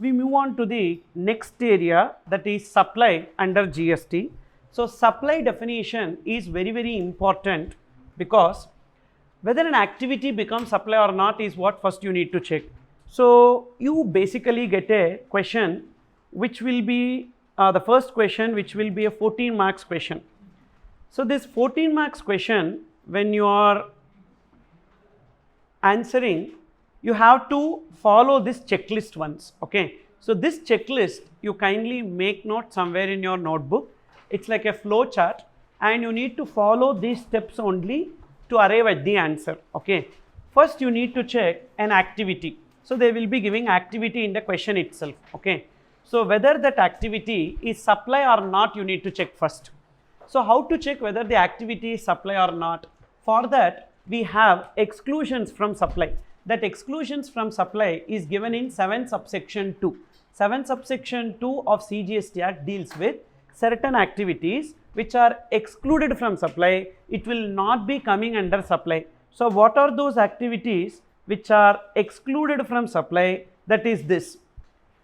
we move on to the next area, that is supply under GST. So supply definition is very important, because whether an activity becomes supply or not is what first you need to check. So you basically get a question which will be the first question, which will be a 14 marks question. So this 14 marks question, when you are answering, you have to follow this checklist once. Okay, so this checklist you kindly make note somewhere in your notebook. It's like a flow chart, and you need to follow these steps only to arrive at the answer. Okay, first you need to check an activity. So they will be giving activity in the question itself. Okay, so whether that activity is supply or not, you need to check first. So how to check whether the activity is supply or not? For that, we have exclusions from supply. That exclusions from supply is given in 7 subsection 2. 7 subsection 2 of CGST Act deals with certain activities which are excluded from supply. It will not be coming under supply. So what are those activities which are excluded from supply? That is this.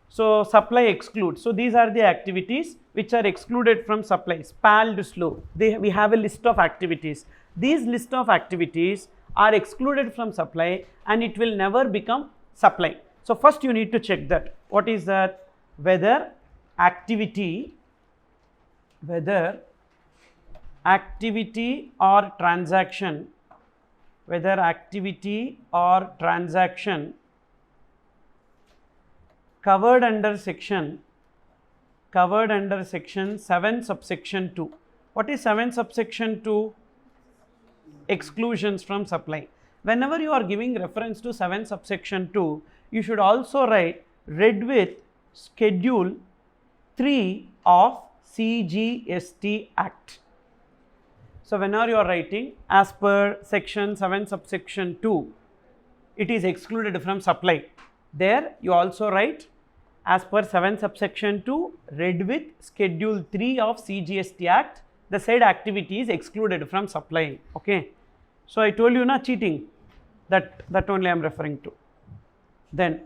So supply excludes. So these are the activities which are excluded from supply. Spalled slow. We have a list of activities. These list of activities are excluded from supply, and it will never become supply. So first you need to check that. What is that? Whether activity or transaction, covered under section 7 subsection 2. What is 7 subsection 2? Exclusions from supply. Whenever you are giving reference to 7 subsection 2, you should also write read with schedule 3 of CGST Act. So whenever you are writing as per section 7 subsection 2, it is excluded from supply. There you also write as per 7 subsection 2 read with schedule 3 of CGST Act, the said activity is excluded from supply. Okay, so I told you na cheating, that only I am referring to. Then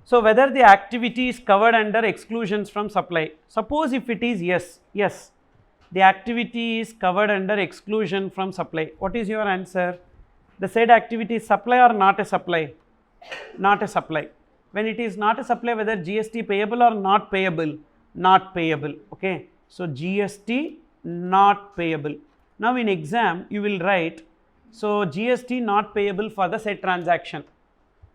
so whether the activity is covered under exclusions from supply. Suppose if it is yes, the activity is covered under exclusion from supply. What is your answer? The said activity is supply or not a supply? Not a supply. When it is not a supply, whether GST payable or not payable? Not payable. Okay, so GST not payable. Now in exam you will write, so GST not payable for the said transaction.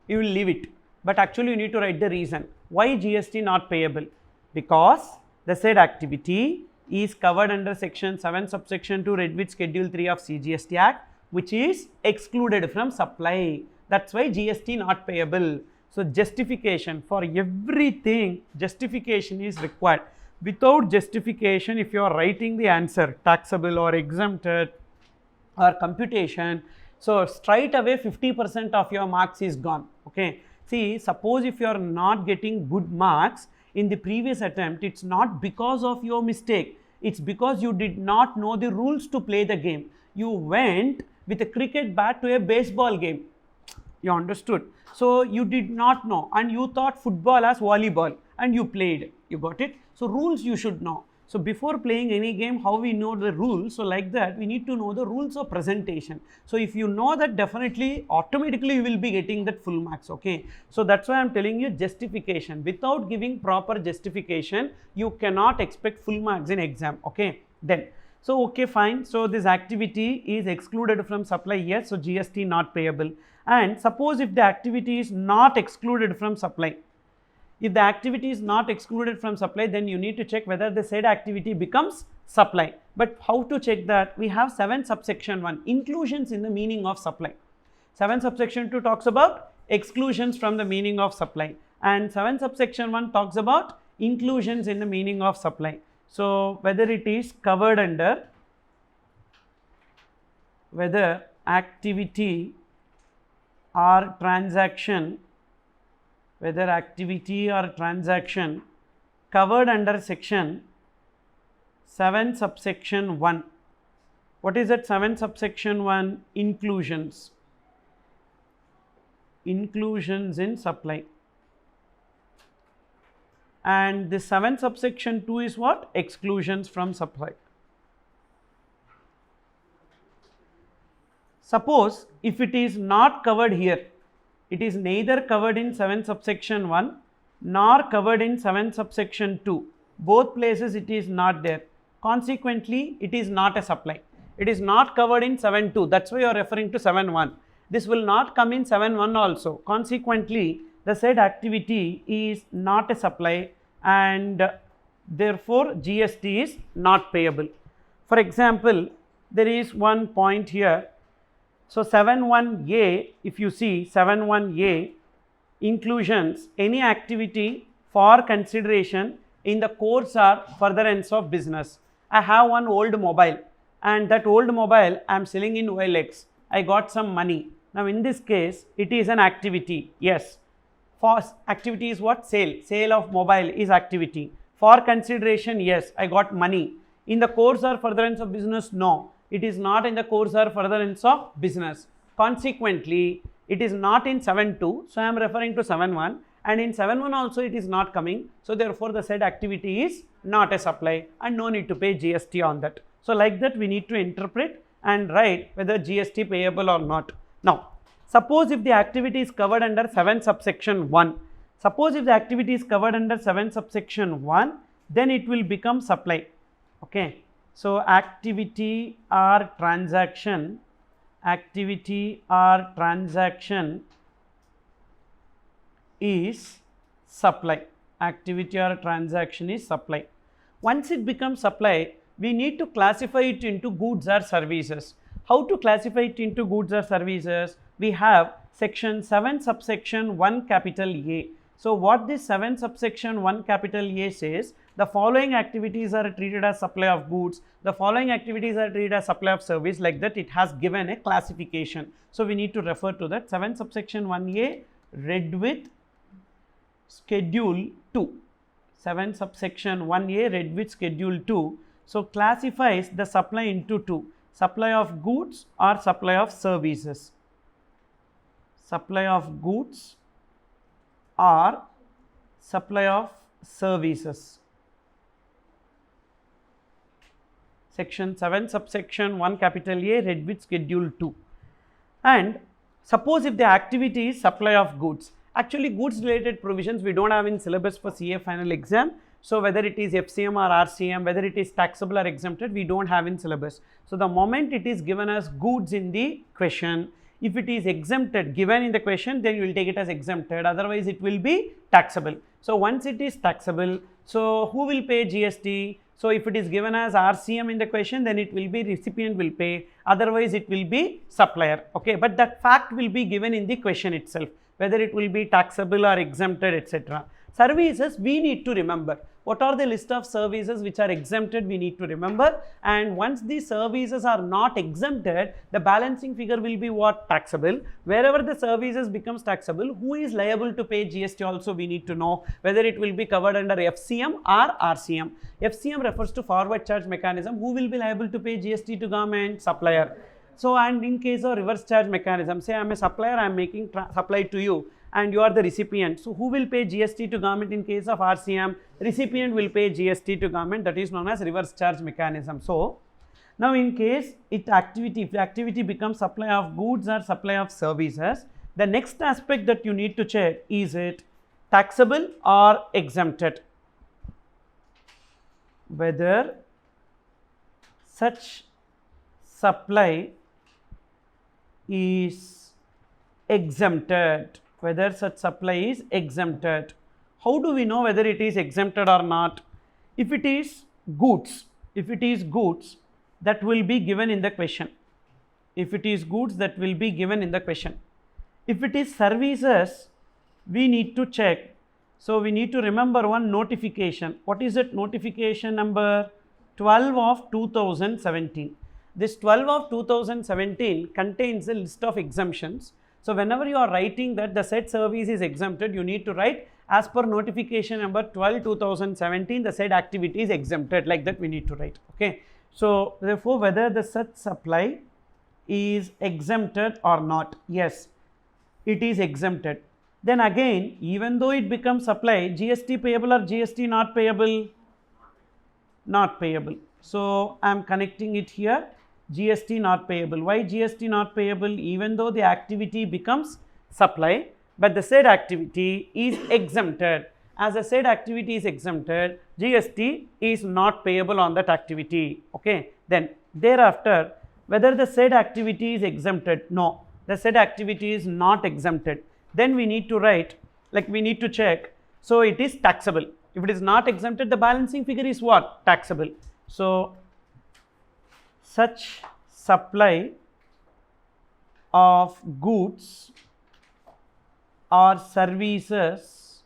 You will leave it, but actually you need to write the reason. Why GST not payable? Because the said activity is covered under section 7 subsection 2 read with schedule 3 of CGST Act, which is excluded from supply. That's why GST not payable. So justification for everything, justification is required. Without justification, if you are writing the answer taxable or exempted or computation, so straight away 50% of your marks is gone. Okay, see, suppose if you are not getting good marks in the previous attempt, it's not because of your mistake, it's because you did not know the rules to play the game. You went with a cricket bat to a baseball game. You understood? So you did not know, and you thought football as volleyball, and you played. You got it? So rules you should know. So before playing any game, how we know the rules? So like that, we need to know the rules of presentation. So if you know that, definitely, automatically you will be getting that full marks. Okay, so that's why I am telling you justification. Without giving proper justification, you cannot expect full marks in exam. Okay, then. So okay, fine. So this activity is excluded from supply. Yes, so GST not payable. And suppose if the activity is not excluded from supply. If the activity is not excluded from supply, then you need to check whether the said activity becomes supply. But how to check that? We have 7 subsection 1, inclusions in the meaning of supply. 7 subsection 2 talks about exclusions from the meaning of supply, and 7 subsection 1 talks about inclusions in the meaning of supply. So whether it is covered under, whether activity or transaction, covered under section 7 subsection 1. What is that 7 subsection 1? Inclusions. inclusions in supply. And the 7 subsection 2 is what? Exclusions from supply. Suppose if it is not covered here, it is neither covered in 7 subsection 1 nor covered in 7 subsection 2. Both places it is not there. Consequently, it is not a supply. It is not covered in 7.2. That's why you are referring to 7.1. This will not come in 7.1 also. Consequently, the said activity is not a supply and therefore GST is not payable. For example, there is one point here. So 7.1a, if you see 7.1a, inclusions, any activity for consideration in the course or furtherance of business. I have one old mobile and that old mobile I am selling in OLX. I got some money. Now in this case, it is an activity. Yes. For activity is what? Sale. Sale of mobile is activity. For consideration, yes, I got money. In the course or furtherance of business, no. It is not in the course or furtherance of business. Consequently, it is not in 7.2. So I am referring to 7.1. And in 7.1 also it is not coming. So therefore, the said activity is not a supply and no need to pay GST on that. So like that we need to interpret and write whether GST payable or not. Now, suppose if the activity is covered under 7 subsection 1. Suppose if the activity is covered under 7 subsection 1, then it will become supply. Okay. So activity or transaction is supply. Activity or transaction is supply. Once it becomes supply, we need to classify it into goods or services. How to classify it into goods or services? We have section 7 subsection 1 capital A. So what this 7 subsection 1 capital A says, the following activities are treated as supply of goods, the following activities are treated as supply of service, like that it has given a classification. So we need to refer to that 7 subsection 1A read with schedule 2. 7 subsection 1A read with schedule 2. So classifies the supply into 2, supply of goods or supply of services. Supply of goods or supply of services. Section 7 subsection 1 capital A read with schedule 2. And suppose if the activity is supply of goods. Actually goods related provisions we don't have in syllabus for CA final exam. So whether it is FCM or RCM, whether it is taxable or exempted, we don't have in syllabus. So the moment it is given as goods in the question, if it is exempted given in the question, then you will take it as exempted, otherwise it will be taxable. So once it is taxable, so who will pay GST? So if it is given as RCM in the question, then it will be recipient will pay, otherwise it will be supplier. Okay, but that fact will be given in the question itself, whether it will be taxable or exempted, etc. Services we need to remember. What are the list of services which are exempted, we need to remember, and once these services are not exempted, the balancing figure will be what? Taxable. Wherever the services becomes taxable, who is liable to pay GST also we need to know, whether it will be covered under FCM or RCM. FCM refers to forward charge mechanism. Who will be liable to pay GST to government? Supplier. So and in case of reverse charge mechanism, say I am a supplier, I am making supply to you and you are the recipient. So who will pay GST to government in case of RCM? Recipient will pay GST to government, that is known as reverse charge mechanism. So now in case if the activity becomes supply of goods or supply of services, the next aspect that you need to check is it taxable or exempted. Whether such supply is exempted. Whether such supply is exempted. How do we know whether it is exempted or not? If it is goods, that will be given in the question. If it is goods, that will be given in the question. If it is services, we need to check. So we need to remember one notification. What is that notification number? 12 of 2017. This 12 of 2017 contains a list of exemptions. So whenever you are writing that the said service is exempted, you need to write as per notification number 12 2017 the said activity is exempted, like that we need to write. Okay. So therefore whether the such supply is exempted or not. Yes, it is exempted. Then again, even though it becomes supply, GST payable or GST not payable? Not payable. So I am connecting it here, GST not payable. Why GST not payable? Even though the activity becomes supply, but the said activity is exempted. As the said activity is exempted, GST is not payable on that activity. Okay. Then thereafter, whether the said activity is exempted? No, the said activity is not exempted. Then we need to write, like we need to check. So it is taxable. If it is not exempted, the balancing figure is what? Taxable. So such supply of goods or services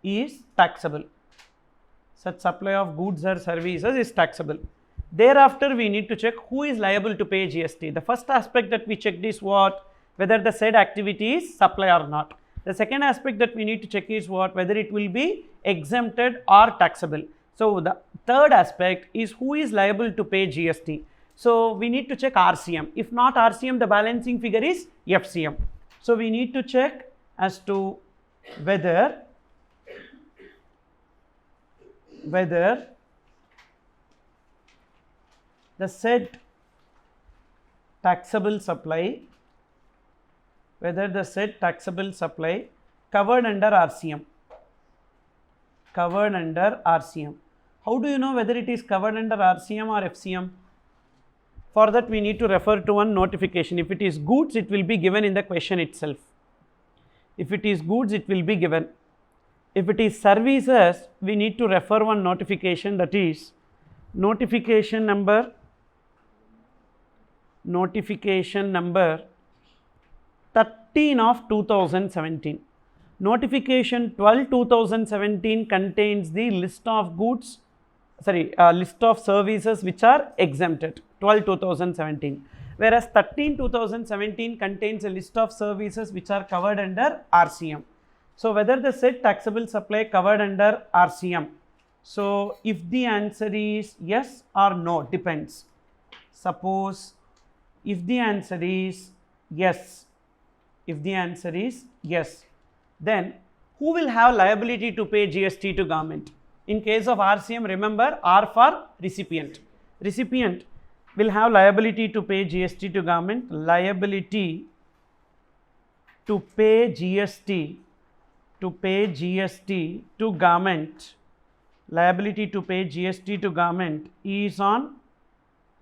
is taxable. Such supply of goods or services is taxable. Thereafter, we need to check who is liable to pay GST. The first aspect that we checked is what? Whether the said activity is supply or not. The second aspect that we need to check is what? Whether it will be exempted or taxable. So the third aspect is who is liable to pay GST. So we need to check RCM. If not RCM, the balancing figure is FCM. So we need to check as to whether the said taxable supply, covered under RCM. Covered under RCM. How do you know whether it is covered under RCM or FCM? For that, we need to refer to one notification. If it is goods, it will be given in the question itself. If it is goods, it will be given. If it is services, we need to refer one notification, that is notification number 13 of 2017. Notification 12/2017 contains the list of goods, list of services which are exempted, 12/2017. Whereas 13/2017 contains a list of services which are covered under RCM. So whether the said taxable supply covered under RCM. So if the answer is yes or no, depends. Suppose if the answer is yes, then who will have liability to pay GST to government? In case of RCM, remember R for recipient. Recipient will have liability to pay GST to government. Liability to pay GST to government. Liability to pay GST to government is on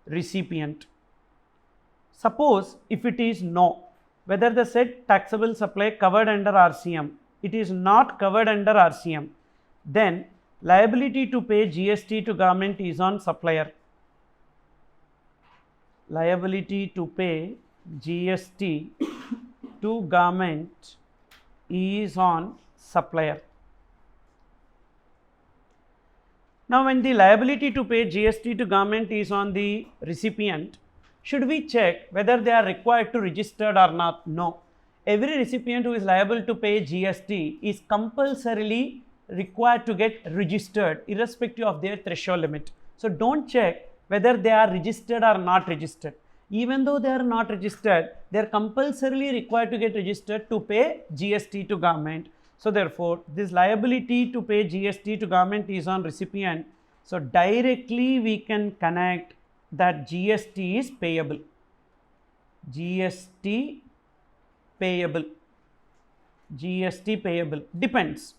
recipient. Suppose if it is no, whether the said taxable supply covered under RCM, it is not covered under RCM, then liability to pay GST to government is on supplier. Liability to pay GST to government is on supplier. Now when the liability to pay GST to government is on the recipient, should we check whether they are required to register or not? No. Every recipient who is liable to pay GST is compulsorily required to get registered irrespective of their threshold limit. So don't check whether they are registered or not registered. Even though they are not registered, they are compulsorily required to get registered to pay GST to government. So therefore, this liability to pay GST to government is on recipient. So directly we can connect that GST is payable. GST payable. Depends.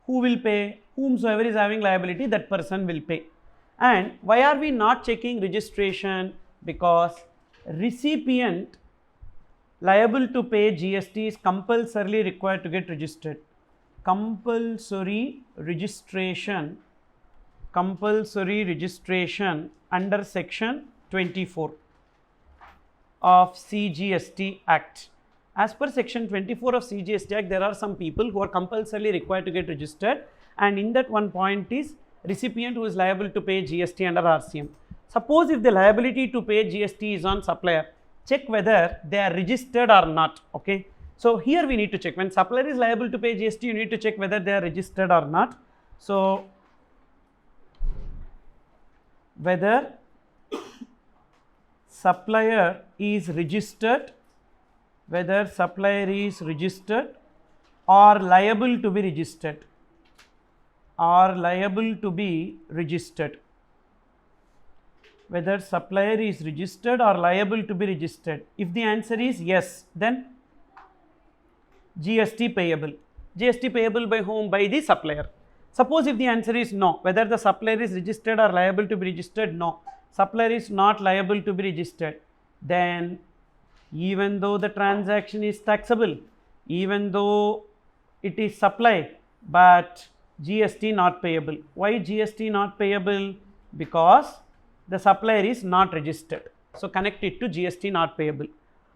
Who will pay? Whomsoever is having liability, that person will pay. And why are we not checking registration? Because recipient liable to pay GST is compulsorily required to get registered. Compulsory registration under section 24 of CGST Act. As per section 24 of CGST Act, there are some people who are compulsorily required to get registered, and in that one point is recipient who is liable to pay GST under RCM. Suppose if the liability to pay GST is on supplier, check whether they are registered or not. Okay. So here we need to check. When supplier is liable to pay GST, you need to check whether they are registered or not. So whether supplier is registered whether supplier is registered or liable to be registered, whether supplier is registered or liable to be registered. If the answer is yes, then GST payable. GST payable by whom? By the supplier. Suppose if the answer is no, whether the supplier is registered or liable to be registered, no, supplier is not liable to be registered, then even though the transaction is taxable, even though it is supply, but GST not payable. Why GST not payable? Because the supplier is not registered. So connect it to GST not payable.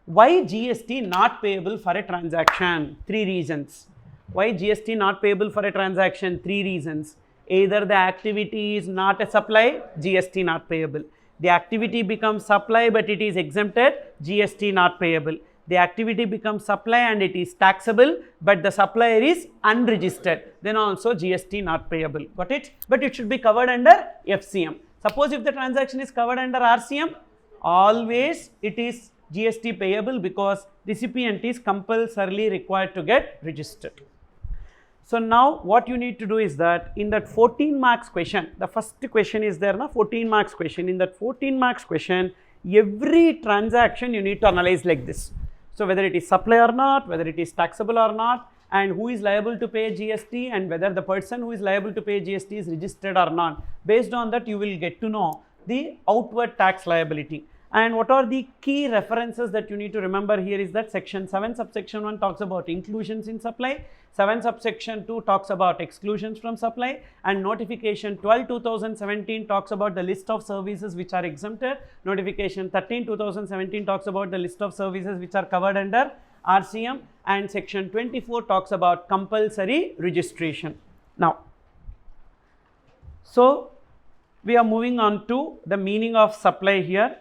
Why GST not payable for a transaction? 3 reasons. Why GST not payable for a transaction? 3 reasons. Either the activity is not a supply, GST not payable. The activity becomes supply but it is exempted, GST not payable. The activity becomes supply and it is taxable but the supplier is unregistered, then also GST not payable. Got it? But it should be covered under FCM. Suppose if the transaction is covered under RCM, always it is GST payable because recipient is compulsorily required to get registered. So now what you need to do is that in that 14 marks question, the first question is there, na 14 marks question. In that 14 marks question, every transaction you need to analyze like this. So whether it is supply or not, whether it is taxable or not, and who is liable to pay GST, and whether the person who is liable to pay GST is registered or not. Based on that, you will get to know the outward tax liability. And what are the key references that you need to remember here is that section 7 subsection 1 talks about inclusions in supply, 7 subsection 2 talks about exclusions from supply, and notification 12 2017 talks about the list of services which are exempted, notification 13 2017 talks about the list of services which are covered under RCM, and section 24 talks about compulsory registration. Now, so we are moving on to the meaning of supply here.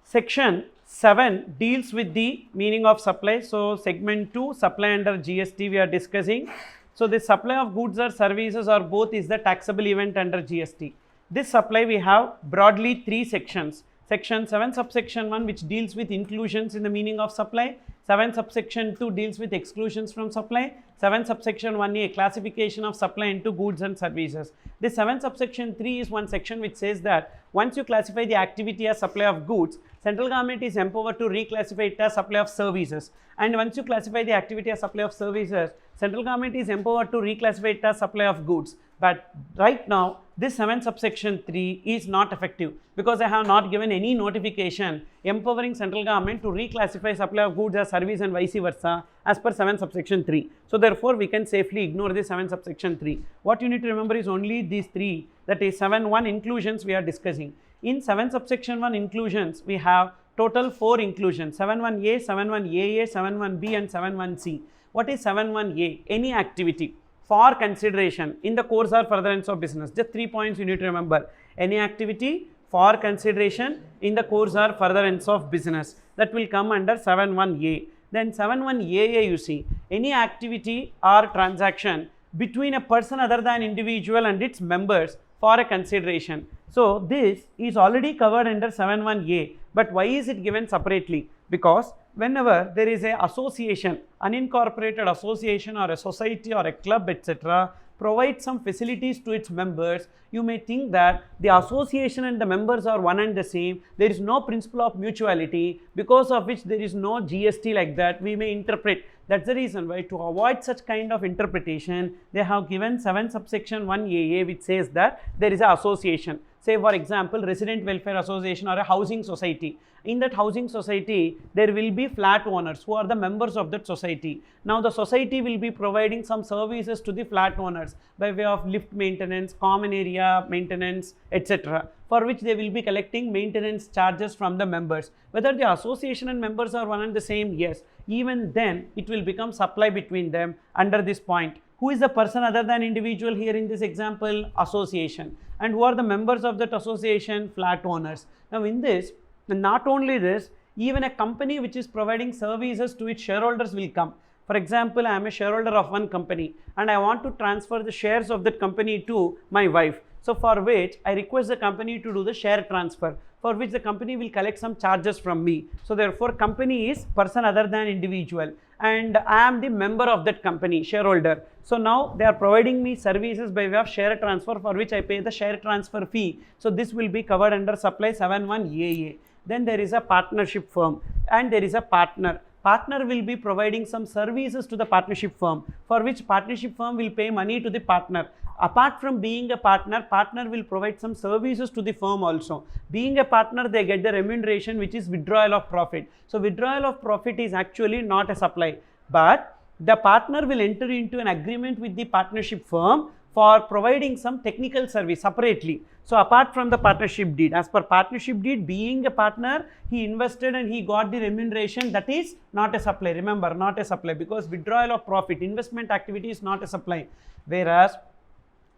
Section 7 deals with the meaning of supply. So segment 2, supply under GST we are discussing. So the supply of goods or services or both is the taxable event under GST. This supply we have broadly 3 sections. Section 7 subsection 1 which deals with inclusions in the meaning of supply, 7 subsection 2 deals with exclusions from supply, 7 subsection 1a classification of supply into goods and services. This 7 subsection 3 is one section which says that once you classify the activity as supply of goods, central government is empowered to reclassify it as supply of services, and once you classify the activity as supply of services, central government is empowered to reclassify it as supply of goods. But right now this 7 subsection 3 is not effective because I have not given any notification empowering central government to reclassify supply of goods as service and vice versa as per 7 subsection 3. So therefore we can safely ignore this 7 subsection 3. What you need to remember is only these 3, that is 7.1 inclusions we are discussing. In 7 subsection 1 inclusions we have total 4 inclusions, 7.1a, 7.1aa, 7.1b and 7.1c. What is 7.1a? Any activity for consideration in the course or furtherance of business. Just 3 points you need to remember. Any activity for consideration in the course or furtherance of business, that will come under 7.1a. Then 7.1aa you see, any activity or transaction between a person other than individual and its members for a consideration. So this is already covered under 7.1a, but why is it given separately? Because whenever there is a association, unincorporated association or a society or a club etc. provides some facilities to its members, you may think that the association and the members are one and the same. There is no principle of mutuality, because of which there is no GST like that. We may interpret. That's the reason why, to avoid such kind of interpretation, they have given 7 subsection 1AA which says that there is an association. Say for example, resident welfare association or a housing society. In that housing society, there will be flat owners who are the members of that society. Now the society will be providing some services to the flat owners by way of lift maintenance, common area maintenance, etc., for which they will be collecting maintenance charges from the members. Whether the association and members are one and the same, yes. Even then, it will become supply between them under this point. Who is the person other than individual here in this example? Association. And who are the members of that association? Flat owners. Now in this, not only this, even a company which is providing services to its shareholders will come. For example, I am a shareholder of one company and I want to transfer the shares of that company to my wife. So for which I request the company to do the share transfer, for which the company will collect some charges from me. So therefore company is person other than individual, and I am the member of that company, shareholder. So now they are providing me services by way of share transfer, for which I pay the share transfer fee. So this will be covered under supply 71AA. Then there is a partnership firm and there is a partner. Partner will be providing some services to the partnership firm, for which partnership firm will pay money to the partner. Apart from being a partner, partner will provide some services to the firm also. Being a partner, they get the remuneration, which is withdrawal of profit. So withdrawal of profit is actually not a supply, but the partner will enter into an agreement with the partnership firm for providing some technical service separately. So apart from the partnership deed, as per partnership deed, being a partner, he invested and he got the remuneration, that is not a supply. Remember, not a supply, because withdrawal of profit, investment activity is not a supply. Whereas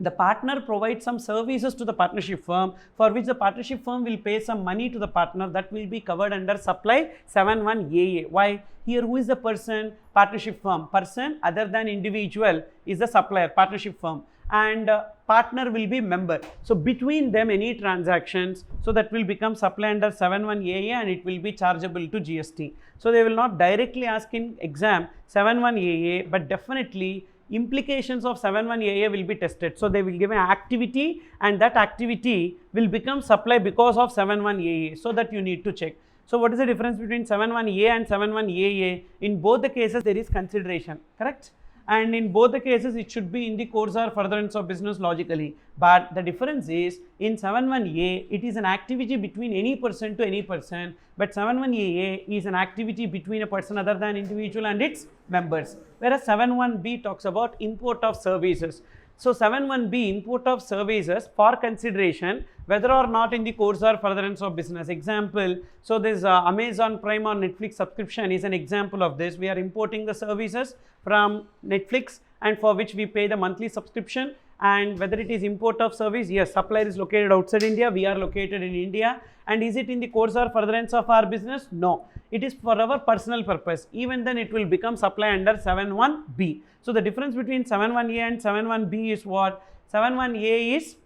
the partner provides some services to the partnership firm, for which the partnership firm will pay some money to the partner, that will be covered under supply 71AA. Why? Here who is the person? Partnership firm. Person other than individual is the supplier, partnership firm, and partner will be member. So between them any transactions, so that will become supply under 71AA and it will be chargeable to GST. So they will not directly ask in exam 71AA, but definitely implications of 71AA will be tested. So they will give an activity and that activity will become supply because of 71AA. So that you need to check. So what is the difference between 71A and 71AA? In both the cases there is consideration, correct? And in both the cases it should be in the course or furtherance of business logically. But the difference is in 71A it is an activity between any person to any person, but 71AA is an activity between a person other than individual and its members. Whereas 71B talks about import of services. So 71B, import of services for consideration, whether or not in the course or furtherance of business. Example, so this Amazon Prime or Netflix subscription is an example of this. We are importing the services from Netflix and for which we pay the monthly subscription. And whether it is import of service, yes, supplier is located outside India, we are located in India. And is it in the course or furtherance of our business? No, it is for our personal purpose. Even then it will become supply under 71B. So the difference between 71A and 71B is what? 71A is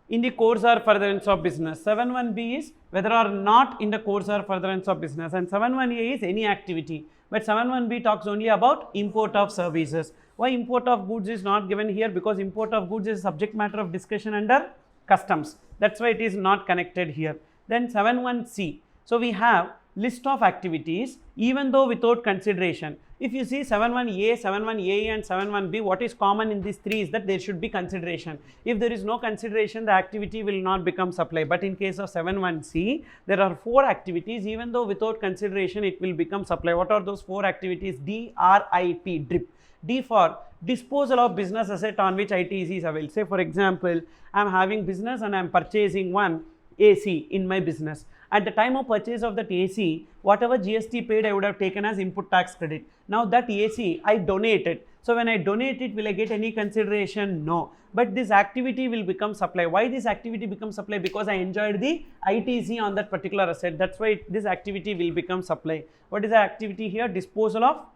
in the course or furtherance of business. 71B is whether or not in the course or furtherance of business, and 71A is any activity. But 71B talks only about import of services. Why import of goods is not given here? Because import of goods is subject matter of discussion under customs. That's why it is not connected here. Then 71C. So we have list of activities even though without consideration. If you see 71A, 71A and 71B, what is common in these three is that there should be consideration. If there is no consideration, the activity will not become supply. But in case of 71C, there are 4 activities, even though without consideration it will become supply. What are those 4 activities? DRIP, DRIP. D for disposal of business asset on which ITC is available. Say for example, I am having business and I am purchasing one AC in my business. At the time of purchase of that AC, whatever GST paid I would have taken as input tax credit. Now that AC I donated. So when I donate it, will I get any consideration? No. But this activity will become supply. Why this activity becomes supply? Because I enjoyed the ITC on that particular asset. That's why this activity will become supply. What is the activity here? Disposal of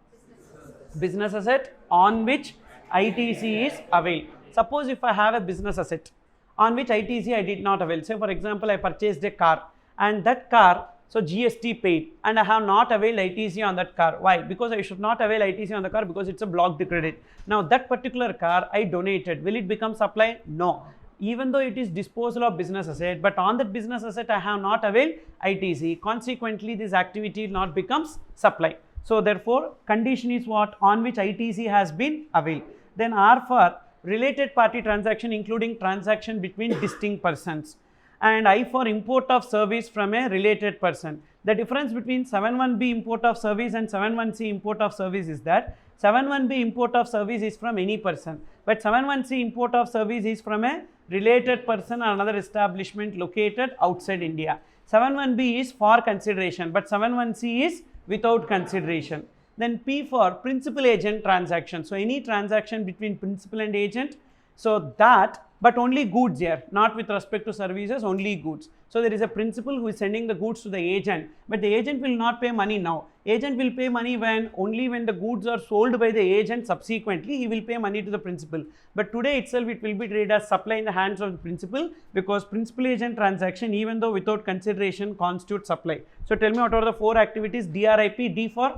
business asset on which ITC is availed. Suppose if I have a business asset on which ITC I did not avail. Say for example, I purchased a car and that car, so GST paid and I have not availed ITC on that car. Why? Because I should not avail ITC on the car because it's a blocked credit. Now that particular car I donated. Will it become supply? No. Even though it is disposal of business asset, but on that business asset I have not availed ITC. Consequently, this activity not becomes supply. So therefore, condition is what? On which ITC has been availed. Then R for related party transaction, including transaction between distinct persons. And I for import of service from a related person. The difference between 71B import of service and 71C import of service is that 71B import of service is from any person, but 71C import of service is from a related person or another establishment located outside India. 71B is for consideration, but 71C is without consideration. Then P for principal agent transaction. So any transaction between principal and agent, so that but only goods here, not with respect to services, only goods. So there is a principal who is sending the goods to the agent, but the agent will not pay money now. Agent will pay money only when the goods are sold by the agent. Subsequently he will pay money to the principal, but today itself it will be treated as supply in the hands of the principal, because principal agent transaction, even though without consideration, constitutes supply. So tell me, what are the 4 activities? DRIP. D for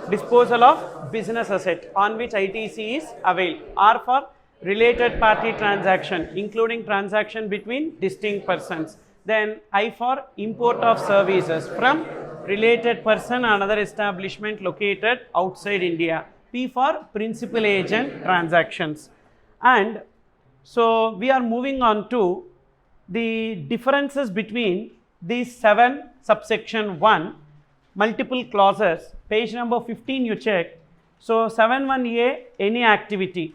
disposal of business asset on which ITC is availed. R for related party transaction, including transaction between distinct persons. Then I for import of services from related person and other establishment located outside India. P for principal agent transactions. And so we are moving on to the differences between these 7 subsection 1 multiple clauses. Page number 15 you check. So 7(1)(a), any activity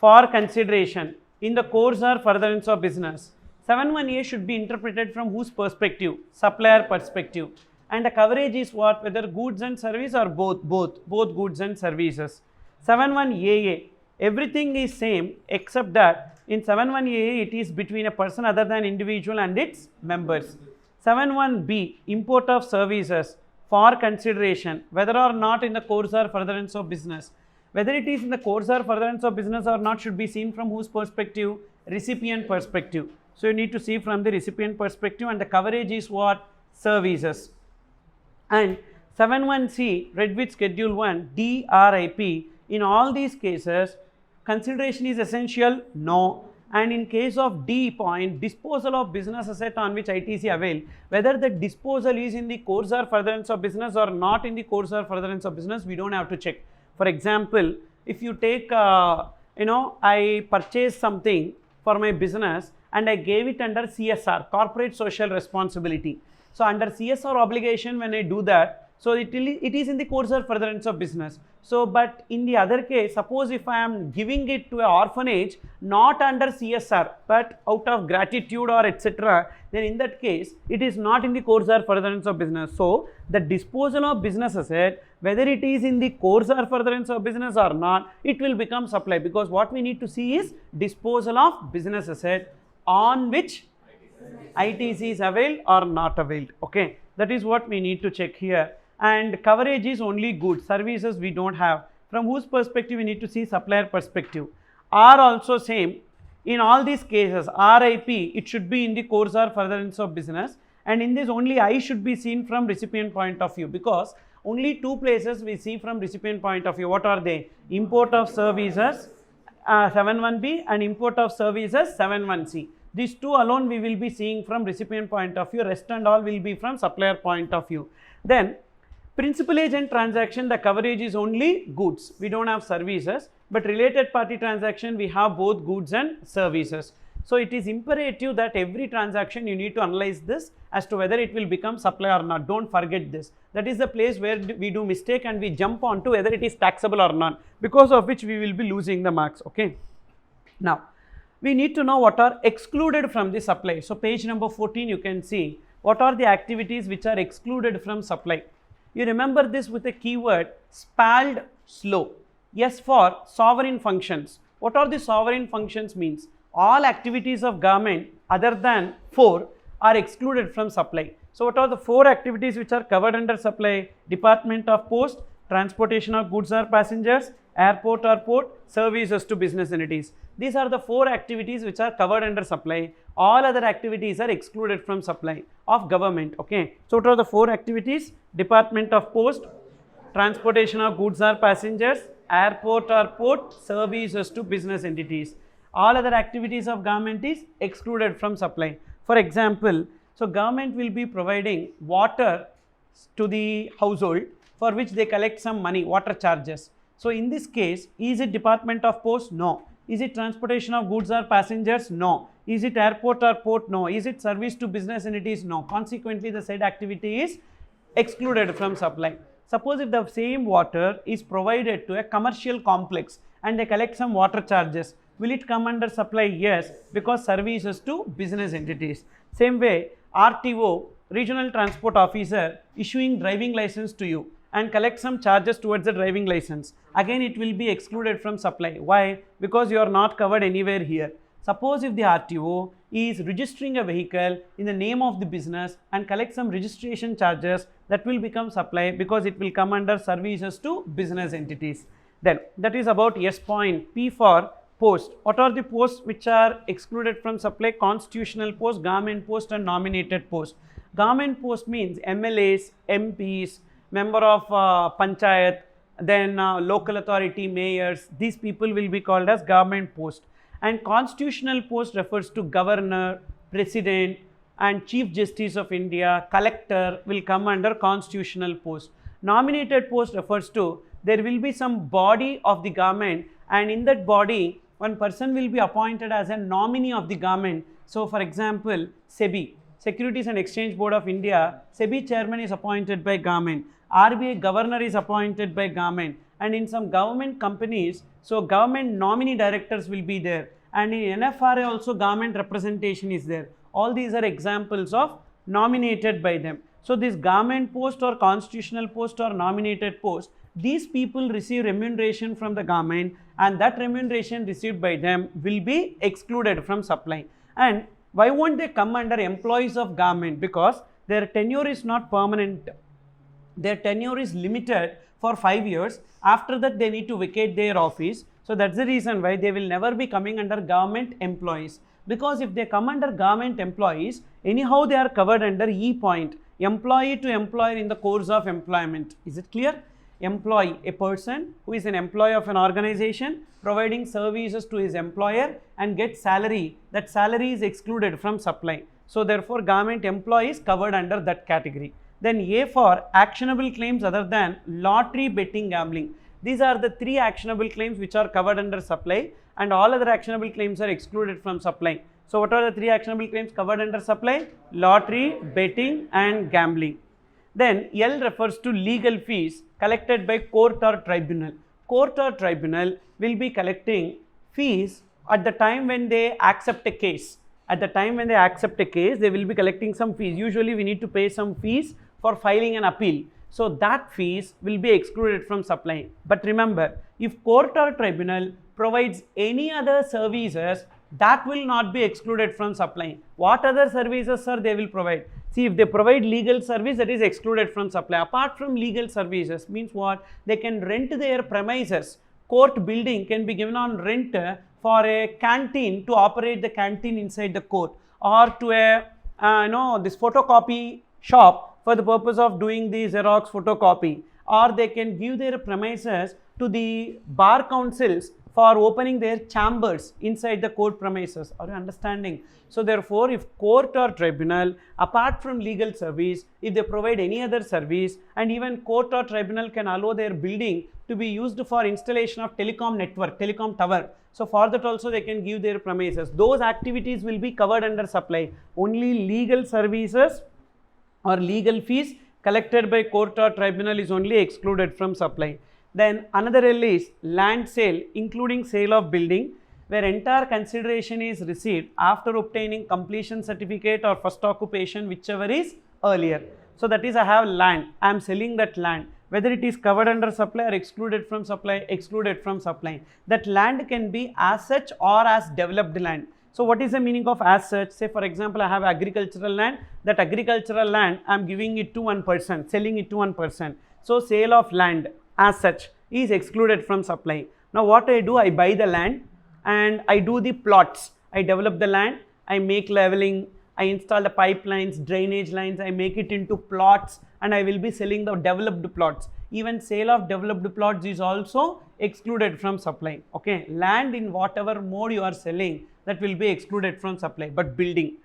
for consideration in the course or furtherance of business. 7(1)(a) should be interpreted from whose perspective? Supplier perspective. And the coverage is what? Whether goods and service or both goods and services. 7(1)(aa), everything is same except that in 7(1)(aa) it is between a person other than individual and its members. 7(1)(b), import of services for consideration, whether or not in the course or furtherance of business. Whether it is in the course or furtherance of business or not should be seen from whose perspective? Recipient perspective. So you need to see from the recipient perspective, and the coverage is what? Services. And 7(1)(c), read with schedule 1, DRIP, in all these cases consideration is essential? No. And in case of D point, disposal of business asset on which ITC avail, whether the disposal is in the course or furtherance of business or not in the course or furtherance of business, we don't have to check. For example, if you take I purchased something for my business and I gave it under CSR, corporate social responsibility. So under CSR obligation, when I do that, so it is in the course or furtherance of business. So but in the other case, suppose if I am giving it to an orphanage not under CSR but out of gratitude or etc., then in that case it is not in the course or furtherance of business. So the disposal of business asset, whether it is in the course or furtherance of business or not, it will become supply, because what we need to see is disposal of business asset on which ITC is availed or not availed. Okay, that is what we need to check here. And coverage is only goods, services we don't have. From whose perspective? We need to see supplier perspective. R also same. In all these cases, RIP, it should be in the course or furtherance of business, and in this only I should be seen from recipient point of view, because only 2 places we see from recipient point of view. What are they? Import of services 7(1)(b) and import of services 7(1)(c). These 2 alone we will be seeing from recipient point of view, rest and all will be from supplier point of view. Then principal agent transaction, the coverage is only goods, we don't have services, but related party transaction we have both goods and services. So it is imperative that every transaction you need to analyze this as to whether it will become supply or not. Don't forget this. That is the place where we do mistake and we jump on to whether it is taxable or not, because of which we will be losing the marks. Okay. Now we need to know what are excluded from the supply. So page number 14 you can see what are the activities which are excluded from supply. You remember this with a keyword spelled slow. S for sovereign functions. What are the sovereign functions means? All activities of government other than 4 are excluded from supply. So what are the 4 activities which are covered under supply? Department of Post, transportation of goods or passengers, airport or port, services to business entities. These are the 4 activities which are covered under supply. All other activities are excluded from supply of government. Okay. So what are the 4 activities? Department of Post, transportation of goods or passengers, airport or port, services to business entities. All other activities of government is excluded from supply. For example, so government will be providing water to the household for which they collect some money, water charges. So in this case, is it Department of Post? No. Is it transportation of goods or passengers? No. Is it airport or port? No. Is it service to business entities? No. Consequently, the said activity is excluded from supply. Suppose if the same water is provided to a commercial complex and they collect some water charges, will it come under supply? Yes, because services to business entities. Same way, RTO, Regional Transport Officer, issuing driving license to you and collect some charges towards the driving license. Again, it will be excluded from supply. Why? Because you are not covered anywhere here. Suppose if the RTO is registering a vehicle in the name of the business and collect some registration charges, that will become supply because it will come under services to business entities. Then that is about S point. P for post. What are the posts which are excluded from supply? Constitutional post, government post and nominated post. Government post means MLAs, MPs, member of panchayat, then local authority, mayors. These people will be called as government post. And constitutional post refers to governor, president and chief justice of India, collector will come under constitutional post. Nominated post refers to there will be some body of the government, and in that body one person will be appointed as a nominee of the government. So for example, SEBI, Securities and Exchange Board of India, SEBI chairman is appointed by government, RBI governor is appointed by government, and in some government companies, so government nominee directors will be there, and in NFRA also government representation is there. All these are examples of nominated by them. So this government post or constitutional post or nominated post, these people receive remuneration from the government, and that remuneration received by them will be excluded from supply. And why won't they come under employees of government? Because their tenure is not permanent. Their tenure is limited for 5 years. After that they need to vacate their office. So that's the reason why they will never be coming under government employees. Because if they come under government employees, anyhow they are covered under E point, employee to employer in the course of employment. Is it clear? Employee, a person who is an employee of an organization providing services to his employer and gets salary. That salary is excluded from supply. So therefore government employee is covered under that category. Then A for actionable claims other than lottery, betting, gambling. These are the 3 actionable claims which are covered under supply, and all other actionable claims are excluded from supply. So what are the 3 actionable claims covered under supply? Lottery, betting and gambling. Then L refers to legal fees collected by court or tribunal. Court or tribunal will be collecting fees at the time when they accept a case. At the time when they accept a case, they will be collecting some fees. Usually we need to pay some fees for filing an appeal. So that fees will be excluded from supply. But remember, if court or tribunal provides any other services, that will not be excluded from supply. What other services, sir, they will provide? See, if they provide legal service, that is excluded from supply. Apart from legal services, means what? They can rent their premises. Court building can be given on rent for a canteen to operate the canteen inside the court, or to a this photocopy shop for the purpose of doing the Xerox photocopy, or they can give their premises to the bar councils for opening their chambers inside the court premises. Are you understanding? So therefore, if court or tribunal, apart from legal service, if they provide any other service, and even court or tribunal can allow their building to be used for installation of telecom network, telecom tower. So for that also they can give their premises. Those activities will be covered under supply. Only legal services or legal fees collected by court or tribunal is only excluded from supply. Then another L is land sale, including sale of building, where entire consideration is received after obtaining completion certificate or first occupation, whichever is earlier. So that is, I have land, I am selling that land. Whether it is covered under supply or excluded from supply, excluded from supply. That land can be as such or as developed land. So what is the meaning of as such? Say for example, I have agricultural land. That agricultural land, I am giving it to one person, selling it to one person. So sale of land as such is excluded from supply. Now what I do, I buy the land and I do the plots. I develop the land, I make leveling, I install the pipelines, drainage lines, I make it into plots, and I will be selling the developed plots. Even sale of developed plots is also excluded from supply. Okay, land in whatever mode you are selling, that will be excluded from supply. But building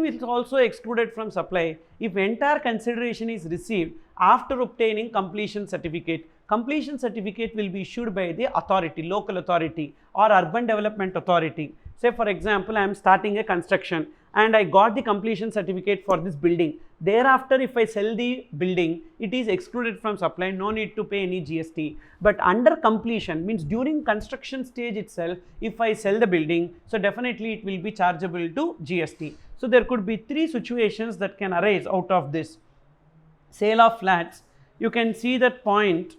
is also excluded from supply if entire consideration is received after obtaining completion certificate. Completion certificate will be issued by the authority, local authority or urban development authority. Say for example, I am starting a construction and I got the completion certificate for this building. Thereafter, if I sell the building, it is excluded from supply, no need to pay any GST. But under completion, means during construction stage itself, if I sell the building, so definitely it will be chargeable to GST. So there could be 3 situations that can arise out of this. Sale of flats, you can see that point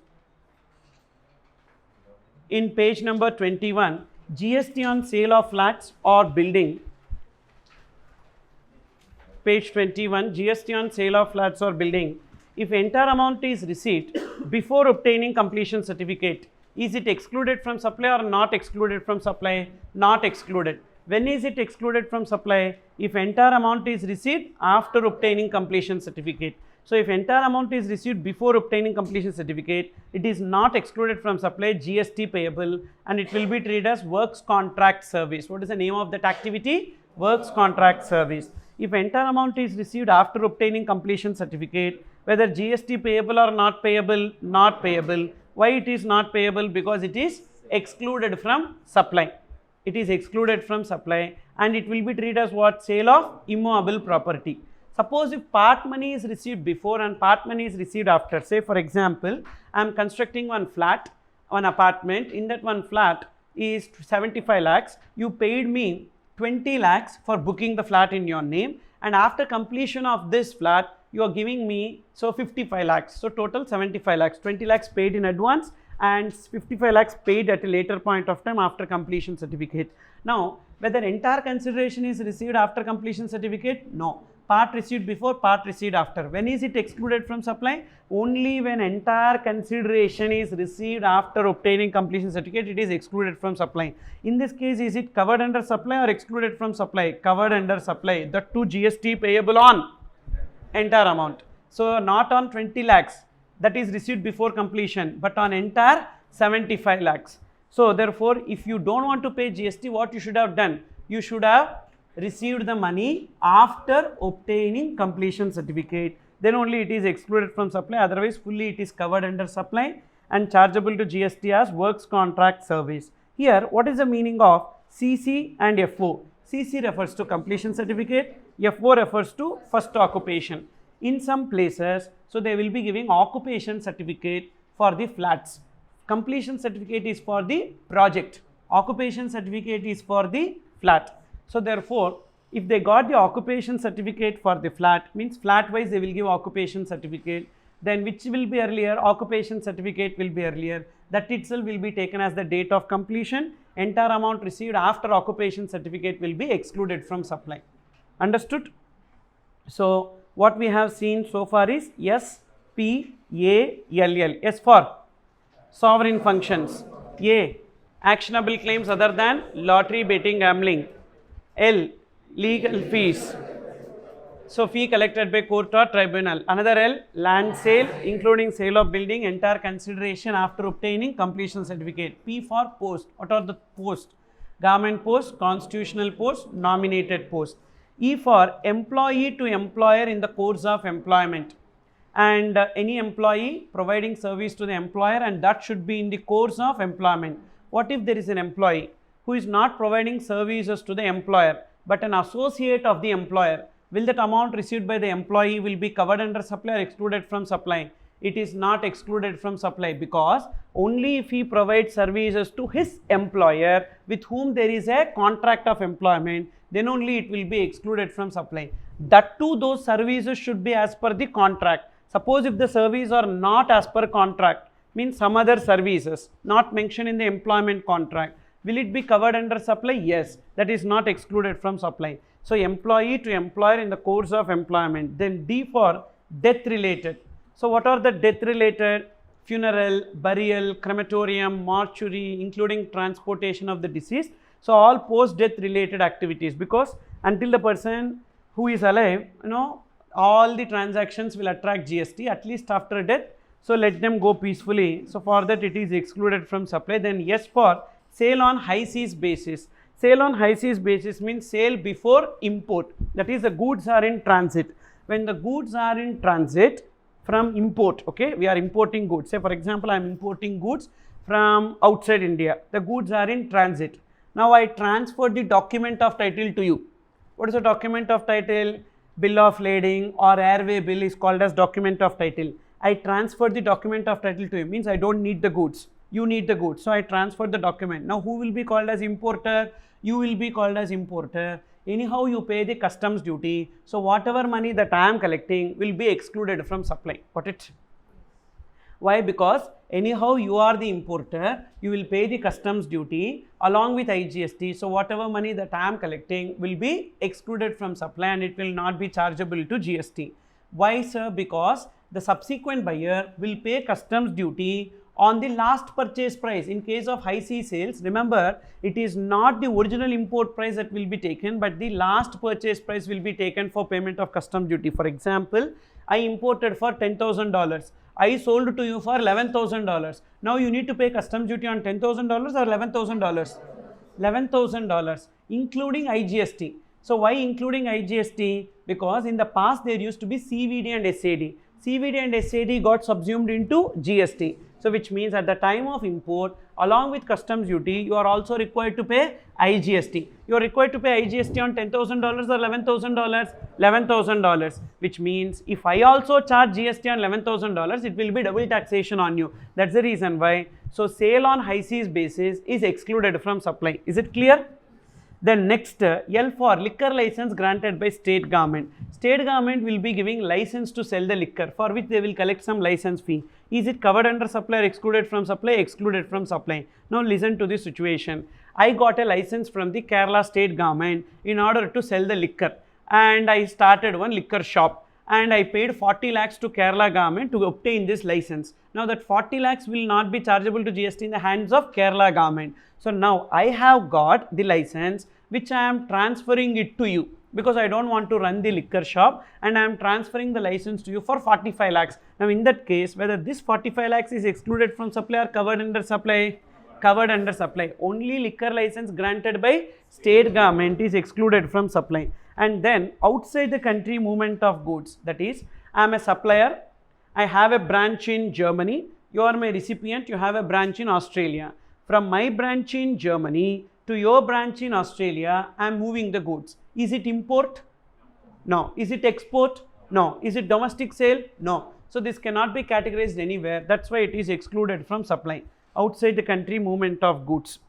in page number 21. GST on sale of flats or building, page 21, GST on sale of flats or building, if entire amount is received before obtaining completion certificate, is it excluded from supply or not excluded from supply? Not excluded. When is it excluded from supply? If entire amount is received after obtaining completion certificate. So if entire amount is received before obtaining completion certificate, it is not excluded from supply, GST payable, and it will be treated as works contract service. What is the name of that activity? Works contract service. If entire amount is received after obtaining completion certificate, whether GST payable or not payable, not payable. Why it is not payable? Because it is excluded from supply. It is excluded from supply, and it will be treated as what? Sale of immovable property. Suppose if part money is received before and part money is received after. Say for example, I am constructing one flat, one apartment. In that one flat is 75 lakhs. You paid me 20 lakhs for booking the flat in your name, and after completion of this flat, you are giving me 55 lakhs. So total 75 lakhs, 20 lakhs paid in advance and 55 lakhs paid at a later point of time after completion certificate. Now, whether entire consideration is received after completion certificate? No. Part received before, part received after. When is it excluded from supply? Only when entire consideration is received after obtaining completion certificate, it is excluded from supply. In this case, is it covered under supply or excluded from supply? Covered under supply. The two GST payable on entire amount. So not on 20 lakhs that is received before completion, but on entire 75 lakhs. So therefore, if you don't want to pay GST, what you should have done? You should have received the money after obtaining completion certificate. Then only it is excluded from supply. Otherwise, fully it is covered under supply and chargeable to GST as works contract service. Here, what is the meaning of CC and FO? CC refers to completion certificate, FO refers to first occupation. In some places, so they will be giving occupation certificate for the flats. Completion certificate is for the project. Occupation certificate is for the flat. So therefore, if they got the occupation certificate for the flat, means flat wise they will give occupation certificate, then which will be earlier? Occupation certificate will be earlier. That itself will be taken as the date of completion. Entire amount received after occupation certificate will be excluded from supply. Understood? So what we have seen so far is S, P, A, L, L. S for sovereign functions. A, actionable claims other than lottery, betting, gambling. L, legal fees. So fee collected by court or tribunal. Another L, land sale including sale of building, entire consideration after obtaining completion certificate. P for post. What are the post? Government post, constitutional post, nominated post. E for employee to employer in the course of employment. And any employee providing service to the employer, and that should be in the course of employment. What if there is an employee who is not providing services to the employer, but an associate of the employer? Will that amount received by the employee will be covered under supply or excluded from supply? It is not excluded from supply, because only if he provides services to his employer with whom there is a contract of employment, then only it will be excluded from supply. That too, those services should be as per the contract. Suppose if the services are not as per contract, means some other services not mentioned in the employment contract, will it be covered under supply? Yes, that is not excluded from supply. So employee to employer in the course of employment. Then D for death related. So what are the death related? Funeral, burial, crematorium, mortuary, including transportation of the deceased. So all post death related activities, because until the person who is alive, all the transactions will attract GST, at least after death. So let them go peacefully. So for that it is excluded from supply. Then yes for sale on high seas basis. Sale on high seas basis means sale before import. That is, the goods are in transit. When the goods are in transit from import, okay, we are importing goods. Say for example, I am importing goods from outside India. The goods are in transit. Now I transfer the document of title to you. What is the document of title? Bill of lading or airway bill is called as document of title. I transfer the document of title to you, means I don't need the goods. You need the goods. So I transfer the document. Now who will be called as importer? You will be called as importer. Anyhow, you pay the customs duty. So whatever money that I am collecting will be excluded from supply. Got it? Why? Because anyhow you are the importer, you will pay the customs duty along with IGST. So whatever money that I am collecting will be excluded from supply and it will not be chargeable to GST. Why, sir? Because the subsequent buyer will pay customs duty on the last purchase price. In case of high sea sales, remember, it is not the original import price that will be taken, but the last purchase price will be taken for payment of customs duty. For example, I imported for $10,000. I sold to you for $11,000. Now you need to pay customs duty on $10,000 or $11,000? $11,000, including IGST. So why including IGST? Because in the past there used to be CVD and SAD. CVD and SAD got subsumed into GST. So which means at the time of import, along with customs duty, you are also required to pay IGST. You are required to pay IGST on $10,000 or $11,000? $11,000, which means if I also charge GST on $11,000, it will be double taxation on you. That's the reason why. So sale on high seas basis is excluded from supply. Is it clear? Then next, L for liquor license granted by state government. State government will be giving license to sell the liquor, for which they will collect some license fee. Is it covered under supply or excluded from supply? Excluded from supply. Now listen to this situation. I got a license from the Kerala state government in order to sell the liquor, and I started one liquor shop, and I paid 40 lakhs to Kerala government to obtain this license. Now that 40 lakhs will not be chargeable to GST in the hands of Kerala government. So now I have got the license which I am transferring it to you, because I don't want to run the liquor shop, and I am transferring the license to you for 45 lakhs. Now in that case, whether this 45 lakhs is excluded from supply or covered under supply? Covered under supply. Only liquor license granted by state government is excluded from supply. And then outside the country movement of goods, that is, I am a supplier, I have a branch in Germany, you are my recipient, you have a branch in Australia. From my branch in Germany to your branch in Australia, I am moving the goods. Is it import? No. Is it export? No. Is it domestic sale? No. So this cannot be categorized anywhere. That's why it is excluded from supply. Outside the country movement of goods.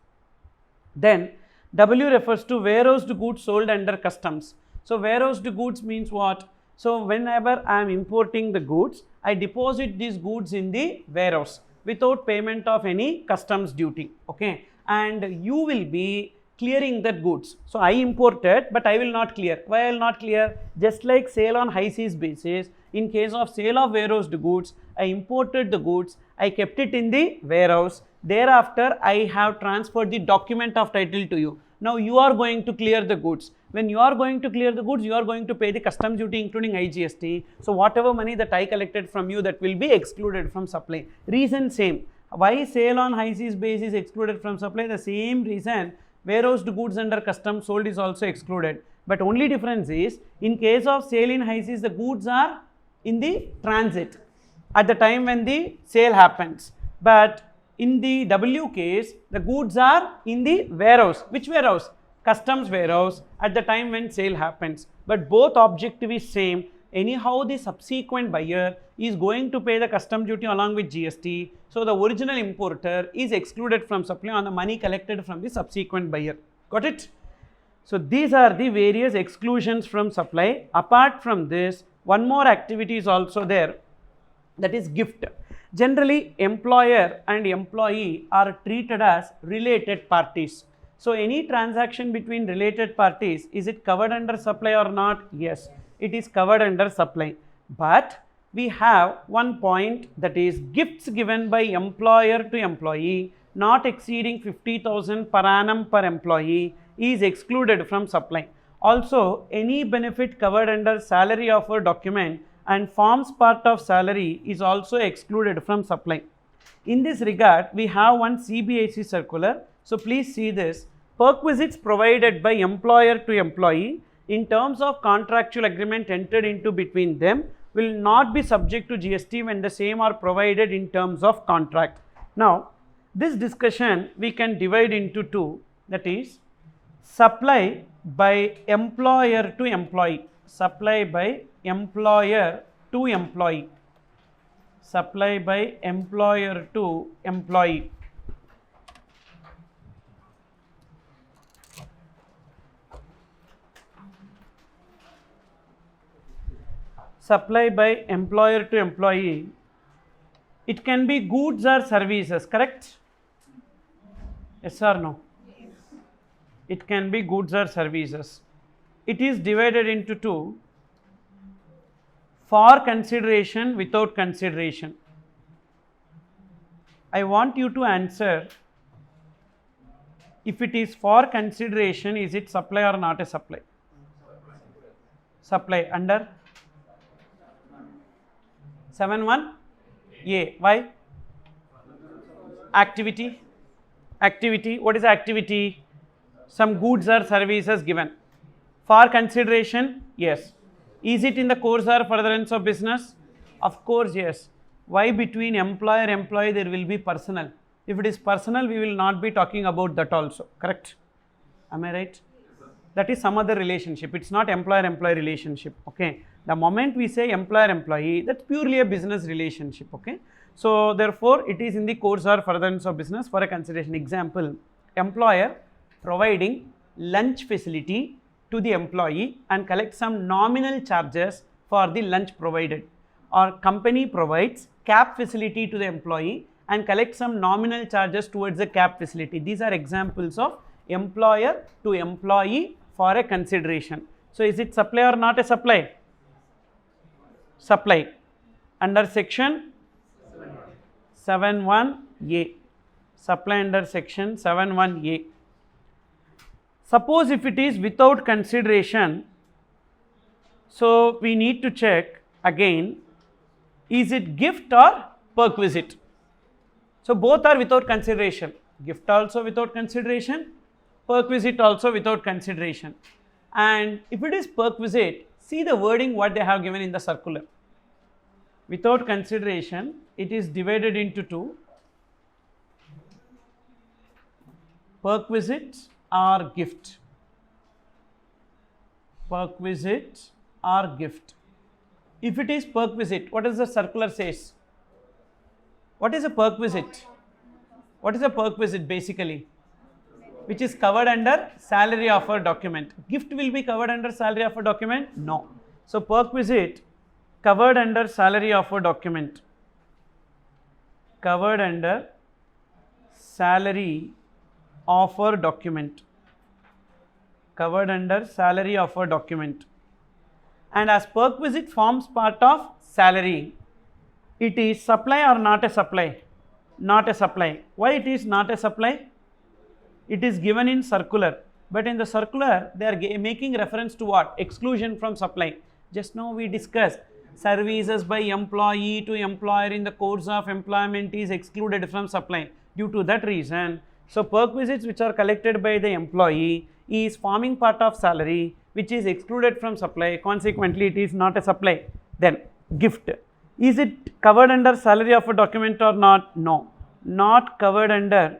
Then W refers to warehoused goods sold under customs. So warehoused goods means what? So whenever I am importing the goods, I deposit these goods in the warehouse without payment of any customs duty. Okay, and you will be clearing that goods. So I imported, but I will not clear. Why I will not clear? Just like sale on high seas basis, in case of sale of warehoused goods, I imported the goods, I kept it in the warehouse. Thereafter, I have transferred the document of title to you. Now you are going to clear the goods. When you are going to clear the goods, you are going to pay the customs duty including IGST. So whatever money that I collected from you, that will be excluded from supply. Reason same. Why sale on high seas base is excluded from supply? The same reason warehoused goods under customs sold is also excluded. But only difference is, in case of sale in high seas, the goods are in the transit at the time when the sale happens. But in the W case, the goods are in the warehouse. Which warehouse? Customs warehouse at the time when sale happens. But both objective is same. Anyhow, the subsequent buyer is going to pay the custom duty along with GST. So the original importer is excluded from supply on the money collected from the subsequent buyer. Got it? So these are the various exclusions from supply. Apart from this, one more activity is also there, that is gift. Generally, employer and employee are treated as related parties. So any transaction between related parties, is it covered under supply or not? Yes, it is covered under supply. But we have one point, that is gifts given by employer to employee not exceeding 50,000 per annum per employee is excluded from supply. Also, any benefit covered under salary offer document and forms part of salary is also excluded from supply. In this regard, we have one CBIC circular. So please see this. Perquisites provided by employer to employee in terms of contractual agreement entered into between them will not be subject to GST when the same are provided in terms of contract. Now, this discussion we can divide into two, that is supply by employer to employee. Supply by employer to employee. Supply by employer to employee. Supply by employer to employee It can be goods or services, correct? Yes or no? It can be goods or services. It is divided into two: for consideration, without consideration. I want you to answer, if it is for consideration, is it supply or not a supply? Supply under 7(1)(a). Why? Activity. Activity. What is activity? Some goods or services given. For consideration, yes. Is it in the course or furtherance of business? Of course, yes. Why? Between employer employee there will be personal. If it is personal, we will not be talking about that also, correct? Am I right? That is some other relationship. It's not employer employee relationship, okay? The moment we say employer employee, that's purely a business relationship, okay? So therefore it is in the course or furtherance of business for a consideration. Example, employer providing lunch facility to the employee and collect some nominal charges for the lunch provided, or company provides cab facility to the employee and collect some nominal charges towards the cab facility. These are examples of employer to employee for a consideration. So is it supply or not a supply? Supply under section 7(1)(a). Supply under section 7(1)(a). Suppose if it is without consideration, so we need to check again, is it gift or perquisite? So both are without consideration. Gift also without consideration, perquisite also without consideration. And if it is perquisite, see the wording what they have given in the circular. Without consideration, it is divided into two: perquisite or gift. Perquisite or gift. If it is perquisite, what does the circular says? What is a perquisite? What is a perquisite basically? Which is covered under salary offer document. Gift will be covered under salary offer document? No. So perquisite covered under salary offer document. Covered under salary offer document. Covered under salary offer document. And as perquisite forms part of salary, it is supply or not a supply? Not a supply. Why it is not a supply? It is given in circular, but in the circular they are making reference to what? Exclusion from supply. Just now we discussed services by employee to employer in the course of employment is excluded from supply. Due to that reason, so perquisites which are collected by the employee is forming part of salary, which is excluded from supply. Consequently, it is not a supply. Then gift. Is it covered under salary offer document or not? No, not covered under.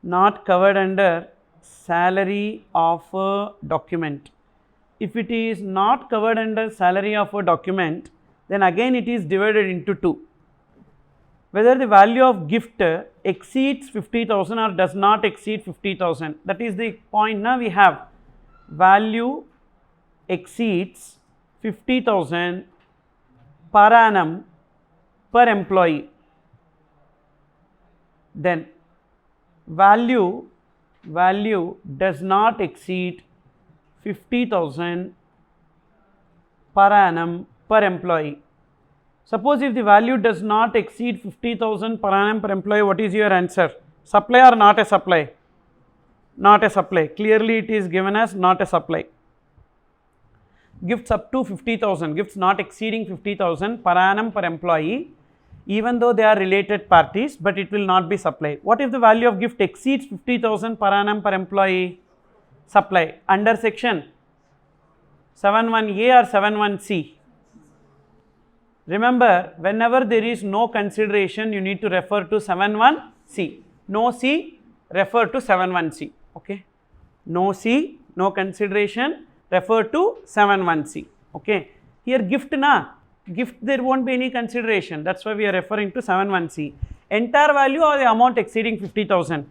Not covered under salary offer document. If it is not covered under salary offer document, then again it is divided into two: whether the value of gift exceeds 50,000 or does not exceed 50,000. That is the point. Now we have value exceeds 50,000 per annum per employee. Then value does not exceed 50,000 per annum per employee. Suppose if the value does not exceed 50,000 per annum per employee, what is your answer? Supply or not a supply? Not a supply. Clearly it is given as not a supply. Gifts up to 50,000, gifts not exceeding 50,000 per annum per employee, even though they are related parties, but it will not be supply. What if the value of gift exceeds 50,000 per annum per employee? Supply. Under section 7(1)(a) or 7(1)(c). Remember, whenever there is no consideration, you need to refer to 7(1)(c). No C, refer to 7(1)(c). Okay. No C, no consideration, refer to 7(1)(c). Okay. Here gift na. Gift there won't be any consideration, that's why we are referring to 7(1)(c). Entire value or the amount exceeding 50,000?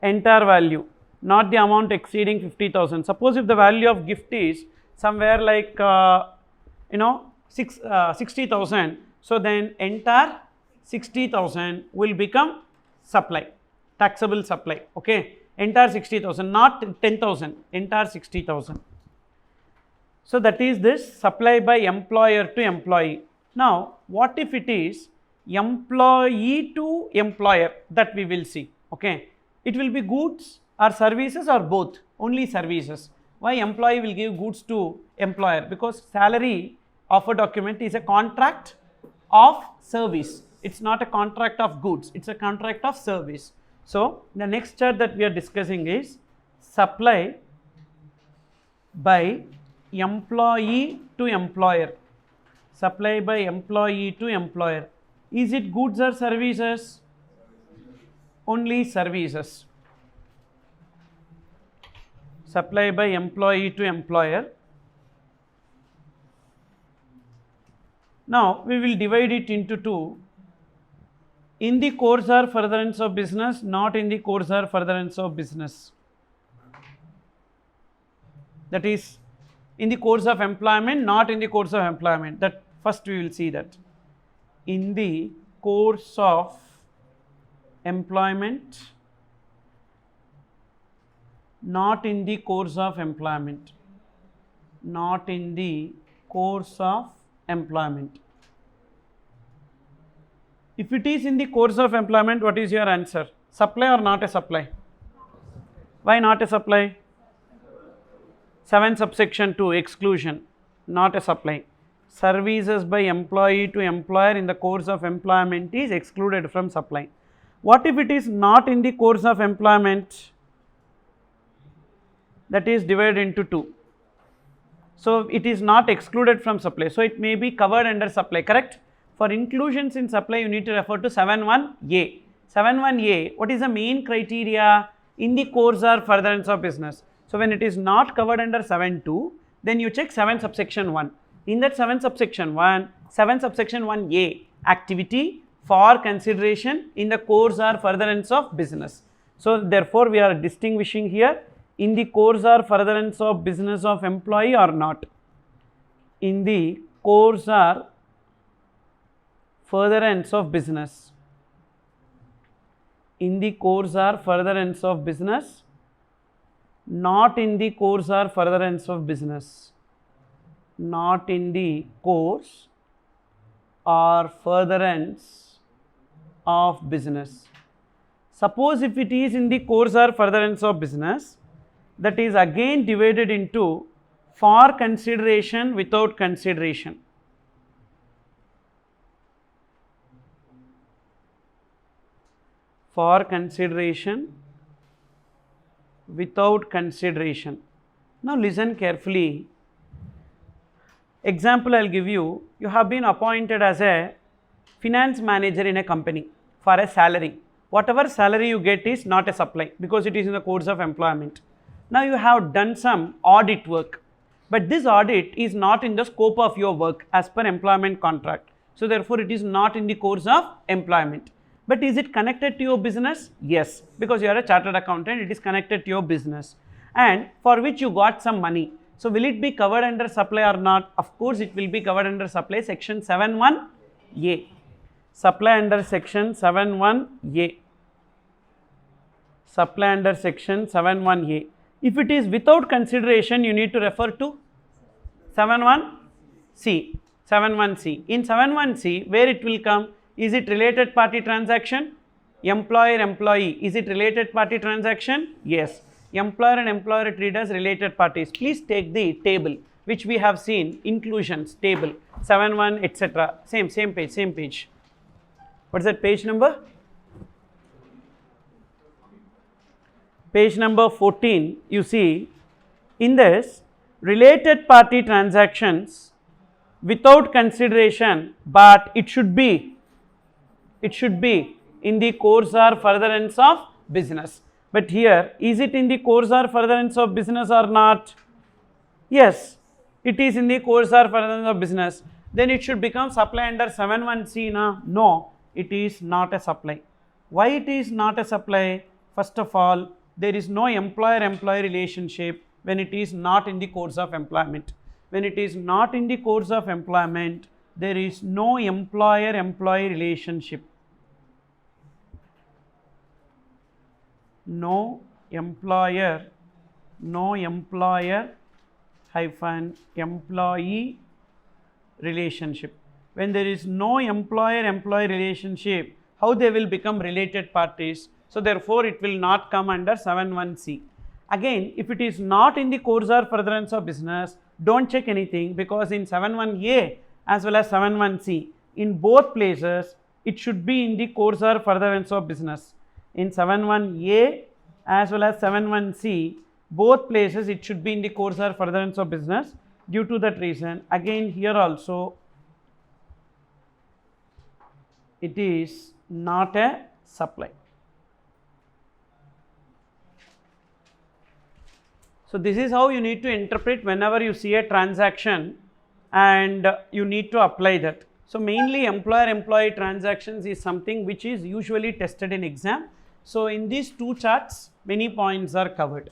Entire value, not the amount exceeding 50,000. Suppose if the value of gift is somewhere like 60,000. So then entire 60,000 will become supply, taxable supply. Okay, entire 60,000, not 10,000, entire 60,000. So that is this supply by employer to employee. Now what if it is employee to employer? That we will see. Okay, it will be goods or services or both? Only services. Why employee will give goods to employer? Because salary offer document is a contract of service. It's not a contract of goods, it's a contract of service. So the next chart that we are discussing is supply by employee to employer. Supply by employee to employer. Is it goods or services? Only services. Supply by employee to employer. Now we will divide it into two. In the course or furtherance of business, not in the course or furtherance of business. That is, in the course of employment, not in the course of employment. That first we will see that. In the course of employment, not in the course of employment. Not in the course of employment. If it is in the course of employment, what is your answer? Supply or not a supply? Why not a supply? 7 subsection 2 exclusion, not a supply. Services by employee to employer in the course of employment is excluded from supply. What if it is not in the course of employment? That is divided into 2. So it is not excluded from supply. So it may be covered under supply, correct? For inclusions in supply, you need to refer to 7.1a. 7.1a, what is the main criteria? In the course or furtherance of business. So when it is not covered under 7.2, then you check 7 subsection 1. In that 7 subsection 1, 7 subsection 1a, activity for consideration in the course or furtherance of business. So therefore we are distinguishing here, in the course or furtherance of business of employee or not. In the course or furtherance of business. In the course or furtherance of business, not in the course or furtherance of business. Not in the course or furtherance of business. Suppose if it is in the course or furtherance of business, that is again divided into for consideration, without consideration. For consideration, without consideration. Now listen carefully. Example I will give you. You have been appointed as a finance manager in a company for a salary. Whatever salary you get is not a supply because it is in the course of employment. Now you have done some audit work, but this audit is not in the scope of your work as per employment contract. So therefore it is not in the course of employment. But is it connected to your business? Yes, because you are a chartered accountant, it is connected to your business, and for which you got some money. So will it be covered under supply or not? Of course it will be covered under supply, section 7.1a. Supply under section 7.1a. Supply under section 7.1a. If it is without consideration, you need to refer to 7.1c. 7.1c. In 7.1c, where it will come? Is it related party transaction? Employer employee, is it related party transaction? Yes. Employer and employer treated as related parties. Please take the table which we have seen, inclusions table 7.1 etc. Same page. What is that page number? Page number 14. You see, in this related party transactions without consideration, but it should be in the course or furtherance of business. But here, is it in the course or furtherance of business or not? Yes, it is in the course or furtherance of business. Then it should become supply under 7.1c. No, it is not a supply. Why it is not a supply? First of all, there is no employer-employee relationship when it is not in the course of employment. when it is not in the course of employment, there is no employer-employee relationship. No employer hyphen employee relationship. When there is no employer-employee relationship, how they will become related parties? So therefore, it will not come under 7(1)(c). Again, if it is not in the course or furtherance of business, don't check anything, because in 7(1)(a) as well as 7(1)(c), in both places, it should be in the course or furtherance of business. In 7(1)(a) as well as 7(1)(c), both places it should be in the course or furtherance of business. Due to that reason, again here also, it is not a supply. So this is how you need to interpret whenever you see a transaction, and you need to apply that. So mainly employer-employee transactions is something which is usually tested in exam. So in these two charts, many points are covered.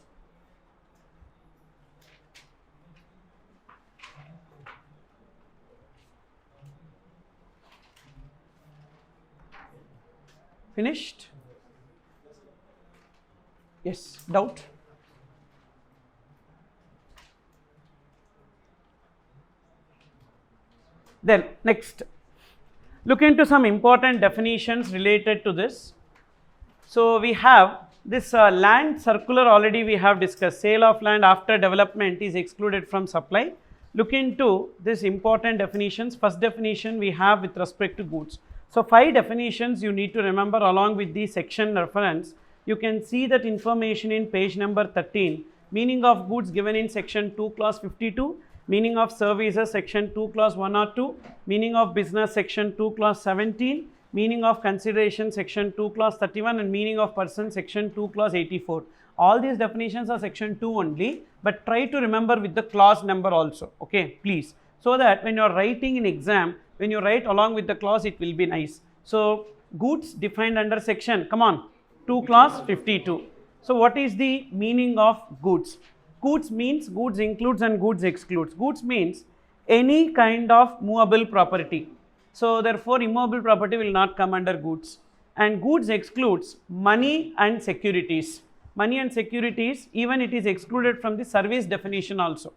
Finished? Yes, doubt? Then next, look into some important definitions related to this. So we have this land circular already we have discussed. Sale of land after development is excluded from supply. Look into this important definitions. First definition we have with respect to goods. So 5 definitions you need to remember along with the section reference. You can see that information in page number 13. Meaning of goods given in section 2 clause 52. Meaning of services section 2 clause 102. Meaning of business section 2 clause 17. Meaning of consideration section 2 clause 31, and meaning of person section 2 clause 84. All these definitions are section 2 only, but try to remember with the clause number also, okay, please, so that when you are writing in exam, when you write along with the clause, it will be nice. So goods defined under section, come on, 2 clause 52. So what is the meaning of goods? Goods means goods includes and goods excludes. Goods means any kind of movable property. So therefore, immovable property will not come under goods. And goods excludes money and securities. Money and securities, even it is excluded from the service definition also.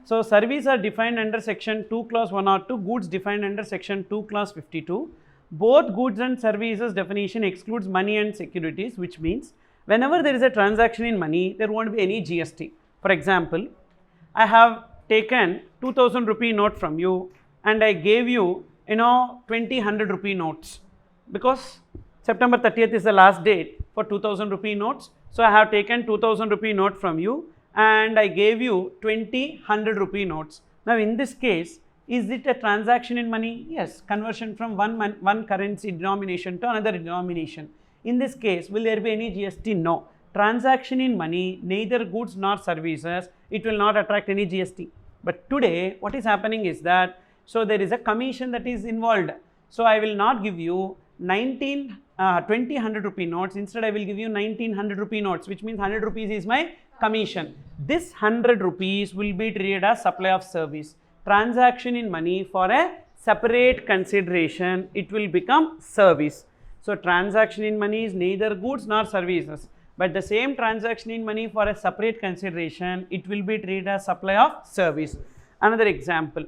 So service are defined under section 2 clause 102, goods defined under section 2 clause 52. Both goods and services definition excludes money and securities, which means whenever there is a transaction in money, there won't be any GST. For example, I have taken 2000 rupee note from you and I gave you 20 100 rupee notes, because September 30th is the last date for 2000 rupee notes. So I have taken 2000 rupee note from you and I gave you 20 100 rupee notes. Now in this case, is it a transaction in money? Yes, conversion from one currency denomination to another denomination. In this case, will there be any GST? No. Transaction in money, neither goods nor services, it will not attract any GST. But today, what is happening is that, so there is a commission that is involved. So I will not give you 20 100 rupee notes. Instead, I will give you 1900 rupee notes, which means 100 rupees is my commission. This 100 rupees will be treated as supply of service. Transaction in money for a separate consideration, it will become service. So transaction in money is neither goods nor services. But the same transaction in money for a separate consideration, it will be treated as supply of service. Another example,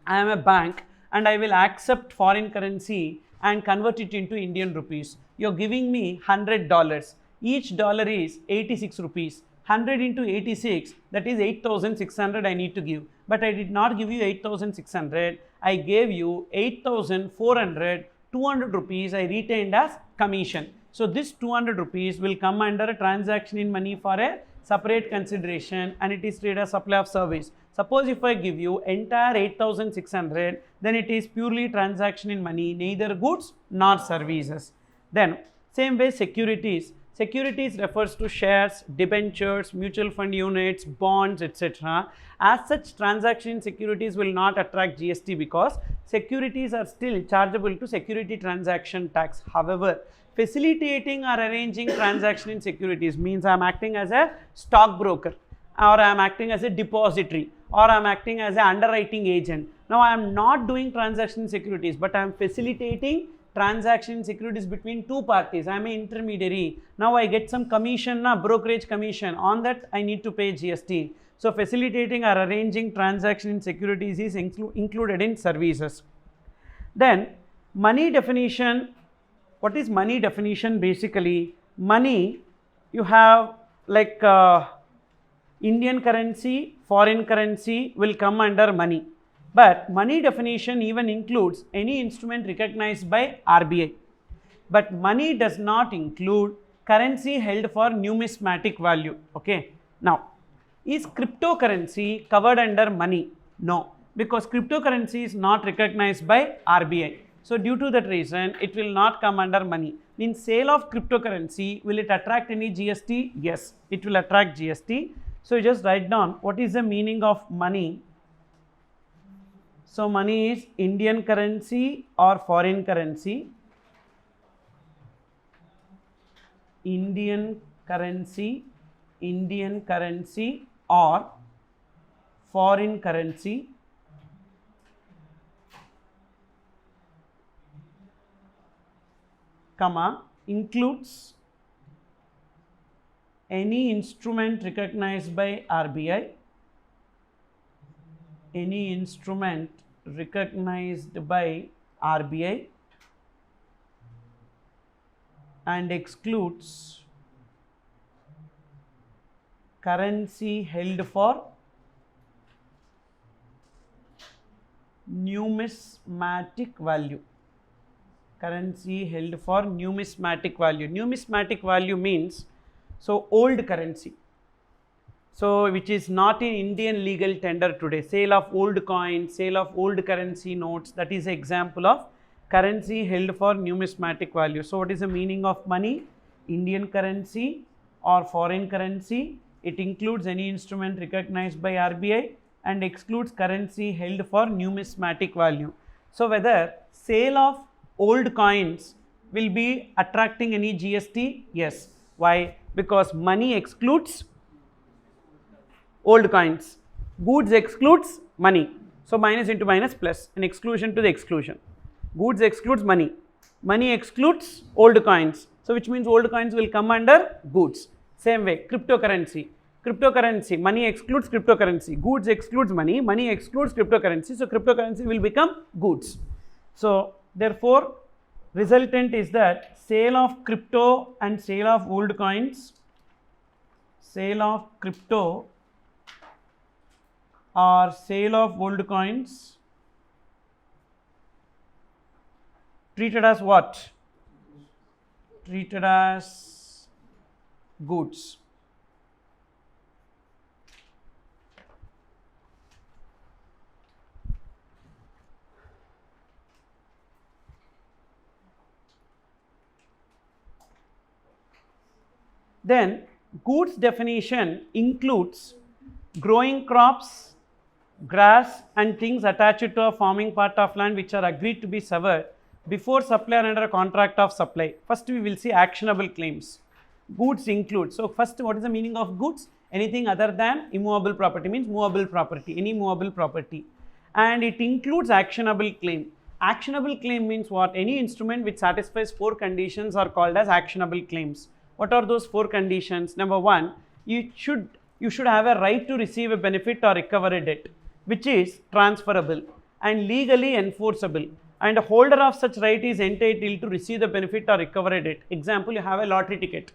I am a bank and I will accept foreign currency and convert it into Indian rupees. You are giving me $100. Each dollar is 86 rupees. 100 into 86, that is 8,600 I need to give. But I did not give you 8,600. I gave you 8,400, 200 rupees I retained as commission. So this 200 rupees will come under a transaction in money for a separate consideration, and it is treated as supply of service. Suppose if I give you entire 8,600, then it is purely transaction in money, neither goods nor services. Then same way securities. Securities refers to shares, debentures, mutual fund units, bonds, etc. As such, transaction in securities will not attract GST because securities are still chargeable to security transaction tax. However, facilitating or arranging transaction in securities means I am acting as a stockbroker, or I am acting as a depository, or I am acting as an underwriting agent. Now I am not doing transaction securities, but I am facilitating transaction securities between two parties. I am an intermediary. Now I get some commission, brokerage commission. On that I need to pay GST. So facilitating or arranging transaction in securities is included in services. Then money definition. What is money definition? Basically, money, you have like Indian currency, foreign currency will come under money. But money definition even includes any instrument recognized by RBI. But money does not include currency held for numismatic value. Okay. Now, is cryptocurrency covered under money? No, because cryptocurrency is not recognized by RBI. So due to that reason, it will not come under money. In sale of cryptocurrency, will it attract any GST? Yes, it will attract GST. So you just write down what is the meaning of money. So money is Indian currency or foreign currency. Indian currency or foreign currency. Comma, includes any instrument recognized by RBI, any instrument recognized by RBI, and excludes currency held for numismatic value. Currency held for numismatic value. Numismatic value means, so old currency, so which is not in Indian legal tender today. Sale of old coins, sale of old currency notes, that is an example of currency held for numismatic value. So what is the meaning of money? Indian currency or foreign currency. It includes any instrument recognized by RBI and excludes currency held for numismatic value. So whether sale of old coins will be attracting any GST? Yes. Why? Because money excludes old coins, goods excludes money. So minus into minus plus, an exclusion to the exclusion. Goods excludes money, money excludes old coins. So which means old coins will come under goods. Same way, cryptocurrency. Cryptocurrency, money excludes cryptocurrency, goods excludes money, money excludes cryptocurrency. So cryptocurrency will become goods. So therefore, resultant is that sale of crypto and sale of old coins, sale of crypto or sale of old coins treated as what? Treated as goods. Then goods definition includes growing crops, grass and things attached to a forming part of land which are agreed to be severed before supply or under a contract of supply. First we will see actionable claims. Goods include, so first what is the meaning of goods? Anything other than immovable property, means movable property, any movable property. And it includes actionable claim. Actionable claim means what? Any instrument which satisfies 4 conditions are called as actionable claims. What are those 4 conditions? Number 1, you should have a right to receive a benefit or recover a debt which is transferable and legally enforceable, and a holder of such right is entitled to receive the benefit or recover a debt. Example, you have a lottery ticket.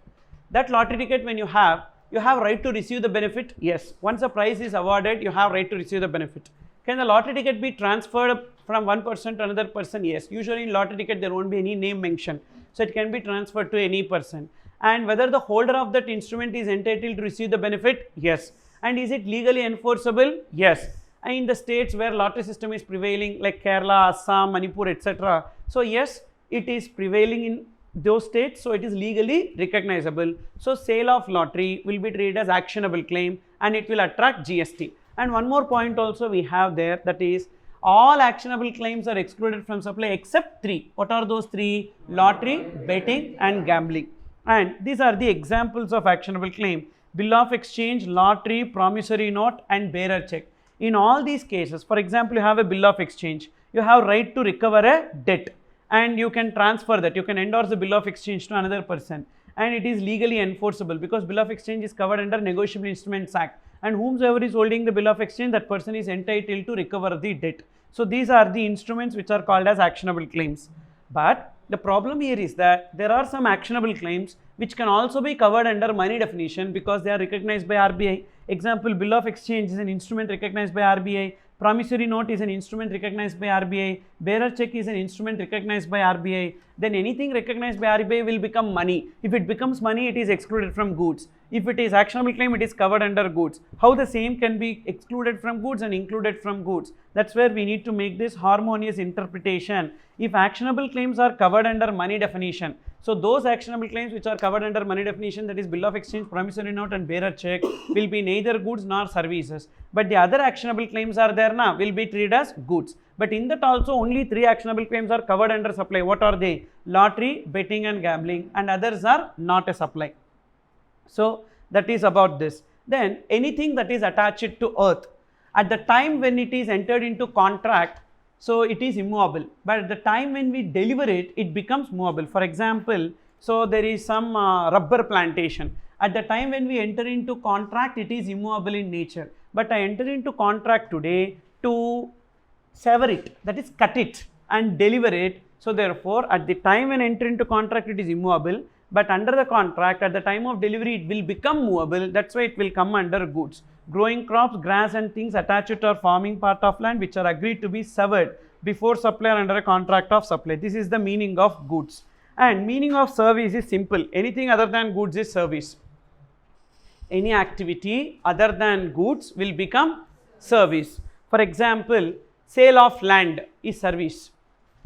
That lottery ticket when you have right to receive the benefit? Yes. Once the prize is awarded, you have right to receive the benefit. Can the lottery ticket be transferred from one person to another person? Yes. Usually in lottery ticket there won't be any name mentioned, so it can be transferred to any person. And whether the holder of that instrument is entitled to receive the benefit? Yes. And is it legally enforceable? Yes. And in the states where lottery system is prevailing like Kerala, Assam, Manipur, etc. So yes, it is prevailing in those states, so it is legally recognizable. So sale of lottery will be treated as actionable claim and it will attract GST. And one more point also we have there, that is all actionable claims are excluded from supply except 3. What are those 3? Lottery, betting and gambling. And these are the examples of actionable claim: bill of exchange, lottery, promissory note and bearer check. In all these cases, for example, you have a bill of exchange, you have right to recover a debt and you can transfer that, you can endorse the bill of exchange to another person and it is legally enforceable because bill of exchange is covered under Negotiable Instruments Act, and whomsoever is holding the bill of exchange, that person is entitled to recover the debt. So these are the instruments which are called as actionable claims. But the problem here is that there are some actionable claims which can also be covered under money definition because they are recognized by RBI. Example, bill of exchange is an instrument recognized by RBI. Promissory note is an instrument recognized by RBI, bearer check is an instrument recognized by RBI, then anything recognized by RBI will become money. If it becomes money, it is excluded from goods. If it is actionable claim, it is covered under goods. How the same can be excluded from goods and included from goods? That's where we need to make this harmonious interpretation. If actionable claims are covered under money definition, so those actionable claims which are covered under money definition, that is bill of exchange, promissory note and bearer check, will be neither goods nor services. But the other actionable claims are there now, will be treated as goods. But in that also only 3 actionable claims are covered under supply. What are they? Lottery, betting and gambling, and others are not a supply. So that is about this. Then anything that is attached to earth, at the time when it is entered into contract, so it is immovable, but at the time when we deliver it, it becomes movable. For example, so there is some rubber plantation. At the time when we enter into contract, it is immovable in nature, but I enter into contract today to sever it, that is cut it and deliver it. So therefore, at the time when enter into contract, it is immovable, but under the contract, at the time of delivery, it will become movable. That's why it will come under goods. Growing crops, grass and things attached to or forming part of land which are agreed to be severed before supply or under a contract of supply. This is the meaning of goods. And meaning of service is simple. Anything other than goods is service. Any activity other than goods will become service. For example, sale of land is service.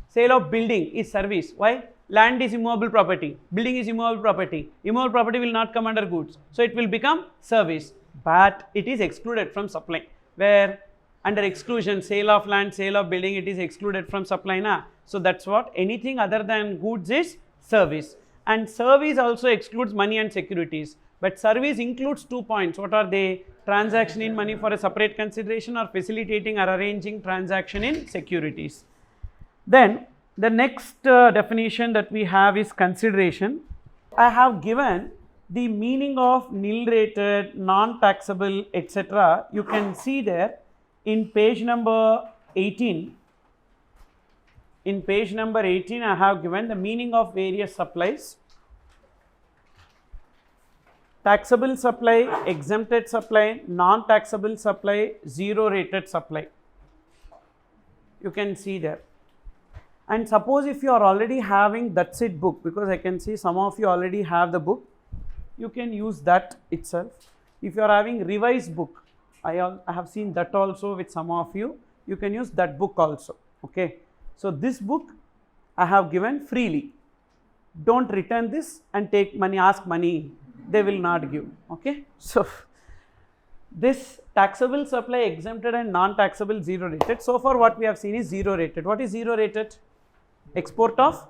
Sale of building is service. Why? Land is immovable property, building is immovable property. Immovable property will not come under goods, so it will become service. But it is excluded from supply, where under exclusion, sale of land, sale of building, it is excluded from supply na. So that's what, anything other than goods is service. And service also excludes money and securities, but service includes 2 points. What are they? Transaction in money for a separate consideration or facilitating or arranging transaction in securities. Then the next definition that we have is consideration. I have given the meaning of nil rated, non-taxable, etc. You can see there in page number 18. In page number 18, I have given the meaning of various supplies. Taxable supply, exempted supply, non-taxable supply, zero rated supply. You can see there. And suppose if you are already having That's It book, because I can see some of you already have the book, you can use that itself. If you are having revised book, I have seen that also with some of you, you can use that book also. Okay. So this book I have given freely. Don't return this and take money, ask money, they will not give. Okay. So this taxable supply, exempted and non-taxable, zero rated. So far what we have seen is zero rated. What is zero rated? Export of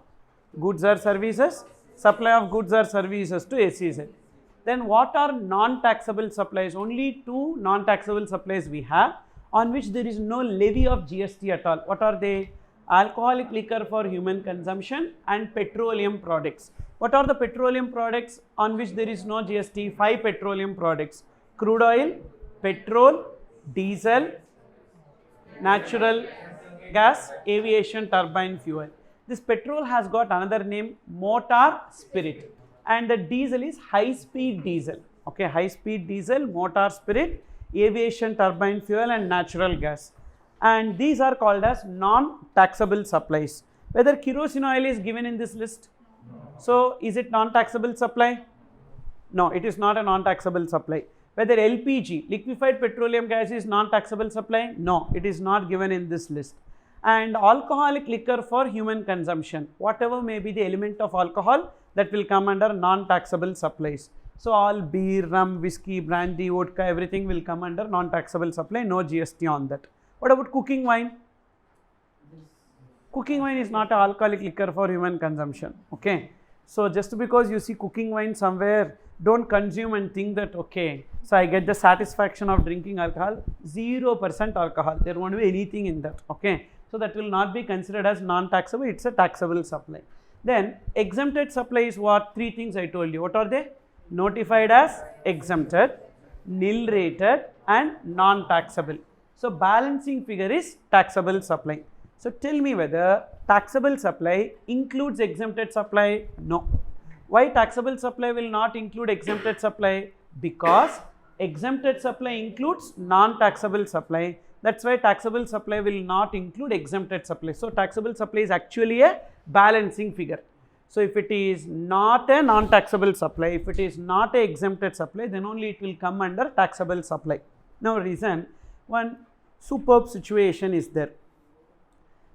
goods or services, supply of goods or services to SEZ. Then what are non-taxable supplies? Only 2 non-taxable supplies we have on which there is no levy of GST at all. What are they? Alcoholic liquor for human consumption and petroleum products. What are the petroleum products on which there is no GST? 5 petroleum products: crude oil, petrol, diesel, natural gas, aviation turbine fuel. This petrol has got another name, motor spirit, and the diesel is high speed diesel. Okay, high speed diesel, motor spirit, aviation turbine fuel and natural gas. And these are called as non-taxable supplies. Whether kerosene oil is given in this list, so is it non-taxable supply? No, it is not a non-taxable supply. Whether LPG, liquefied petroleum gas, is non-taxable supply? No, it is not given in this list. And alcoholic liquor for human consumption, whatever may be the element of alcohol, that will come under non-taxable supplies. So all beer, rum, whiskey, brandy, vodka, everything will come under non-taxable supply, no GST on that. What about cooking wine? Cooking wine is not an alcoholic liquor for human consumption. Okay. So just because you see cooking wine somewhere, Don't consume and think that, okay, so I get the satisfaction of drinking alcohol, 0% alcohol, there won't be anything in that, okay. So that will not be considered as non-taxable, it's a taxable supply. Then exempted supply is what? 3 things I told you. What are they? Notified as exempted, nil rated and non-taxable. So balancing figure is taxable supply. So tell me whether taxable supply includes exempted supply? No. Why taxable supply will not include exempted supply? Because exempted supply includes non-taxable supply. That's why taxable supply will not include exempted supply. So taxable supply is actually a balancing figure. So if it is not a non-taxable supply, if it is not a exempted supply, then only it will come under taxable supply. Now reason, one superb situation is there.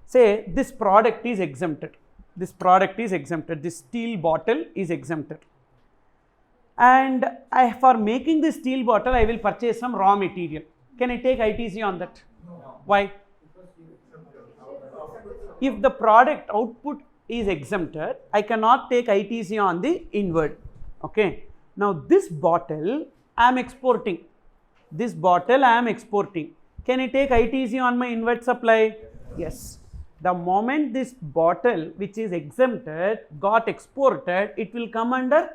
Say this product is exempted. This product is exempted. This steel bottle is exempted. And for making this steel bottle, I will purchase some raw material. Can I take ITC on that? No. Why? If the product output is exempted, I cannot take ITC on the inward. Okay. Now this bottle I am exporting. This bottle I am exporting. Can I take ITC on my inward supply? Yes. The moment this bottle which is exempted got exported, it will come under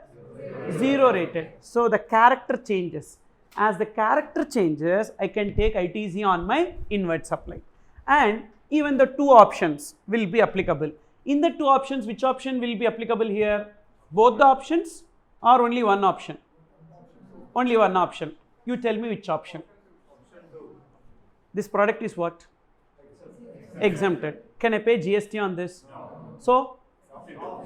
0 rated. So the character changes. As the character changes, I can take ITC on my inward supply. And even the 2 options will be applicable. In the 2 options, which option will be applicable here? Both the options or only one option? Only one option. You tell me which option. This product is what? Exempted. Can I pay GST on this? No. So,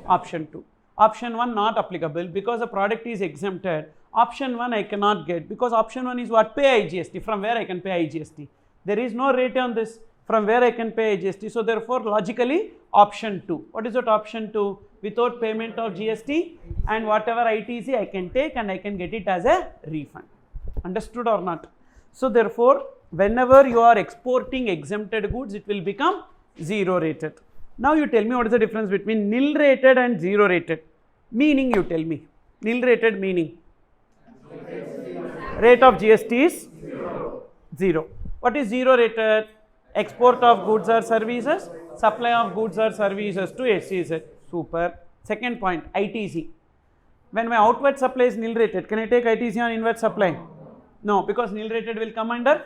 option 2. Option 1 not applicable because the product is exempted. Option 1 I cannot get because option 1 is what? Pay IGST. From where I can pay IGST? There is no rate on this. From where I can pay IGST? So therefore logically option 2. What is that option 2? Without payment of GST and whatever ITC I can take and I can get it as a refund. Understood or not? So therefore whenever you are exporting exempted goods, it will become 0 rated. Now you tell me what is the difference between nil rated and 0 rated. Meaning you tell me. Nil rated meaning. Rate of GST is 0. What is 0 rated? Export of goods or services, supply of goods or services to SEZ. Super. Second point, ITC. When my outward supply is nil rated, can I take ITC on inward supply? No, because nil rated will come under?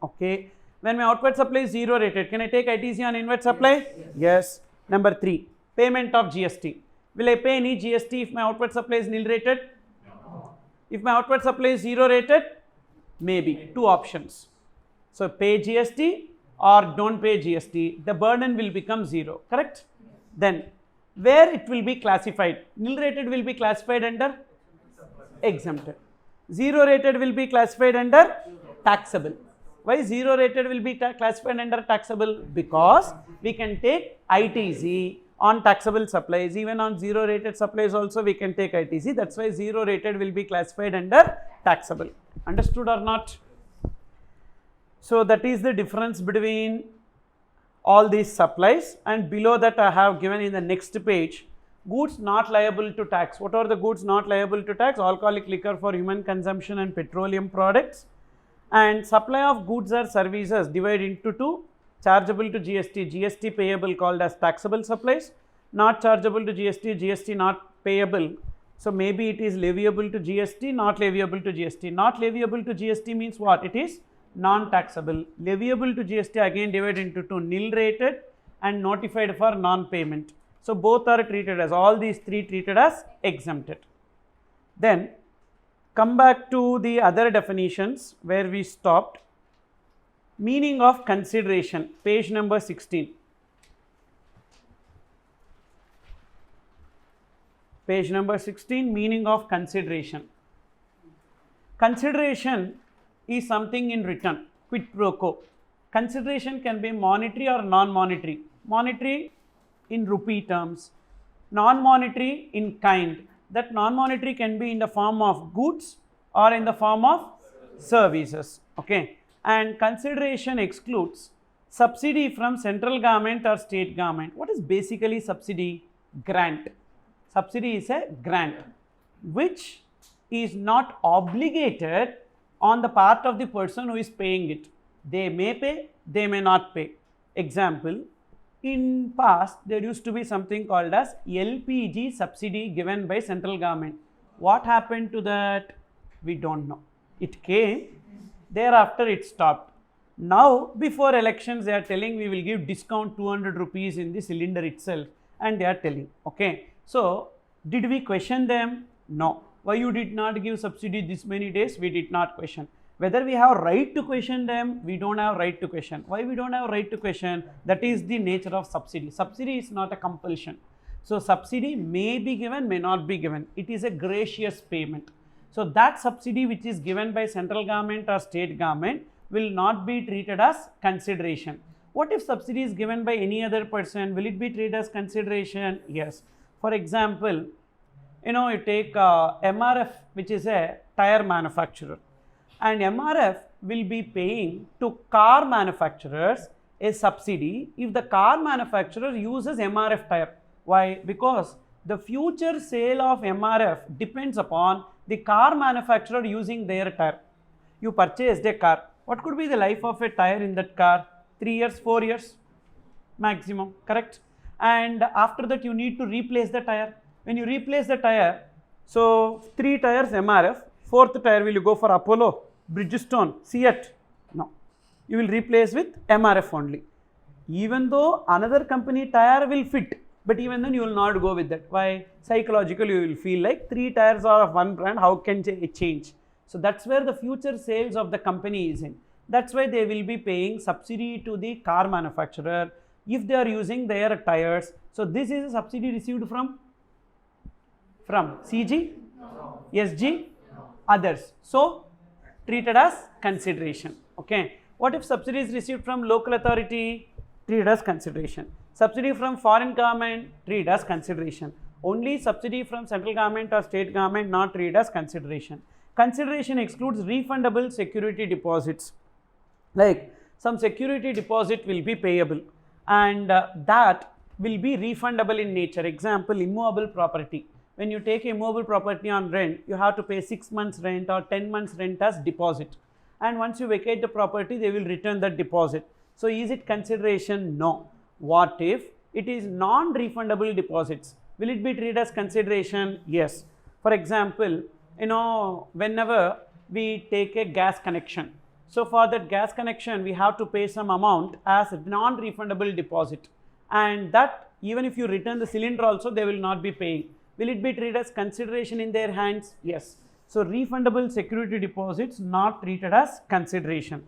Okay. When my outward supply is 0 rated, can I take ITC on inward supply? Yes. Number 3, payment of GST. Will I pay any GST if my outward supply is nil rated? No. If my outward supply is 0 rated, maybe. 2 options. So pay GST or don't pay GST, the burden will become 0, correct? Then where it will be classified? Nil rated will be classified under exempted. 0 rated will be classified under taxable. Why 0 rated will be classified under taxable? Because we can take ITC on taxable supplies, even on 0 rated supplies also we can take ITC. That's why 0 rated will be classified under taxable. Understood or not? So that is the difference between all these supplies, and below that I have given in the next page goods not liable to tax. What are the goods not liable to tax? Alcoholic liquor for human consumption and petroleum products. And supply of goods or services divided into 2, chargeable to GST, GST payable called as taxable supplies, not chargeable to GST, GST not payable. So maybe it is leviable to GST, not leviable to GST. Not leviable to GST means what? It is non-taxable. Leviable to GST again divided into 2, nil rated and notified for non-payment. So both are treated as, all these 3 treated as exempted. Then come back to the other definitions where we stopped. Meaning of consideration, page number 16. Page number 16, meaning of consideration. Consideration is something in return, quid pro quo. Consideration can be monetary or non-monetary. Monetary in rupee terms, non-monetary in kind. That non-monetary can be in the form of goods or in the form of services. Okay. And consideration excludes subsidy from central government or state government. What is basically subsidy? Grant. Subsidy is a grant. which is not obligated on the part of the person who is paying it. They may pay, they may not pay. Example, in past there used to be something called as LPG subsidy given by central government. What happened to that? We don't know. It came, thereafter it stopped. Now before elections they are telling we will give discount 200 rupees in the cylinder itself, and they are telling, okay. So did we question them? No. Why you did not give subsidy this many days? We did not question. Whether we have right to question them? We don't have right to question. Why we don't have right to question? That is the nature of subsidy. Subsidy is not a compulsion. So subsidy may be given, may not be given. It is a gracious payment. So that subsidy which is given by central government or state government will not be treated as consideration. What if subsidy is given by any other person? Will it be treated as consideration? Yes. For example, you take MRF, which is a tire manufacturer, and MRF will be paying to car manufacturers a subsidy if the car manufacturer uses MRF tire. Why? Because the future sale of MRF depends upon the car manufacturer using their tire. You purchased a car. What could be the life of a tire in that car? 3 years, 4 years maximum, correct? And after that you need to replace the tire. When you replace the tire, so 3 tires MRF, 4th tire will you go for Apollo, Bridgestone, Seat? No. You will replace with MRF only. Even though another company tire will fit, but even then you will not go with that. Why? Psychologically you will feel like 3 tires are of one brand, how can it change? So that's where the future sales of the company is in. That's why they will be paying subsidy to the car manufacturer if they are using their tires. So this is a subsidy received from CG, SG, others. So treated as consideration. Okay. What if subsidy is received from local authority? Treated as consideration. Subsidy from foreign government? Treated as consideration. Only subsidy from central government or state government not treated as consideration. Consideration excludes refundable security deposits. Like some security deposit will be payable, and that will be refundable in nature. Example, immovable property. When you take a movable property on rent, you have to pay 6 months rent or 10 months rent as deposit. And once you vacate the property, they will return that deposit. So is it consideration? No. What if it is non-refundable deposits? Will it be treated as consideration? Yes. For example, whenever we take a gas connection, so for that gas connection, we have to pay some amount as non-refundable deposit, and that even if you return the cylinder also, they will not be paying. Will it be treated as consideration in their hands? Yes. So refundable security deposits not treated as consideration.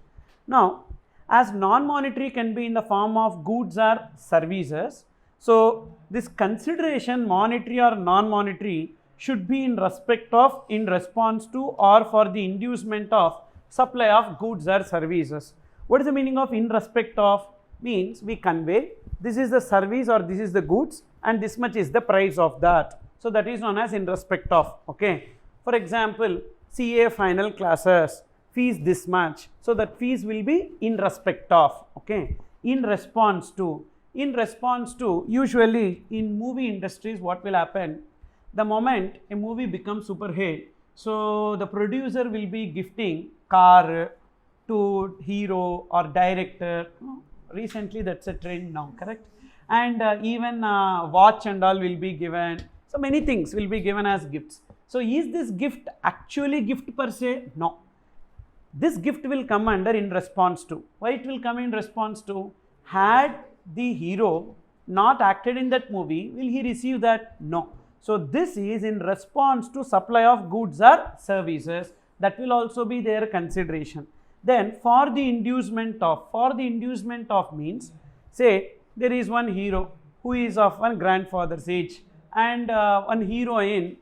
Now, as non-monetary can be in the form of goods or services, so this consideration, monetary or non-monetary, should be in response to or for the inducement of supply of goods or services. What is the meaning of in respect of? Means we convey this is the service or this is the goods and this much is the price of that. So that is known as in respect of. Okay. For example, CA final classes, fees this much. So that fees will be in respect of. Okay. In response to. Usually in movie industries, what will happen? The moment a movie becomes super hit, so the producer will be gifting car to hero or director. Recently that's a trend now, correct? And even watch and all will be given. So many things will be given as gifts. So is this gift actually gift per se? No. This gift will come under in response to. Why it will come in response to? Had the hero not acted in that movie, will he receive that? No. So this is in response to supply of goods or services. That will also be their consideration. Then for the inducement of means, say there is one hero who is of one grandfather's age, and one heroine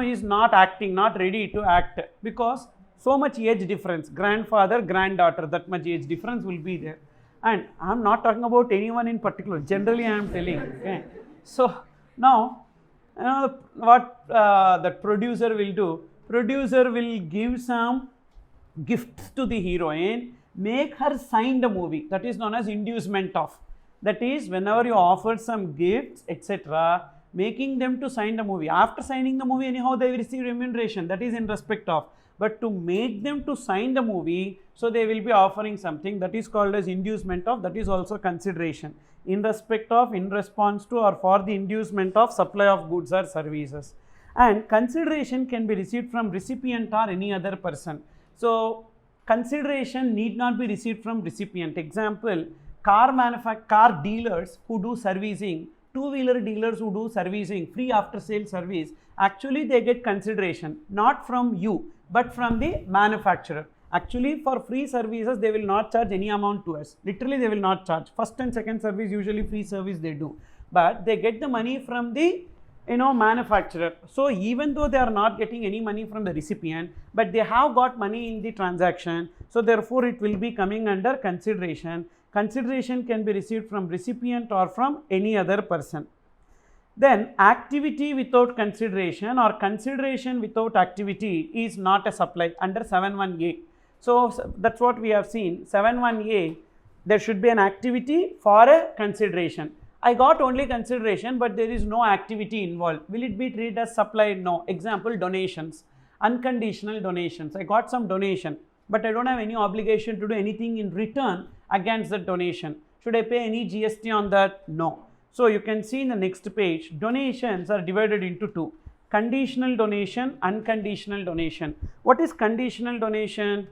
is not acting, not ready to act, because so much age difference, grandfather, granddaughter, that much age difference will be there. And I am not talking about anyone in particular, generally I am telling. Okay. So now what the producer will do? Producer will give some gifts to the heroine, make her sign the movie. That is known as inducement of. That is, whenever you offer some gifts, etc., making them to sign the movie. After signing the movie, anyhow they will receive remuneration, that is in respect of. But to make them to sign the movie, so they will be offering something, that is called as inducement of, that is also consideration. In respect of, in response to, or for the inducement of supply of goods or services. And consideration can be received from recipient or any other person. So consideration need not be received from recipient. Example, car dealers who do servicing, two-wheeler dealers who do servicing, free after sale service, actually they get consideration not from you but from the manufacturer. Actually for free services they will not charge any amount to us, literally they will not charge. First and second service usually free service they do, but they get the money from the manufacturer. So even though they are not getting any money from the recipient, but they have got money in the transaction, so therefore it will be coming under consideration. Consideration can be received from recipient or from any other person. Then activity without consideration or consideration without activity is not a supply under 7.1a. So that's what we have seen. 7.1a, there should be an activity for a consideration. I got only consideration but there is no activity involved. Will it be treated as supply? No. Example, donations, unconditional donations. I got some donation but I don't have any obligation to do anything in return against the donation. Should I pay any GST on that? No. So you can see in the next page, donations are divided into two: conditional donation, unconditional donation. What is conditional donation?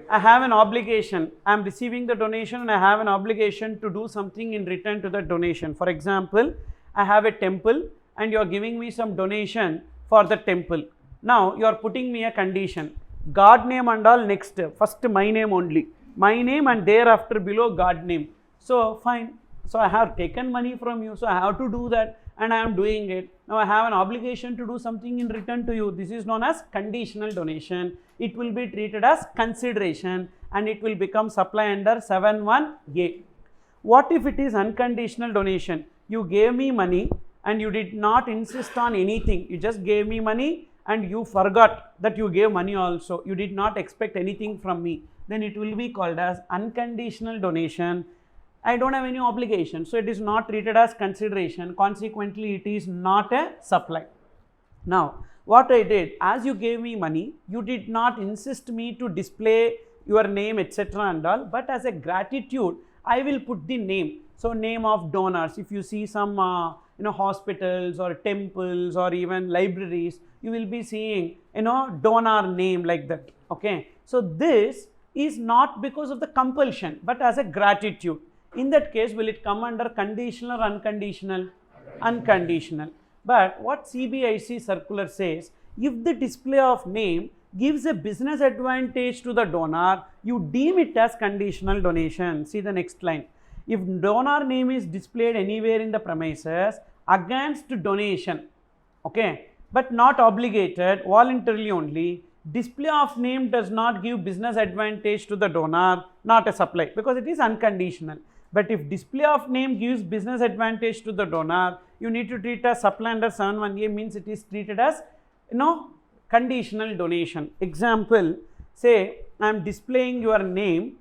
I have an obligation. I am receiving the donation and I have an obligation to do something in return to the donation. For example, I have a temple and you are giving me some donation for the temple. Now you are putting me a condition. God name and all next, first my name only. My name and thereafter below God name. So fine. So I have taken money from you, so I have to do that and I am doing it. Now I have an obligation to do something in return to you. This is known as conditional donation. It will be treated as consideration and it will become supply under 7.1a. What if it is unconditional donation? You gave me money and you did not insist on anything. You just gave me money and you forgot that you gave money also. You did not expect anything from me. Then it will be called as unconditional donation. I don't have any obligation, so it is not treated as consideration. Consequently, it is not a supply. Now, what I did, as you gave me money, you did not insist me to display your name, etc. and all, but as a gratitude, I will put the name. So, name of donors. If you see some hospitals or temples or even libraries, you will be seeing donor name like that. Okay. So, this is not because of the compulsion, but as a gratitude. In that case, will it come under conditional or unconditional? Unconditional. But what CBIC circular says, if the display of name gives a business advantage to the donor, you deem it as conditional donation. See the next line. If donor name is displayed anywhere in the premises against donation, okay, but not obligated, voluntarily only, display of name does not give business advantage to the donor, not a supply, because it is unconditional. But if display of name gives business advantage to the donor, you need to treat as supply under 7.1a, means it is treated as conditional donation. Example, say I am displaying your name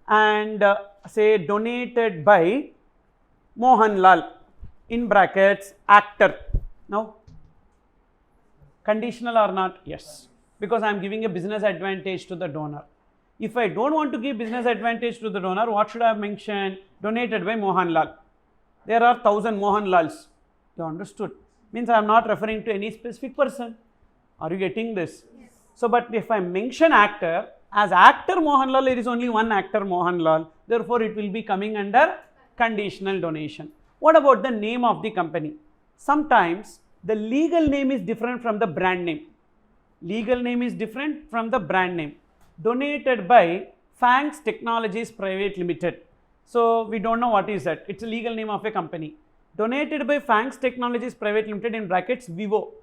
and say donated by Mohanlal, in brackets actor. Now, conditional or not? Yes, because I am giving a business advantage to the donor. If I don't want to give business advantage to the donor, what should I have mentioned? Donated by Mohanlal. There are 1000 Mohanlals. You understood? Means I am not referring to any specific person. Are you getting this? Yes. So, but if I mention actor, as actor Mohanlal, there is only one actor Mohanlal. Therefore, it will be coming under conditional donation. What about the name of the company? Sometimes the legal name is different from the brand name. Legal name is different from the brand name. Donated by Fangs Technologies Private Limited. So, we don't know what is that. It's a legal name of a company. Donated by Fangs Technologies Private Limited, in brackets Vivo.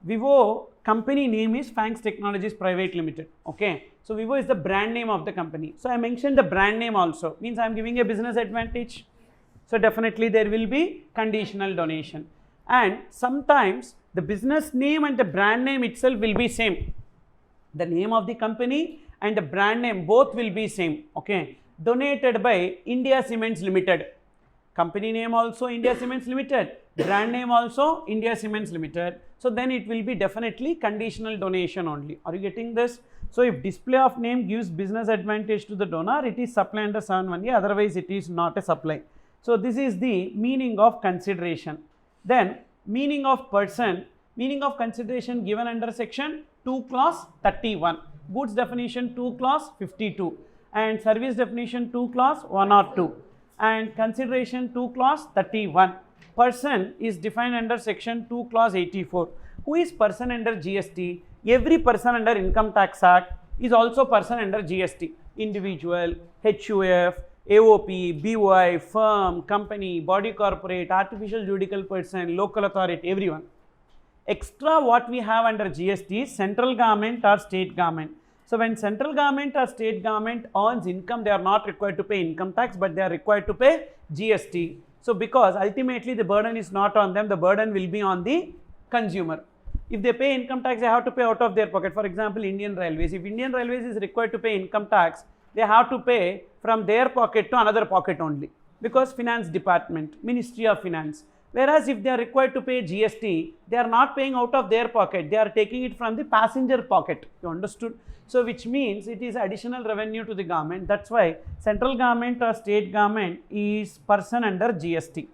Vivo company name is Fangs Technologies Private Limited. Okay. So, Vivo is the brand name of the company. So, I mentioned the brand name also. Means I am giving a business advantage. So, definitely there will be conditional donation. And sometimes the business name and the brand name itself will be same. The name of the company and the brand name both will be same. Okay. Donated by India Cements Limited. company name also India Cements Limited, brand name also India Cements Limited. So then it will be definitely conditional donation only. Are you getting this? So if display of name gives business advantage to the donor, it is supply under 7(1)(a), otherwise it is not a supply. So this is the meaning of consideration. Then meaning of person, meaning of consideration given under section 2 clause 31, goods definition 2 clause 52, and service definition 2 clause 1 or 2, and consideration 2 clause 31. Person is defined under section 2 clause 84. Who is person under GST? Every person under Income Tax Act is also person under GST. Individual, HUF, AOP, BOI, firm, company, body corporate, artificial juridical person, local authority, everyone. Extra what we have under GST is central government or state government. So when central government or state government earns income, they are not required to pay income tax, but they are required to pay GST. So because ultimately the burden is not on them, the burden will be on the consumer. If they pay income tax, they have to pay out of their pocket. For example, Indian Railways. If Indian Railways is required to pay income tax, they have to pay from their pocket to another pocket only, because finance department, Ministry of Finance. Whereas if they are required to pay GST, they are not paying out of their pocket, they are taking it from the passenger pocket. You understood? So which means it is additional revenue to the government. That's why central government or state government is person under GST.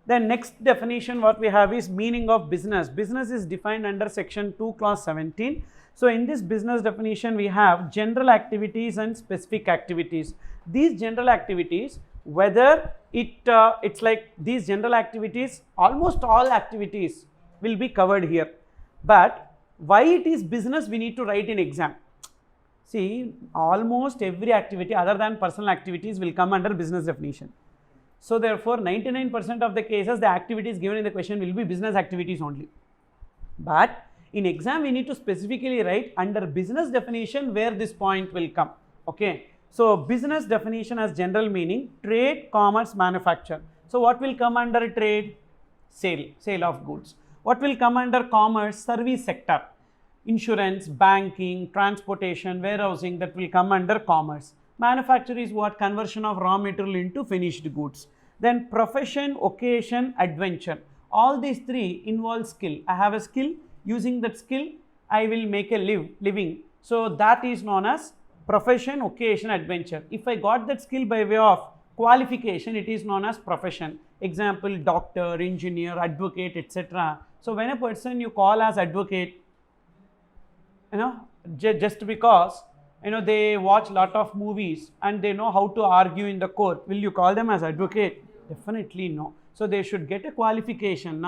Then next definition what we have is meaning of business. Business is defined under section 2 clause 17. So in this business definition we have general activities and specific activities. These general activities, whether it's like these general activities, almost all activities will be covered here. But why it is business, we need to write in exam. See, almost every activity other than personal activities will come under business definition. So therefore 99% of the cases the activities given in the question will be business activities only. But in exam we need to specifically write under business definition where this point will come. Okay. So business definition has general meaning trade, commerce, manufacture. So what will come under trade? Sale of goods. What will come under commerce? Service sector. Insurance, banking, transportation, warehousing, that will come under commerce. Manufacture is what? Conversion of raw material into finished goods. Then profession, occasion, adventure. All these three involve skill. I have a skill, using that skill I will make a living. So that is known as profession, occasion, adventure. If I got that skill by way of qualification, it is known as profession. Example, doctor, engineer, advocate, etc. So when a person you call as advocate, just because they watch lot of movies and they know how to argue in the court, will you call them as advocate? Definitely no. So they should get a qualification.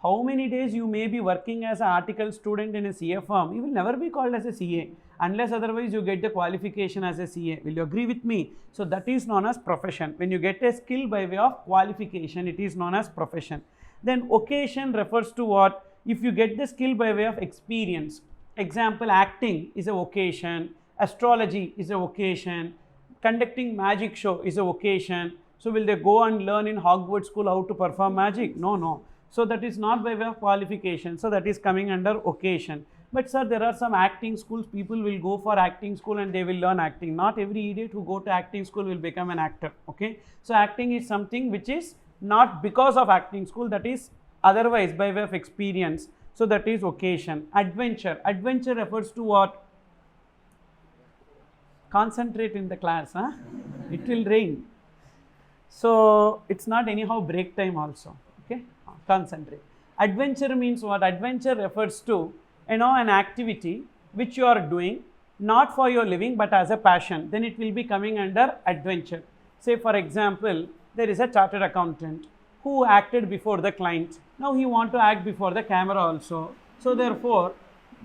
How many days you may be working as an article student in a CA firm, you will never be called as a CA unless otherwise you get the qualification as a CA. Will you agree with me? So that is known as profession. When you get a skill by way of qualification, it is known as profession. Then occasion refers to what? If you get the skill by way of experience. Example, acting is a vocation, astrology is a vocation, conducting magic show is a vocation. So will they go and learn in Hogwarts school how to perform magic? No. So that is not by way of qualification. So that is coming under occasion. But sir, there are some acting schools, people will go for acting school and they will learn acting. Not every idiot who go to acting school will become an actor. Okay. So acting is something which is not because of acting school, that is otherwise by way of experience. So that is occasion. Adventure. Adventure refers to what? Concentrate in the class. It will rain. So it's not anyhow break time also. Okay. Concentrate. Adventure means what? Adventure refers to an activity which you are doing not for your living but as a passion. Then it will be coming under adventure. Say for example, there is a chartered accountant who acted before the client. Now he want to act before the camera also. So therefore,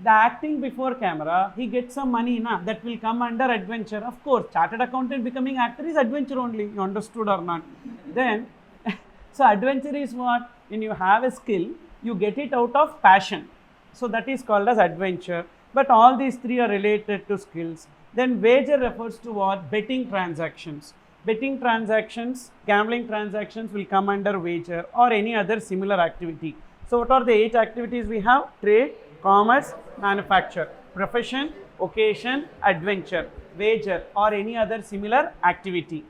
the acting before camera, he gets some money that will come under adventure. Of course, chartered accountant becoming actor is adventure only. You understood or not? Then, so adventure is what? When you have a skill, you get it out of passion. So that is called as adventure. But all these three are related to skills. Then wager refers to what? Betting transactions. Betting transactions, gambling transactions will come under wager or any other similar activity. So what are the 8 activities we have? Trade, commerce, manufacture, profession, occasion, adventure, wager or any other similar activity.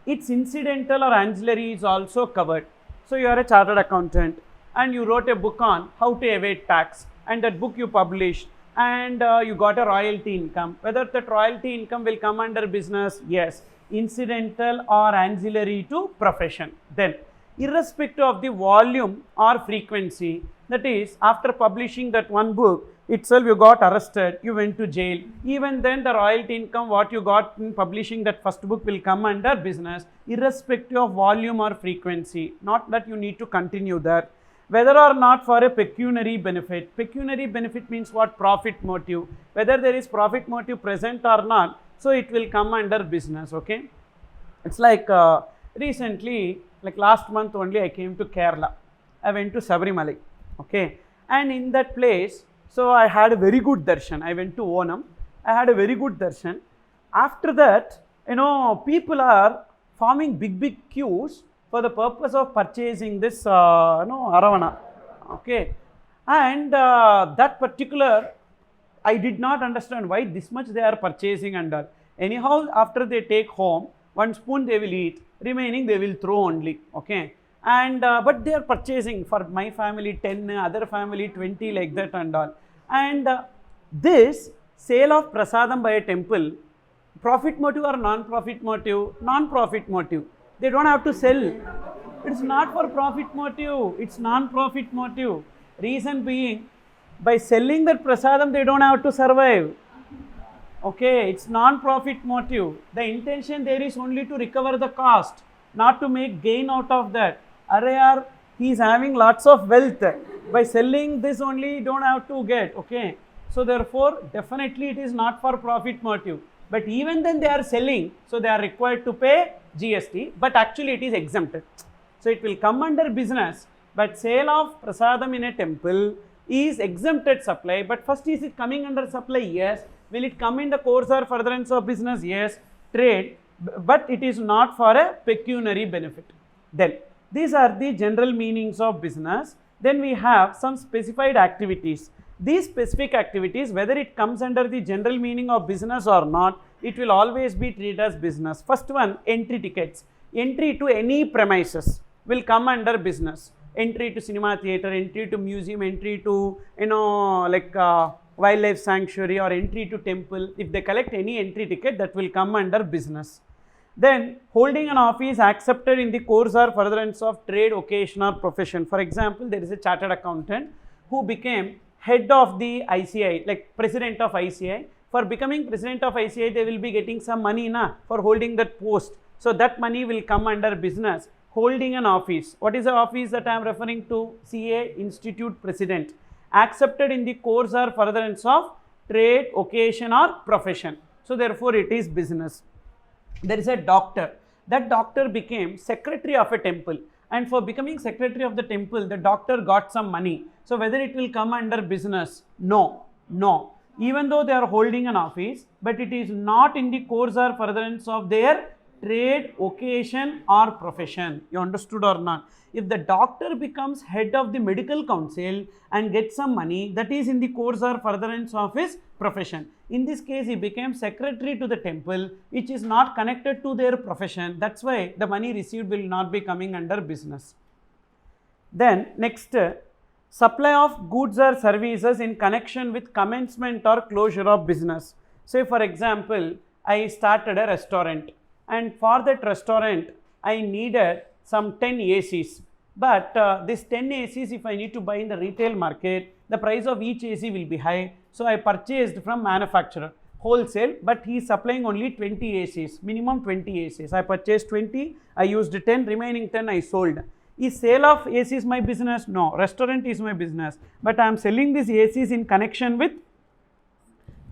its incidental or ancillary is also covered. So you are a chartered accountant and you wrote a book on how to evade tax, and that book you published, and you got a royalty income. Whether that royalty income will come under business? Yes. Incidental or ancillary to profession. Then irrespective of the volume or frequency, that is, after publishing that one book itself you got arrested, you went to jail, even then the royalty income what you got in publishing that first book will come under business, irrespective of volume or frequency. Not that you need to continue that. Whether or not for a pecuniary benefit. Pecuniary benefit means what? Profit motive. Whether there is profit motive present or not, so it will come under business. Okay, it's like recently, like last month only, I came to Kerala. I went to Sabarimala. Okay, and in that place, so I had a very good darshan. I went to Onam. I had a very good darshan. After that, people are forming big queues for the purpose of purchasing this aravana. Okay, and that particular, I did not understand why this much they are purchasing under. Anyhow, after they take home, one spoon they will eat, remaining they will throw only. Okay, and but they are purchasing for my family 10, other family 20, like that and all. And this sale of prasadam by a temple, profit motive or non-profit motive? Non-profit motive. They don't have to sell. It's not for profit motive, it's non-profit motive. Reason being, by selling that prasadam they don't have to survive. Okay, it's non-profit motive. The intention there is only to recover the cost, not to make gain out of that. Arayar, he is having lots of wealth. By selling this only, don't have to get. Okay, so therefore definitely it is not for profit motive. But even then they are selling, so they are required to pay GST, but actually it is exempted. So it will come under business, but sale of prasadam in a temple is exempted supply. But first, is it coming under supply? Yes. Will it come in the course or furtherance of business? Yes. Trade, but it is not for a pecuniary benefit. Then these are the general meanings of business. Then we have some specified activities. These specific activities, whether it comes under the general meaning of business or not, it will always be treated as business. First one, entry tickets. Entry to any premises will come under business. Entry to cinema theatre, entry to museum, entry to wildlife sanctuary, or entry to temple. If they collect any entry ticket, that will come under business. Then holding an office accepted in the course or furtherance of trade, occasion or profession. For example, there is a chartered accountant who became head of the ICI, like president of ICI. For becoming president of ICI, they will be getting some money for holding that post. So that money will come under business. Holding an office. What is the office that I am referring to? CA Institute President. Accepted in the course or furtherance of trade, occasion or profession. So therefore it is business. There is a doctor. That doctor became secretary of a temple. And for becoming secretary of the temple, the doctor got some money. So whether it will come under business? No. No. Even though they are holding an office, but it is not in the course or furtherance of their trade, occasion or profession. You understood or not? If the doctor becomes head of the medical council and gets some money, that is in the course or furtherance of his profession. In this case, he became secretary to the temple, which is not connected to their profession. That's why the money received will not be coming under business. Then next, supply of goods or services in connection with commencement or closure of business. Say for example, I started a restaurant, and for that restaurant I needed some 10 ACs. But this 10 ACs, if I need to buy in the retail market, the price of each AC will be high. So I purchased from manufacturer wholesale, but he is supplying only 20 ACs, minimum 20 ACs. I purchased 20, I used 10, remaining 10 I sold. Is sale of ACs my business? No. Restaurant is my business, but I am selling these ACs in connection with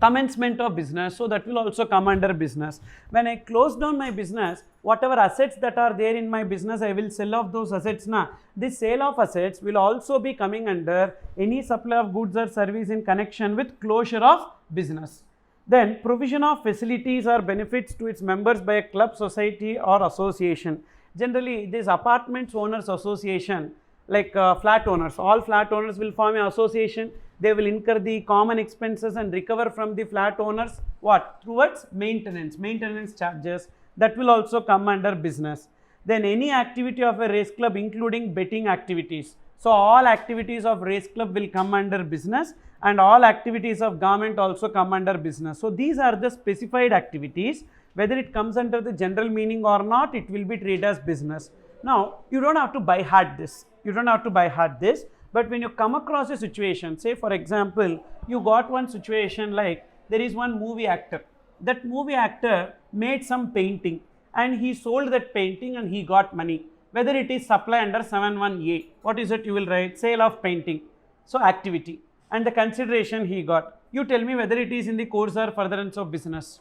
commencement of business, so that will also come under business. When I close down my business, whatever assets that are there in my business, I will sell off those assets. This sale of assets will also be coming under any supply of goods or service in connection with closure of business. Then provision of facilities or benefits to its members by a club, society or association. Generally, this apartments owners association, like flat owners, all flat owners will form an association. They will incur the common expenses and recover from the flat owners what? Towards maintenance charges. that will also come under business. Then any activity of a race club including betting activities. So all activities of race club will come under business, and all activities of government also come under business. So these are the specified activities. Whether it comes under the general meaning or not, it will be treated as business. Now you don't have to by heart this. You don't have to by heart this. But when you come across a situation, say for example, you got one situation like there is one movie actor. That movie actor made some painting and he sold that painting and he got money. Whether it is supply under 7(1)(a), what is it you will write? Sale of painting. So activity and the consideration he got. You tell me whether it is in the course or furtherance of business.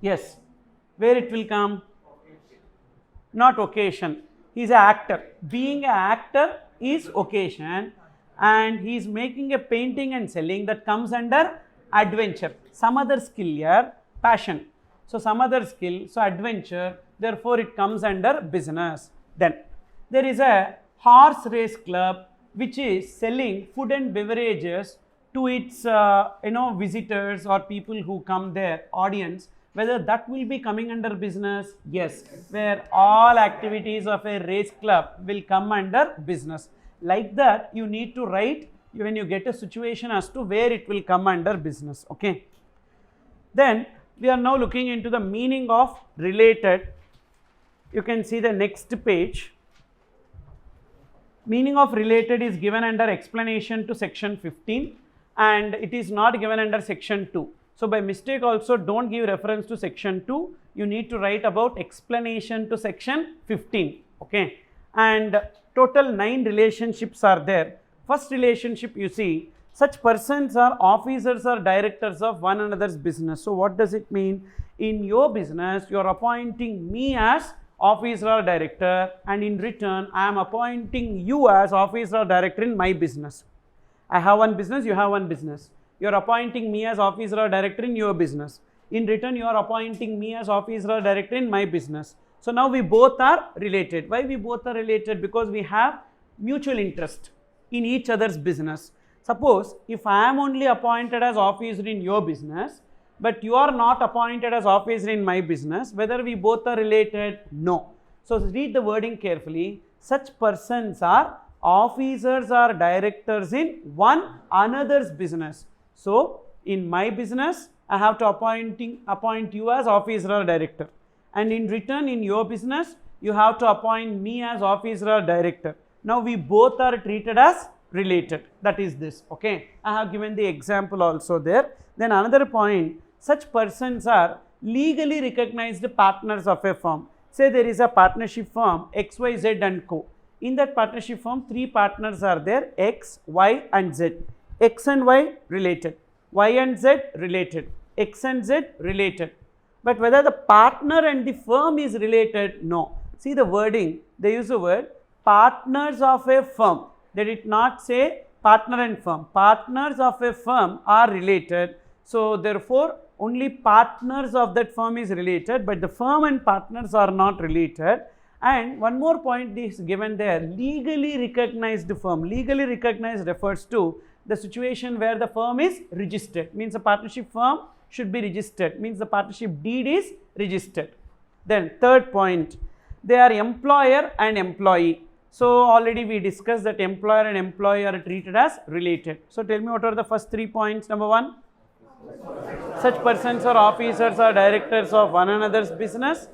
Yes. Where it will come? Not occasion. He is an actor. Being an actor is occasion, and he is making a painting and selling, that comes under adventure. Some other skill here, passion. So some other skill, so adventure, therefore it comes under business. Then there is a horse race club which is selling food and beverages to its visitors or people who come there, audience. Whether that will be coming under business? Yes, where all activities of a race club will come under business. Like that, you need to write when you get a situation as to where it will come under business. Okay. Then we are now looking into the meaning of related. You can see the next page. Meaning of related is given under explanation to section 15, and it is not given under section 2. So by mistake also don't give reference to section 2, you need to write about explanation to section 15. Okay. And total 9 relationships are there. First relationship, you see, such persons are officers or directors of one another's business. So what does it mean? In your business, you are appointing me as officer or director, and in return I am appointing you as officer or director in my business. I have one business, you have one business. You are appointing me as officer or director in your business. In return, you are appointing me as officer or director in my business. So now we both are related. Why we both are related? Because we have mutual interest in each other's business. Suppose if I am only appointed as officer in your business, but you are not appointed as officer in my business, whether we both are related? No. So read the wording carefully. Such persons are officers or directors in one another's business. So in my business, I have to appoint you as officer or director, and in return in your business, you have to appoint me as officer or director. Now we both are treated as related. That is this. Okay. I have given the example also there. Then another point, such persons are legally recognized partners of a firm. Say there is a partnership firm XYZ and Co. In that partnership firm, 3 partners are there, X, Y and Z. X and Y related, Y and Z related, X and Z related. But whether the partner and the firm is related? No. See the wording, they use the word partners of a firm. They did not say partner and firm. Partners of a firm are related. So therefore, only partners of that firm is related, but the firm and partners are not related. And one more point is given there, legally recognized firm. Legally recognized refers to the situation where the firm is registered, means the partnership firm should be registered, means the partnership deed is registered. Then third point, they are employer and employee. So already we discussed that employer and employee are treated as related. So tell me what are the first 3 points. Number 1, such persons are officers or directors of one another's business.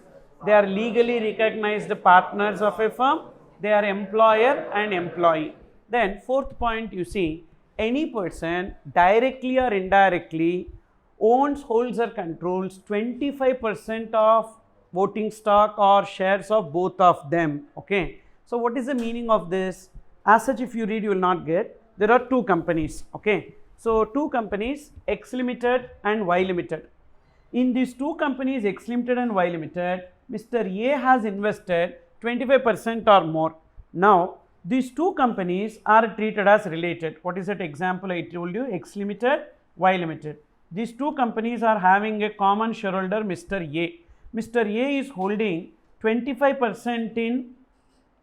They are legally recognized partners of a firm. They are employer and employee. Then fourth point, you see, any person directly or indirectly owns, holds or controls 25% of voting stock or shares of both of them. Okay. So what is the meaning of this? As such, if you read, you will not get. There are 2 companies. Okay. So 2 companies, X Limited and Y Limited. In these 2 companies, X Limited and Y Limited, Mr. A has invested 25% or more. Now these 2 companies are treated as related. What is that example I told you? X Limited, Y Limited. These 2 companies are having a common shareholder, Mr. A. Mr. A is holding 25% in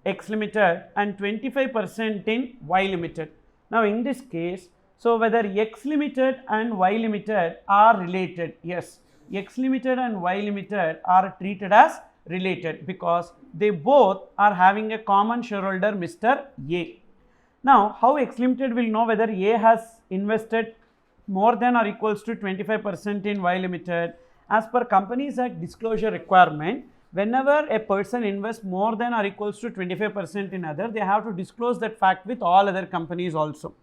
X Limited and 25% in Y Limited. Now in this case, so whether X Limited and Y Limited are related? Yes. X Limited and Y Limited are treated as related because they both are having a common shareholder, Mr. A. Now, how X Limited will know whether A has invested more than or equals to 25% in Y Limited? As per Companies Act disclosure requirement, whenever a person invests more than or equals to 25% in other, they have to disclose that fact with all other companies also.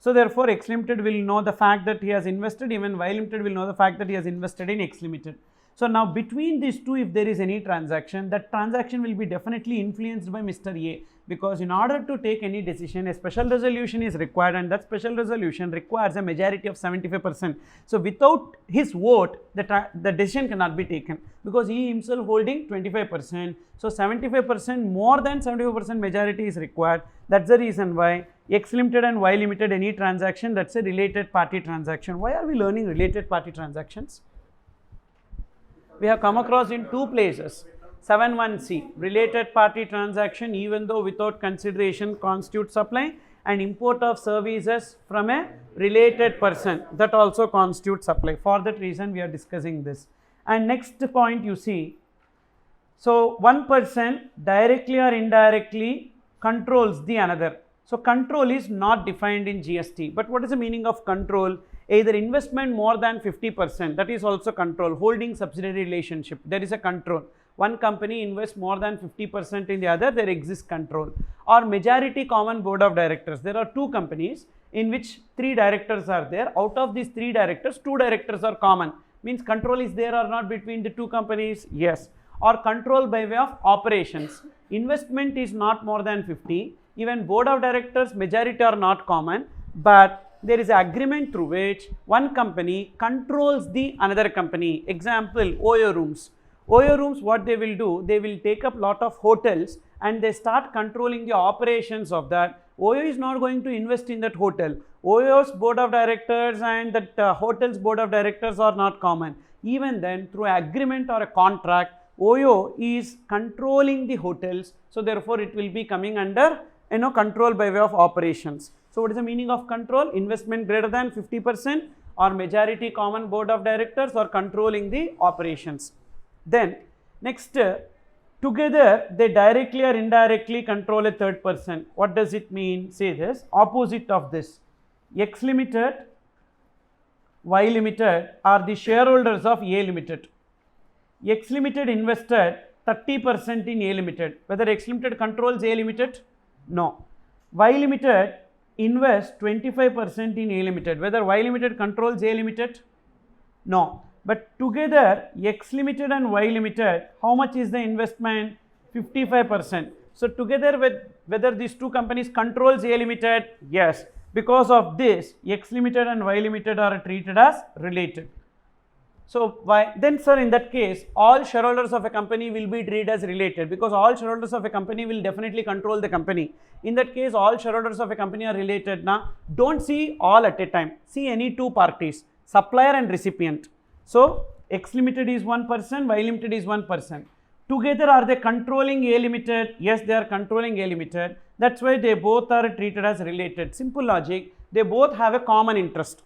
So therefore, X Limited will know the fact that he has invested, even Y Limited will know the fact that he has invested in X Limited. So now between these two, if there is any transaction, that transaction will be definitely influenced by Mr. A, because in order to take any decision, a special resolution is required, and that special resolution requires a majority of 75%. So without his vote, the decision cannot be taken, because he himself holding 25%. So 75%, more than 75% majority is required. That's the reason why X Limited and Y Limited, any transaction, that's a related party transaction. Why are we learning related party transactions? We have come across in two places. 7(1)(c), related party transaction, even though without consideration constitutes supply, and import of services from a related person, that also constitutes supply. For that reason, we are discussing this. And next point you see, so one person directly or indirectly controls the another. So control is not defined in GST, but what is the meaning of control? Either investment more than 50%, that is also control. Holding subsidiary relationship, there is a control. One company invests more than 50% in the other, there exists control. Or majority common board of directors. There are two companies in which 3 directors are there. Out of these 3 directors, 2 directors are common. Means control is there or not between the 2 companies? Yes. Or control by way of operations. Investment is not more than 50. Even board of directors majority are not common, but there is an agreement through which one company controls the another company. Example, OYO rooms. OYO rooms, what they will do, they will take up lot of hotels and they start controlling the operations of that. OYO is not going to invest in that hotel. OYO's board of directors and that hotel's board of directors are not common. Even then, through an agreement or a contract, OYO is controlling the hotels. So therefore, it will be coming under control by way of operations. So what is the meaning of control? Investment greater than 50% or majority common board of directors or controlling the operations. Then next, together they directly or indirectly control a third person. What does it mean? Say this, opposite of this. X Limited, Y Limited are the shareholders of A Limited. X Limited invested 30% in A Limited. Whether X Limited controls A Limited? No. Y Limited invests 25% in A Limited. Whether Y Limited controls A Limited? No. But together, X Limited and Y Limited, how much is the investment? 55%. So together with whether these two companies controls A Limited? Yes. Because of this, X Limited and Y Limited are treated as related. So why then, sir, in that case, all shareholders of a company will be treated as related, because all shareholders of a company will definitely control the company. In that case, all shareholders of a company are related. Now, don't see all at a time. See any two parties, supplier and recipient. So X Limited is one person, Y Limited is one person. Together, are they controlling A Limited? Yes, they are controlling A Limited. That's why they both are treated as related. Simple logic. They both have a common interest.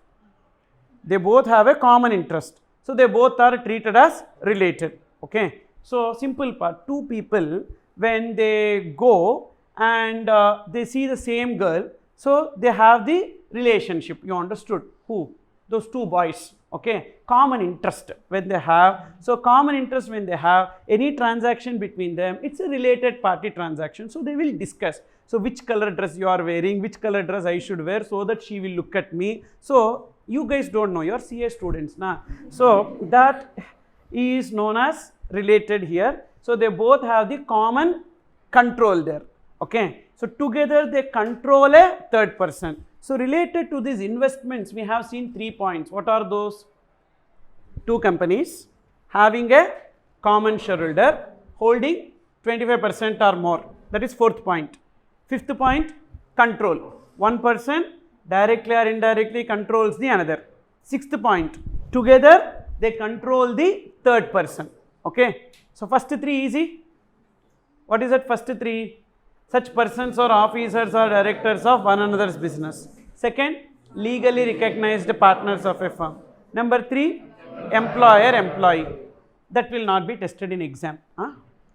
They both have a common interest. So they both are treated as related. Okay. So simple part. Two people, when they go and they see the same girl, so they have the relationship. You understood? Who? Those two boys. Okay. Common interest when they have. So common interest when they have any transaction between them, it's a related party transaction. So they will discuss. So which color dress you are wearing, which color dress I should wear so that she will look at me. So you guys don't know, you are CA students now. So that is known as related here. So they both have the common control there. Okay. So together they control a third person. So related to these investments, we have seen 3 points. What are those? Two companies having a common shareholder holding 25% or more. That is 4th point. 5th point, control. One person directly or indirectly controls the another. 6th point, together they control the third person. Okay. So first 3 easy. What is that first 3? Such persons or officers or directors of one another's business. Second, legally recognized partners of a firm. Number 3, employer, employee. That will not be tested in exam.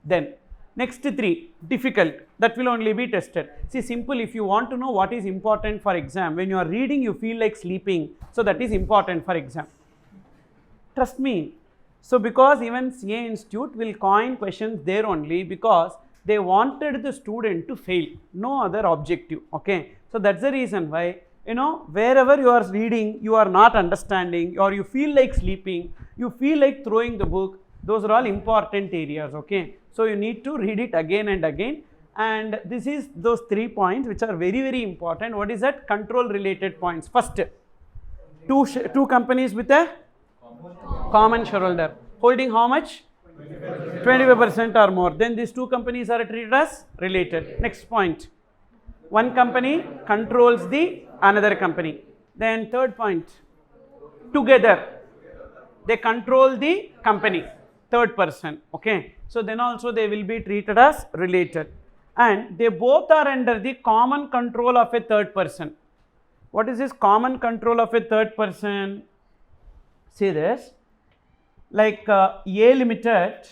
Then next 3, difficult, that will only be tested. See, simple, if you want to know what is important for exam, when you are reading you feel like sleeping, so that is important for exam. Trust me. So because even CA Institute will coin questions there only because they wanted the student to fail, no other objective. Okay, so that's the reason why, you know, wherever you are reading you are not understanding or you feel like sleeping, you feel like throwing the book, those are all important areas. Okay, so you need to read it again and again, and this is those 3 points which are very, very important. What is that? Control related points. First, two companies with a common shareholder holding how much? 25% or more. Then these 2 companies are treated as related. Next point, one company controls the another company. Then third point, together they control the company, third person. Okay, so then also they will be treated as related, and they both are under the common control of a third person. What is this common control of a third person? See this, like A limited,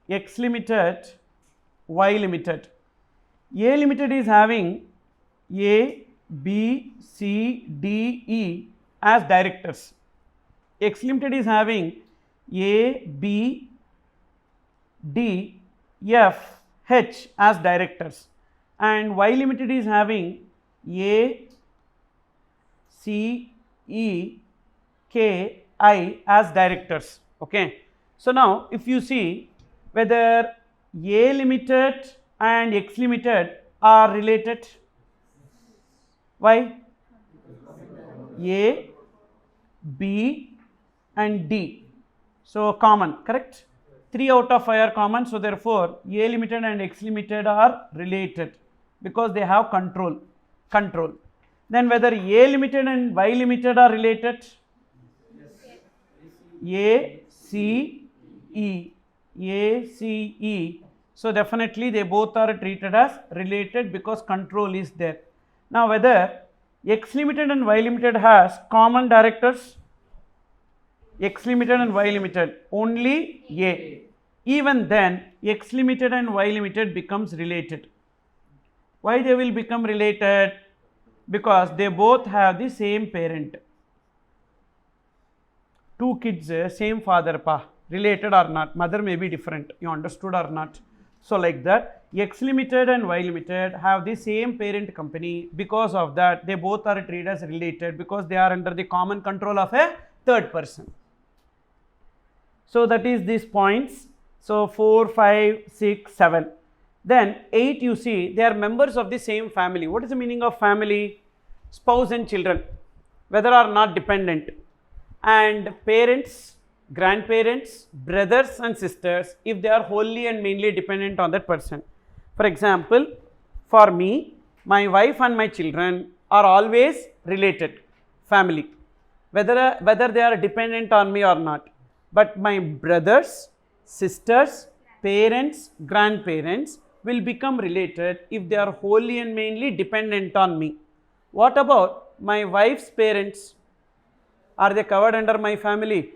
X limited, Y limited. A limited is having A, B, C, D, E as directors. X limited is having A, B, D, F, H as directors, and Y limited is having A, C, E, K, I as directors. Okay, so now if you see whether A limited and X limited are related, why? A, B and D, so common, correct? 3 out of 5 are common, so therefore A limited and X limited are related because they have control. Then whether A limited and Y limited are related, A, C, E, A, C, E, so definitely they both are treated as related because control is there. Now whether X limited and Y limited has common directors, X limited and Y limited, only A, even then X limited and Y limited becomes related. Why they will become related? Because they both have the same parent. 2 kids, same father, related or not, mother may be different, you understood or not? So like that, X limited and Y limited have the same parent company, because of that they both are treated as related because they are under the common control of a third person. So that is these points. So 4, 5, 6, 7. Then 8, you see they are members of the same family. What is the meaning of family? Spouse and children, whether or not dependent, and parents, grandparents, brothers and sisters if they are wholly and mainly dependent on that person. For example, for me, my wife and my children are always related, family, whether they are dependent on me or not. But my brothers, sisters, parents, grandparents will become related if they are wholly and mainly dependent on me. What about my wife's parents? Are they covered under my family?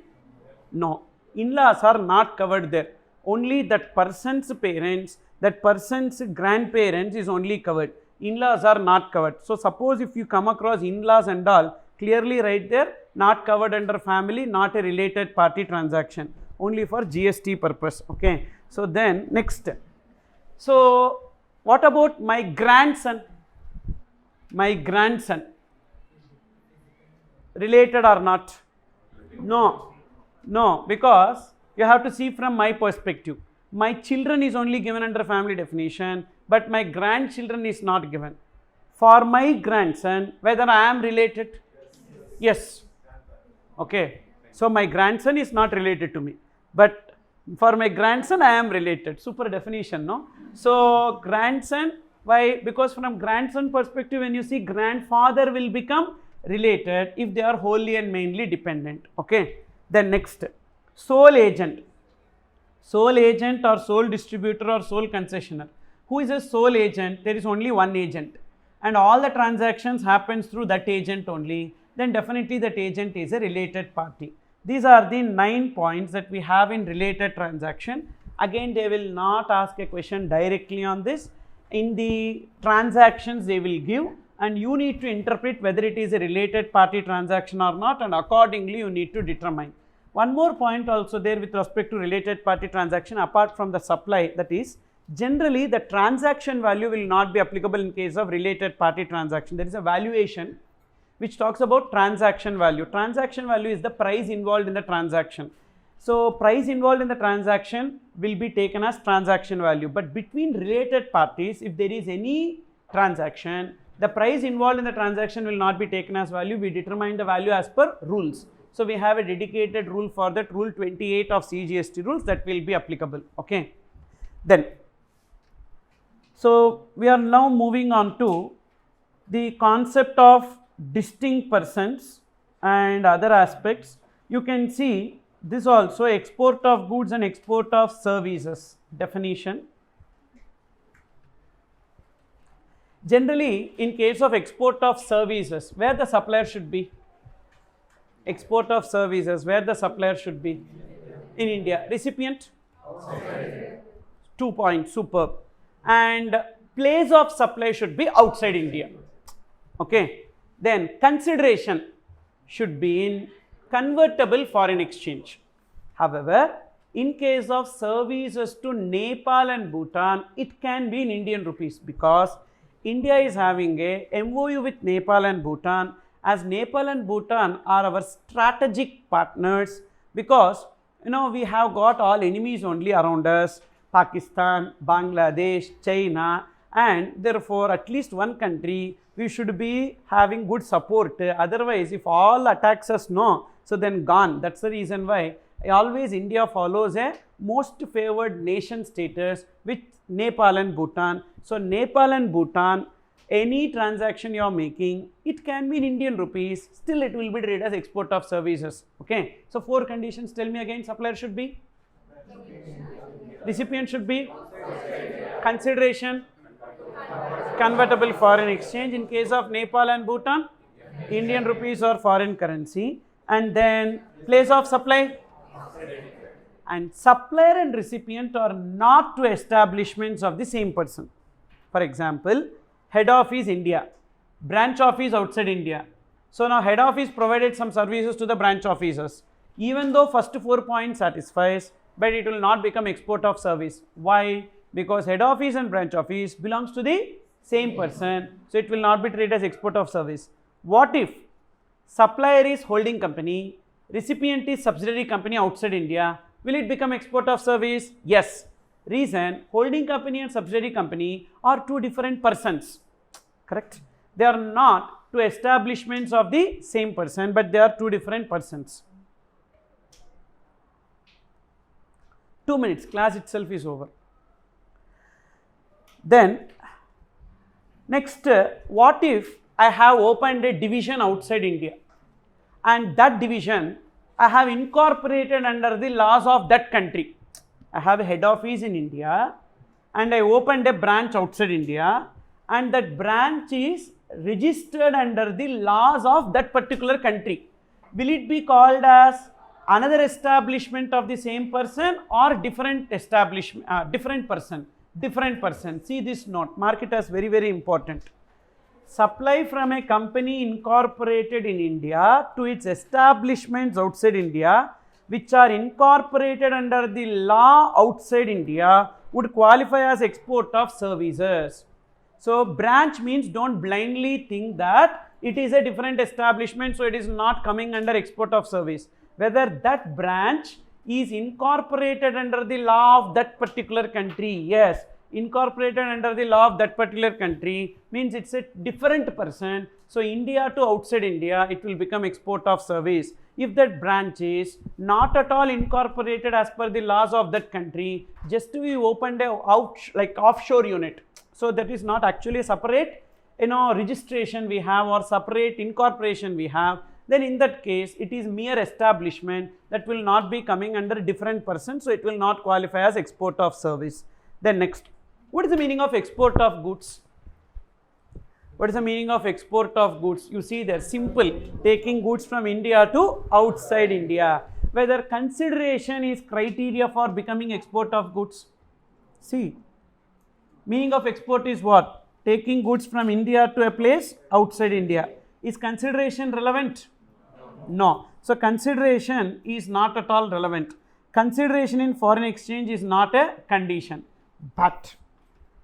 No. In-laws are not covered there. Only that person's parents, that person's grandparents is only covered. In-laws are not covered. So suppose if you come across in-laws and all, clearly right there, not covered under family, not a related party transaction, only for GST purpose. Okay. So then next. So what about my grandson? My grandson, related or not? No, because you have to see from my perspective. My children is only given under family definition, but my grandchildren is not given. For my grandson, whether I am related? Yes. Okay. So my grandson is not related to me, but for my grandson I am related. Super definition, no? So grandson, why? Because from grandson perspective, when you see, grandfather will become related if they are wholly and mainly dependent. Okay. Then next, sole agent. Sole agent or sole distributor or sole concessionaire. Who is a sole agent? There is only one agent and all the transactions happens through that agent only. Then definitely that agent is a related party. These are the 9 points that we have in related transaction. Again, they will not ask a question directly on this. In the transactions they will give, and you need to interpret whether it is a related party transaction or not, and accordingly you need to determine. One more point also there with respect to related party transaction apart from the supply, that is generally the transaction value will not be applicable in case of related party transaction. There is a valuation which talks about transaction value. Transaction value is the price involved in the transaction. So price involved in the transaction will be taken as transaction value, but between related parties, if there is any transaction, the price involved in the transaction will not be taken as value. We determine the value as per rules. So we have a dedicated rule for that, rule 28 of CGST rules, that will be applicable. Okay. Then, so we are now moving on to the concept of distinct persons and other aspects. You can see this also, export of goods and export of services definition. Generally, in case of export of services, where the supplier should be? Export of services, where the supplier should be? In India. Recipient? Outside. 2 points, superb. And place of supply should be outside India. Okay. Then consideration should be in convertible foreign exchange. However, in case of services to Nepal and Bhutan, it can be in Indian rupees, because India is having a MOU with Nepal and Bhutan, as Nepal and Bhutan are our strategic partners, because we have got all enemies only around us, Pakistan, Bangladesh, China, and therefore at least one country we should be having good support. Otherwise, if all attacks us, no, so then gone. That's the reason why always India follows a most favored nation status with Nepal and Bhutan. So Nepal and Bhutan, any transaction you are making, it can be in Indian rupees, still it will be treated as export of services. Okay. So 4 conditions, tell me again. Supplier should be, recipient should be, consideration, convertible foreign exchange. In case of Nepal and Bhutan, Indian rupees or foreign currency. And then place of supply, and supplier and recipient are not two establishments of the same person. For example, head office India, branch office outside India. So now head office provided some services to the branch offices. Even though first 4 points satisfies, but it will not become export of service. Why? Because head office and branch office belongs to the same person, so it will not be treated as export of service. What if supplier is holding company, recipient is subsidiary company outside India? Will it become export of service? Yes. Reason, holding company and subsidiary company are 2 different persons. Correct? They are not 2 establishments of the same person, but they are 2 different persons. 2 minutes, class itself is over. Then, next, what if I have opened a division outside India, and that division I have incorporated under the laws of that country. I have a head office in India and I opened a branch outside India, and that branch is registered under the laws of that particular country. Will it be called as another establishment of the same person or different establishment, different person? Different person. See this note, mark it as very, very important. Supply from a company incorporated in India to its establishments outside India, which are incorporated under the law outside India, would qualify as export of services. So branch means, don't blindly think that it is a different establishment, so it is not coming under export of service. Whether that branch is incorporated under the law of that particular country, yes, incorporated under the law of that particular country means it's a different person. So India to outside India, it will become export of service. If that branch is not at all incorporated as per the laws of that country, just we opened a like offshore unit, so that is not actually a separate registration we have or separate incorporation we have, then in that case it is mere establishment that will not be coming under a different person, so it will not qualify as export of service. Then next, what is the meaning of export of goods? What is the meaning of export of goods? You see there, simple, taking goods from India to outside India. Whether consideration is criteria for becoming export of goods. See, meaning of export is what? Taking goods from India to a place outside India. Is consideration relevant? No. So consideration is not at all relevant. Consideration in foreign exchange is not a condition. But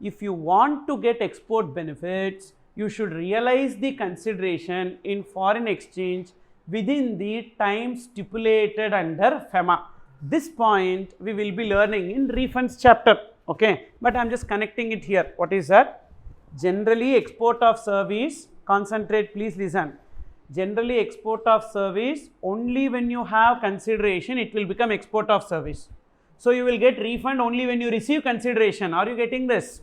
if you want to get export benefits, you should realize the consideration in foreign exchange within the time stipulated under FEMA. This point we will be learning in refunds chapter, okay, but I am just connecting it here. What is that? Generally export of service, concentrate, please listen. Generally export of service, only when you have consideration it will become export of service. So you will get refund only when you receive consideration. Are you getting this?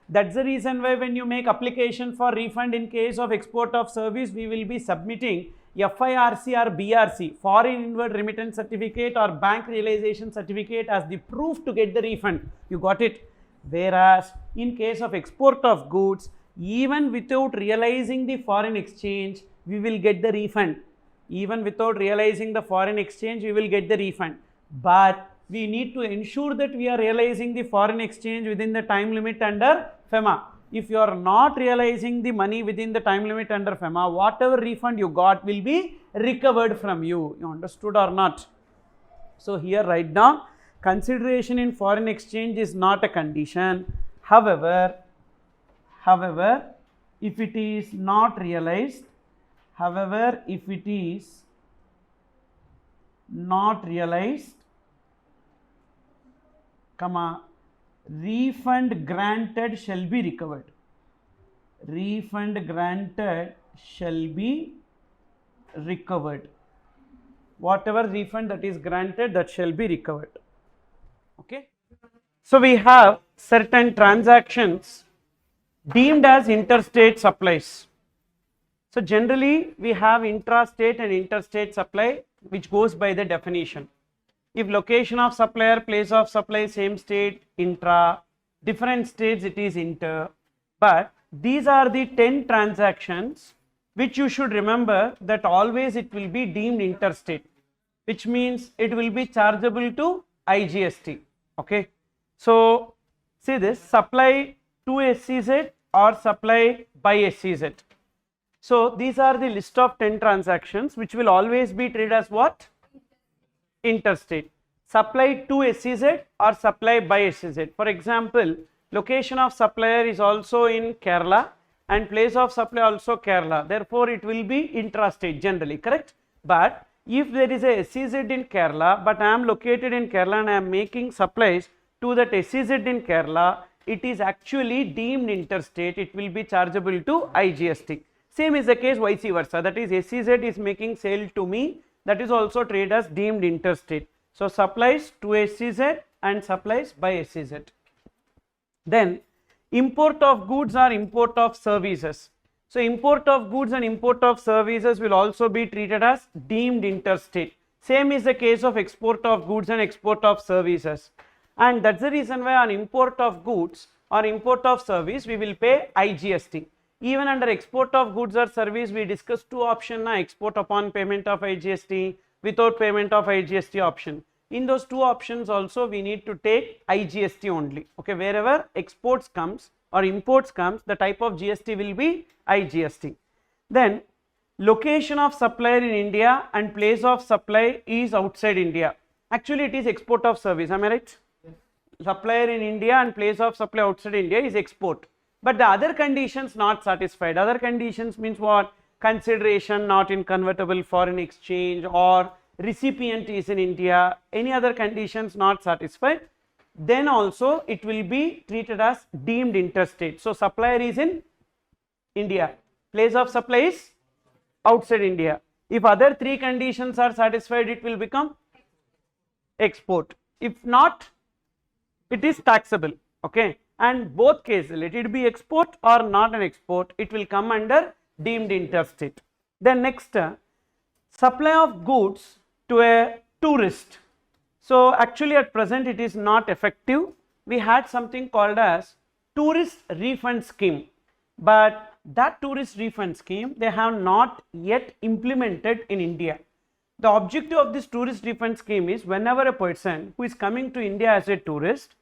That's the reason why when you make application for refund in case of export of service, we will be submitting FIRC or BRC, foreign inward remittance certificate or bank realization certificate as the proof to get the refund. You got it? Whereas in case of export of goods, even without realizing the foreign exchange, we will get the refund. Even without realizing the foreign exchange, we will get the refund. But we need to ensure that we are realizing the foreign exchange within the time limit under FEMA. If you are not realizing the money within the time limit under FEMA, whatever refund you got will be recovered from you. You understood or not? So here write down, consideration in foreign exchange is not a condition. However, if it is not realized, refund granted shall be recovered. Refund granted shall be recovered. Whatever refund that is granted, that shall be recovered. Okay. So we have certain transactions deemed as interstate supplies. So generally we have intrastate and interstate supply, which goes by the definition. If location of supplier, place of supply, same state, intra, different states it is inter. But these are the 10 transactions which you should remember that always it will be deemed interstate, which means it will be chargeable to IGST. Okay. So see this, supply to SEZ or supply by SEZ. So these are the list of 10 transactions which will always be treated as what? Interstate. Supply to SEZ or supply by SEZ. For example, location of supplier is also in Kerala and place of supply also Kerala. Therefore, it will be intrastate generally, correct? But if there is a SEZ in Kerala, but I am located in Kerala and I am making supplies to that SEZ in Kerala, it is actually deemed interstate. It will be chargeable to IGST. Same is the case vice versa. That is, SEZ is making sale to me. That is also treated as deemed interstate. So supplies to SEZ and supplies by SEZ. Then import of goods or import of services. So import of goods and import of services will also be treated as deemed interstate. Same is the case of export of goods and export of services. And that's the reason why on import of goods or import of service we will pay IGST. Even under export of goods or service, we discussed two options, export upon payment of IGST, without payment of IGST option. In those two options also we need to take IGST only. Okay, wherever exports comes or imports comes, the type of GST will be IGST. Then location of supplier in India and place of supply is outside India. Actually it is export of service, am I right? Supplier in India and place of supply outside India is export. But the other conditions not satisfied. Other conditions means what? Consideration not in convertible foreign exchange or recipient is in India. Any other conditions not satisfied. Then also it will be treated as deemed interstate. So supplier is in India. Place of supply is outside India. If other three conditions are satisfied, it will become export. If not, it is taxable. Okay. And both cases, let it be export or not an export, it will come under deemed interstate. Then next, supply of goods to a tourist. So actually at present it is not effective. We had something called as tourist refund scheme, but that tourist refund scheme they have not yet implemented in India. The objective of this tourist refund scheme is whenever a person who is coming to India as a tourist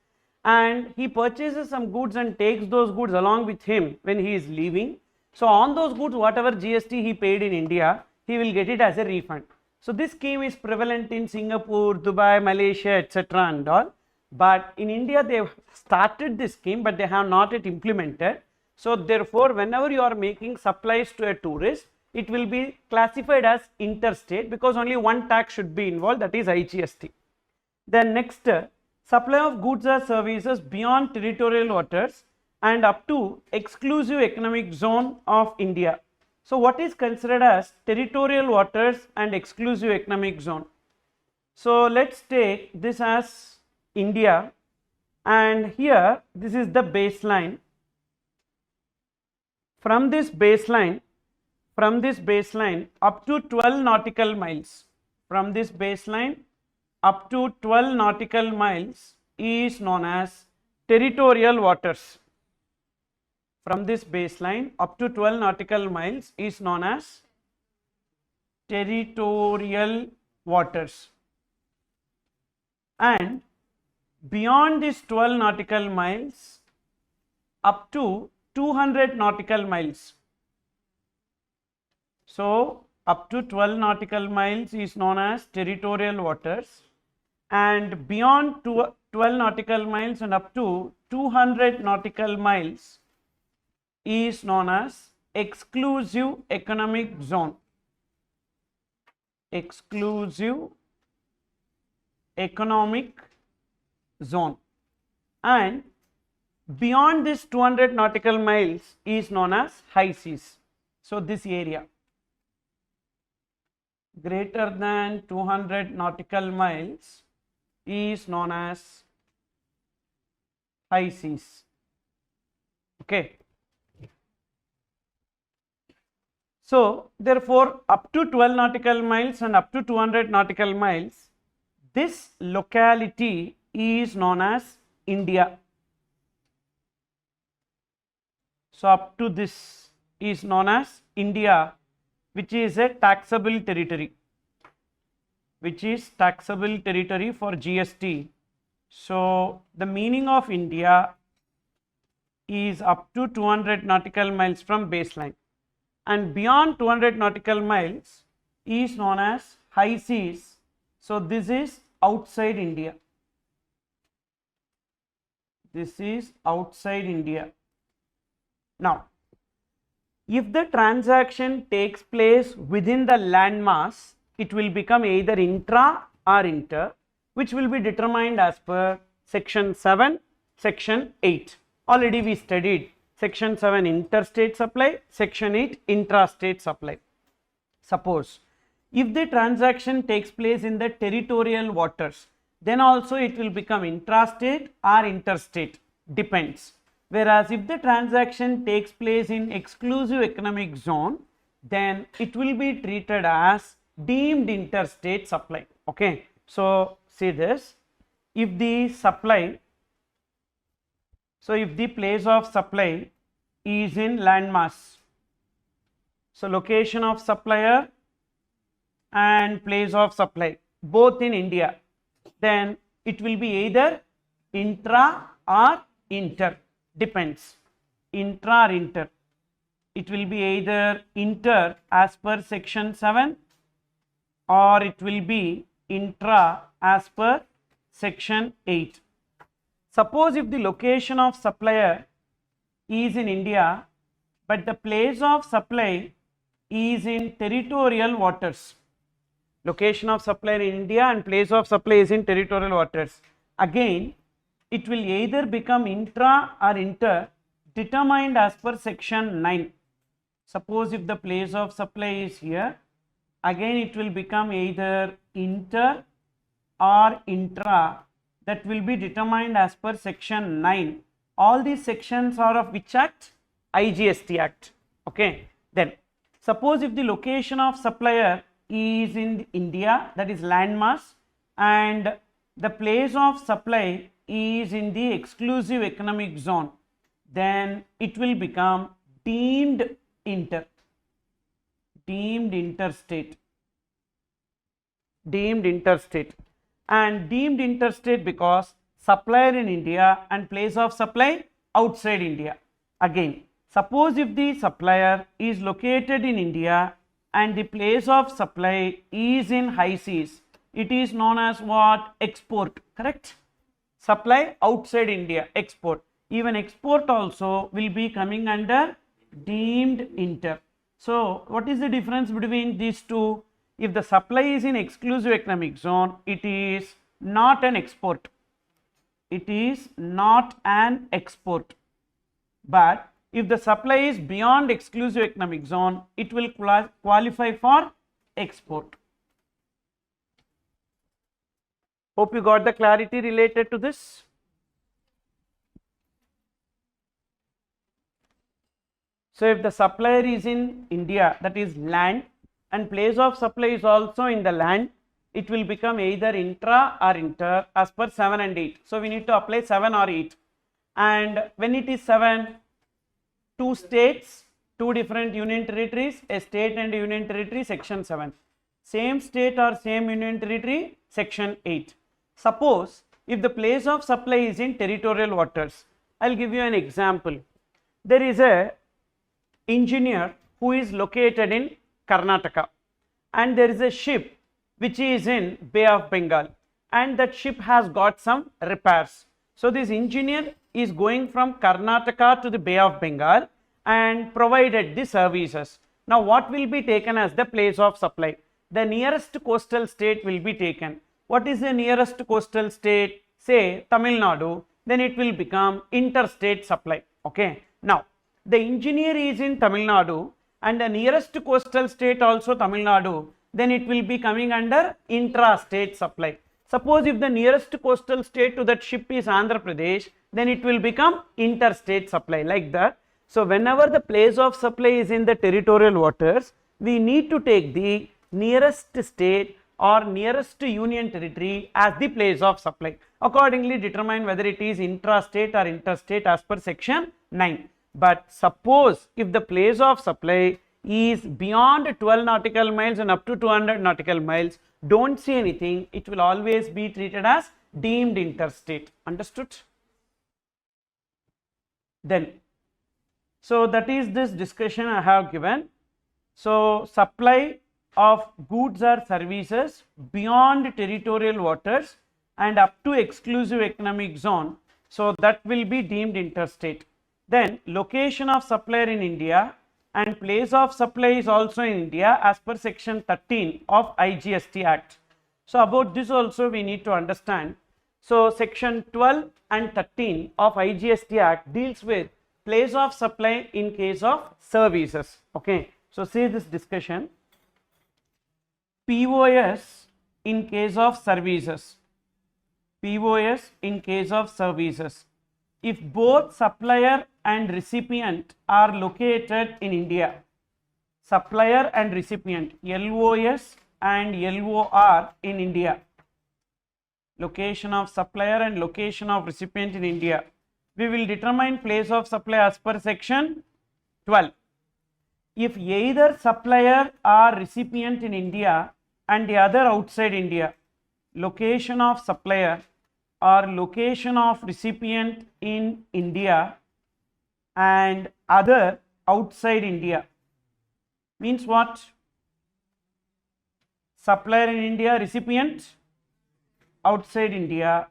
and he purchases some goods and takes those goods along with him when he is leaving, so on those goods whatever GST he paid in India, he will get it as a refund. So this scheme is prevalent in Singapore, Dubai, Malaysia, etc. and all, but in India they have started this scheme but they have not yet implemented. So therefore whenever you are making supplies to a tourist, it will be classified as interstate because only one tax should be involved, that is IGST. Then next, supply of goods or services beyond territorial waters and up to exclusive economic zone of India. So what is considered as territorial waters and exclusive economic zone? So let's take this as India, and here this is the baseline. From this baseline up to 12 nautical miles, from this baseline up to 12 nautical miles is known as territorial waters. From this baseline up to 12 nautical miles is known as territorial waters, and beyond this 12 nautical miles up to 200 nautical miles. So up to 12 nautical miles is known as territorial waters, and beyond 12 nautical miles and up to 200 nautical miles is known as exclusive economic zone. Exclusive economic zone, and beyond this 200 nautical miles is known as high seas. So this area greater than 200 nautical miles is known as high seas. Okay. So therefore up to 12 nautical miles and up to 200 nautical miles, this locality is known as India. So up to this is known as India, which is a taxable territory, which is taxable territory for GST. So the meaning of India is up to 200 nautical miles from baseline, and beyond 200 nautical miles is known as high seas. So this is outside India. This is outside India. Now, if the transaction takes place within the landmass, it will become either intra or inter, which will be determined as per section 7, section 8. Already we studied section 7 interstate supply, section 8 intrastate supply. Suppose if the transaction takes place in the territorial waters, then also it will become intrastate or interstate, depends. Whereas if the transaction takes place in exclusive economic zone, then it will be treated as deemed interstate supply. Okay. So see this, if the supply, so if the place of supply is in landmass, so location of supplier and place of supply both in India, then it will be either intra or inter, depends, intra or inter. It will be either inter as per section 7 or it will be intra as per section 8. Suppose if the location of supplier is in India but the place of supply is in territorial waters, location of supplier in India and place of supply is in territorial waters, again it will either become intra or inter, determined as per section 9. Suppose if the place of supply is here, again it will become either inter or intra, that will be determined as per section 9. All these sections are of which act? IGST Act. Okay. Then suppose if the location of supplier is in India, that is landmass, and the place of supply is in the exclusive economic zone, then it will become deemed inter, deemed interstate, deemed interstate, and deemed interstate because supplier in India and place of supply outside India. Again, suppose if the supplier is located in India and the place of supply is in high seas, it is known as what? Export, correct? Supply outside India, export. Even export also will be coming under deemed inter. So what is the difference between these two? If the supply is in exclusive economic zone, it is not an export, it is not an export. But if the supply is beyond exclusive economic zone, it will qualify for export. Hope you got the clarity related to this. So if the supplier is in India, that is land, and place of supply is also in the land, it will become either intra or inter as per 7 and 8. So we need to apply 7 or 8. And when it is 7, 2 states, 2 different union territories, a state and a union territory, section 7. Same state or same union territory, section 8. Suppose if the place of supply is in territorial waters, I will give you an example. There is a engineer who is located in Karnataka, and there is a ship which is in Bay of Bengal, and that ship has got some repairs. So this engineer is going from Karnataka to the Bay of Bengal and provided the services. Now what will be taken as the place of supply? The nearest coastal state will be taken. What is the nearest coastal state? Say Tamil Nadu, then it will become interstate supply. Okay. Now the engineer is in Tamil Nadu and the nearest coastal state also Tamil Nadu, then it will be coming under intra-state supply. Suppose if the nearest coastal state to that ship is Andhra Pradesh, then it will become interstate supply, like that. So whenever the place of supply is in the territorial waters, we need to take the nearest state or nearest union territory as the place of supply. Accordingly determine whether it is intrastate or interstate as per section 9. But suppose if the place of supply is beyond 12 nautical miles and up to 200 nautical miles, don't say anything, it will always be treated as deemed interstate. Understood? Then, so that is this discussion I have given. So supply of goods or services beyond territorial waters and up to exclusive economic zone, so that will be deemed interstate. Then location of supplier in India and place of supply is also in India as per section 13 of IGST Act. So about this also we need to understand. So section 12 and 13 of IGST Act deals with place of supply in case of services. Okay. So see this discussion. POS in case of services. POS in case of services. If both supplier and recipient are located in India, supplier and recipient, LOS and LOR in India, location of supplier and location of recipient in India, we will determine place of supply as per section 12. If either supplier or recipient in India and the other outside India, location of supplier or location of recipient in India and other outside India, means what? Supplier in India, recipient outside India,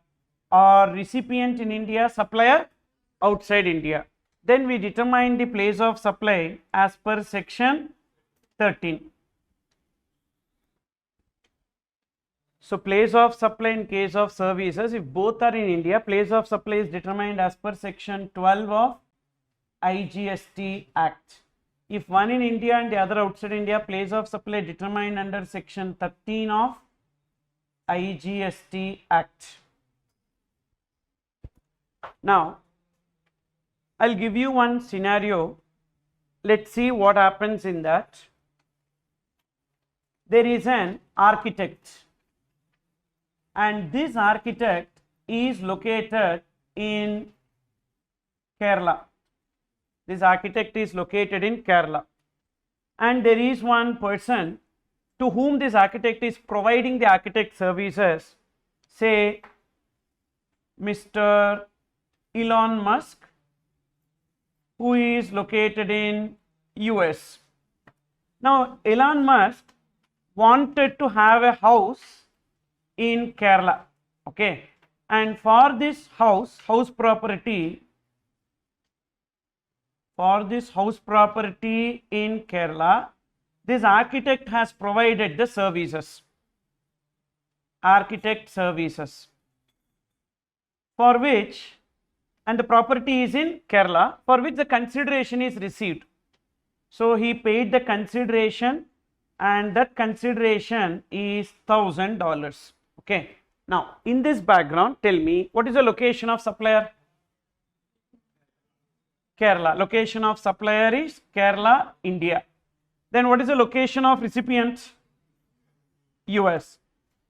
or recipient in India, supplier outside India. Then we determine the place of supply as per section 13. So place of supply in case of services, if both are in India, place of supply is determined as per section 12 of IGST Act. If one in India and the other outside India, place of supply determined under section 13 of IGST Act. Now I'll give you one scenario. Let's see what happens in that. There is an architect, and this architect is located in Kerala. This architect is located in Kerala, and there is one person to whom this architect is providing the architect services, say Mr. Elon Musk, who is located in US. Now Elon Musk wanted to have a house in Kerala, okay, and for this house property in Kerala, this architect has provided the services, architect services, for which, and the property is in Kerala, for which the consideration is received. So he paid the consideration, and that consideration is $1,000. Okay. Now in this background, tell me, what is the location of supplier? Kerala. Location of supplier is Kerala, India. Then what is the location of recipient? US.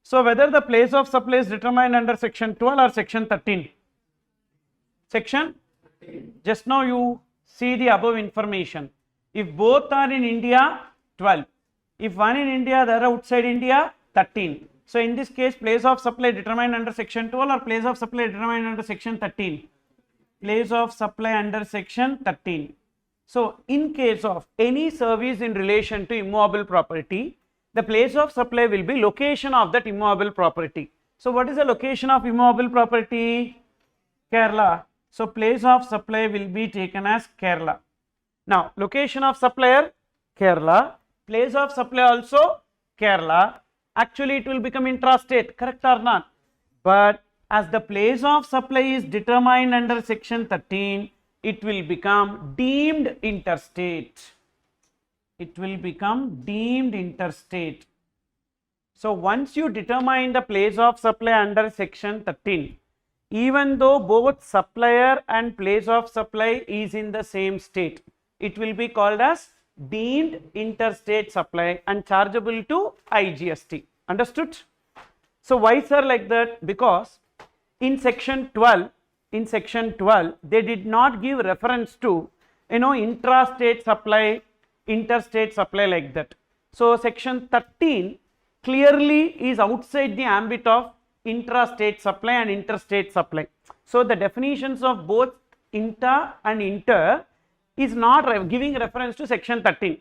So whether the place of supply is determined under section 12 or section 13? Section? Just now you see the above information. If both are in India, 12. If one in India, the other outside India, 13. So in this case, place of supply determined under section 12 or place of supply determined under section 13? Place of supply under section 13. So in case of any service in relation to immovable property, the place of supply will be location of that immovable property. So what is the location of immovable property? Kerala. So place of supply will be taken as Kerala. Now location of supplier, Kerala. Place of supply also Kerala. Actually it will become intrastate, correct or not? But as the place of supply is determined under section 13, it will become deemed interstate. It will become deemed interstate. So once you determine the place of supply under section 13, even though both supplier and place of supply is in the same state, it will be called as deemed interstate supply and chargeable to IGST. Understood? So why sir like that? Because in section 12, they did not give reference to intrastate supply, interstate supply like that. So section 13 clearly is outside the ambit of intrastate supply and interstate supply. So the definitions of both inter and inter is not giving reference to section 13.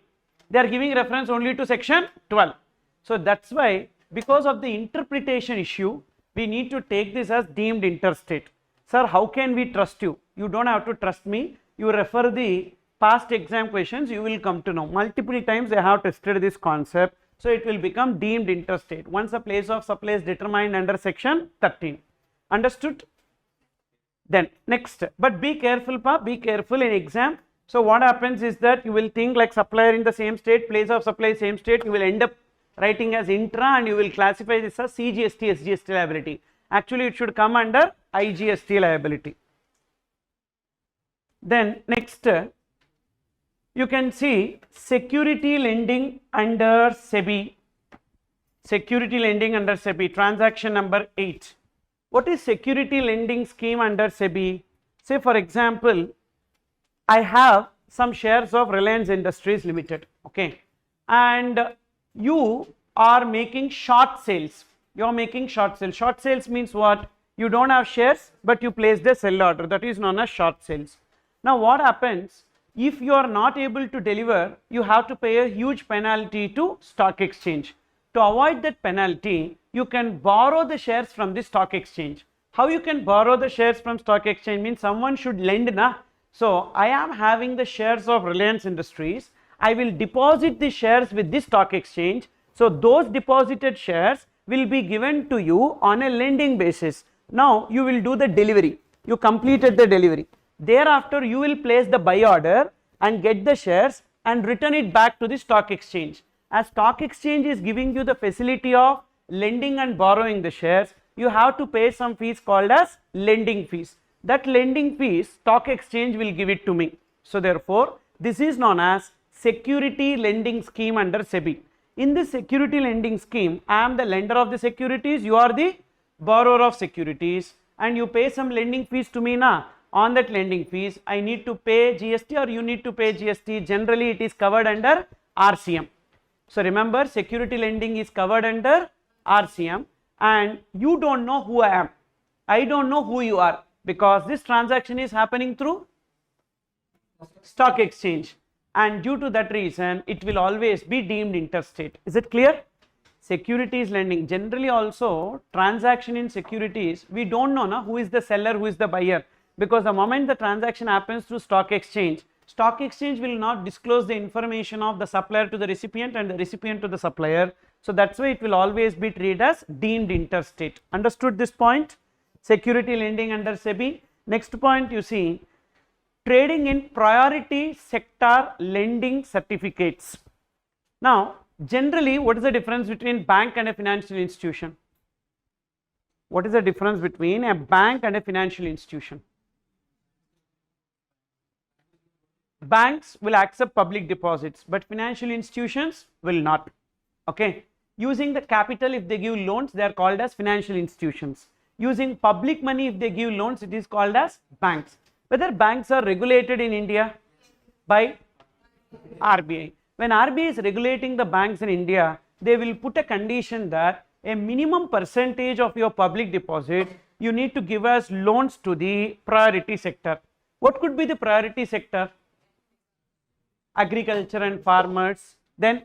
They are giving reference only to section 12. So that's why, because of the interpretation issue, we need to take this as deemed interstate. Sir, how can we trust you? You don't have to trust me. You refer the past exam questions, you will come to know. Multiple times they have tested this concept. So it will become deemed interstate once the place of supply is determined under section 13. Understood? Then next, but be careful, be careful in exam. So what happens is that you will think like supplier in the same state, place of supply same state, you will end up writing as intra and you will classify this as CGST, SGST liability. Actually it should come under IGST liability. Then next, you can see security lending under SEBI. Security lending under SEBI, transaction number 8. What is security lending scheme under SEBI? Say for example, I have some shares of Reliance Industries Limited, okay, and you are making short sales. You are making short sales. Short sales means what? You don't have shares, but you place the sell order. That is known as short sales. Now what happens? If you are not able to deliver, you have to pay a huge penalty to stock exchange. To avoid that penalty, you can borrow the shares from the stock exchange. How you can borrow the shares from stock exchange means someone should lend, na? So I am having the shares of Reliance Industries. I will deposit the shares with this stock exchange. So those deposited shares will be given to you on a lending basis. Now you will do the delivery. You completed the delivery. Thereafter you will place the buy order and get the shares and return it back to the stock exchange. As stock exchange is giving you the facility of lending and borrowing the shares, you have to pay some fees called as lending fees. That lending fees stock exchange will give it to me. So therefore this is known as security lending scheme under SEBI. In this security lending scheme, I am the lender of the securities, you are the borrower of securities, and you pay some lending fees to me, na? on that lending fees, I need to pay GST or you need to pay GST. Generally, it is covered under RCM. So remember, security lending is covered under RCM, and you don't know who I am. I don't know who you are, because this transaction is happening through stock exchange, and due to that reason it will always be deemed interstate. Is it clear? Securities lending, generally also transaction in securities, we don't know who is the seller, who is the buyer, because the moment the transaction happens through stock exchange will not disclose the information of the supplier to the recipient and the recipient to the supplier. So that's why it will always be treated as deemed interstate. Understood this point? Security lending under SEBI. Next point, you see, trading in priority sector lending certificates. Now, generally, what is the difference between bank and a financial institution? What is the difference between a bank and a financial institution? Banks will accept public deposits, but financial institutions will not. Okay. Using the capital, if they give loans, they are called as financial institutions. Using public money, if they give loans, it is called as banks. Whether banks are regulated in India by RBI. When RBI is regulating the banks in India, they will put a condition that a minimum percentage of your public deposit, you need to give us loans to the priority sector. What could be the priority sector? Agriculture and farmers, then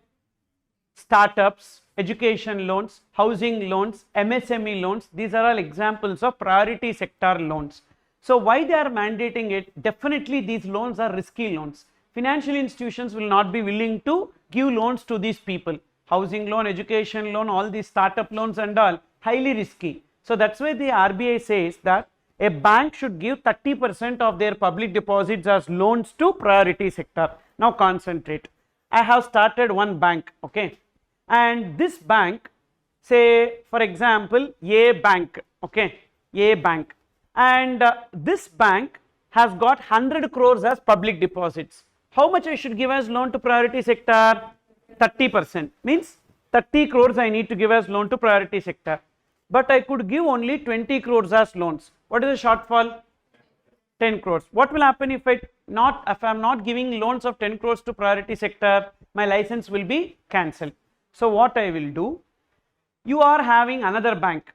startups, education loans, housing loans, MSME loans. These are all examples of priority sector loans. So why they are mandating it? Definitely these loans are risky loans. Financial institutions will not be willing to give loans to these people. Housing loan, education loan, all these startup loans and all, highly risky. So that's why the RBI says that a bank should give 30% of their public deposits as loans to priority sector. Now concentrate. I have started one bank, okay, and this bank, say for example A bank, okay, A bank, and this bank has got 100 crores as public deposits. How much I should give as loan to priority sector? 30%, means 30 crores I need to give as loan to priority sector, but I could give only 20 crores as loans. What is the shortfall? 10 crores. What will happen if I am not giving loans of 10 crores to priority sector? My license will be cancelled. So what I will do, you are having another bank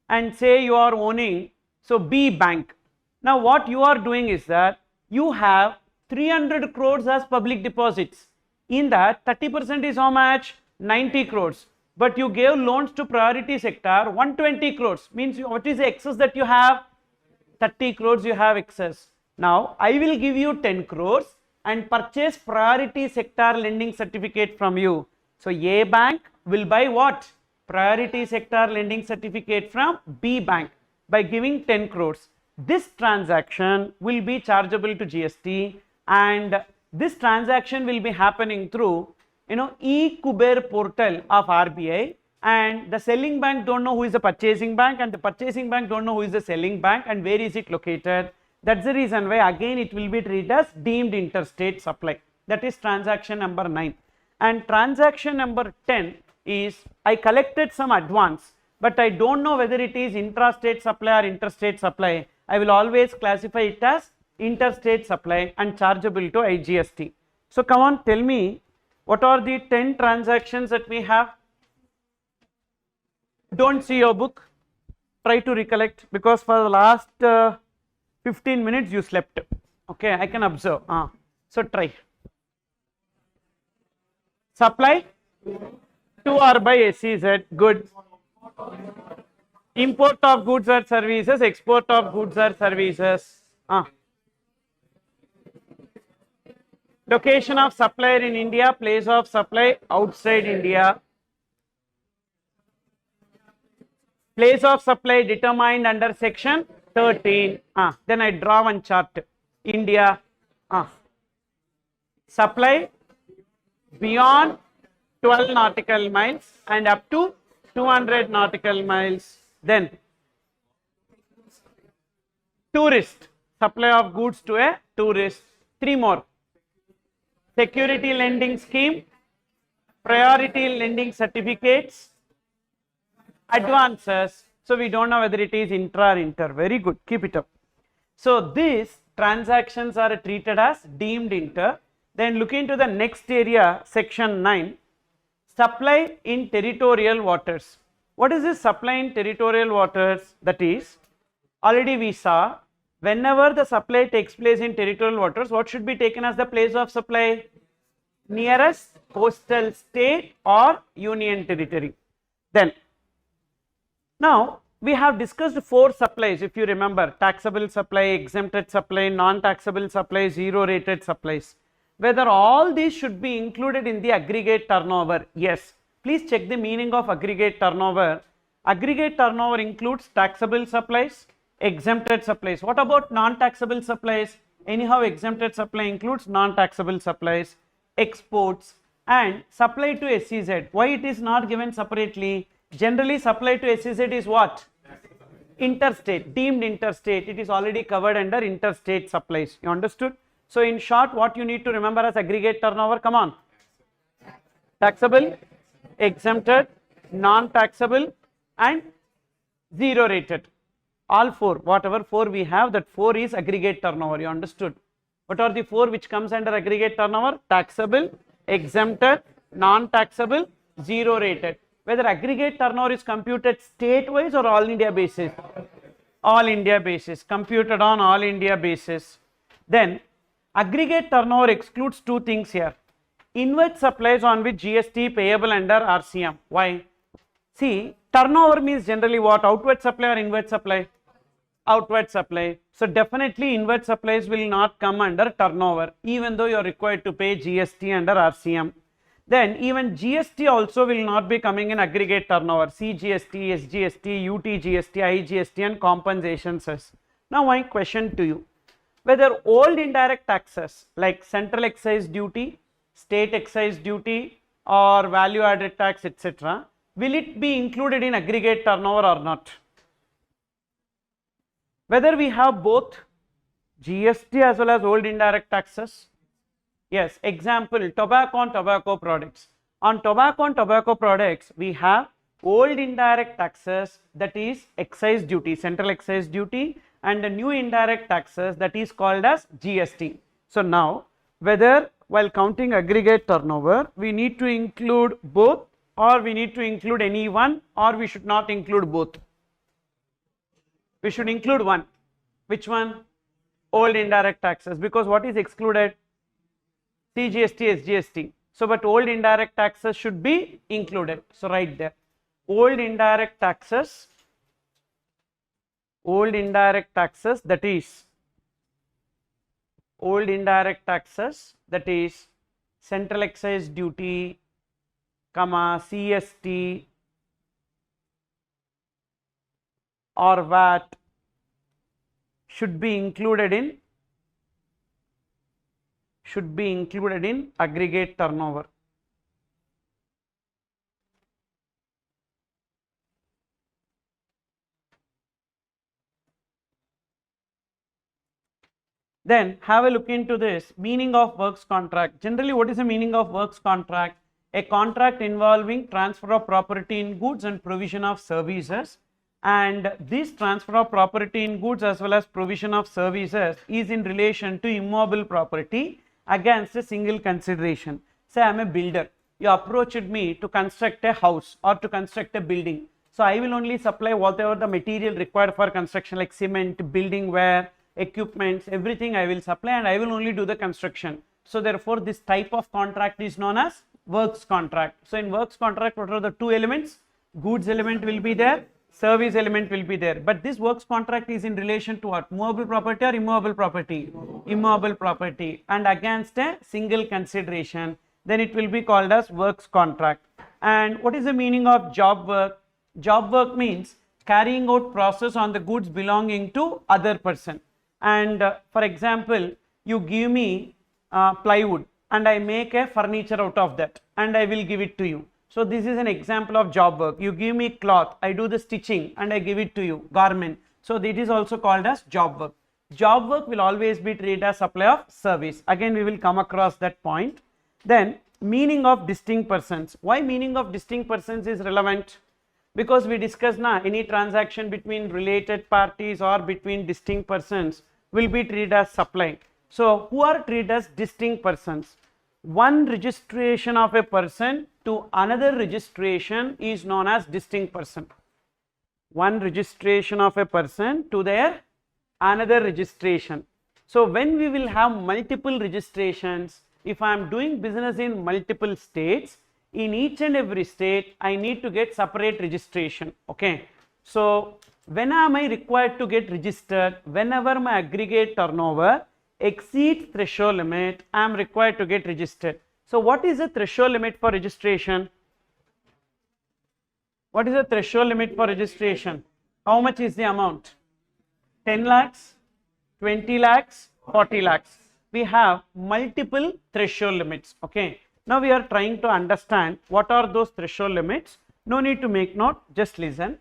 and say you are owning, so B bank. Now what you are doing is that you have 300 crores as public deposits. In that 30% is how much? 90 crores. But you gave loans to priority sector 120 crores. Means what is the excess that you have? 30 crores you have excess. Now I will give you 10 crores and purchase priority sector lending certificate from you. So A bank will buy what? Priority sector lending certificate from B bank by giving 10 crores. This transaction will be chargeable to GST, and this transaction will be happening through e-Kuber portal of RBI, and the selling bank don't know who is the purchasing bank, and the purchasing bank don't know who is the selling bank and where is it located. That's the reason why again it will be treated as deemed interstate supply. That is transaction number 9. And transaction number 10 is I collected some advance, but I don't know whether it is intrastate supply or interstate supply. I will always classify it as interstate supply and chargeable to IGST. So come on, tell me, what are the 10 transactions that we have? Don't see your book, try to recollect, because for the last 15 minutes you slept. Okay, I can observe. So try. Supply 2R by SEZ, good. Import of goods or services, export of goods or services. Location of supplier in India, place of supply outside India. Place of supply determined under section 13. Then I draw one chart. India. Supply beyond 12 nautical miles and up to 200 nautical miles. Then tourist. Supply of goods to a tourist. 3 more. Security lending scheme, priority lending certificates, advances. So we don't know whether it is intra or inter. Very good, keep it up. So these transactions are treated as deemed inter. Then look into the next area, section 9, supply in territorial waters. What is this supply in territorial waters? That is, already we saw, whenever the supply takes place in territorial waters, what should be taken as the place of supply? Nearest coastal state or union territory. Then, now we have discussed 4 supplies, if you remember: taxable supply, exempted supply, non-taxable supply, zero rated supplies. Whether all these should be included in the aggregate turnover? Yes. Please check the meaning of aggregate turnover. Aggregate turnover includes taxable supplies, exempted supplies. What about non-taxable supplies? Anyhow, exempted supply includes non-taxable supplies, exports, and supply to SEZ. Why it is not given separately? Generally, supply to SEZ is what? Interstate, deemed interstate. It is already covered under interstate supplies. You understood? So in short, what you need to remember as aggregate turnover? Come on. Taxable, exempted, non-taxable, and zero rated. All 4, whatever 4 we have, that 4 is aggregate turnover. You understood? What are the 4 which comes under aggregate turnover? Taxable, exempted, non-taxable, zero rated. Whether aggregate turnover is computed state-wise or all India basis? All India basis, computed on all India basis. Then aggregate turnover excludes 2 things here: inward supplies on which GST payable under RCM. Why? See, turnover means generally what? Outward supply or inward supply? Outward supply. So definitely inward supplies will not come under turnover, even though you are required to pay GST under RCM. Then even GST also will not be coming in aggregate turnover. CGST, SGST, UTGST, IGST and compensation cess. Now my question to you: whether old indirect taxes like central excise duty, state excise duty or value added tax, etc., will it be included in aggregate turnover or not? Whether we have both GST as well as old indirect taxes? Yes. Example, tobacco and tobacco products. On tobacco and tobacco products, we have old indirect taxes, that is excise duty, central excise duty, and the new indirect taxes, that is called as GST. So now, whether while counting aggregate turnover, we need to include both, or we need to include any one, or we should not include both? We should include one. Which one? Old indirect taxes, because what is excluded? CGST, SGST. So but old indirect taxes should be included. So right there, old indirect taxes, that is old indirect taxes, that is central excise duty, comma, CST or VAT should be included in aggregate turnover. Then have a look into this meaning of works contract. Generally, what is the meaning of works contract? A contract involving transfer of property in goods and provision of services, and this transfer of property in goods as well as provision of services is in relation to immobile property against a single consideration. Say I am a builder, you approached me to construct a house or to construct a building. So I will only supply whatever the material required for construction, like cement, building ware, equipments, everything I will supply, and I will only do the construction. So therefore this type of contract is known as works contract. So in works contract, what are the 2 elements? Goods element will be there, service element will be there, but this works contract is in relation to what? Movable property or immovable property? Immovable property, and against a single consideration, then it will be called as works contract. And what is the meaning of job work? Job work means carrying out process on the goods belonging to other person. And for example, you give me plywood and I make a furniture out of that and I will give it to you. So this is an example of job work. You give me cloth, I do the stitching and I give it to you, garment. So it is also called as job work. Job work will always be treated as supply of service. Again, we will come across that point. Then meaning of distinct persons. Why meaning of distinct persons is relevant? Because we discussed now any transaction between related parties or between distinct persons will be treated as supply. So who are treated as distinct persons? One registration of a person to another registration is known as distinct person. One registration of a person to their another registration. So when we will have multiple registrations, if I am doing business in multiple states, in each and every state I need to get separate registration. Okay, so when am I required to get registered? Whenever my aggregate turnover exceeds threshold limit, I am required to get registered. So what is the threshold limit for registration? What is the threshold limit for registration? How much is the amount? 10 lakhs, 20 lakhs, 40 lakhs. We have multiple threshold limits. Okay, now we are trying to understand what are those threshold limits. No need to make note, just listen.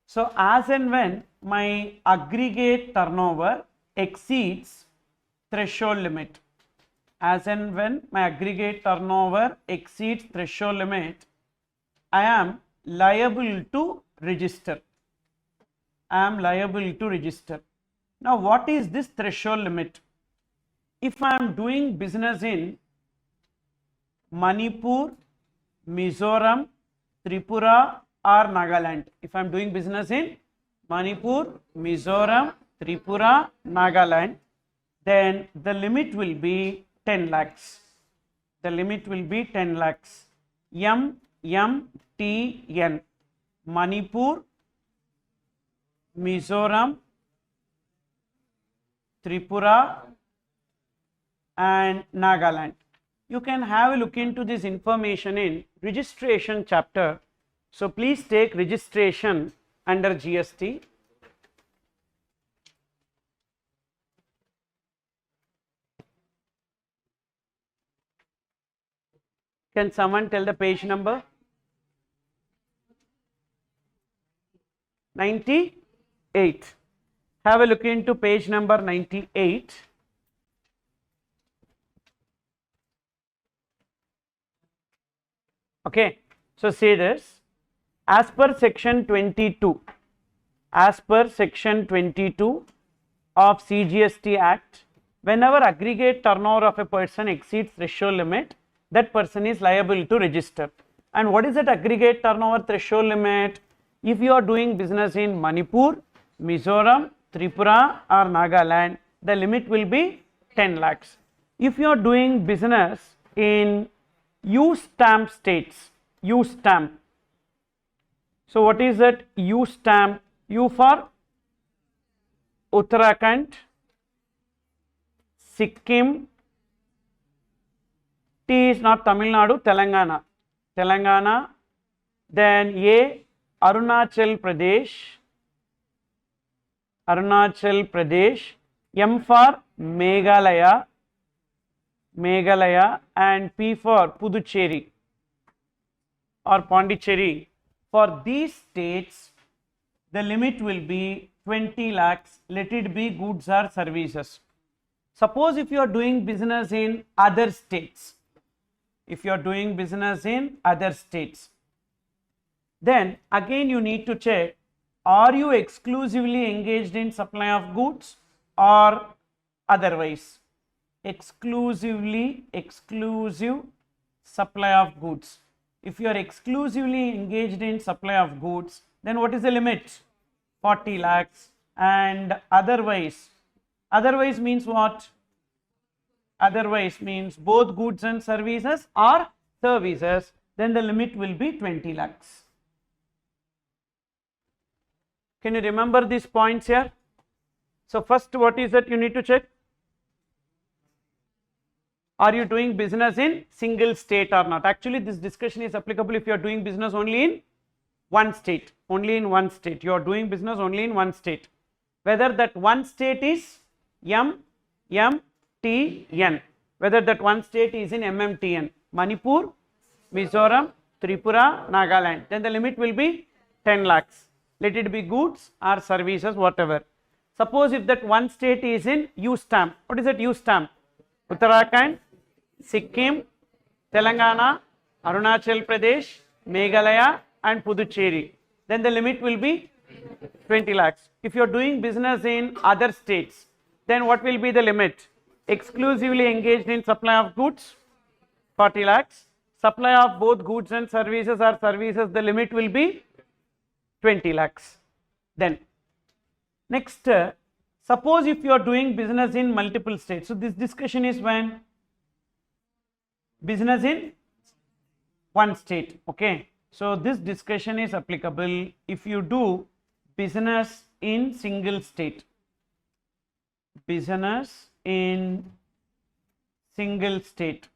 So as and when my aggregate turnover exceeds threshold limit, as and when my aggregate turnover exceeds threshold limit, I am liable to register. I am liable to register. Now what is this threshold limit? If I am doing business in Manipur, Mizoram, Tripura or Nagaland, if I am doing business in Manipur, Mizoram, Tripura, Nagaland, then the limit will be 10 lakhs. The limit will be 10 lakhs. MMTN, Manipur, Mizoram, Tripura and Nagaland. You can have a look into this information in registration chapter. So please take registration under GST. Can someone tell the page number? 98. Have a look into page number 98. Okay, so say this, as per section 22, as per section 22 of CGST Act, whenever aggregate turnover of a person exceeds threshold limit, that person is liable to register. And what is that aggregate turnover threshold limit? If you are doing business in Manipur, Mizoram, Tripura or Nagaland, the limit will be 10 lakhs. If you are doing business in U-stamp states, U-stamp. So what is that U-stamp? U for Uttarakhand, Sikkim, T is not Tamil Nadu, Telangana, Telangana, then A, Arunachal Pradesh, Arunachal Pradesh, M for Meghalaya, Meghalaya and P for Puducherry or Pondicherry. For these states, the limit will be 20 lakhs, let it be goods or services. Suppose if you are doing business in other states, if you are doing business in other states, then again you need to check, are you exclusively engaged in supply of goods or otherwise? Exclusive supply of goods. If you are exclusively engaged in supply of goods, then what is the limit? 40 lakhs. And otherwise, otherwise means what? Otherwise means both goods and services or services, then the limit will be 20 lakhs. Can you remember these points here? So first, what is that you need to check? Are you doing business in single state or not? Actually, this discussion is applicable if you are doing business only in one state, only in one state. You are doing business only in one state. Whether that one state is MMTN, whether that one state is in MMTN, Manipur, Mizoram, Tripura, Nagaland, then the limit will be 10 lakhs. Let it be goods or services, whatever. Suppose if that one state is in U-stamp, what is that U-stamp? Uttarakhand, Sikkim, Telangana, Arunachal Pradesh, Meghalaya and Puducherry, then the limit will be 20 lakhs. If you are doing business in other states, then what will be the limit? Exclusively engaged in supply of goods, 40 lakhs. Supply of both goods and services or services, the limit will be 20 lakhs. Then next, suppose if you are doing business in multiple states. So this discussion is when business in one state. Okay, so this discussion is applicable if you do business in single state. Business in single state.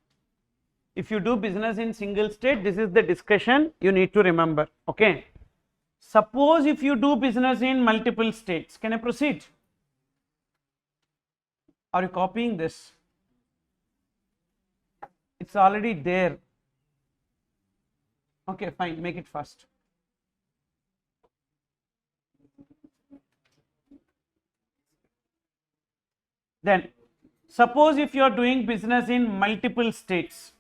If you do business in single state, this is the discussion you need to remember. Okay, suppose if you do business in multiple states, can I proceed? Are you copying this? It's already there. Okay, fine, make it fast. Then suppose if you are doing business in multiple states,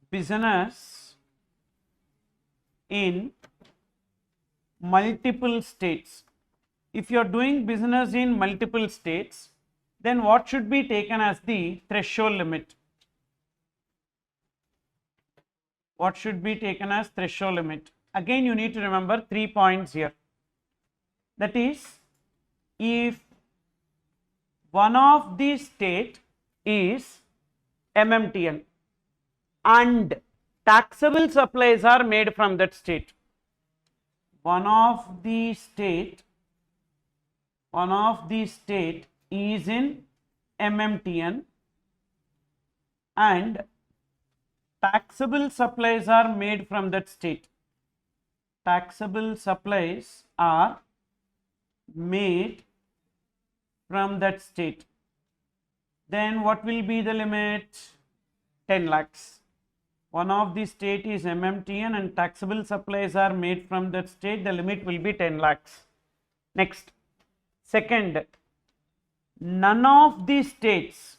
business in multiple states. If you are doing business in multiple states, then what should be taken as the threshold limit? What should be taken as threshold limit? Again, you need to remember 3 points here. That is, if one of the state is MMTN and taxable supplies are made from that state. One of the state is in MMTN and taxable supplies are made from that state. Taxable supplies are made from that state. Then what will be the limit? 10 lakhs. One of the state is MMTN and taxable supplies are made from that state, the limit will be 10 lakhs. Next, second, none of the states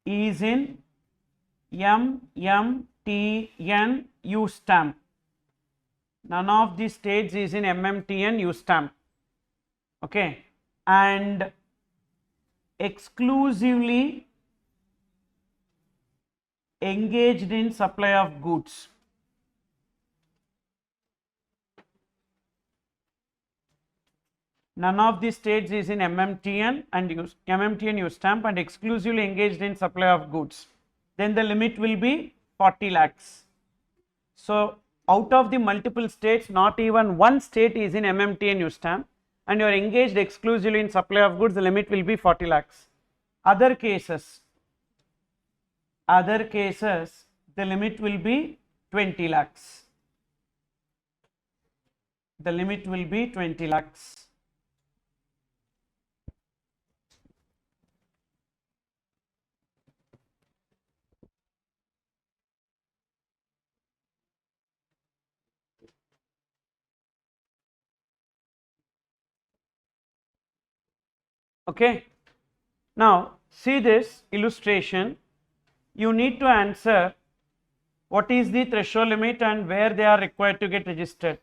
is in MMTN U stamp. None of the states is in MMTN U stamp. Okay, and exclusively engaged in supply of goods. None of the states is in MMTN and MMTN U stamp and exclusively engaged in supply of goods. Then the limit will be 40 lakhs. So out of the multiple states, not even one state is in MMTN U stamp and you are engaged exclusively in supply of goods, the limit will be 40 lakhs. Other cases, the limit will be 20 lakhs. The limit will be 20 lakhs. Okay, now see this illustration. You need to answer what is the threshold limit and where they are required to get registered.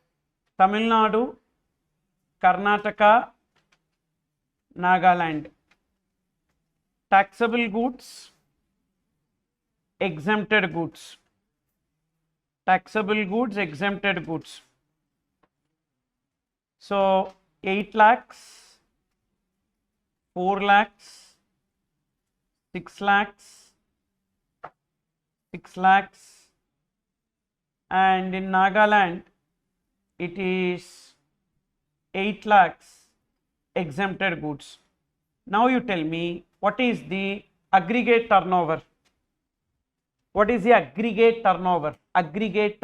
Tamil Nadu, Karnataka, Nagaland. Taxable goods, exempted goods. Taxable goods, exempted goods. So 8 lakhs. 4 lakhs, 6 lakhs, 6 lakhs, and in Nagaland it is 8 lakhs exempted goods. Now you tell me what is the aggregate turnover? What is the aggregate turnover? Aggregate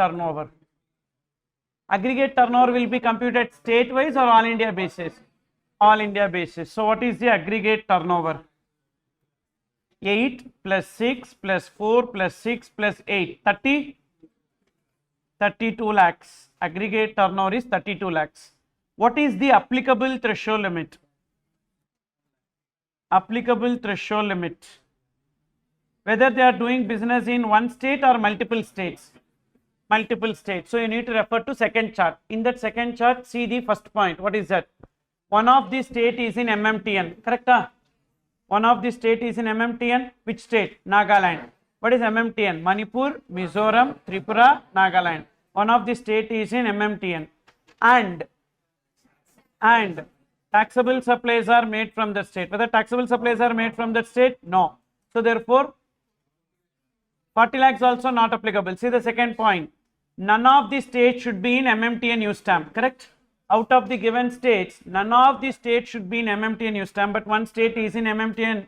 turnover will be computed state wise or all India basis? All India basis. So what is the aggregate turnover? 8 plus 6 plus 4 plus 6 plus 8, 32 lakhs. Aggregate turnover is 32 lakhs. What is the applicable threshold limit? Applicable threshold limit, whether they are doing business in one state or multiple states. multiple states. So you need to refer to second chart. In that second chart, see the first point. What is that? One of the state is in MMTN, correct? One of the state is in MMTN. Which state? Nagaland. What is MMTN? Manipur, Mizoram, Tripura, Nagaland. One of the state is in MMTN. And taxable supplies are made from that state. Whether taxable supplies are made from that state? No. So therefore, 40 lakhs also not applicable. See the second point. None of the states should be in MMTN use stamp, correct? Out of the given states, none of the states should be in MMTN use stamp, but one state is in MMTN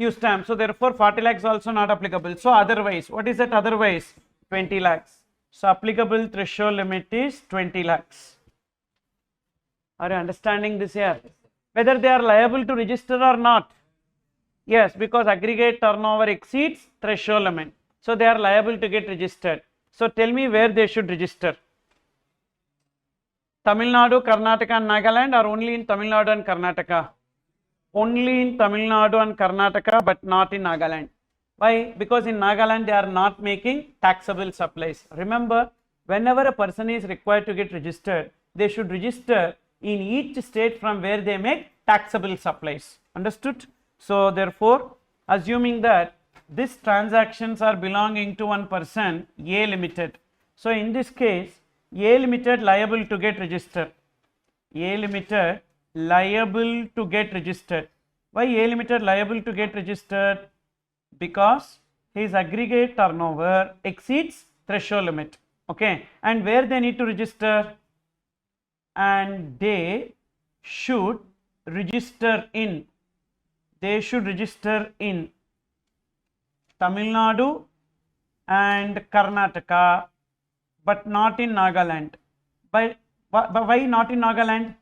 use stamp. So therefore, 40 lakhs also not applicable. So otherwise, what is that otherwise? 20 lakhs. So applicable threshold limit is 20 lakhs. Are you understanding this here? Whether they are liable to register or not? Yes, because aggregate turnover exceeds threshold limit. So they are liable to get registered. So tell me where they should register. Tamil Nadu, Karnataka and Nagaland, or only in Tamil Nadu and Karnataka? Only in Tamil Nadu and Karnataka, but not in Nagaland. Why? Because in Nagaland they are not making taxable supplies. Remember, whenever a person is required to get registered, they should register in each state from where they make taxable supplies. Understood? So therefore, assuming that these transactions are belonging to one person, A Limited. So in this case, A Limited liable to get registered. A Limited liable to get registered. Why A Limited liable to get registered? Because his aggregate turnover exceeds threshold limit. Okay. And where they need to register? And they should register in. They should register in Tamil Nadu and Karnataka, but not in Nagaland. But why not in Nagaland?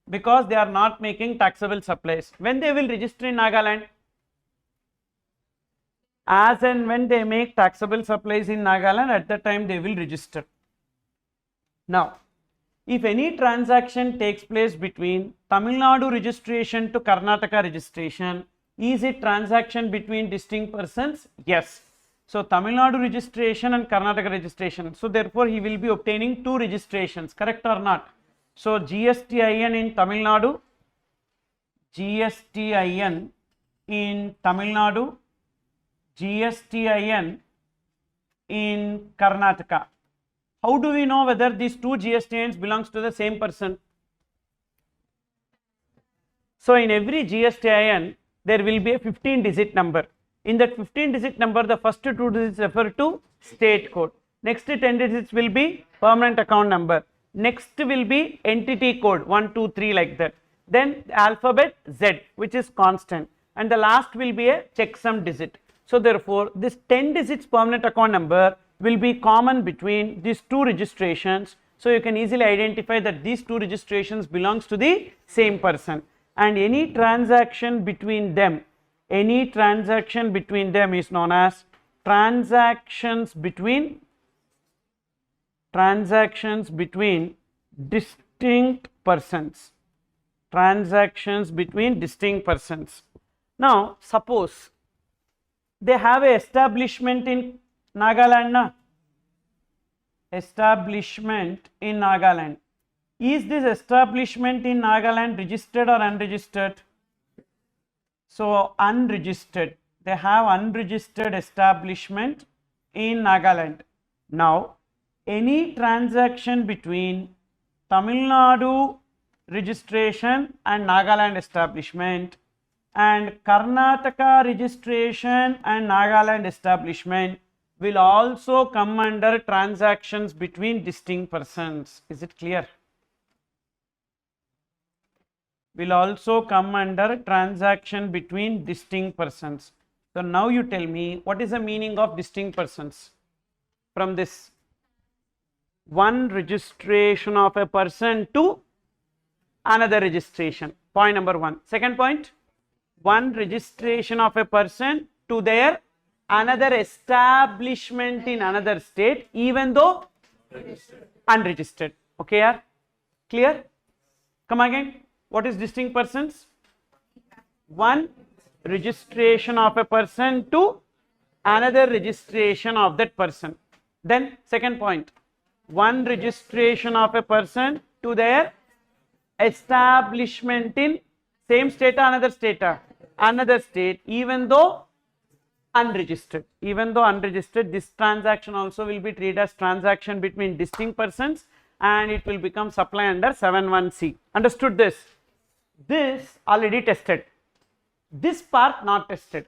Because they are not making taxable supplies. When they will register in Nagaland? As and when they make taxable supplies in Nagaland, at that time they will register. Now, if any transaction takes place between Tamil Nadu registration to Karnataka registration, is it transaction between distinct persons? Yes. So Tamil Nadu registration and Karnataka registration. So therefore, he will be obtaining two registrations, correct or not? So GSTIN in Tamil Nadu, GSTIN in Tamil Nadu, GSTIN in Karnataka. How do we know whether these two GSTINs belongs to the same person? So in every GSTIN, there will be a 15-digit number. In that 15-digit number, the first two digits refer to state code. Next 10 digits will be permanent account number. Next will be entity code 1, 2, 3 like that. Then alphabet Z, which is constant, and the last will be a checksum digit. So therefore, this 10 digits permanent account number will be common between these two registrations. So you can easily identify that these two registrations belongs to the same person, and any transaction between them is known as transactions between distinct persons. Transactions between distinct persons. Now suppose they have a establishment in Nagaland. Establishment in Nagaland. Is this establishment in Nagaland registered or unregistered? So unregistered. They have unregistered establishment in Nagaland. Now any transaction between Tamil Nadu registration and Nagaland establishment and Karnataka registration and Nagaland establishment will also come under transactions between distinct persons. Is it clear? Will also come under transaction between distinct persons. So now you tell me, what is the meaning of distinct persons from this? One registration of a person to another registration. Point number one. Second point, one registration of a person to their another establishment in another state, even though unregistered. Okay, yeah? Clear? Come again. What is distinct persons? One registration of a person to another registration of that person. Then second point, one registration of a person to their establishment in same state or another state, even though unregistered. Even though unregistered, this transaction also will be treated as transaction between distinct persons, and it will become supply under 7(1)(c). Understood this? This already tested, this part not tested.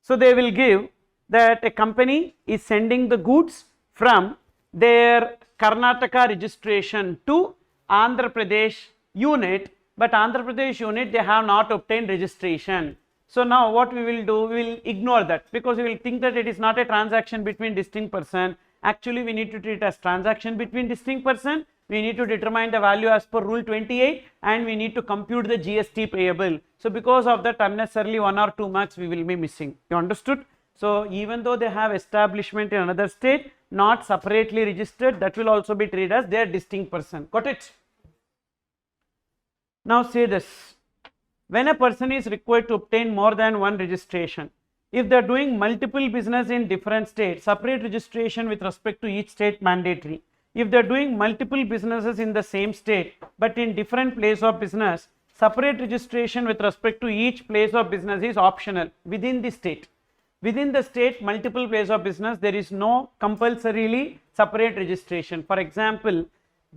So they will give that a company is sending the goods from their Karnataka registration to Andhra Pradesh unit, but Andhra Pradesh unit they have not obtained registration. So now what we will do, we will ignore that, because we will think that it is not a transaction between distinct person. Actually we need to treat it as transaction between distinct person. We need to determine the value as per rule 28, and we need to compute the GST payable. So because of that, unnecessarily 1 or 2 marks we will be missing. You understood? So even though they have establishment in another state, not separately registered, that will also be treated as their distinct person. Got it? Now say this, when a person is required to obtain more than one registration, if they are doing multiple business in different states, separate registration with respect to each state mandatory. If they are doing multiple businesses in the same state but in different place of business, separate registration with respect to each place of business is optional within the state. Within the state, multiple place of business, there is no compulsorily separate registration. For example,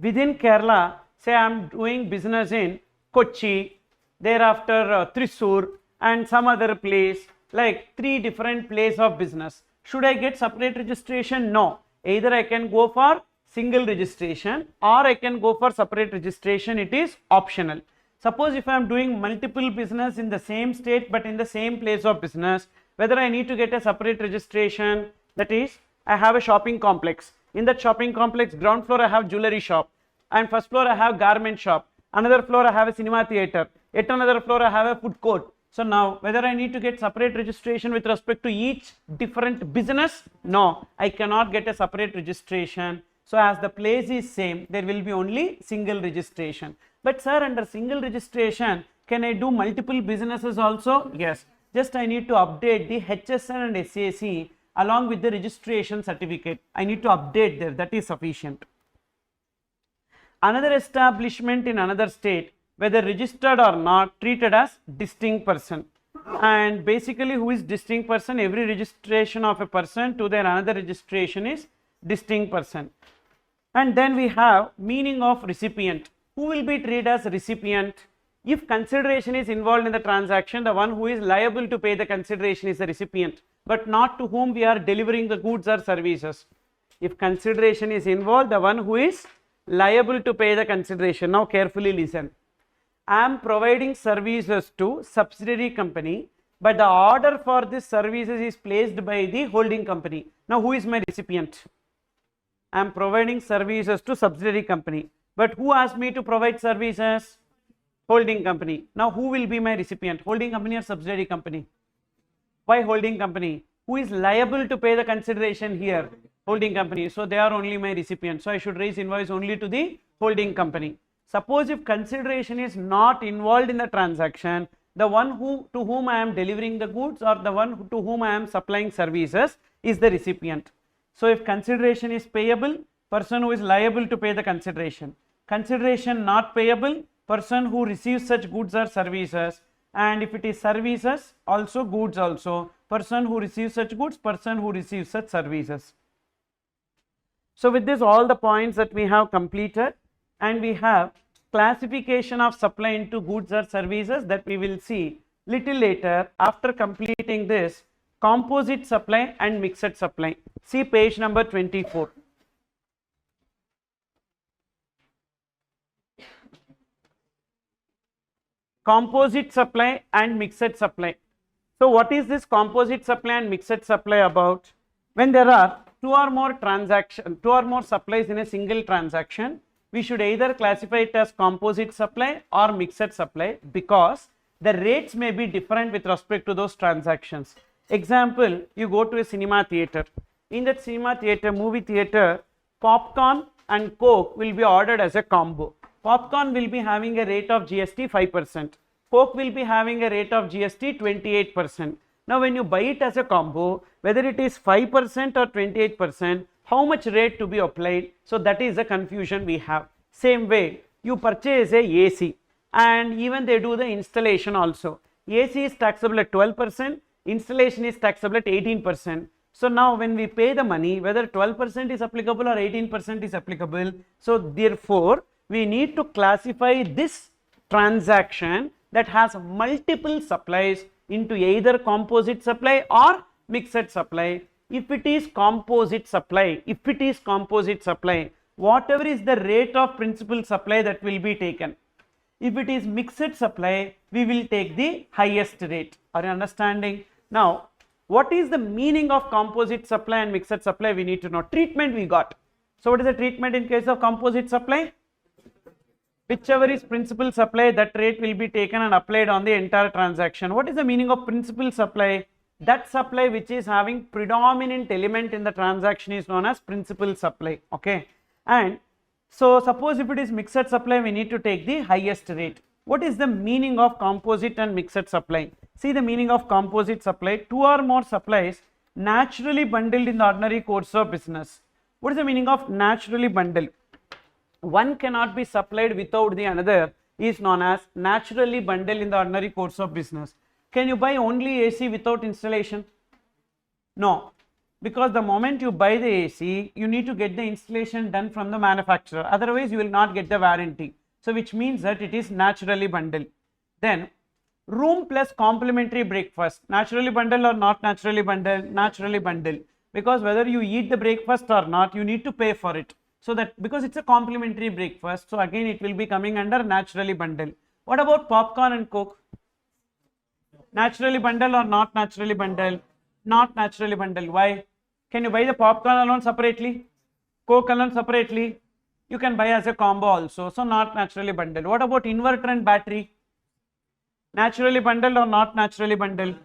within Kerala, say I am doing business in Kochi, thereafter Thrissur and some other place, like 3 different place of business. Should I get separate registration? No. Either I can go for single registration or I can go for separate registration. It is optional. Suppose if I am doing multiple business in the same state but in the same place of business, whether I need to get a separate registration, that is, I have a shopping complex. In that shopping complex, ground floor I have jewelry shop, and first floor I have garment shop, another floor I have a cinema theater, yet another floor I have a food court. So now whether I need to get separate registration with respect to each different business? No, I cannot get a separate registration. So as the place is same, there will be only single registration. But sir, under single registration, can I do multiple businesses also? Yes. Just I need to update the HSN and SAC along with the registration certificate. I need to update there, that is sufficient. Another establishment in another state, whether registered or not, treated as distinct person. And basically who is distinct person? Every registration of a person to their another registration is distinct person. And then we have meaning of recipient. Who will be treated as recipient? If consideration is involved in the transaction, the one who is liable to pay the consideration is the recipient, but not to whom we are delivering the goods or services. If consideration is involved, the one who is liable to pay the consideration. Now carefully listen. I am providing services to subsidiary company, but the order for this services is placed by the holding company. Now who is my recipient? I am providing services to subsidiary company, but who asked me to provide services? Holding company. Now who will be my recipient? Holding company or subsidiary company? Why holding company? Who is liable to pay the consideration here? Holding company. So they are only my recipient. So I should raise invoice only to the holding company. Suppose if consideration is not involved in the transaction, the one to whom I am delivering the goods or the one to whom I am supplying services is the recipient. So if consideration is payable, person who is liable to pay the consideration. Consideration not payable, person who receives such goods or services. And if it is services, also goods also, person who receives such goods, person who receives such services. So with this, all the points that we have completed, and we have classification of supply into goods or services that we will see little later. After completing this, composite supply and mixed supply. See page number 24. Composite supply and mixed supply. So what is this composite supply and mixed supply about? When there are two or more supplies in a single transaction, we should either classify it as composite supply or mixed supply, because the rates may be different with respect to those transactions. Example, you go to a cinema theater. In that cinema theater, movie theater, popcorn and Coke will be ordered as a combo. Popcorn will be having a rate of GST 5%. Coke will be having a rate of GST 28%. Now when you buy it as a combo, whether it is 5% or 28%, how much rate to be applied? So that is the confusion we have. Same way, you purchase a AC and even they do the installation also. AC is taxable at 12%, installation is taxable at 18%. So now when we pay the money, whether 12% is applicable or 18% is applicable, so therefore we need to classify this transaction that has multiple supplies into either composite supply or mixed supply. If it is composite supply, whatever is the rate of principal supply, that will be taken. If it is mixed supply, we will take the highest rate. Are you understanding? Now, what is the meaning of composite supply and mixed supply? We need to know. Treatment we got. So what is the treatment in case of composite supply? Whichever is principal supply, that rate will be taken and applied on the entire transaction. What is the meaning of principal supply? That supply which is having predominant element in the transaction is known as principal supply. Okay. And so suppose if it is mixed supply, we need to take the highest rate. What is the meaning of composite and mixed supply? See the meaning of composite supply: two or more supplies naturally bundled in the ordinary course of business. What is the meaning of naturally bundled? One cannot be supplied without the another is known as naturally bundled in the ordinary course of business. Can you buy only AC without installation? No, because the moment you buy the AC, you need to get the installation done from the manufacturer, otherwise you will not get the warranty. So which means that it is naturally bundled. Then room plus complimentary breakfast, naturally bundled or not naturally bundled? Naturally bundled, because whether you eat the breakfast or not, you need to pay for it. So that because it's a complimentary breakfast, so again it will be coming under naturally bundled. What about popcorn and coke? Naturally bundled or not naturally bundled? Not naturally bundled. Why? Can you buy the popcorn alone separately, coke alone separately? You can buy as a combo also, so not naturally bundled. What about inverter and battery? Naturally bundled or not naturally bundled?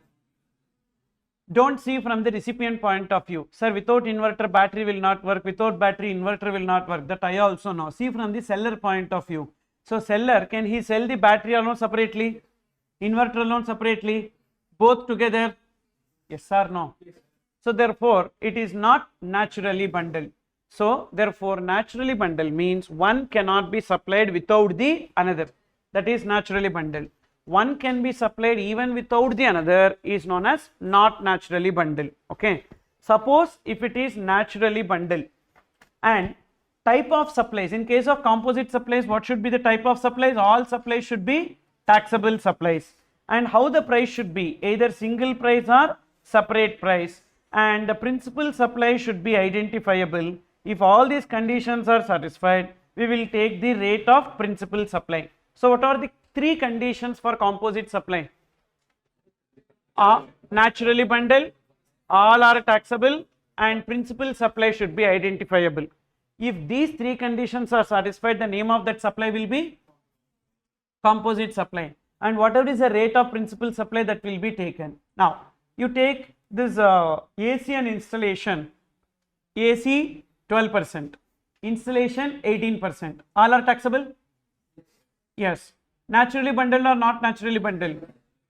Don't see from the recipient point of view. Sir, without inverter battery will not work, without battery inverter will not work. That I also know. See from the seller point of view. So seller, can he sell the battery alone separately, inverter alone separately, both together? Yes or no? So therefore it is not naturally bundled. So therefore naturally bundled means one cannot be supplied without the another. That is naturally bundled. One can be supplied even without the another is known as not naturally bundled. Okay. Suppose if it is naturally bundled, and type of supplies, in case of composite supplies, what should be the type of supplies? All supplies should be taxable supplies. And how the price should be? Either single price or separate price. And the principal supply should be identifiable. If all these conditions are satisfied, we will take the rate of principal supply. So what are the three conditions for composite supply? Naturally bundled, all are taxable, and principal supply should be identifiable. If these three conditions are satisfied, the name of that supply will be composite supply. And whatever is the rate of principal supply, that will be taken. Now you take this AC and installation. AC 12%, installation 18%. All are taxable? Yes. Naturally bundled or not naturally bundled?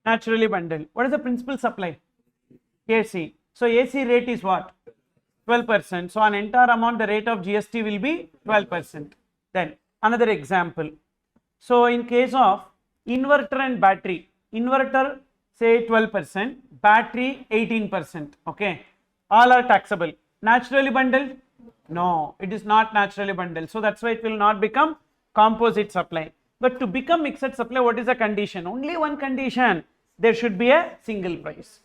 Naturally bundled. What is the principal supply? AC. So AC rate is what? 12%. So on entire amount, the rate of GST will be 12%. Then another example. So in case of inverter and battery, inverter say 12%, battery 18%. Okay. All are taxable. Naturally bundled? No, it is not naturally bundled. So that's why it will not become composite supply. But to become mixed supply, what is the condition? Only one condition. There should be a single price.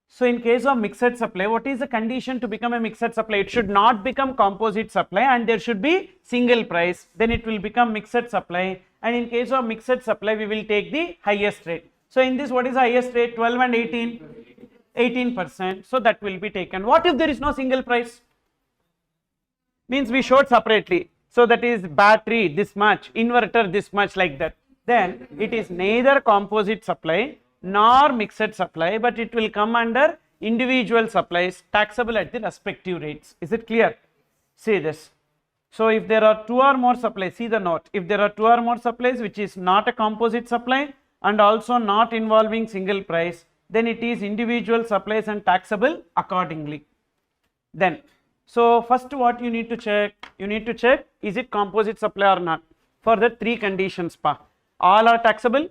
So in case of mixed supply, what is the condition to become a mixed supply? It should not become composite supply and there should be single price. Then it will become mixed supply. And in case of mixed supply, we will take the highest rate. So in this, what is the highest rate? 12 and 18? 18%. So that will be taken. What if there is no single price? Means we showed separately. So that is battery this much, inverter this much, like that. Then it is neither composite supply nor mixed supply, but it will come under individual supplies taxable at the respective rates. Is it clear? See this. So if there are two or more supplies, see the note. If there are two or more supplies which is not a composite supply and also not involving single price, then it is individual supplies and taxable accordingly. Then, so first what you need to check? You need to check is it composite supply or not. For the three conditions, all are taxable,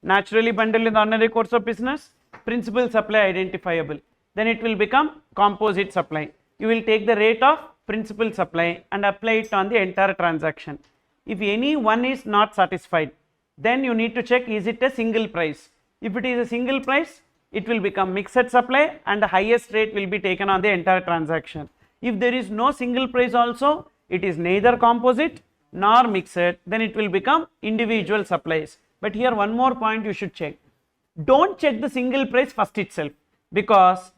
naturally bundled in the ordinary course of business, principal supply identifiable. Then it will become composite supply. You will take the rate of principal supply and apply it on the entire transaction. If any one is not satisfied, then you need to check is it a single price. If it is a single price, it will become mixed supply and the highest rate will be taken on the entire transaction. If there is no single price also, it is neither composite nor mixed, then it will become individual supplies. But here one more point you should check. Don't check the single price first itself, because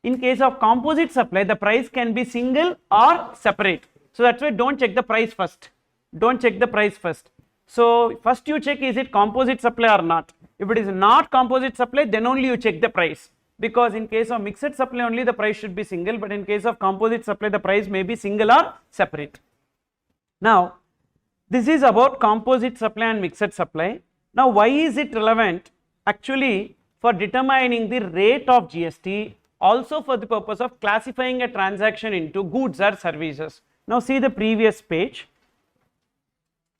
in case of composite supply, the price can be single or separate. So that's why don't check the price first. Don't check the price first. So first you check is it composite supply or not. If it is not composite supply, then only you check the price, because in case of mixed supply only the price should be single, but in case of composite supply the price may be single or separate. Now this is about composite supply and mixed supply. Now why is it relevant? Actually for determining the rate of GST, also for the purpose of classifying a transaction into goods or services. Now see the previous page.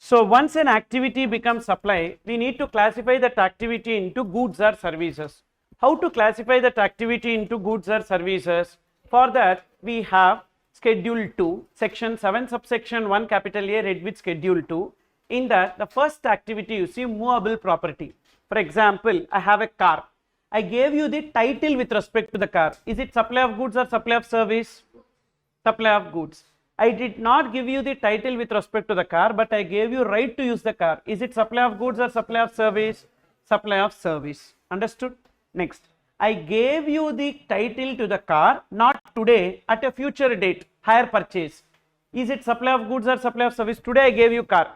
So once an activity becomes supply, we need to classify that activity into goods or services. How to classify that activity into goods or services? For that we have schedule 2, section 7, subsection 1, capital A, read with schedule 2. In that the first activity you see movable property. For example, I have a car. I gave you the title with respect to the car. Is it supply of goods or supply of service? Supply of goods. I did not give you the title with respect to the car, but I gave you right to use the car. Is it supply of goods or supply of service? Supply of service. Understood? Next, I gave you the title to the car, not today, at a future date, hire purchase. Is it supply of goods or supply of service? Today I gave you car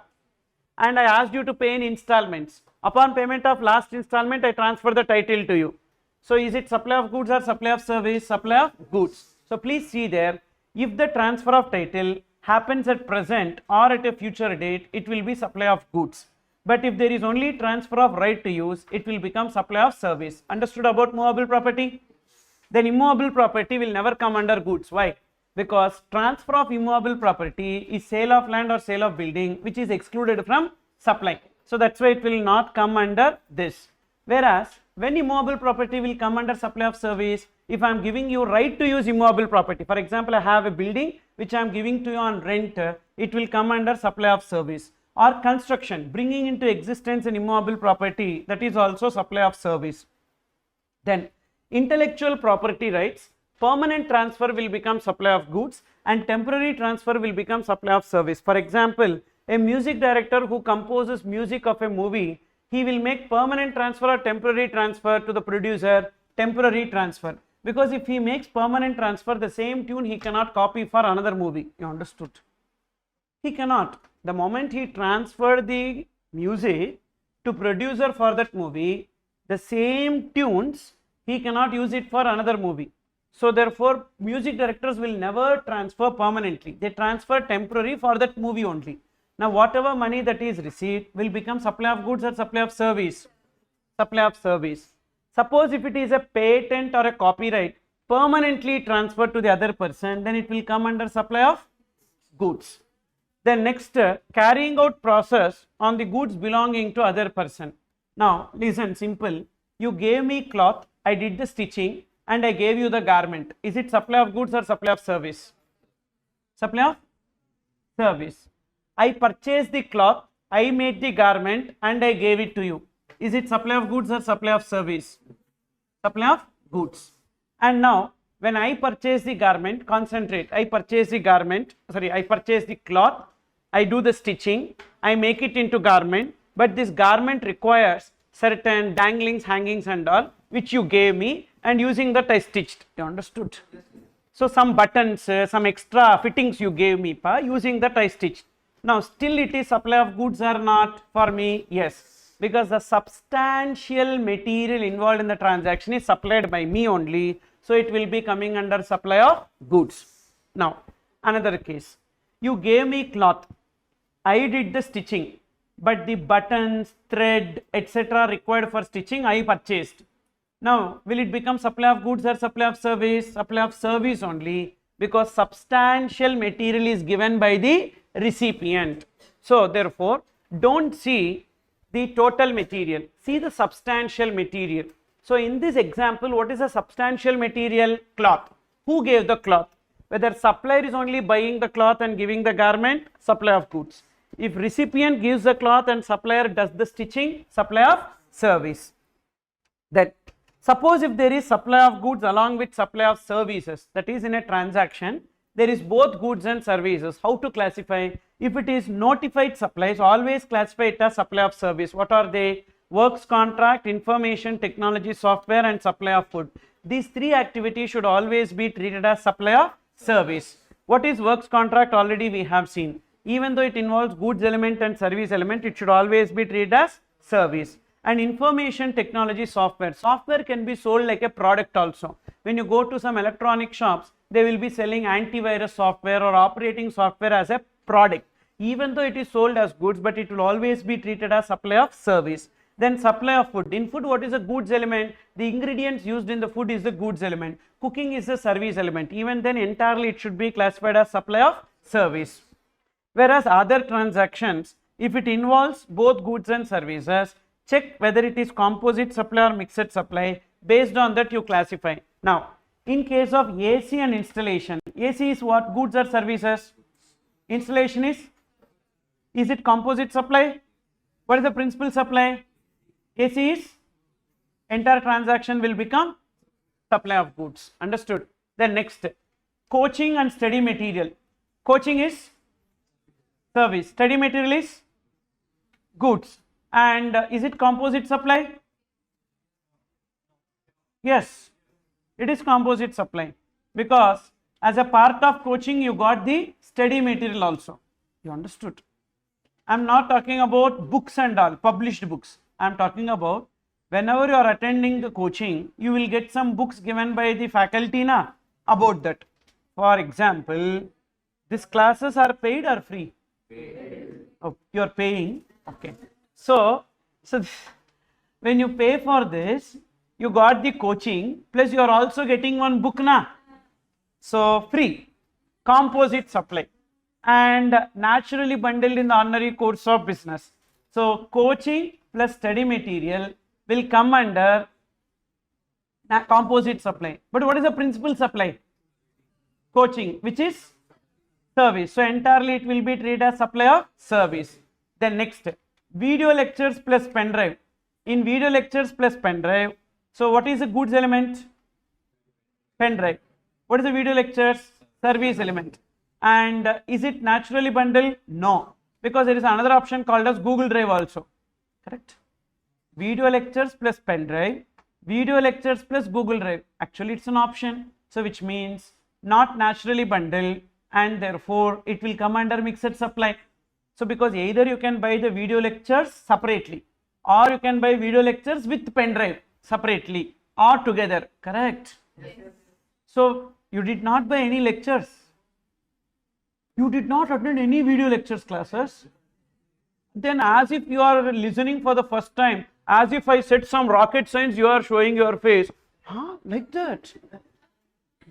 and I asked you to pay in installments. Upon payment of last installment, I transfer the title to you. So is it supply of goods or supply of service? Supply of goods. So please see there, if the transfer of title happens at present or at a future date, it will be supply of goods. But if there is only transfer of right to use, it will become supply of service. Understood about movable property? Then immovable property will never come under goods. Why? Because transfer of immovable property is sale of land or sale of building, which is excluded from supply. So that's why it will not come under this. Whereas when immovable property will come under supply of service, if I am giving you right to use immovable property, for example, I have a building which I am giving to you on rent, it will come under supply of service. Or construction, bringing into existence an immovable property, that is also supply of service. Then intellectual property rights, permanent transfer will become supply of goods and temporary transfer will become supply of service. For example, a music director who composes music of a movie, he will make permanent transfer or temporary transfer to the producer, temporary transfer. Because if he makes permanent transfer, the same tune he cannot copy for another movie. You understood? He cannot. The moment he transferred the music to producer for that movie, the same tunes, he cannot use it for another movie. So therefore, music directors will never transfer permanently. They transfer temporary for that movie only. Now whatever money that is received will become supply of goods or supply of service. Supply of service. Suppose if it is a patent or a copyright permanently transferred to the other person, then it will come under supply of goods. Then next, carrying out process on the goods belonging to other person. Now listen, simple. You gave me cloth, I did the stitching and I gave you the garment. Is it supply of goods or supply of service? Supply of service. I purchased the cloth, I made the garment and I gave it to you. Is it supply of goods or supply of service? Supply of goods. And now when I purchase the garment, concentrate, I purchase the garment, I purchase the cloth, I do the stitching, I make it into garment, but this garment requires certain danglings, hangings and all, which you gave me, and using that I stitched. You understood? So some buttons, some extra fittings you gave me, using that I stitched. Now still it is supply of goods or not for me? Yes, because the substantial material involved in the transaction is supplied by me only, so it will be coming under supply of goods. Now another case, you gave me cloth, I did the stitching, but the buttons, thread, etc. required for stitching I purchased. Now, will it become supply of goods or supply of service? Supply of service only, because substantial material is given by the recipient. So, therefore, don't see the total material, see the substantial material. So, in this example, what is a substantial material? Cloth. Who gave the cloth? Whether supplier is only buying the cloth and giving the garment, supply of goods. If recipient gives the cloth and supplier does the stitching, supply of service. Then suppose if there is supply of goods along with supply of services, that is in a transaction, there is both goods and services. How to classify? If it is notified supplies, always classify it as supply of service. What are they? Works contract, information technology software, and supply of food. These three activities should always be treated as supply of service. What is works contract? Already we have seen. Even though it involves goods element and service element, it should always be treated as service. And information technology software. Software can be sold like a product also. When you go to some electronic shops, they will be selling antivirus software or operating software as a product. Even though it is sold as goods, but it will always be treated as supply of service. Then supply of food. In food, what is a goods element? The ingredients used in the food is the goods element. Cooking is the service element. Even then entirely it should be classified as supply of service. Whereas other transactions, if it involves both goods and services, check whether it is composite supply or mixed supply. Based on that you classify. Now, in case of AC and installation, AC is what? Goods or services? Installation is it composite supply? What is the principal supply? AC is entire transaction will become supply of goods. Understood? Then next, coaching and study material. Coaching is service, study material is goods. And is it composite supply? Yes, it is composite supply, because as a part of coaching you got the study material also. You understood? I am not talking about books and all, published books. I am talking about whenever you are attending the coaching, you will get some books given by the faculty na, about that. For example, these classes are paid or free? Oh, you are paying. Okay. So when you pay for this, you got the coaching, plus you are also getting one book na. So free, composite supply, and naturally bundled in the ordinary course of business. So coaching plus study material will come under composite supply. But what is the principal supply? Coaching, which is service. So entirely it will be treated as supply of service. Then next, video lectures plus pen drive. In video lectures plus pen drive, so what is the goods element? Pen drive. What is the video lectures? Service element. And is it naturally bundled? No, because there is another option called as Google Drive also. Correct? Video lectures plus pen drive, video lectures plus Google Drive. Actually it's an option, so which means not naturally bundled, and therefore it will come under mixed supply. So because either you can buy the video lectures separately, or you can buy video lectures with pen drive separately or together. Correct? Yes. So you did not buy any lectures, you did not attend any video lectures classes, then as if you are listening for the first time, as if I said some rocket science, you are showing your face. Huh? Like that.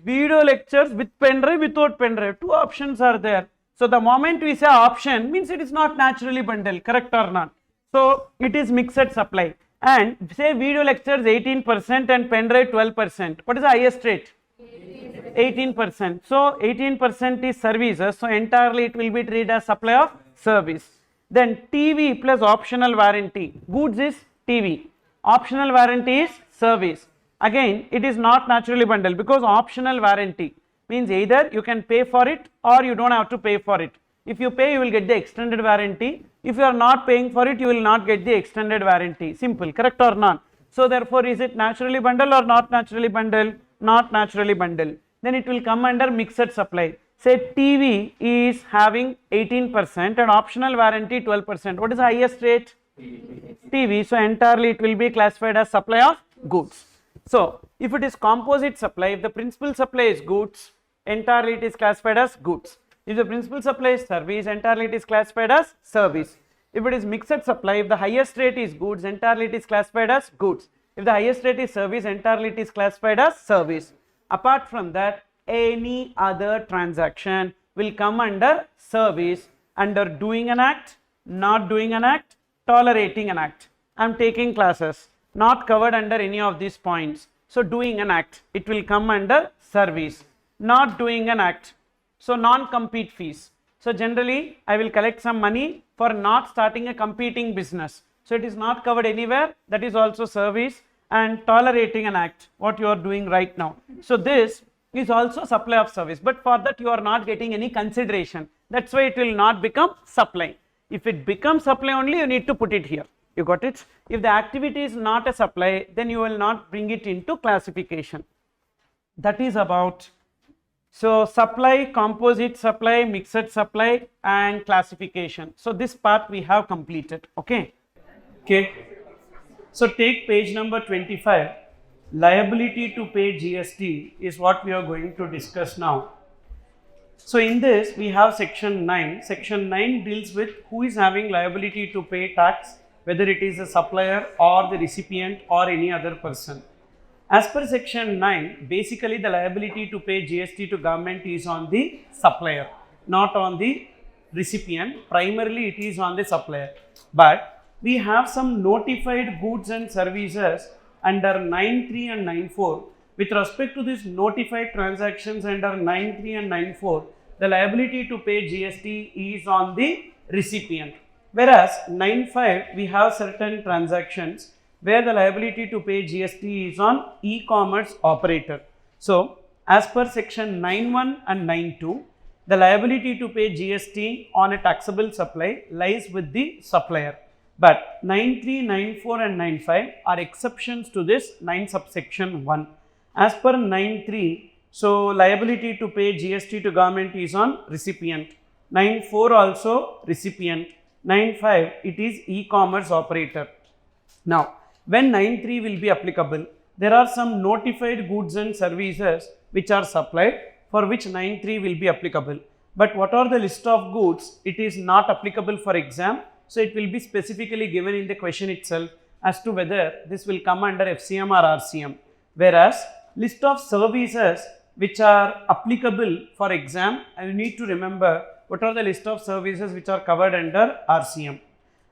Video lectures with pen drive, without pen drive, two options are there. So the moment we say option, means it is not naturally bundled. Correct or not? So it is mixed supply. And say video lectures 18% and pen drive 12%. What is the highest rate? 18%. So 18% is services. So entirely it will be treated as supply of service. Then TV plus optional warranty. Goods is TV. Optional warranty is service. Again, it is not naturally bundled, because optional warranty means either you can pay for it or you don't have to pay for it. If you pay, you will get the extended warranty. If you are not paying for it, you will not get the extended warranty. Simple. Correct or not? So therefore, is it naturally bundled or not naturally bundled? Not naturally bundled. Then it will come under mixed supply. Say TV is having 18% and optional warranty 12%. What is the highest rate? TV. So entirely it will be classified as supply of goods. So if it is composite supply, if the principal supply is goods, entirely it is classified as goods. If the principal supply is service, entirely it is classified as service. If it is mixed supply, if the highest rate is goods, entirely it is classified as goods. If the highest rate is service, entirely it is classified as service. Apart from that, any other transaction will come under service under doing an act, not doing an act, tolerating an act. I am taking classes, not covered under any of these points. So doing an act, it will come under service. Not doing an act, so non-compete fees. So generally I will collect some money for not starting a competing business. So it is not covered anywhere, that is also service. And tolerating an act, what you are doing right now. So this is also supply of service, but for that you are not getting any consideration. That's why it will not become supply. If it becomes supply only, you need to put it here. You got it? If the activity is not a supply, then you will not bring it into classification. That is about, so supply, composite supply, mixed supply and classification. So this part we have completed. Okay. So take page number 25, liability to pay GST is what we are going to discuss now. So in this we have section 9. Section 9 deals with who is having liability to pay tax, whether it is a supplier or the recipient or any other person. As per section 9, basically the liability to pay GST to government is on the supplier, not on the recipient. Primarily it is on the supplier. But we have some notified goods and services under 9.3 and 9.4. With respect to these notified transactions under 9.3 and 9.4, the liability to pay GST is on the recipient. Whereas 9.5, we have certain transactions where the liability to pay GST is on e-commerce operator. So as per section 9.1 and 9.2, the liability to pay GST on a taxable supply lies with the supplier. But 9.3, 9.4 and 9.5 are exceptions to this 9 subsection 1. As per 9.3, so liability to pay GST to government is on recipient. 9.4 also recipient. 9.5 it is e-commerce operator. Now when 9.3 will be applicable, there are some notified goods and services which are supplied for which 9.3 will be applicable. But what are the list of goods? It is not applicable for exam. So it will be specifically given in the question itself as to whether this will come under FCM or RCM. Whereas list of services which are applicable for exam, you need to remember what are the list of services which are covered under RCM.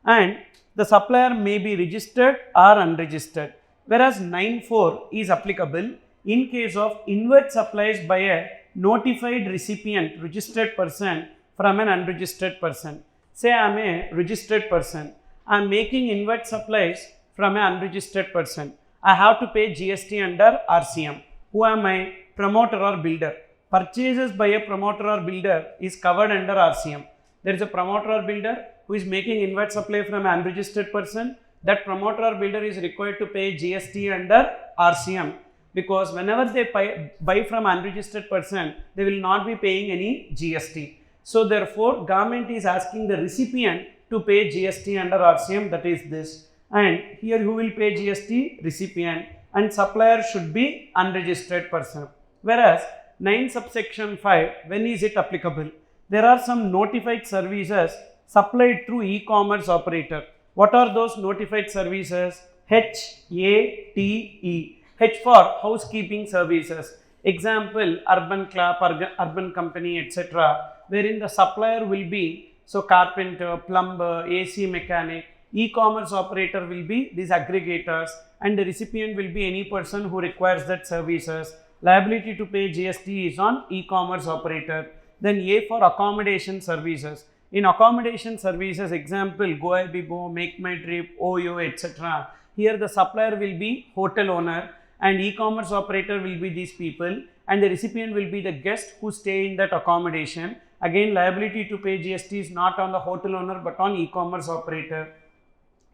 And the supplier may be registered or unregistered. Whereas 9.4 is applicable in case of inward supplies by a notified recipient, registered person from an unregistered person. Say I am a registered person, I am making inward supplies from an unregistered person. I have to pay GST under RCM. Who am I? Promoter or builder. Purchases by a promoter or builder is covered under RCM. There is a promoter or builder who is making inward supply from an unregistered person. That promoter or builder is required to pay GST under RCM, because whenever they buy from unregistered person, they will not be paying any GST. So therefore, government is asking the recipient to pay GST under RCM, that is this. And here who will pay GST? Recipient. And supplier should be unregistered person. Whereas 9 subsection 5, when is it applicable? There are some notified services supplied through e-commerce operator. What are those notified services? HATE. H for housekeeping services. Example, urban club, urban company, etc. Wherein the supplier will be, so carpenter, plumber, AC mechanic, e-commerce operator will be these aggregators, and the recipient will be any person who requires that services. Liability to pay GST is on e-commerce operator. Then A for accommodation services. In accommodation services, example, GoIbibo, Make My Trip, OYO, etc. Here the supplier will be hotel owner and e-commerce operator will be these people, and the recipient will be the guest who stay in that accommodation. Again, liability to pay GST is not on the hotel owner but on e-commerce operator.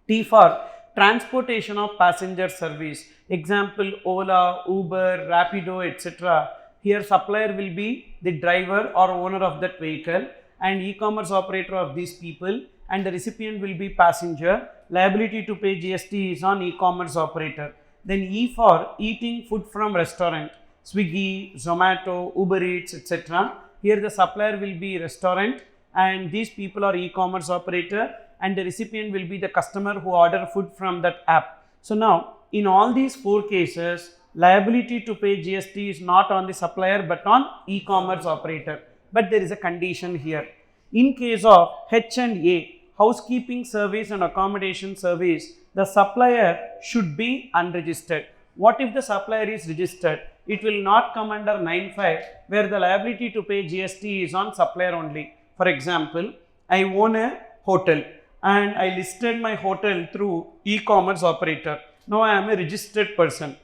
T for transportation of passenger service. Example, Ola, Uber, Rapido, etc. Here supplier will be the driver or owner of that vehicle and e-commerce operator of these people, and the recipient will be passenger. Liability to pay GST is on e-commerce operator. Then E for eating food from restaurant. Swiggy, Zomato, Uber Eats, etc. Here the supplier will be restaurant and these people are e-commerce operator, and the recipient will be the customer who order food from that app. So now in all these 4 cases, liability to pay GST is not on the supplier but on e-commerce operator. But there is a condition here. In case of H&A, housekeeping service and accommodation service, the supplier should be unregistered. What if the supplier is registered? It will not come under 9(5) where the liability to pay GST is on supplier only. For example, I own a hotel and I listed my hotel through e-commerce operator. Now I am a registered person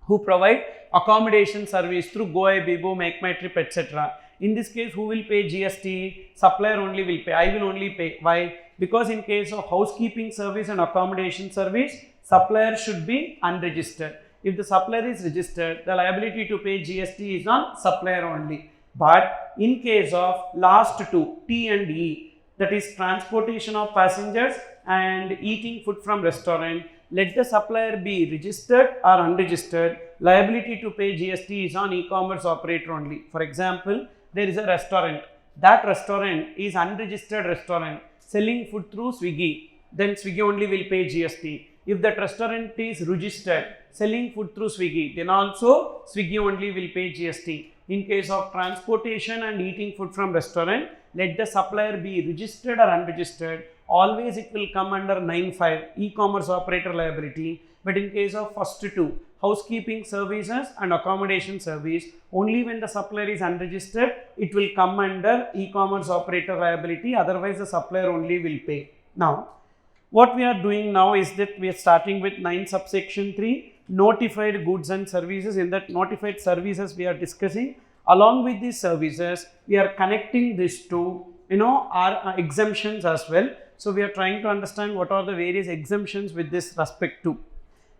who provide accommodation service through GoIbibo, Make My Trip, etc. In this case, who will pay GST? Supplier only will pay. I will only pay. Why? Because in case of housekeeping service and accommodation service, supplier should be unregistered. If the supplier is registered, the liability to pay GST is on supplier only. But in case of last 2, T and E, that is transportation of passengers and eating food from restaurant, let the supplier be registered or unregistered, liability to pay GST is on e-commerce operator only. For example, there is a restaurant. That restaurant is unregistered restaurant selling food through Swiggy. Then Swiggy only will pay GST. If that restaurant is registered selling food through Swiggy, then also Swiggy only will pay GST. In case of transportation and eating food from restaurant, let the supplier be registered or unregistered. Always it will come under 9(5) e-commerce operator liability. But in case of first 2, housekeeping services and accommodation service, only when the supplier is unregistered, it will come under e-commerce operator liability. Otherwise, the supplier only will pay. Now, what we are doing now is that we are starting with 9 subsection 3, notified goods and services. In that notified services we are discussing. Along with these services, we are connecting this to our exemptions as well. So we are trying to understand what are the various exemptions with this respect to.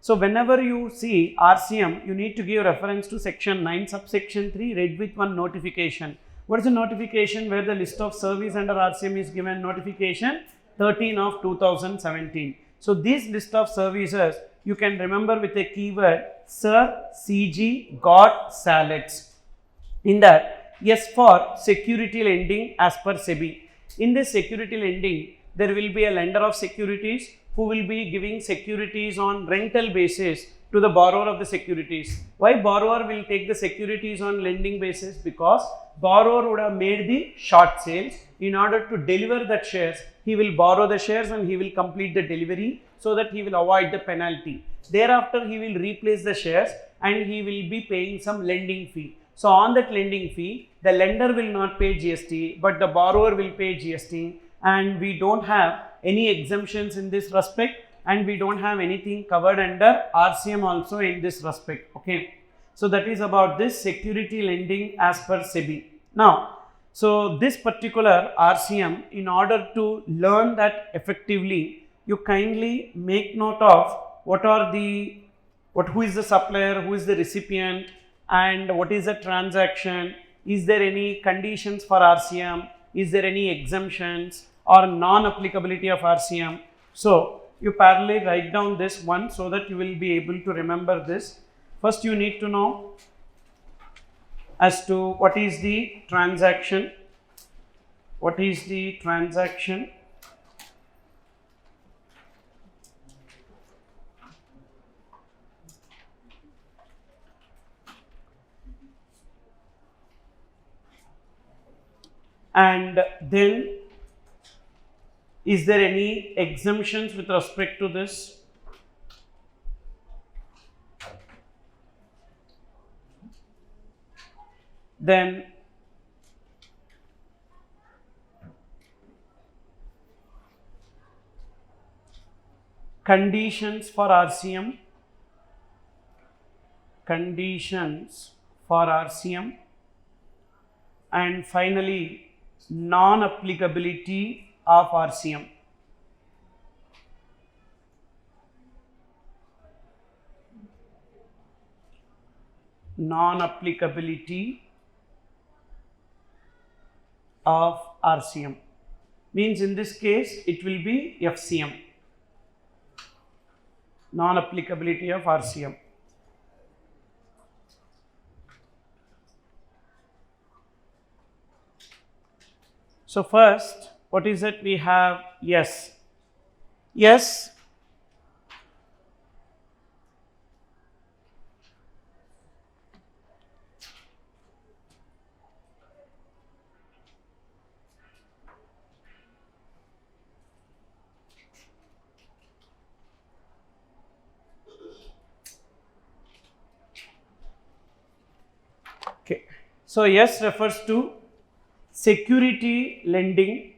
So whenever you see RCM, you need to give reference to section 9 subsection 3 read with one notification. What is a notification? Where the list of service under RCM is given, notification 13 of 2017. So this list of services you can remember with a keyword Sir CG got salads. In that, yes, for security lending as per SEBI. In this security lending, there will be a lender of securities who will be giving securities on rental basis to the borrower of the securities. Why borrower will take the securities on lending basis? Because borrower would have made the short sales. In order to deliver that shares, he will borrow the shares and he will complete the delivery so that he will avoid the penalty. Thereafter, he will replace the shares and he will be paying some lending fee. So on that lending fee, the lender will not pay GST, but the borrower will pay GST, and we don't have any exemptions in this respect, and we don't have anything covered under RCM also in this respect. Okay. So that is about this security lending as per SEBI. Now, so this particular RCM, in order to learn that effectively, you kindly make note of who is the supplier, who is the recipient, and what is the transaction, is there any conditions for RCM, is there any exemptions or non-applicability of RCM. So you parallelly write down this one so that you will be able to remember this. First you need to know as to what is the transaction, and then is there any exemptions with respect to this? Then conditions for RCM, and finally non-applicability of RCM. Non-applicability of RCM means in this case it will be FCM. Non-applicability of RCM. So first, what is it? We have yes. Yes So S refers to security lending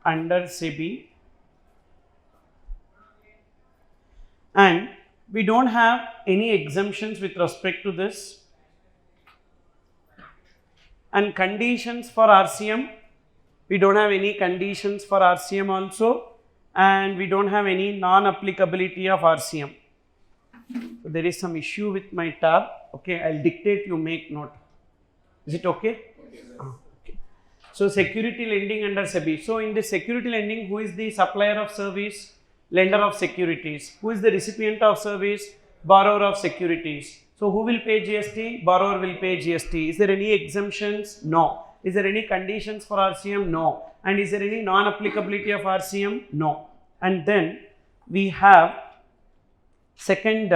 under SEBI, and we don't have any exemptions with respect to this, and conditions for RCM, we don't have any conditions for RCM also, and we don't have any non-applicability of RCM. So there is some issue with my tab. Okay, I'll dictate, you make note. Is it okay? Okay. So security lending under SEBI. So in the security lending, who is the supplier of service? Lender of securities. Who is the recipient of service? Borrower of securities. So who will pay GST? Borrower will pay GST. Is there any exemptions? No. Is there any conditions for RCM? No. And is there any non-applicability of RCM? No. And then we have second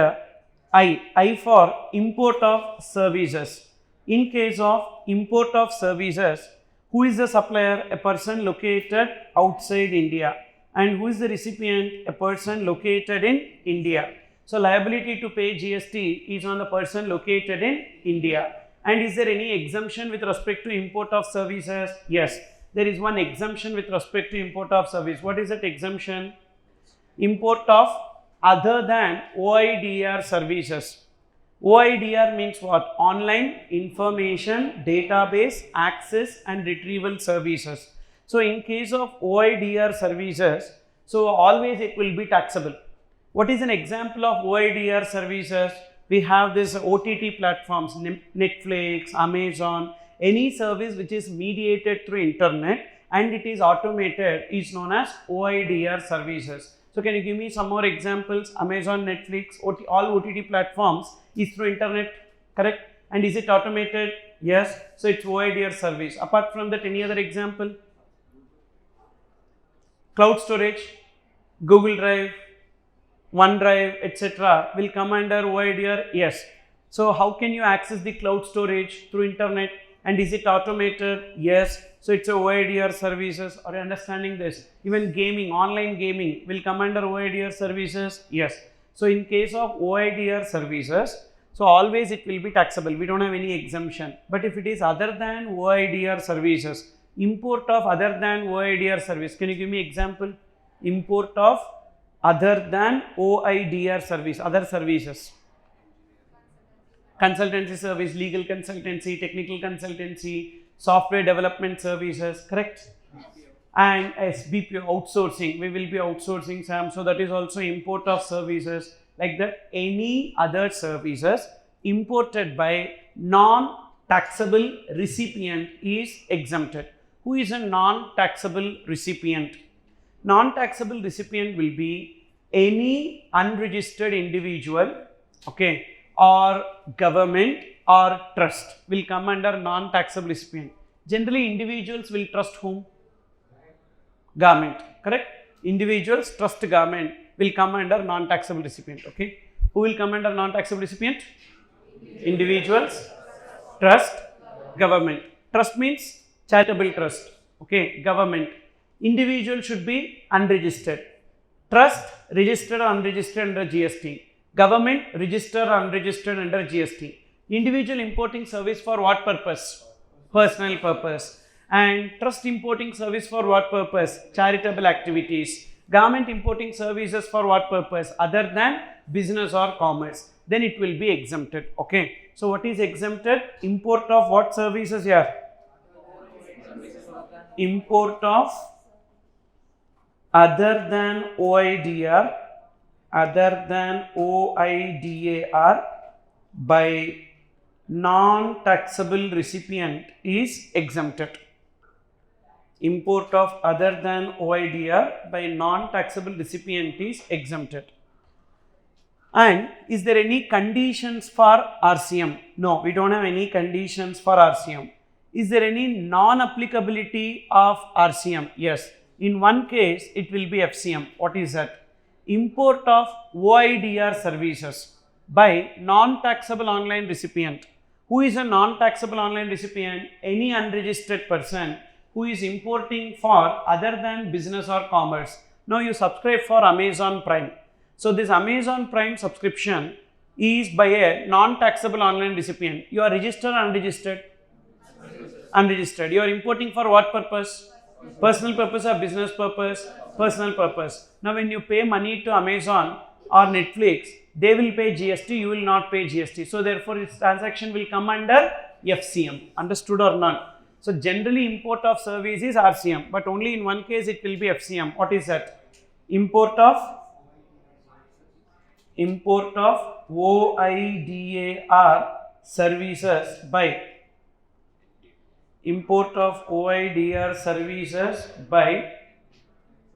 I for import of services. In case of import of services, who is the supplier? A person located outside India. And who is the recipient? A person located in India. So liability to pay GST is on the person located in India. And is there any exemption with respect to import of services? Yes, there is one exemption with respect to import of service. What is that exemption? Import of other than OIDR services. OIDR means what? Online information database access and retrieval services. So in case of OIDR services, so always it will be taxable. What is an example of OIDR services? We have this OTT platforms, Netflix, Amazon, any service which is mediated through internet and it is automated is known as OIDR services. So can you give me some more examples? Amazon, Netflix, all OTT platforms is through internet, correct? And is it automated? Yes. So it's OIDR service. Apart from that, any other example? Cloud storage, Google Drive, OneDrive, etc. will come under OIDR? Yes. So how can you access the cloud storage? Through internet. And is it automated? Yes. So it's a OIDR services. Are you understanding this? Even gaming, online gaming will come under OIDR services? Yes. So in case of OIDR services, so always it will be taxable. We don't have any exemption. But if it is other than OIDR services, import of other than OIDR service, can you give me example? Import of other than OIDR service, other services. Consultancy service, legal consultancy, technical consultancy, software development services, correct? And as BPO outsourcing, we will be outsourcing Sam, so that is also import of services. Like that, any other services imported by non-taxable recipient is exempted. Who is a non-taxable recipient? Non-taxable recipient will be any unregistered individual, okay, or government or trust will come under non-taxable recipient. Generally, individuals will trust whom? Government, correct? Individuals trust government will come under non-taxable recipient, okay? Who will come under non-taxable recipient? Individuals, trust, government. Trust means charitable trust, okay? Government. Individual should be unregistered. Trust, registered or unregistered under GST. Government, registered or unregistered under GST. Individual importing service for what purpose? Personal purpose. And trust importing service for what purpose? Charitable activities. Government importing services for what purpose? Other than business or commerce. Then it will be exempted, okay? So what is exempted? Import of what services here? Import of other than OIDR, by non-taxable recipient is exempted. Import of other than OIDR by non-taxable recipient is exempted. And is there any conditions for RCM? No, we don't have any conditions for RCM. Is there any non-applicability of RCM? Yes. In one case, it will be FCM. What is that? Import of OIDR services. by non-taxable online recipient. Who is a non-taxable online recipient? Any unregistered person who is importing for other than business or commerce. Now you subscribe for Amazon Prime. So this Amazon Prime subscription is by a non-taxable online recipient. You are registered or unregistered? Unregistered. You are importing for what purpose? Personal purpose or business purpose? Personal purpose. Now when you pay money to Amazon or Netflix, they will pay GST, you will not pay GST. So therefore its transaction will come under FCM. Understood or not? So generally import of service is RCM, but only in one case it will be FCM. What is that? Import of OIDAR services by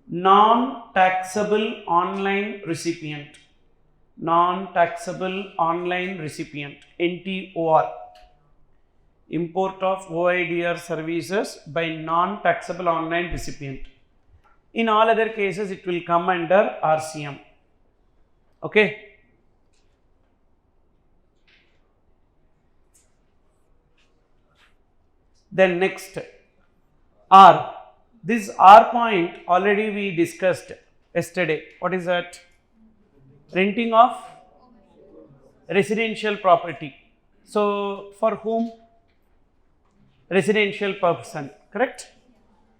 non-taxable online recipient. Non-taxable online recipient, NTOR. Import of OIDR services by non-taxable online recipient. In all other cases, it will come under RCM. Okay. Then next, R. This R point already we discussed yesterday. What is that? Renting of residential property. So for whom? Residential person, correct?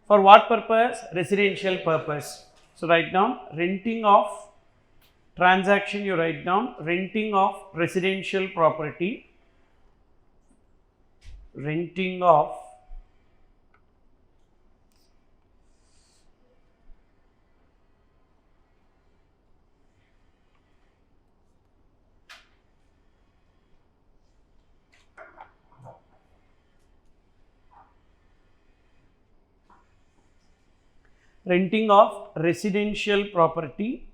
For what purpose? Residential purpose. So write down renting of transaction, you write down renting of residential property. Renting of residential property,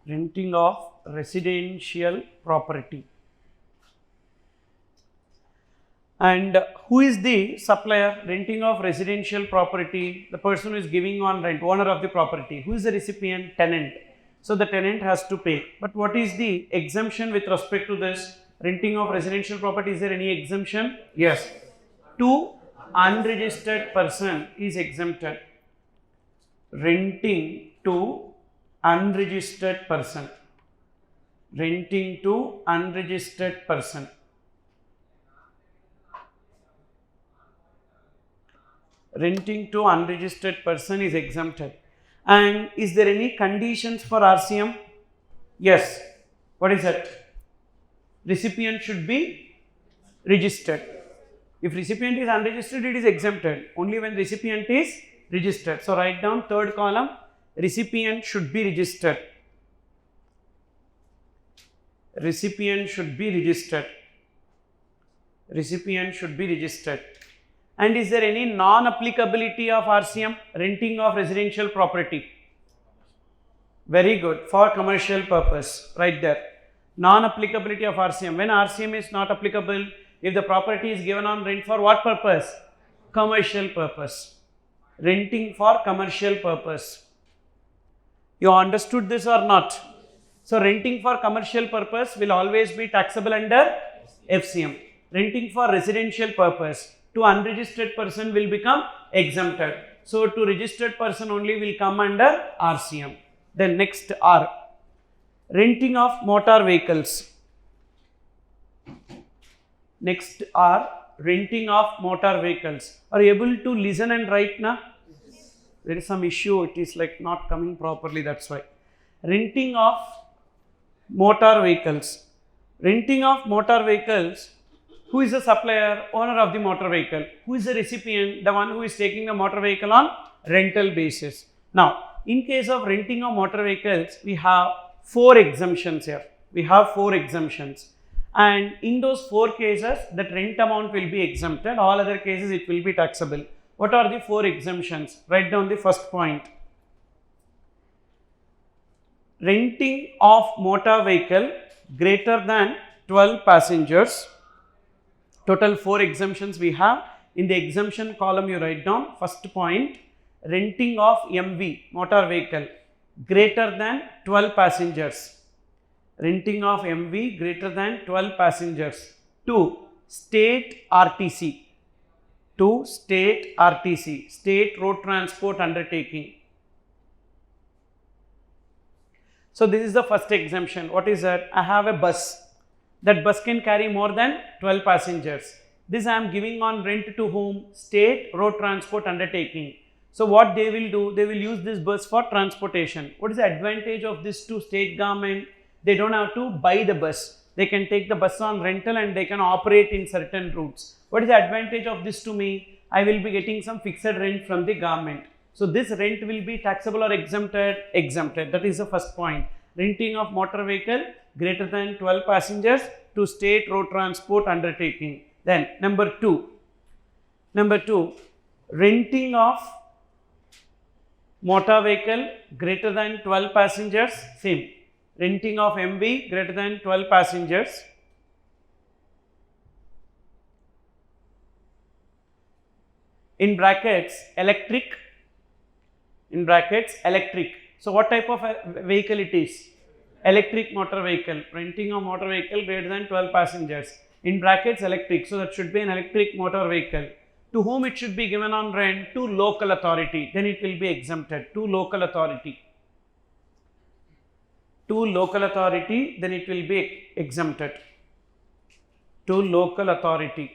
renting of residential property. And who is the supplier? Renting of residential property, the person who is giving on rent, owner of the property. Who is the recipient? Tenant. So the tenant has to pay. But what is the exemption with respect to this renting of residential property? Is there any exemption? Yes. To unregistered person is exempted. Renting to unregistered person. Renting to unregistered person. Renting to unregistered person is exempted. And is there any conditions for RCM? Yes. What is that? Recipient should be registered. If recipient is unregistered, it is exempted. Only when recipient is registered. So write down third column, recipient should be registered. Recipient should be registered. Recipient should be registered. And is there any non-applicability of RCM? Renting of residential property. Very good. For commercial purpose. Right there. Non-applicability of RCM. When RCM is not applicable, if the property is given on rent for what purpose? Commercial purpose. Renting for commercial purpose. You understood this or not? So renting for commercial purpose will always be taxable under FCM. Renting for residential purpose to unregistered person will become exempted. So to registered person only will come under RCM. Then next R. Renting of motor vehicles. Next R. Renting of motor vehicles. Are you able to listen and write now? There is some issue, it is like not coming properly, that's why. Renting of motor vehicles. Renting of motor vehicles. Who is the supplier? Owner of the motor vehicle. Who is the recipient? The one who is taking the motor vehicle on rental basis. Now, in case of renting of motor vehicles, we have 4 exemptions here. We have 4 exemptions. And in those 4 cases, that rent amount will be exempted. All other cases, it will be taxable. What are the 4 exemptions? Write down the first point. Renting of motor vehicle greater than 12 passengers. Total 4 exemptions we have. In the exemption column, you write down first point, renting of MV, motor vehicle, greater than 12 passengers. renting of MV greater than 12 passengers to state RTC, to state RTC, state road transport undertaking. So this is the first exemption. What is that? I have a bus. That bus can carry more than 12 passengers. This I am giving on rent to whom? State road transport undertaking. So what they will do? They will use this bus for transportation. What is the advantage of this to state government? They don't have to buy the bus. They can take the bus on rental and they can operate in certain routes. What is the advantage of this to me? I will be getting some fixed rent from the government. So this rent will be taxable or exempted? Exempted. That is the first point. Renting of motor vehicle greater than 12 passengers to state road transport undertaking. Then number two, renting of motor vehicle greater than 12 passengers, same. Renting of MV greater than 12 passengers in brackets electric, in brackets electric. So what type of vehicle it is? Electric motor vehicle. Renting of motor vehicle greater than 12 passengers in brackets electric. So that should be an electric motor vehicle. To whom it should be given on rent? To local authority. Then it will be exempted. To local authority. To local authority, then it will be exempted. To local authority.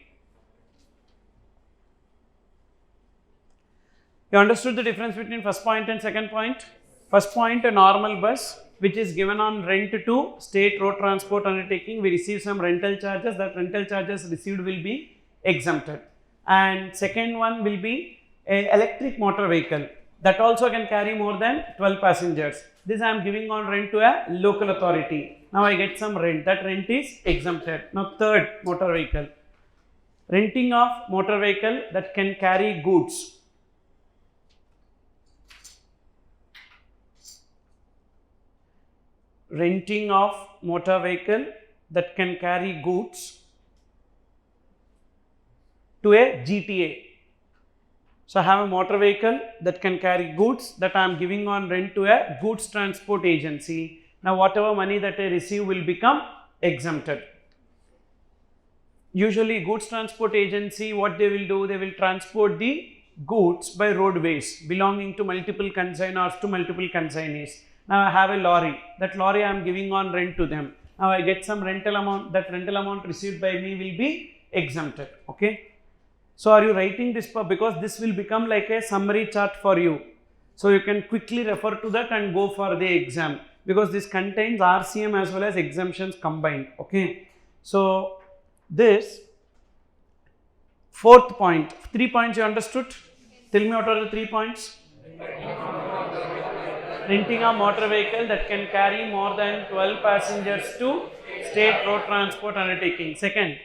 You understood the difference between first point and second point? First point, a normal bus which is given on rent to state road transport undertaking. We receive some rental charges. That rental charges received will be exempted. And second one will be a electric motor vehicle that also can carry more than 12 passengers. This I am giving on rent to a local authority. Now I get some rent. That rent is exempted. Now third, motor vehicle. Renting of motor vehicle that can carry goods. Renting of motor vehicle that can carry goods to a GTA. So I have a motor vehicle that can carry goods that I am giving on rent to a goods transport agency. Now whatever money that I receive will become exempted. Usually goods transport agency, what they will do? They will transport the goods by roadways belonging to multiple consignors to multiple consignees. Now I have a lorry. That lorry I am giving on rent to them. Now I get some rental amount. That rental amount received by me will be exempted. Okay. So are you writing this? Because this will become like a summary chart for you. So you can quickly refer to that and go for the exam. Because this contains RCM as well as exemptions combined. Okay. So this fourth point. 3 points you understood? Tell me what are the 3 points? Renting a motor vehicle that can carry more than 12 passengers to state road transport undertaking. Second,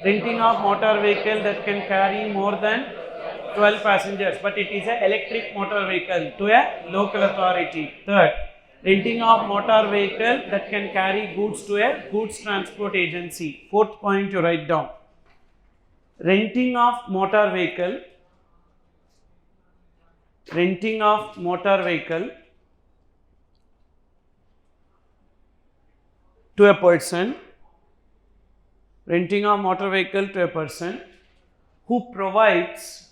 renting of motor vehicle that can carry more than 12 passengers, but it is an electric motor vehicle to a local authority. Third, renting of motor vehicle that can carry goods to a goods transport agency. Fourth point you write down. Renting of motor vehicle to a person, renting a motor vehicle to a person who provides,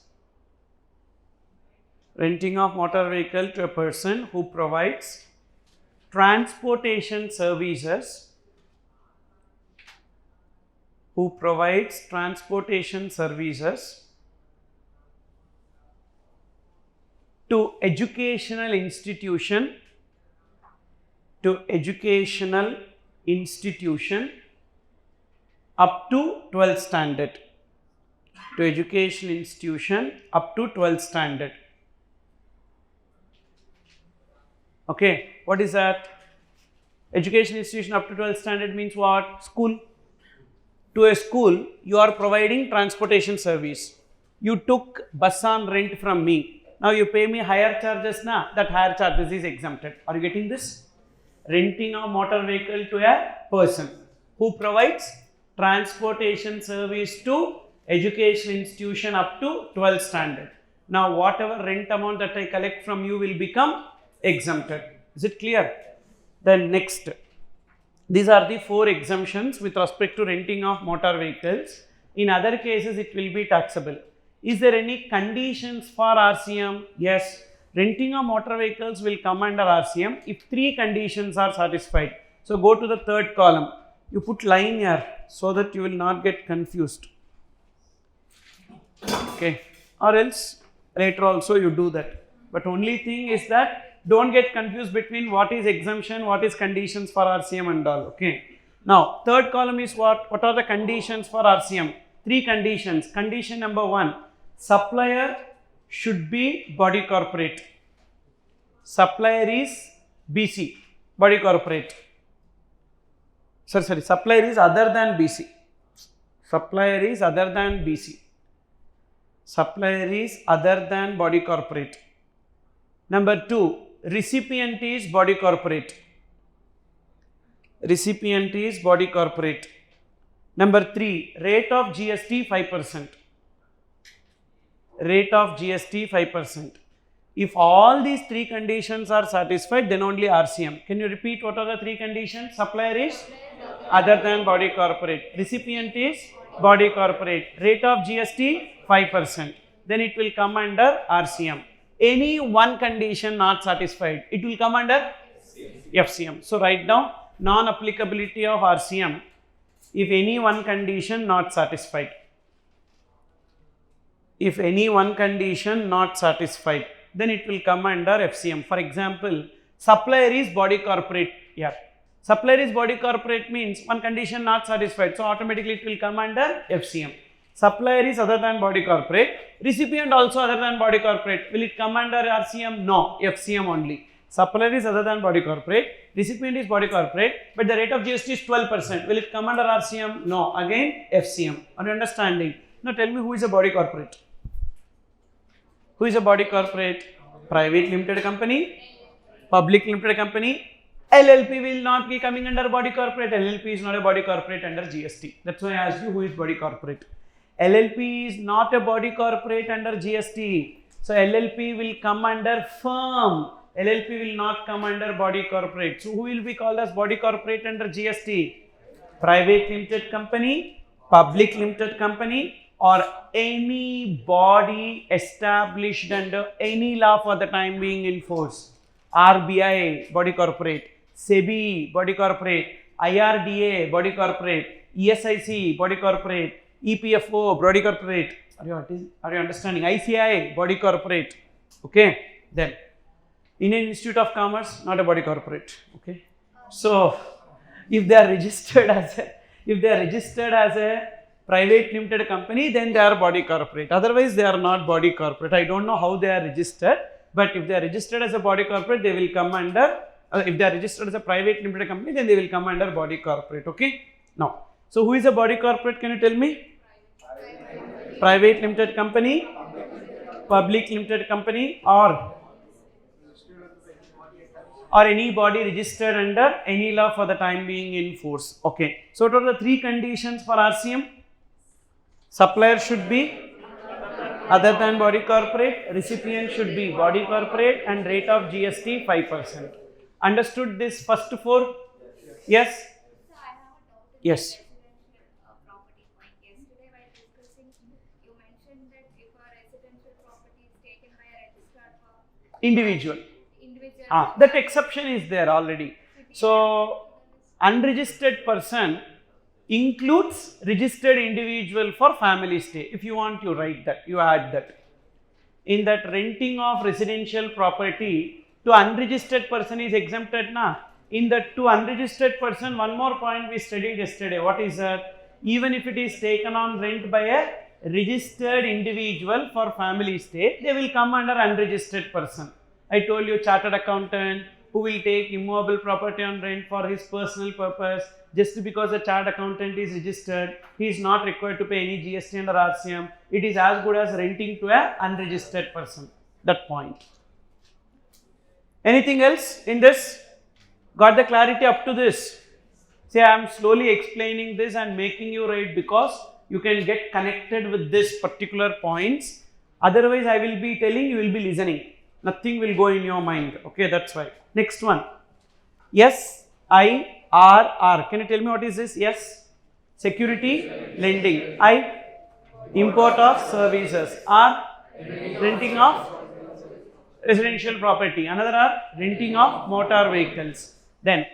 renting of motor vehicle to a person who provides transportation services, to educational institution up to 12th standard. To education institution up to 12th standard. Okay, what is that? Education institution up to 12th standard means what? School. To a school, you are providing transportation service. You took bus on rent from me. Now you pay me higher charges, na? That higher charges is exempted. Are you getting this? Renting a motor vehicle to a person who provides transportation service to education institution up to 12th standard. Now whatever rent amount that I collect from you will become exempted. Is it clear? Then next These are the 4 exemptions with respect to renting of motor vehicles. In other cases, it will be taxable. Is there any conditions for RCM? Yes. Renting of motor vehicles will come under RCM if 3 conditions are satisfied. So, go to the third column. You put line here so that you will not get confused. Okay. Or else later also you do that. But only thing is that don't get confused between what is exemption, what is conditions for RCM and all. Okay. Now, third column is what? What are the conditions for RCM? 3 conditions. Condition number 1, supplier should be body corporate. Supplier is BC, body corporate. Sorry, supplier is other than BC. Supplier is other than BC. Supplier is other than body corporate. Number 2, recipient is body corporate. Recipient is body corporate. Number 3, rate of GST 5%. Rate of GST 5%. If all these 3 conditions are satisfied, then only RCM. Can you repeat what are the 3 conditions? Supplier is other than body corporate. Recipient is body corporate. Rate of GST 5%. Then it will come under RCM. Any one condition not satisfied, it will come under FCM. So, write down non-applicability of RCM if any one condition not satisfied. If any one condition not satisfied, then it will come under FCM. For example, supplier is body corporate here. Supplier is body corporate means one condition not satisfied. So, automatically it will come under FCM. Supplier is other than body corporate. Recipient also other than body corporate. Will it come under RCM? No, FCM only. Supplier is other than body corporate. Recipient is body corporate. But the rate of GST is 12%. Will it come under RCM? No, again FCM. Are you understanding? Now tell me who is a body corporate? Who is a body corporate? Private limited company, public limited company. LLP will not be coming under body corporate. LLP is not a body corporate under GST. That's why I asked you who is body corporate. LLP is not a body corporate under GST. So, LLP will come under firm. LLP will not come under body corporate. So, who will be called as body corporate under GST? Private limited company, public limited company, or any body established under any law for the time being in force. RBI, body corporate. SEBI, body corporate. IRDA, body corporate. ESIC, body corporate. EPFO, body corporate. Are you understanding? ICI, body corporate. Okay. Then Indian Institute of Commerce, not a body corporate. Okay. So if they are registered as a private limited company, then they are body corporate. Otherwise, they are not body corporate. I don't know how they are registered, but if they are registered as a body corporate, they will come under. If they are registered as a private limited company, then they will come under body corporate. Okay. Now, so who is a body corporate? Can you tell me? Private limited company, public limited company, or any body registered under any law for the time being in force. Okay. So, what are the 3 conditions for RCM? Supplier should be other than body corporate, recipient should be body corporate, and rate of GST 5%. Understood this first 4? Yes? Yes. Individual. That exception is there already. So, unregistered person includes registered individual for family stay. If you want, you write that, you add that. In that renting of residential property, to unregistered person is exempted na. In that to unregistered person, one more point we studied yesterday. What is that? Even if it is taken on rent by a registered individual for family stay, they will come under unregistered person. I told you chartered accountant who will take immovable property on rent for his personal purpose. Just because a chartered accountant is registered, he is not required to pay any GST under RCM. It is as good as renting to an unregistered person. That point. Anything else in this? Got the clarity up to this? See, I am slowly explaining this and making you write because you can get connected with this particular points. Otherwise, I will be telling, you will be listening. Nothing will go in your mind. Okay, that's why. Next one. SIP R. Can you tell me what is this? S. Security lending. I. Import of services. R. Renting of residential property. Another R. Renting of motor vehicles. Then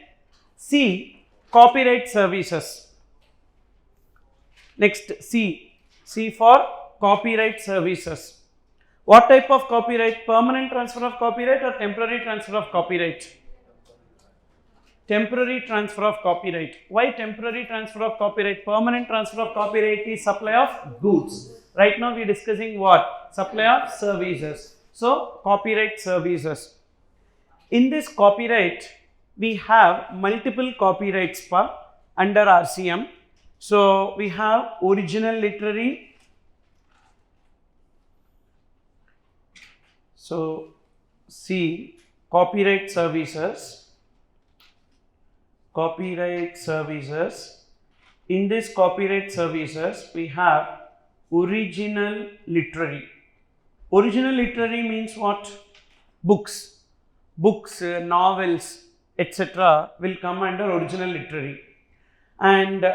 C. Copyright services. Next C. C for copyright services. What type of copyright? Permanent transfer of copyright or temporary transfer of copyright? Temporary transfer of copyright. Why temporary transfer of copyright? Permanent transfer of copyright is supply of goods. Right now we are discussing what? Supply of services. So copyright services. In this copyright, we have multiple copyrights under RCM. So we have original literary. So C, copyright services. Copyright services. In this copyright services, we have original literary. Original literary means what? Books, novels, etc. will come under original literary. And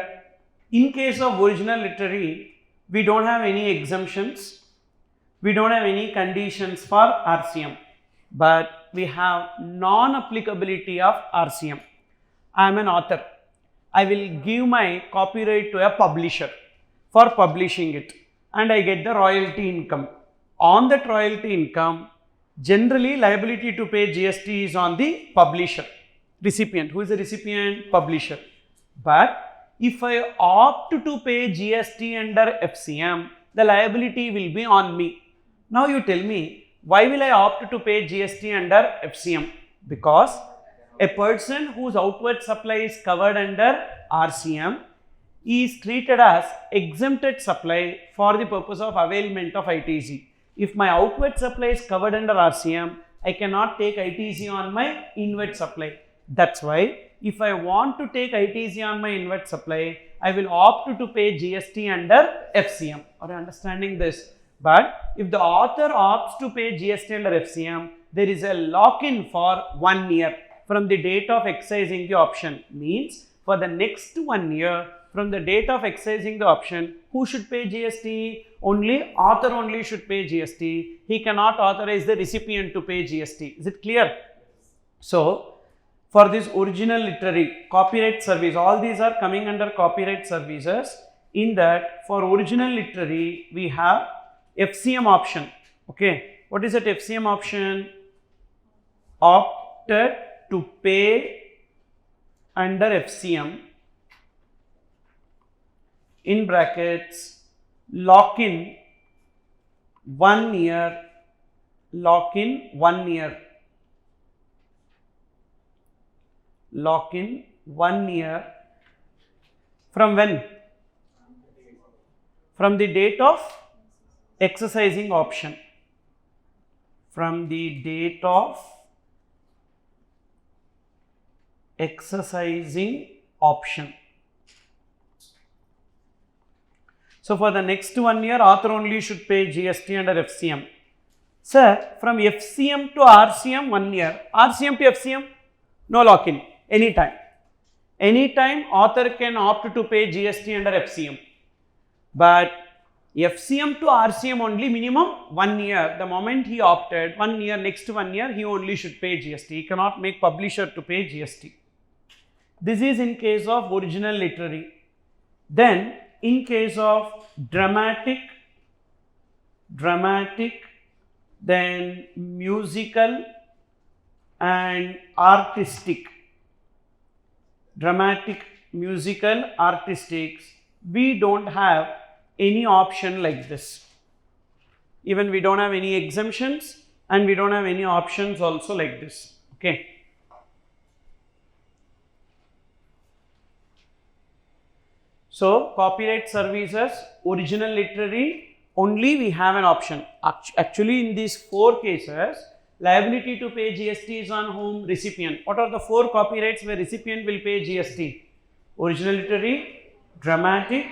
in case of original literary, we don't have any exemptions. We don't have any conditions for RCM. But we have non-applicability of RCM. I am an author. I will give my copyright to a publisher for publishing it, and I get the royalty income. On that royalty income, generally liability to pay GST is on the publisher, recipient. Who is the recipient? Publisher. But if I opt to pay GST under FCM, the liability will be on me. Now you tell me, why will I opt to pay GST under FCM? Because a person whose outward supply is covered under RCM is treated as exempted supply for the purpose of availment of ITC. If my outward supply is covered under RCM, I cannot take ITC on my inward supply. That's why if I want to take ITC on my inward supply, I will opt to pay GST under FCM. Are you understanding this? But if the author opts to pay GST under FCM, there is a lock-in for 1 year from the date of exercising the option. Means for the next 1 year, from the date of exercising the option, who should pay GST? Only author only should pay GST. He cannot authorize the recipient to pay GST. Is it clear? So, for this original literary, copyright service, all these are coming under copyright services. In that, for original literary, we have FCM option. Okay, what is that FCM option? Opted to pay under FCM, in brackets, lock in 1 year, lock in 1 year, lock in 1 year. From when? From the date of exercising option. From the date of exercising option. So for the next 1 year, author only should pay GST under FCM. Sir, from FCM to RCM 1 year, RCM to FCM, no lock-in, anytime. Anytime author can opt to pay GST under FCM. But FCM to RCM only minimum 1 year. The moment he opted, 1 year, next 1 year, he only should pay GST. He cannot make publisher to pay GST. This is in case of original literary. Then, in case of dramatic, then musical and artistic. Dramatic, musical, artistics, we don't have any option like this. Even we don't have any exemptions and we don't have any options also like this. Okay. So, copyright services, original literary, only we have an option. Actually, in these 4 cases, liability to pay GST is on whom? Recipient. What are the 4 copyrights where recipient will pay GST? Original literary, dramatic,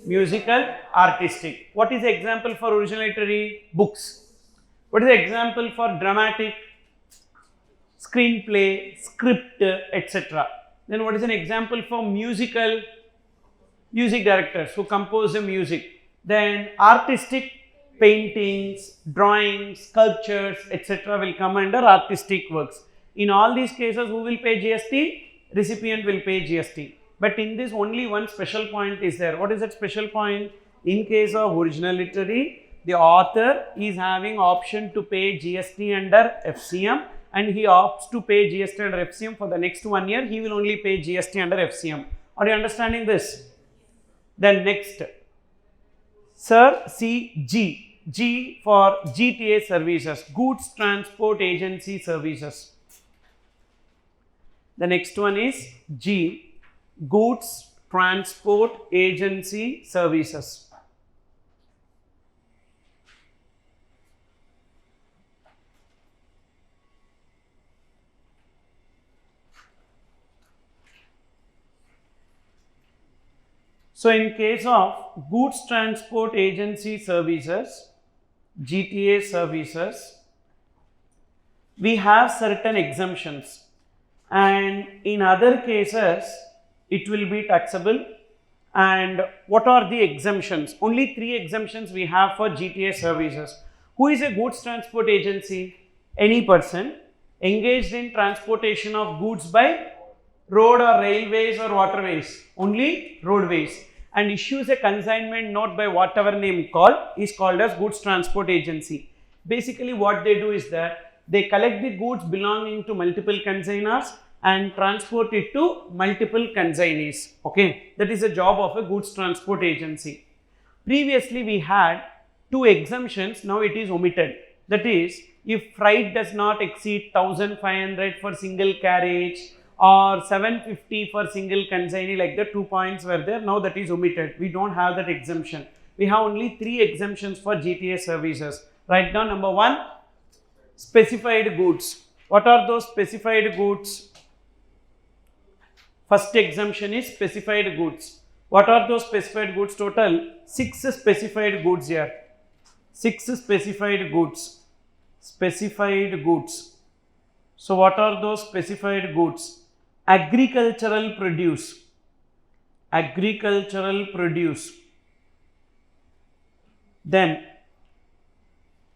musical, artistic. What is the example for original literary? Books. What is the example for dramatic? Screenplay, script, etc. Then what is an example for music directors who compose the music? Then artistic paintings, drawings, sculptures, etc. will come under artistic works. In all these cases, who will pay GST? Recipient will pay GST. But in this, only one special point is there. What is that special point? In case of original literary, the author is having option to pay GST under FCM, and he opts to pay GST under FCM for the next 1 year. He will only pay GST under FCM. Are you understanding this? Then next, Sir, see G. G for GTA services, Goods Transport Agency Services. The next one is G, Goods Transport Agency Services. So, in case of Goods Transport Agency Services, GTA services, we have certain exemptions, and in other cases it will be taxable. And what are the exemptions? Only 3 exemptions we have for GTA services. Who is a goods transport agency? Any person engaged in transportation of goods by road or railways or waterways, only roadways, and issues a consignment note by whatever name is called as goods transport agency. Basically what they do is that they collect the goods belonging to multiple consignors and transport it to multiple consignees. Okay, that is the job of a goods transport agency. Previously we had 2 exemptions, now it is omitted. That is, if freight does not exceed 1500 for single carriage or 750 for single consignee, like the 2 points were there, now that is omitted. We don't have that exemption. We have only 3 exemptions for GTA services. Write down number 1, specified goods. What are those specified goods? First exemption is specified goods. What are those specified goods? Total 6 specified goods here. 6 specified goods. Specified goods. So what are those specified goods? Agricultural produce. Agricultural produce. Then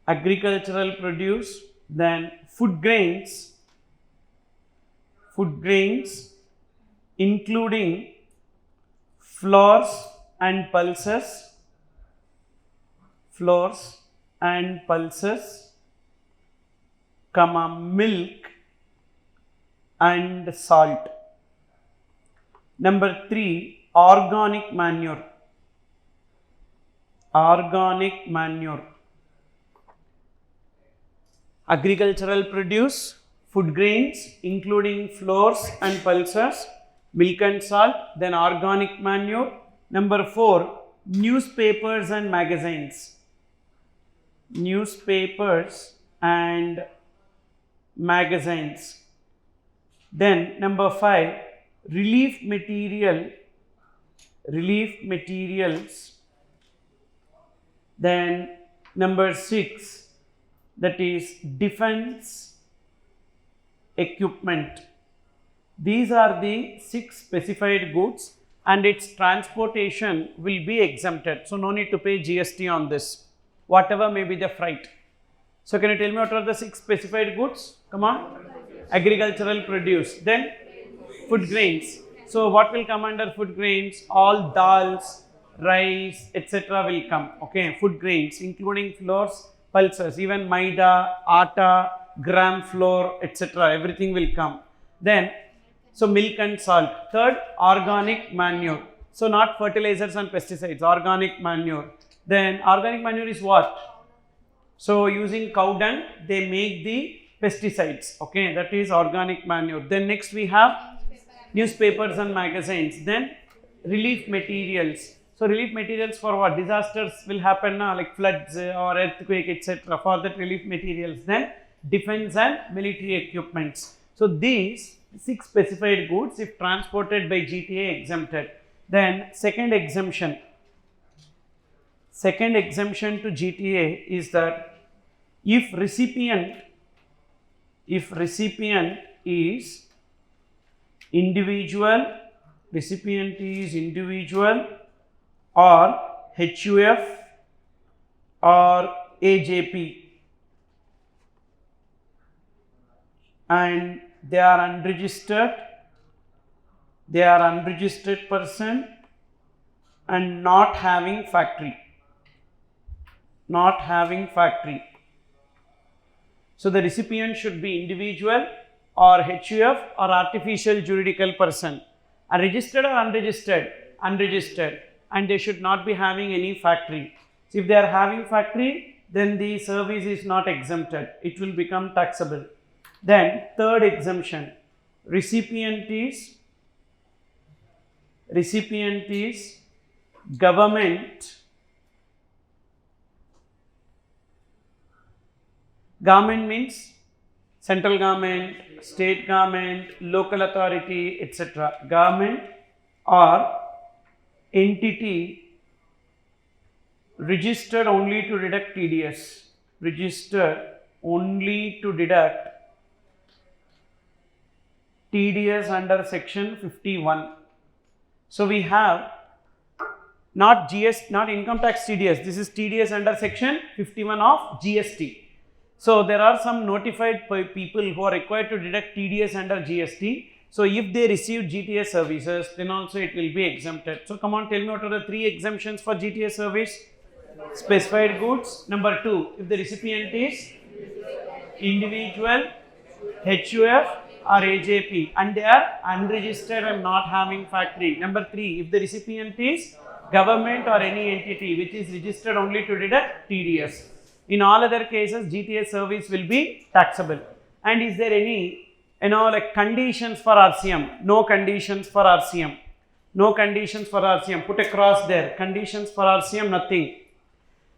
agricultural produce. Then food grains. Food grains, including flours and pulses. Flours and pulses, milk and salt. Number 3, organic manure. Organic manure. Agricultural produce, food grains including flours and pulses, milk and salt, then organic manure. Number 4, newspapers and magazines. Newspapers and magazines. Then number 5, relief materials. Then number 6, that is defense equipment. These are the 6 specified goods, and its transportation will be exempted. So no need to pay GST on this, whatever may be the freight. So can you tell me what are the 6 specified goods? Come on. Agricultural produce, then food grains. So what will come under food grains? All dals, rice, etc. will come. Okay, food grains including flours, pulses, even maida, atta, gram flour, etc. everything will come. Then so milk and salt. Third, organic manure. So not fertilizers and pesticides, organic manure. Then organic manure is what? So using cow dung they make the pesticides. Okay, that is organic manure. Then next we have newspapers and magazines. Then relief materials. So relief materials for what? Disasters will happen now, like floods or earthquake, etc. For that relief materials. Then defense and military equipments. So these 6 specified goods, if transported by GTA, exempted. Then second exemption to GTA is that if recipient is individual, recipient is individual or HUF or AJP, and they are unregistered person and not having factory. So the recipient should be individual or HUF or artificial juridical person, and registered or unregistered, and they should not be having any factory. So if they are having factory, then the service is not exempted, it will become taxable. Then third exemption, recipient is government. Government means central government, state government, local authority, etc. Government or entity registered only to deduct TDS. TDS under section 51. So we have not income tax TDS, this is TDS under section 51 of GST. So there are some notified people who are required to deduct TDS under GST. So if they receive GTS services, then also it will be exempted. So come on, tell me what are the 3 exemptions for GTS service? Specified goods. Number 2, if the recipient is individual, HUF or AJP and they are unregistered and not having factory. Number 3, if the recipient is government or any entity which is registered only to deduct TDS. In all other cases, GTS service will be taxable. And is there any, like conditions for RCM? No conditions for RCM. Put a cross there. Conditions for RCM, nothing.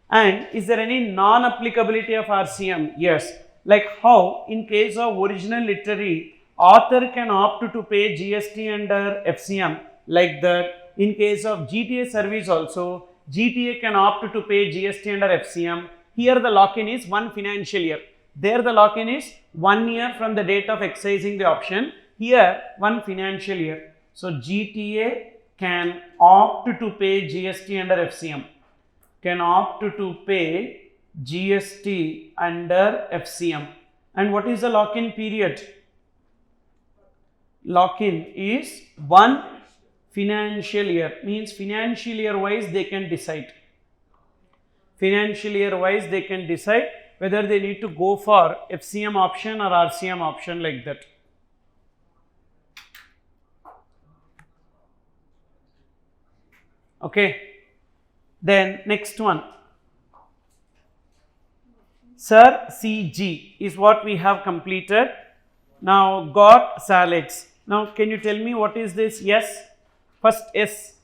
And is there any non-applicability of RCM? Yes. Like how in case of original literary, author can opt to pay GST under FCM. Like that, in case of GTA service also, GTA can opt to pay GST under FCM. Here the lock-in is 1 financial year. There the lock-in is 1 year from the date of exercising the option. Here 1 financial year. So GTA can opt to pay GST under FCM. And what is the lock-in period? Lock-in is 1 financial year. Means financial year wise they can decide. Whether they need to go for FCM option or RCM option, like that. Okay. Then next one. Sir, CG is what we have completed. Now got salads. Now can you tell me what is this? Yes. First S,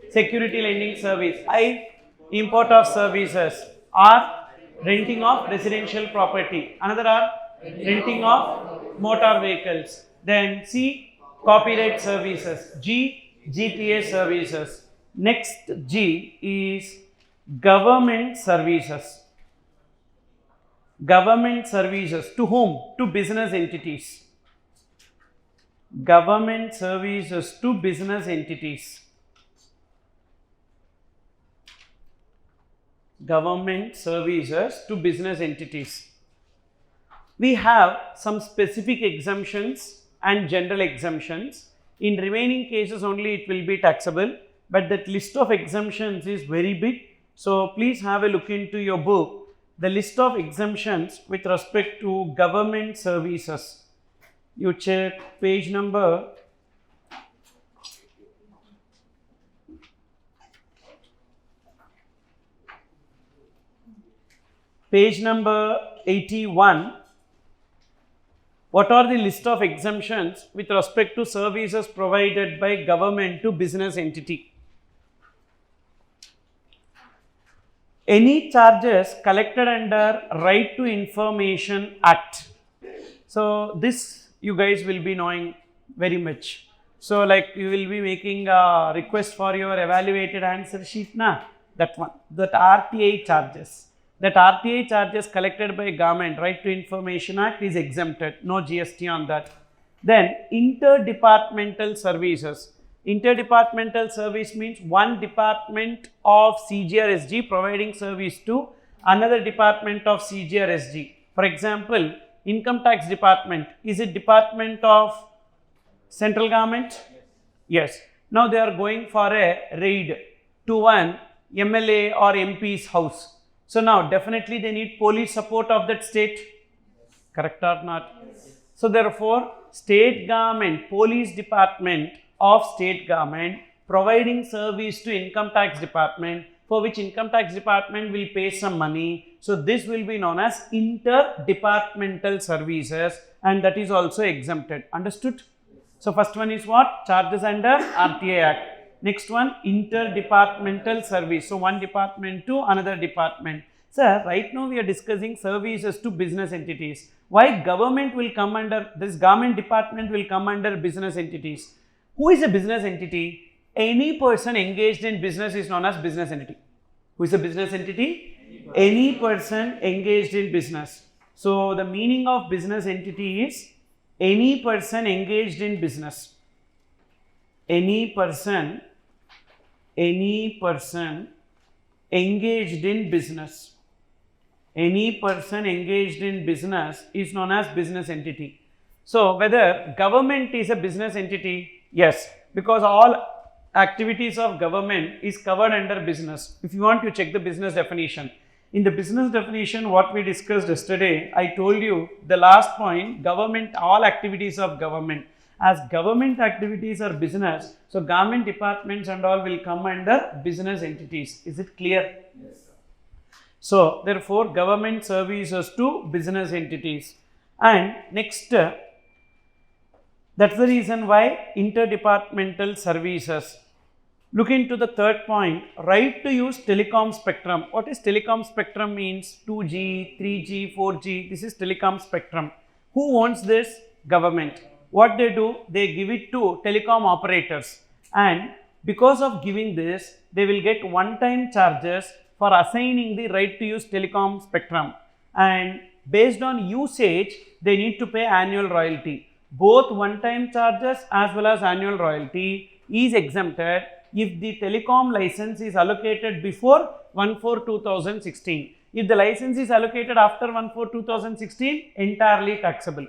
security lending service. I, import of services. R, renting of residential property. Another R, renting of motor vehicles. Then C, copyright services. G, GTA services. Next G is government services. Government services to whom? To business entities. Government services to business entities. Government services to business entities. We have some specific exemptions and general exemptions. In remaining cases only it will be taxable, but that list of exemptions is very big. So please have a look into your book, the list of exemptions with respect to government services. You check page number 81. What are the list of exemptions with respect to services provided by government to business entity? Any charges collected under Right to Information Act. So this you guys will be knowing very much. So like you will be making a request for your evaluated answer sheet, that one, that RTI charges. That RTI charges collected by government, Right to Information Act, is exempted, no GST on that. Then interdepartmental services. Interdepartmental service means one department of CGRSG providing service to another department of CGRSG. For example, income tax department, is it department of central government? Yes. Now they are going for a raid to one MLA or MP's house. So now definitely they need police support of that state. Correct or not? So therefore, state government, police department of state government providing service to income tax department, for which income tax department will pay some money. So this will be known as interdepartmental services, and that is also exempted. Understood? So first one is what? Charges under RTA Act. Next one, interdepartmental service. So one department to another department. Sir, right now we are discussing services to business entities. Why government will come under, this government department will come under business entities? Who is a business entity? Any person engaged in business is known as business entity. Who is a business entity? Any person engaged in business. So the meaning of business entity is any person engaged in business. Any person engaged in business. Any person engaged in business is known as business entity. So whether government is a business entity? Yes, because all activities of government is covered under business. If you want to check the business definition. In the business definition, what we discussed yesterday, I told you the last point, government, all activities of government. As government activities are business, so government departments and all will come under business entities. Is it clear? Yes. So therefore, government services to business entities. And next, that's the reason why interdepartmental services. Look into the third point, right to use telecom spectrum. What is telecom spectrum means? 2G, 3G, 4G, this is telecom spectrum. Who owns this? Government. What they do? They give it to telecom operators, and because of giving this, they will get one-time charges for assigning the right to use telecom spectrum, and based on usage, they need to pay annual royalty. Both one-time charges as well as annual royalty is exempted if the telecom license is allocated before 1/4/2016. If the license is allocated after 1/4/2016, entirely taxable.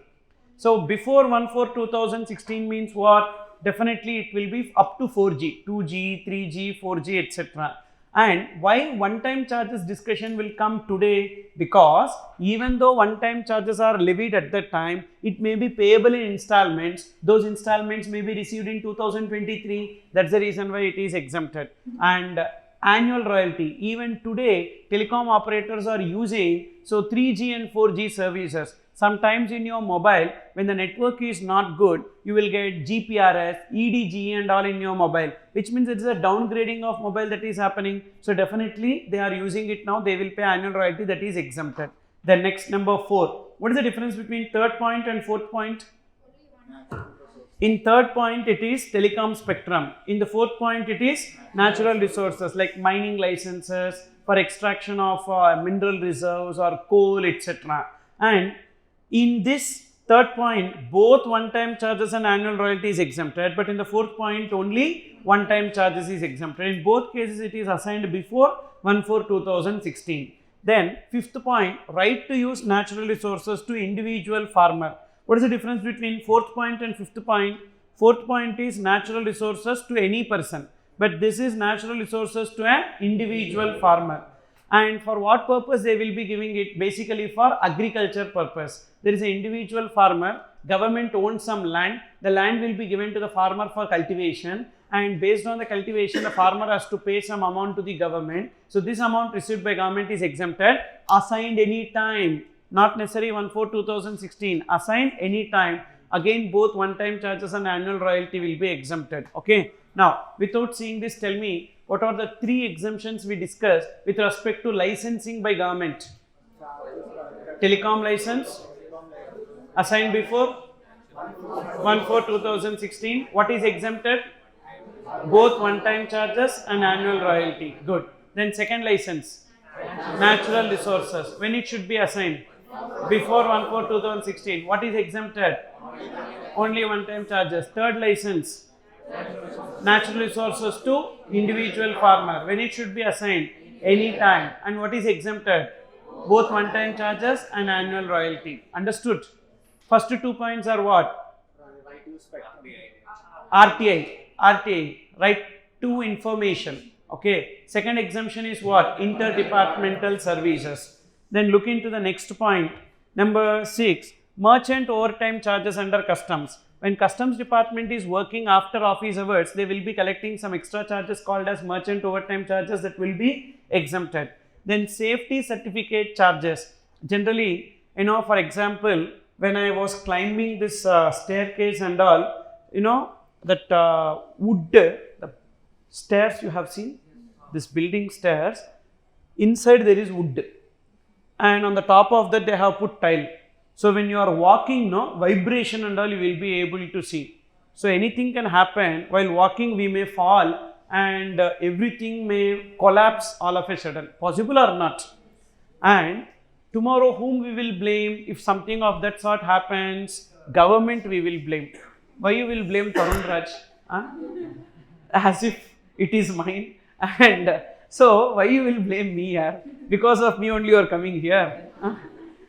So before 1/4/2016 means what? Definitely it will be up to 4G, 2G, 3G, 4G, etc. And why one-time charges discussion will come today? Because even though one-time charges are levied at that time, it may be payable in installments. Those installments may be received in 2023. That's the reason why it is exempted. And annual royalty, even today telecom operators are using 3G and 4G services. Sometimes in your mobile, when the network is not good, you will get GPRS, EDGE and all in your mobile, which means it is a downgrading of mobile that is happening. So definitely they are using it now, they will pay annual royalty, that is exempted. Then next, number 4. What is the difference between third point and fourth point? In third point it is telecom spectrum. In the fourth point it is natural resources like mining licenses for extraction of mineral reserves or coal, etc. And in this third point, both one-time charges and annual royalty is exempted, but in the fourth point only one-time charges is exempted. In both cases it is assigned before 1/4/2016. Then fifth point, right to use natural resources to individual farmer. What is the difference between fourth point and fifth point? Fourth point is natural resources to any person, but this is natural resources to an individual farmer. And for what purpose they will be giving it? Basically for agriculture purpose. There is an individual farmer, government owns some land, the land will be given to the farmer for cultivation, and based on the cultivation the farmer has to pay some amount to the government. So this amount received by government is exempted, assigned any time, not necessarily 1/4/2016, assigned any time. Again both one-time charges and annual royalty will be exempted. Okay. Now without seeing this, tell me, what are the 3 exemptions we discussed with respect to licensing by government? Telecom license, assigned before 1/4/2016. What is exempted? Both one-time charges and annual royalty. Good. Then second license, natural resources. When it should be assigned? Before 1/4/2016. What is exempted? Only one-time charges. Third license, natural resources to individual farmer. When it should be assigned? Anytime. And what is exempted? Both one-time charges and annual royalty. Understood? First 2 points are what? RTI, right to information. Okay. Second exemption is what? Interdepartmental services. Then look into the next point. Number 6, merchant overtime charges under customs. When customs department is working after office hours, they will be collecting some extra charges called as merchant overtime charges that will be exempted. Then safety certificate charges. Generally, for example, when I was climbing this staircase and all, that wood, the stairs you have seen, this building stairs, inside there is wood, and on the top of that they have put tile. So when you are walking, vibration and all you will be able to see. So anything can happen while walking, we may fall and everything may collapse all of a sudden. Possible or not? And tomorrow whom we will blame if something of that sort happens? Government we will blame. Why you will blame THARUN'S? As if it is mine. And so why you will blame me here? Because of me only you are coming here.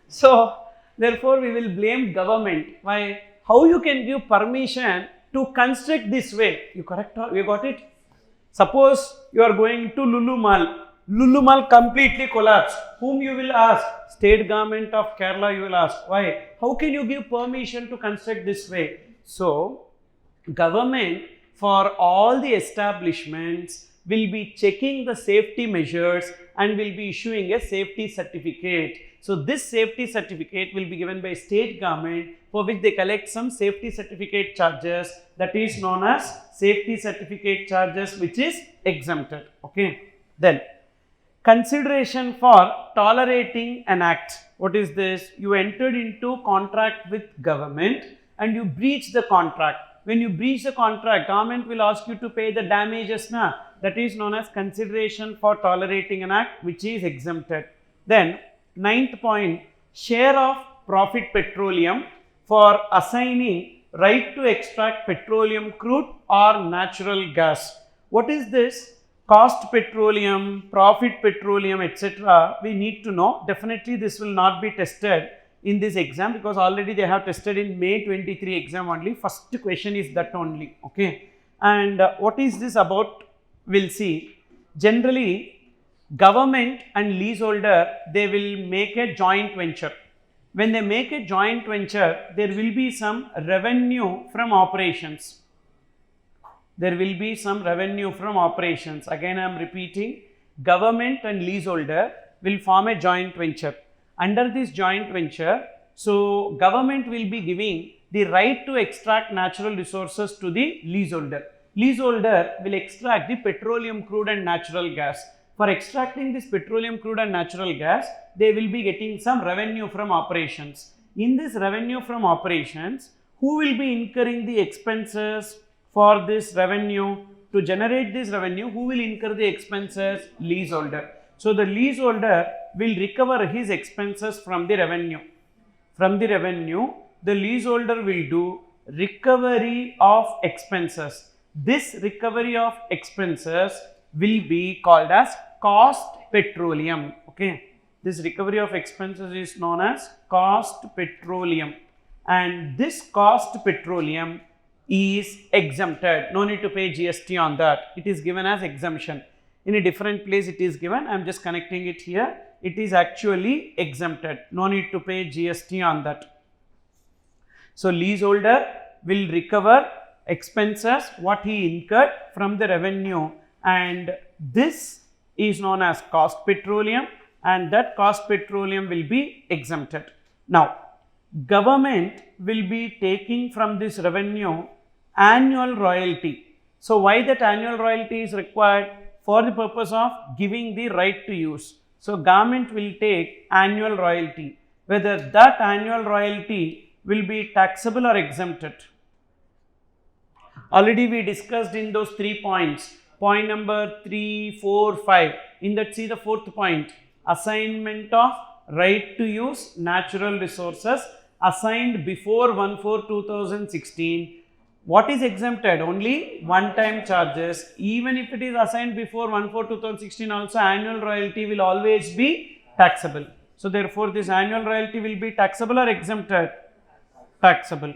So therefore we will blame government. Why? How you can give permission to construct this way? You correct? You got it? Suppose you are going to Lulu Mall. Lulu Mall completely collapsed. Whom you will ask? State government of Kerala you will ask. Why? How can you give permission to construct this way? So government for all the establishments will be checking the safety measures and will be issuing a safety certificate. So this safety certificate will be given by state government, for which they collect some safety certificate charges, that is known as safety certificate charges, which is exempted. Okay. Then consideration for tolerating an act. What is this? You entered into contract with government and you breach the contract. When you breach the contract, government will ask you to pay the damages. That is known as consideration for tolerating an act, which is exempted. Then 9th point, share of profit petroleum for assigning right to extract petroleum crude or natural gas. What is this? Cost petroleum, profit petroleum, etc. We need to know. Definitely this will not be tested in this exam, because already they have tested in May 23 exam only. First question is that only. Okay. And what is this about? We'll see. Generally, government and leaseholder, they will make a joint venture. When they make a joint venture, there will be some revenue from operations. There will be some revenue from operations. Again, I am repeating, government and leaseholder will form a joint venture. Under this joint venture, so government will be giving the right to extract natural resources to the leaseholder. Leaseholder will extract the petroleum crude and natural gas. For extracting this petroleum crude and natural gas, they will be getting some revenue from operations. In this revenue from operations, who will be incurring the expenses for this revenue? To generate this revenue, who will incur the expenses? Leaseholder. So the leaseholder will recover his expenses from the revenue. From the revenue, the leaseholder will do recovery of expenses. This recovery of expenses will be called as cost petroleum. Okay. This recovery of expenses is known as cost petroleum. And this cost petroleum is exempted. No need to pay GST on that. It is given as exemption. In a different place it is given. I am just connecting it here. It is actually exempted. No need to pay GST on that. So leaseholder will recover expenses what he incurred from the revenue, and this is known as cost petroleum, and that cost petroleum will be exempted. Now, government will be taking from this revenue annual royalty. So why that annual royalty is required? For the purpose of giving the right to use. So government will take annual royalty. Whether that annual royalty will be taxable or exempted. Already we discussed in those 3 points. Point number 3, 4, 5. In that, see the 4th point. Assignment of right to use natural resources assigned before 1/4/2016. What is exempted? Only one-time charges. Even if it is assigned before 1/4/2016 also, annual royalty will always be taxable. So therefore, this annual royalty will be taxable or exempted? Taxable.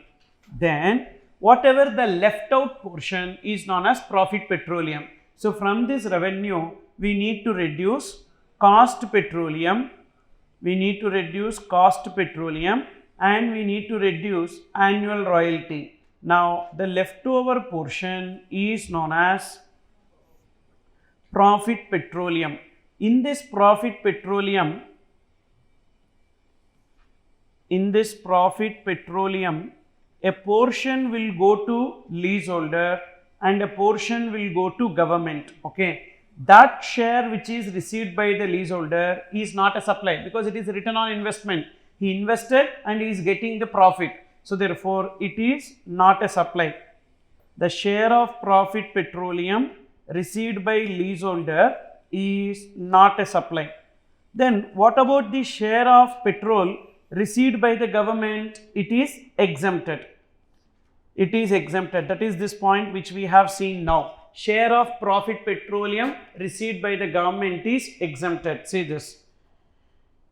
Then whatever the left out portion is known as profit petroleum. So from this revenue, we need to reduce cost petroleum, we need to reduce cost petroleum, and we need to reduce annual royalty. Now the leftover portion is known as profit petroleum. In this profit petroleum, a portion will go to leaseholder and a portion will go to government. Okay, that share which is received by the leaseholder is not a supply because it is a return on investment. He invested and he is getting the profit. So therefore, it is not a supply. The share of profit petroleum received by leaseholder is not a supply. Then what about the share of petrol received by the government? It is exempted. It is exempted. That is this point which we have seen now. Share of profit petroleum received by the government is exempted. See this.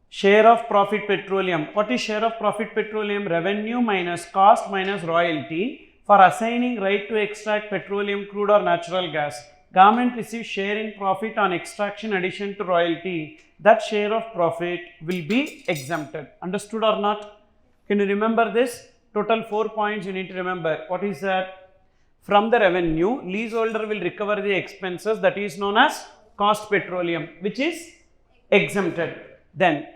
Share of profit petroleum. What is share of profit petroleum? Revenue minus cost minus royalty for assigning right to extract petroleum, crude or natural gas. Government receives share in profit on extraction addition to royalty. That share of profit will be exempted. Understood or not? Can you remember this? Total 4 points you need to remember. What is that? From the revenue, leaseholder will recover the expenses, that is known as cost petroleum, which is exempted. Then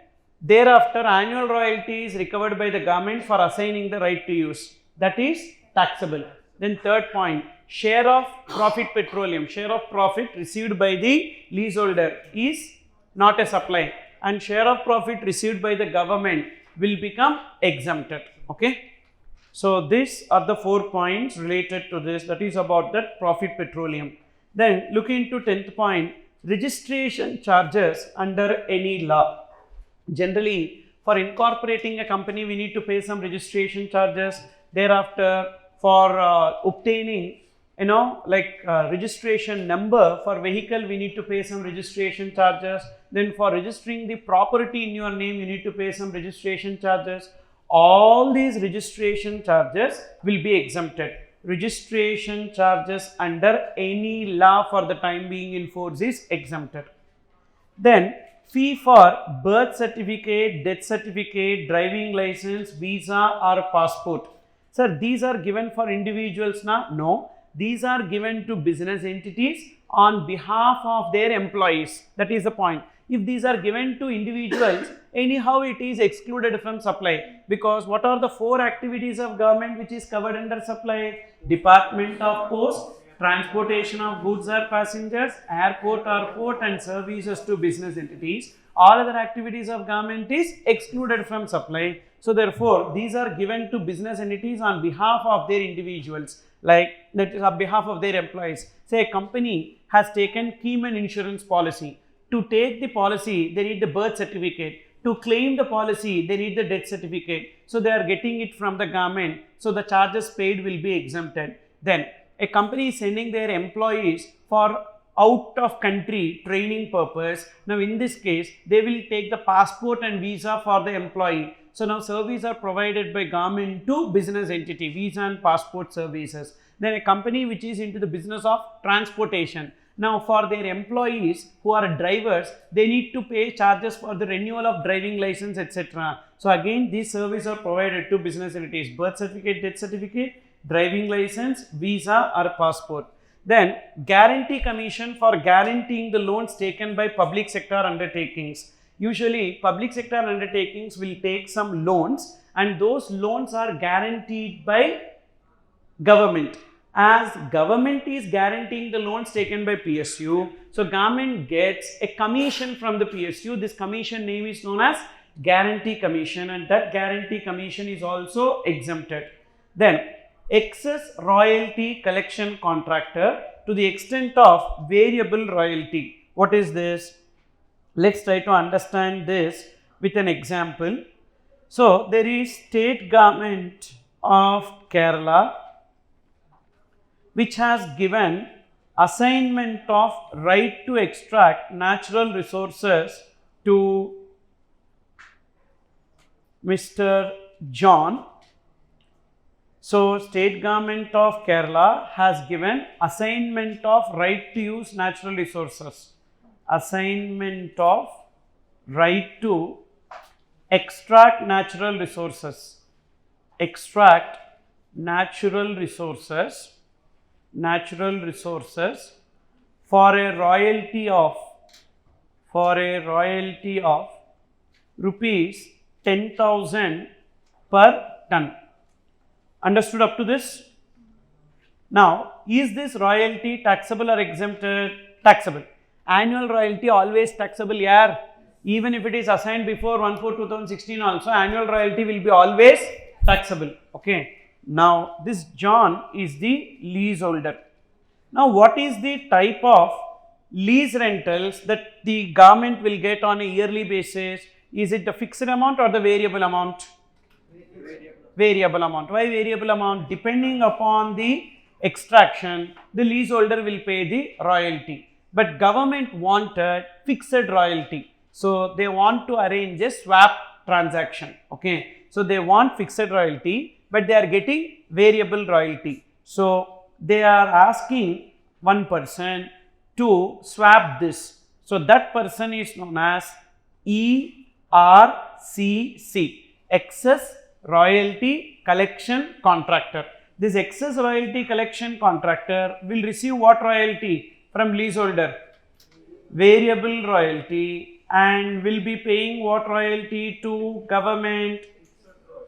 thereafter, annual royalty is recovered by the government for assigning the right to use, that is taxable. Then third point, share of profit petroleum, share of profit received by the leaseholder is not a supply, and share of profit received by the government will become exempted. Okay. So these are the 4 points related to this, that is about that profit petroleum. Then look into 10th point, registration charges under any law. Generally, for incorporating a company, we need to pay some registration charges. Thereafter, for obtaining, registration number for vehicle, we need to pay some registration charges. Then for registering the property in your name, you need to pay some registration charges. All these registration charges will be exempted. Registration charges under any law for the time being in force is exempted. Then fee for birth certificate, death certificate, driving license, visa or passport. Sir, these are given for individuals now? No, these are given to business entities on behalf of their employees. That is the point. If these are given to individuals, anyhow it is excluded from supply, because what are the 4 activities of government which is covered under supply? Department of Post, transportation of goods or passengers, airport or port, and services to business entities. All other activities of government is excluded from supply. So therefore, these are given to business entities on behalf of their individuals, like that is on behalf of their employees. Say a company has taken Keyman insurance policy. To take the policy, they need the birth certificate. To claim the policy, they need the death certificate. So they are getting it from the government. So the charges paid will be exempted. Then a company is sending their employees for out of country training purpose. Now in this case, they will take the passport and visa for the employee. So now services are provided by government to business entity, visa and passport services. Then a company which is into the business of transportation. Now for their employees who are drivers, they need to pay charges for the renewal of driving license, etc. So again, these services are provided to business entities: birth certificate, death certificate, driving license, visa or passport. Then guarantee commission for guaranteeing the loans taken by public sector undertakings. Usually public sector undertakings will take some loans, and those loans are guaranteed by government. As government is guaranteeing the loans taken by PSU, so government gets a commission from the PSU. This commission name is known as guarantee commission, and that guarantee commission is also exempted. Then excess royalty collection contractor to the extent of variable royalty. What is this? Let's try to understand this with an example. So, there is state government of Kerala which has given assignment of right to extract natural resources to Mr. John. So, state government of Kerala has given assignment of right to use natural resources, assignment of right to extract natural resources, extract natural resources for a royalty of rupees 10,000 per ton. Understood up to this? Now, is this royalty taxable or exempted? Taxable. Annual royalty always taxable, yeah. Even if it is assigned before 1/4/2016 also, annual royalty will be always taxable. Okay. Now, this John is the leaseholder. Now, what is the type of lease rentals that the government will get on a yearly basis? Is it the fixed amount or the variable amount? Variable amount. Why variable amount? Depending upon the extraction, the leaseholder will pay the royalty. But government wanted fixed royalty. So, they want to arrange a swap transaction. Okay. So, they want fixed royalty, but they are getting variable royalty. So, they are asking one person to swap this. So, that person is known as ERCC, Excess Royalty Collection Contractor. This excess royalty collection contractor will receive what royalty from leaseholder? Variable royalty, and will be paying what royalty to government?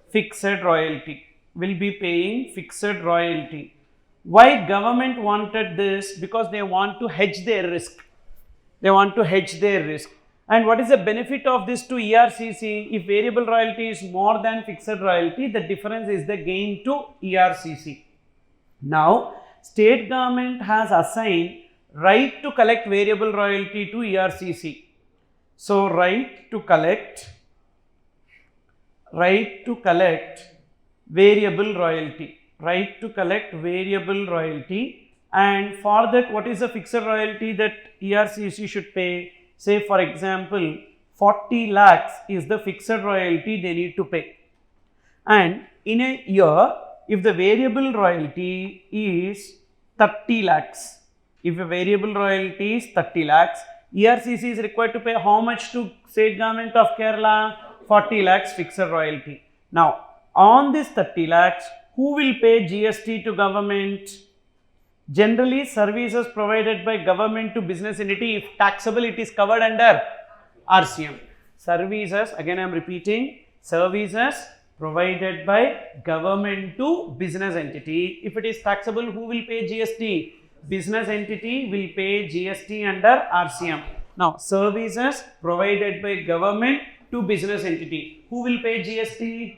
Fixed royalty. Will be paying fixed royalty. Why government wanted this? Because they want to hedge their risk. They want to hedge their risk. And what is the benefit of this to ERCC? If variable royalty is more than fixed royalty, the difference is the gain to ERCC. Now, state government has assigned right to collect variable royalty to ERCC. So, right to collect variable royalty, and for that, what is the fixed royalty that ERCC should pay? Say for example, 40 lakhs is the fixed royalty they need to pay, and in a year, if the variable royalty is 30 lakhs, ERCC is required to pay how much to state government of Kerala? 40 lakhs fixed royalty. Now, on this 30 lakhs, who will pay GST to government? Generally, services provided by government to business entity, if taxable, it is covered under RCM. Services, again I am repeating, services provided by government to business entity. If it is taxable, who will pay GST? Business entity will pay GST under RCM. Now, services provided by government to business entity. Who will pay GST?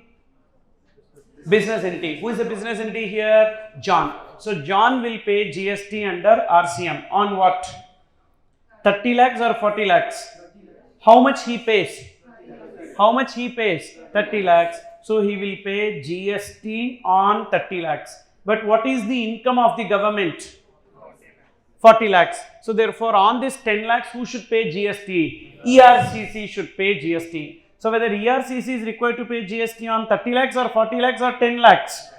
Business entity. Who is the business entity here? John. So, John will pay GST under RCM on what? 30 lakhs or 40 lakhs? How much he pays? 30 lakhs. So, he will pay GST on 30 lakhs. But what is the income of the government? 40 lakhs. So, therefore, on this 10 lakhs, who should pay GST? ERCC should pay GST. So, whether ERCC is required to pay GST on 30 lakhs or 40 lakhs or 10 lakhs?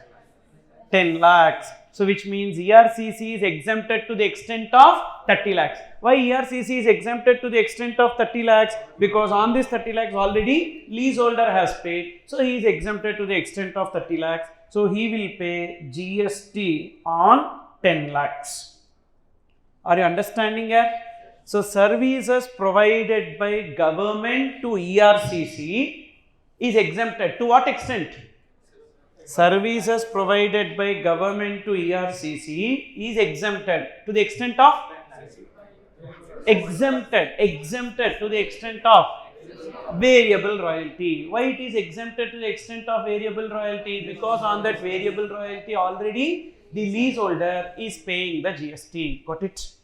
10 lakhs. So, which means ERCC is exempted to the extent of 30 lakhs. Why ERCC is exempted to the extent of 30 lakhs? Because on this 30 lakhs already leaseholder has paid. So, he is exempted to the extent of 30 lakhs. So, he will pay GST on 10 lakhs. Are you understanding here? So, services provided by government to ERCC is exempted. To what extent? Services provided by government to ERCC is exempted to the extent of? Exempted to the extent of variable royalty. Why it is exempted to the extent of variable royalty? Because on that variable royalty already the leaseholder is paying the GST. Got it?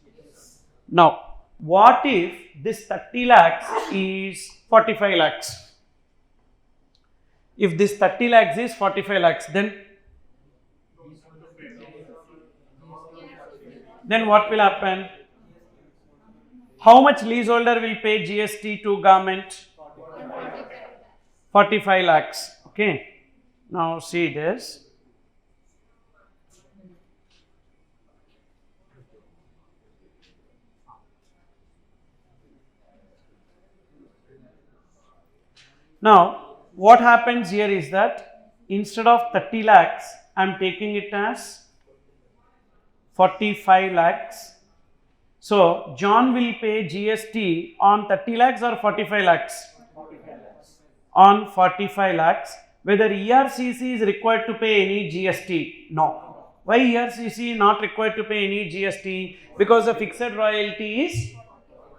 Now, what if this 30 lakhs is 45 lakhs? If this 30 lakhs is 45 lakhs, then what will happen? How much leaseholder will pay GST to government? 45 lakhs. Okay. Now see this. Now what happens here is that instead of 30 lakhs, I am taking it as 45 lakhs. So John will pay GST on 30 lakhs or 45 lakhs? On 45 lakhs. Whether ERCC is required to pay any GST? No. Why ERCC not required to pay any GST? Because the fixed royalty is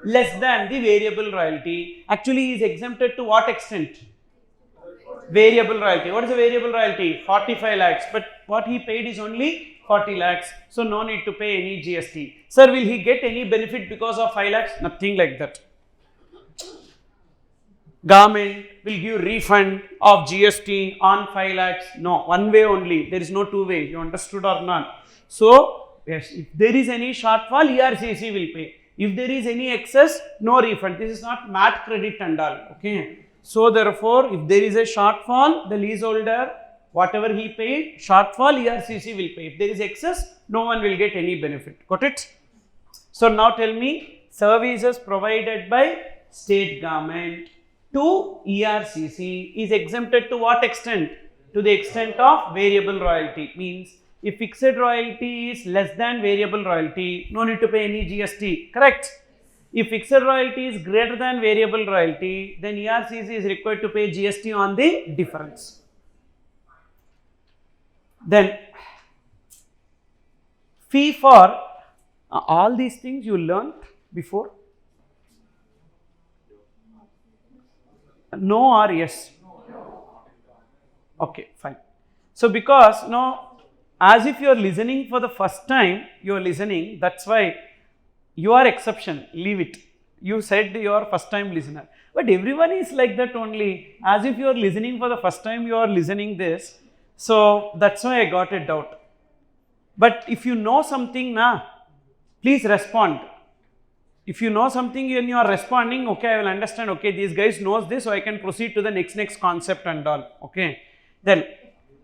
less than the variable royalty. Actually is exempted to what extent? Variable royalty. What is the variable royalty? 45 lakhs. But what he paid is only 40 lakhs. So no need to pay any GST. Sir, will he get any benefit because of 5 lakhs? Nothing like that. Government will give refund of GST on 5 lakhs. No, one way only. There is no two way. You understood or not? So, yes, if there is any shortfall, ERCC will pay. If there is any excess, no refund. This is not MAT credit and all. Okay. So, therefore, if there is a shortfall, the leaseholder, whatever he paid, shortfall, ERCC will pay. If there is excess, no one will get any benefit. Got it? So, now tell me, services provided by state government to ERCC is exempted to what extent? To the extent of variable royalty. Means if fixed royalty is less than variable royalty, no need to pay any GST. Correct? If fixed royalty is greater than variable royalty, then ERCC is required to pay GST on the difference. Then fee for all these things you learned before? No or yes? Okay, fine. So because now, as if you are listening for the first time, you are listening, that's why you are exception, leave it. You said you are first time listener. But everyone is like that only. As if you are listening for the first time, you are listening this. So that's why I got a doubt. But if you know something now, please respond. If you know something and you are responding, okay, I will understand, okay, these guys knows this, so I can proceed to the next concept and all, okay. Then,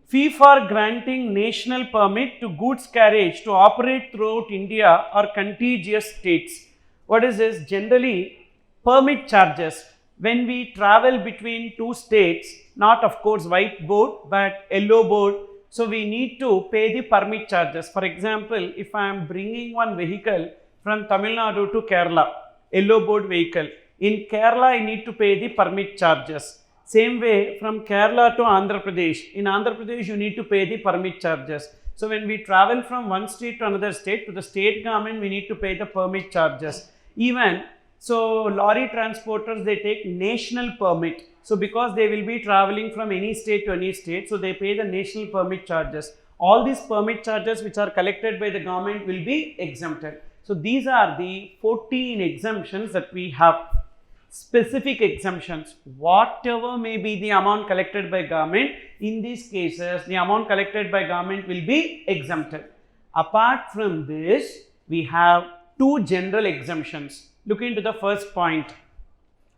fee for granting national permit to goods carriage to operate throughout India or contiguous states. What is this? Generally, permit charges. When we travel between two states, not of course white board, but yellow board, so we need to pay the permit charges. For example, if I am bringing one vehicle from Tamil Nadu to Kerala, yellow board vehicle. In Kerala, I need to pay the permit charges. Same way from Kerala to Andhra Pradesh. In Andhra Pradesh, you need to pay the permit charges. So when we travel from one state to another state, to the state government, we need to pay the permit charges. Even so, lorry transporters, they take national permit. So because they will be traveling from any state to any state, so they pay the national permit charges. All these permit charges which are collected by the government will be exempted. So these are the 14 exemptions that we have. Specific exemptions, whatever may be the amount collected by government, in these cases the amount collected by government will be exempted. Apart from this, we have two general exemptions. Look into the first point.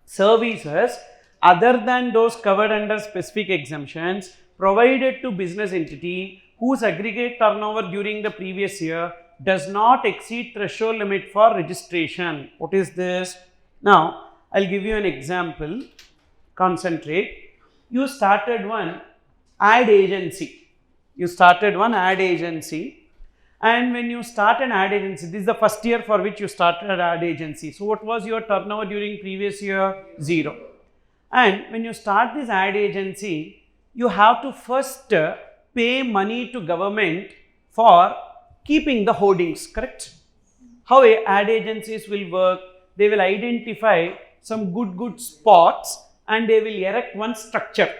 Services other than those covered under specific exemptions provided to business entity whose aggregate turnover during the previous year does not exceed threshold limit for registration. What is this? Now, I'll give you an example. Concentrate. You started one ad agency. And when you start an ad agency, this is the first year for which you started an ad agency. So, what was your turnover during previous year? 0. And when you start this ad agency, you have to first pay money to government for keeping the hoardings, correct? How ad agencies will work? They will identify some good spots and they will erect one structure.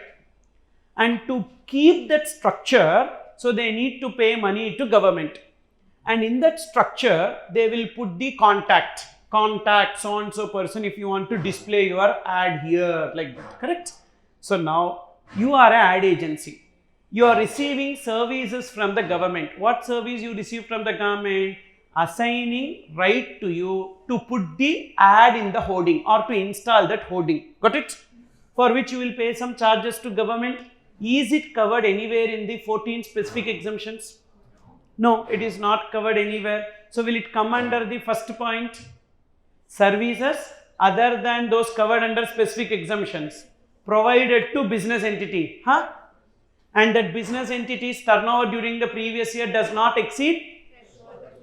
And to keep that structure, so they need to pay money to government. And in that structure, they will put the contact so and so person if you want to display your ad here, like that, correct? So now You are an ad agency. You are receiving services from the government. What service you receive from the government? Assigning right to you to put the ad in the hoarding or to install that hoarding. Got it? For which you will pay some charges to government. Is it covered anywhere in the 14 specific exemptions? No, it is not covered anywhere. So will it come under the first point? Services other than those covered under specific exemptions provided to business entity. And that business entity's turnover during the previous year does not exceed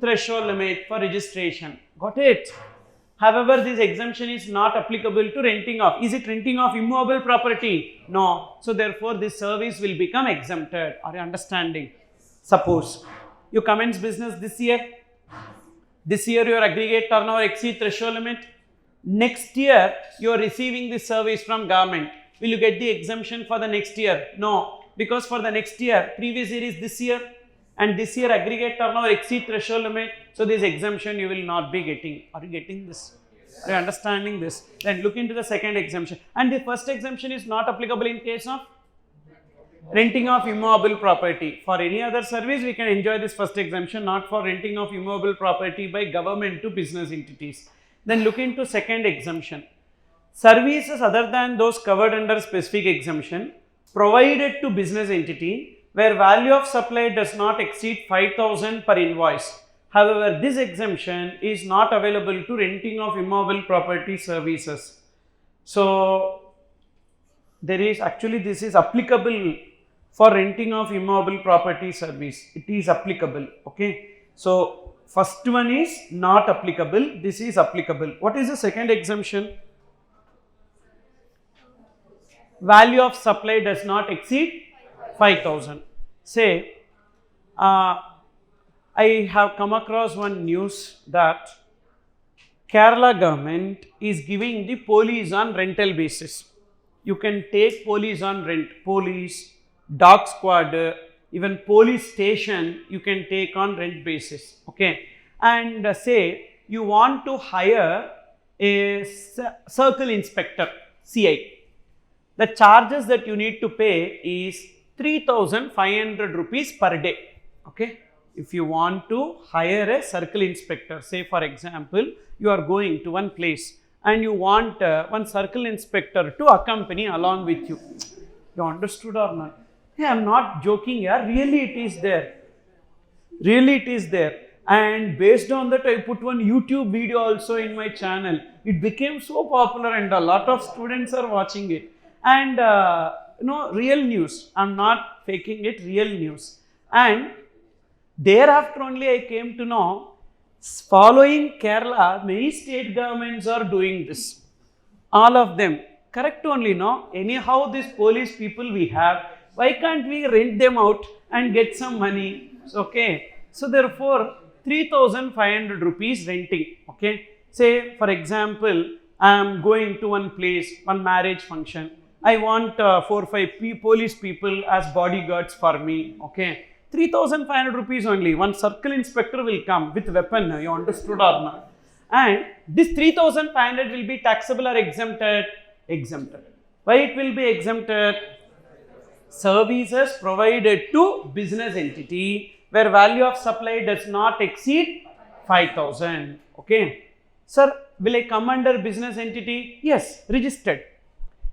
threshold limit for registration. Got it? However, this exemption is not applicable to renting of. Is it renting of immovable property? No. So therefore, this service will become exempted. Are you understanding? Suppose you commence business this year. This year your aggregate turnover exceeds threshold limit. Next year you are receiving this service from government. Will you get the exemption for the next year? No, because for the next year, previous year is this year, and this year aggregate turnover exceeds threshold limit. So this exemption you will not be getting. Are you getting this? Are you understanding this? Then look into the second exemption. And the first exemption is not applicable in case of renting of immovable property. For any other service, we can enjoy this first exemption, not for renting of immovable property by government to business entities. Then look into second exemption. Services other than those covered under specific exemption provided to business entity where value of supply does not exceed 5,000 per invoice. However, this exemption is not available to renting of immovable property services. So, there is actually this is applicable for renting of immovable property service. It is applicable. Okay. So, first one is not applicable. This is applicable. What is the second exemption? Value of supply does not exceed 5,000. Say, I have come across one news that Kerala government is giving the police on rental basis. You can take police on rent, police, dog squad, even police station you can take on rent basis. Okay, and say you want to hire a circle inspector, CI. The charges that you need to pay is 3,500 rupees per day. Okay, if you want to hire a circle inspector, say for example, you are going to one place and you want one circle inspector to accompany along with you. You understood or not? Hey, I am not joking here. Really it is there. Really it is there. And based on that, I put one YouTube video also in my channel. It became so popular and a lot of students are watching it. And real news. I am not faking it, real news. And thereafter only I came to know, following Kerala, many state governments are doing this. All of them. Correct only, no? Anyhow, these police people we have, why can't we rent them out and get some money? Okay. So therefore, 3,500 rupees renting. Okay. Say for example, I am going to one place, one marriage function. I want 4 or 5 police people as bodyguards for me. Okay. 3,500 rupees only. One circle inspector will come with weapon. You understood or not? And this 3,500 will be taxable or exempted? Exempted. Why it will be exempted? Services provided to business entity where value of supply does not exceed 5,000. Okay. Sir, will I come under business entity? Yes, registered.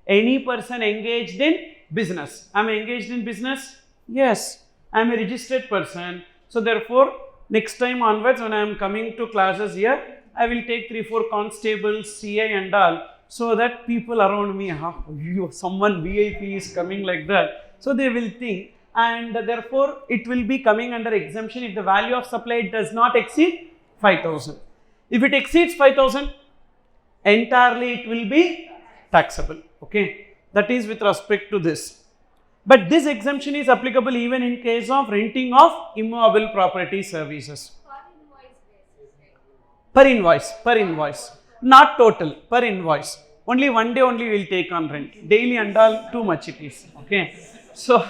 Any person engaged in business. I am engaged in business? Yes, I am a registered person. So therefore, next time onwards when I am coming to classes here, I will take 3-4 constables, CI and all, so that people around me, someone VIP is coming like that. So they will think, and therefore it will be coming under exemption if the value of supply does not exceed 5,000. If it exceeds 5,000, entirely it will be taxable. Okay, that is with respect to this. But this exemption is applicable even in case of renting of immovable property services. Per invoice, not total, per invoice. Only one day only we will take on rent. Daily and all, too much it is. Okay, so